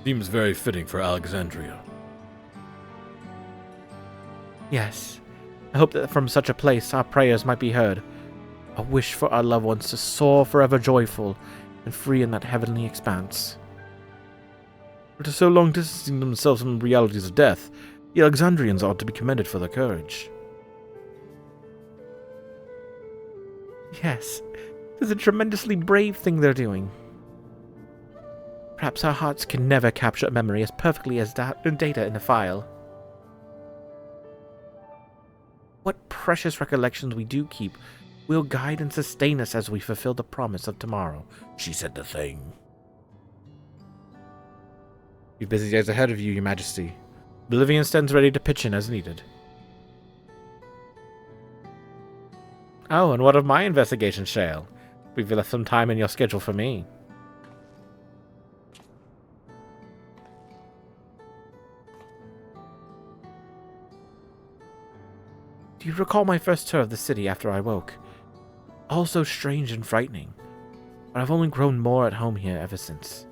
Seems very fitting for Alexandria. Yes. I hope that from such a place our prayers might be heard. A wish for our loved ones to soar forever joyful and free in that heavenly expanse. After so long distancing themselves from the realities of death, the Alexandrians ought to be commended for their courage. Yes, it is a tremendously brave thing they're doing. Perhaps our hearts can never capture a memory as perfectly as data in a file. What precious recollections we do keep will guide and sustain us as we fulfill the promise of tomorrow. She said the thing. You've busy days ahead of you, Your Majesty. Bolivian stands ready to pitch in as needed. Oh, and what of my investigation, Shale? We've left some time in your schedule for me. Do you recall my first tour of the city after I woke? All so strange and frightening, but I've only grown more at home here ever since.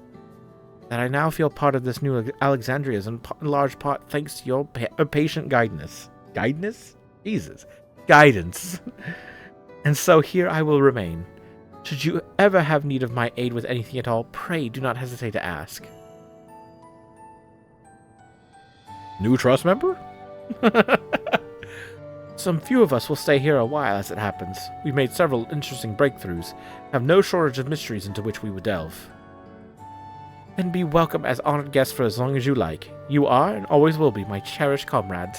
That I now feel part of this new Alexandria is in large part thanks to your patient guidance. Guidance? Jesus. Guidance. And so here I will remain. Should you ever have need of my aid with anything at all, pray do not hesitate to ask. New trust member? Some few of us will stay here a while as it happens. We've made several interesting breakthroughs, have no shortage of mysteries into which we would delve. Then be welcome as honored guests for as long as you like. You are and always will be my cherished comrades.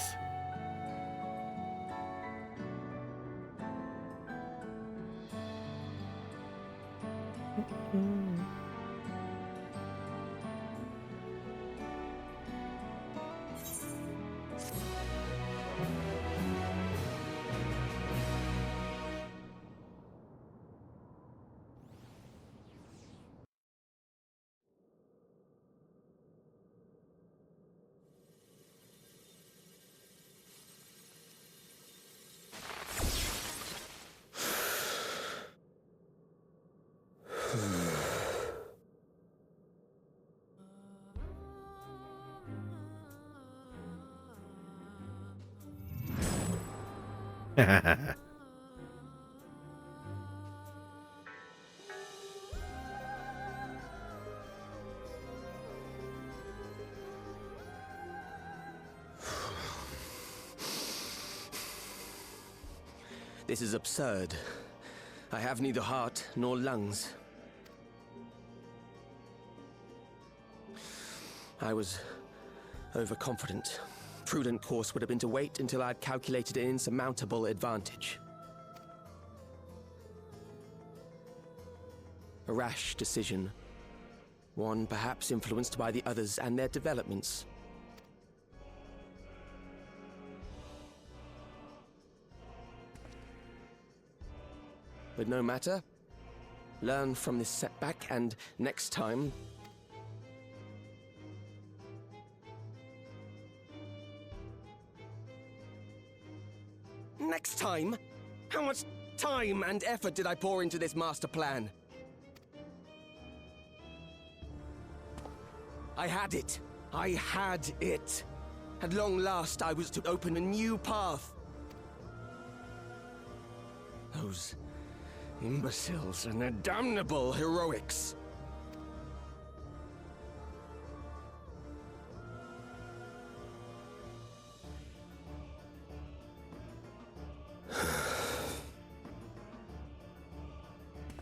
This is absurd. I have neither heart nor lungs. I was overconfident. Prudent course would have been to wait until I'd calculated an insurmountable advantage. A rash decision. One perhaps influenced by the others and their developments. But no matter. Learn from this setback and next time... Next time? How much time and effort did I pour into this master plan? I had it. I had it. At long last, I was to open a new path. Those imbeciles and their damnable heroics.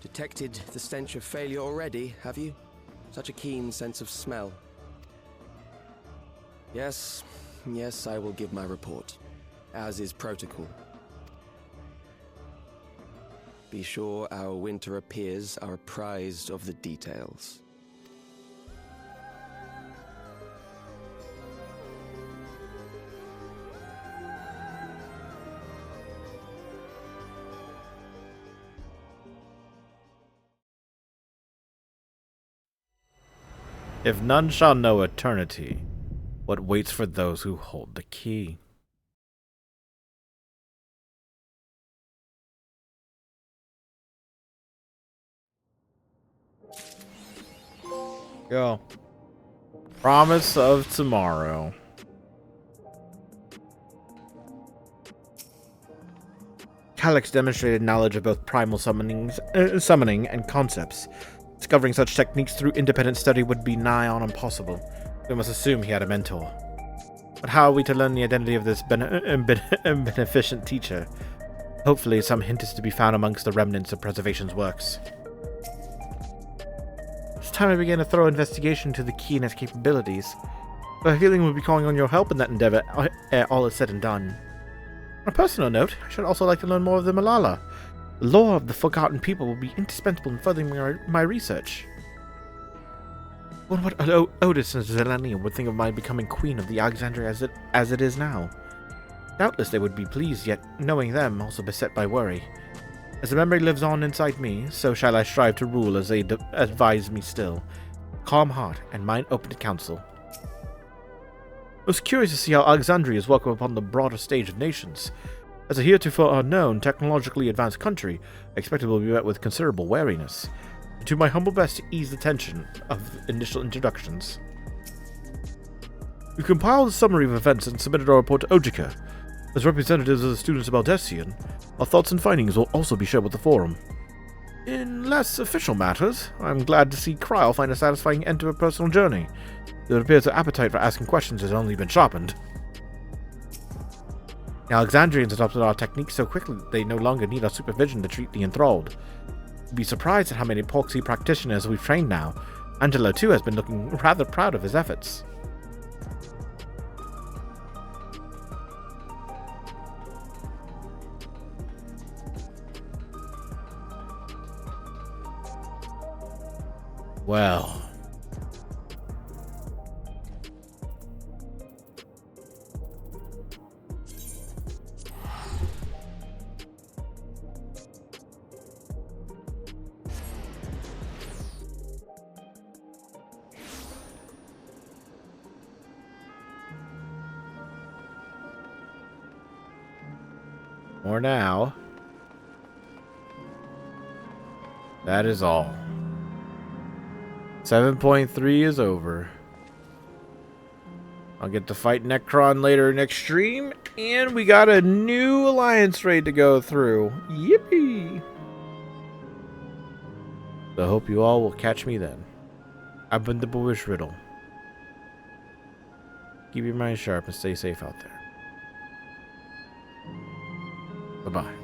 Detected the stench of failure already, have you? Such a keen sense of smell. Yes, I will give my report, as is protocol. Be sure our winter peers are apprised of the details. If none shall know eternity, what waits for those who hold the key? Go. Promise of tomorrow. Calyx demonstrated knowledge of both primal summoning and concepts. Discovering such techniques through independent study would be nigh on impossible. We must assume he had a mentor. But how are we to learn the identity of this beneficent teacher? Hopefully some hint is to be found amongst the remnants of Preservation's works. It's time I began a thorough investigation into the key and its capabilities. But I feel we'll be calling on your help in that endeavor, all is said and done. On a personal note, I should also like to learn more of the Malala. The lore of the Forgotten People will be indispensable in furthering my research. I wonder what Otis and Zelenia would think of my becoming queen of the Alexandria as it is now. Doubtless they would be pleased, yet knowing them also beset by worry. As the memory lives on inside me, so shall I strive to rule as they advise me still. Calm heart and mind open to counsel. I was curious to see how Alexandria is welcome upon the broader stage of nations. As a heretofore unknown, technologically advanced country, I expect it will be met with considerable wariness. And do my humble best to ease the tension of initial introductions. We compiled a summary of events and submitted our report to Ojika. As representatives of the students of Aldessian, our thoughts and findings will also be shared with the forum. In less official matters, I'm glad to see Kryl find a satisfying end to her personal journey. It appears her appetite for asking questions has only been sharpened. The Alexandrians adopted our techniques so quickly that they no longer need our supervision to treat the enthralled. You'd be surprised at how many epoxy practitioners we've trained now. Angelo, too, has been looking rather proud of his efforts. Well. For now, that is all. 7.3 is over. I'll get to fight Necron later next stream, and we got a new alliance raid to go through. Yippee! So I hope you all will catch me then. I've been the Bowish Riddle. Keep your mind sharp and stay safe out there. Bye-bye.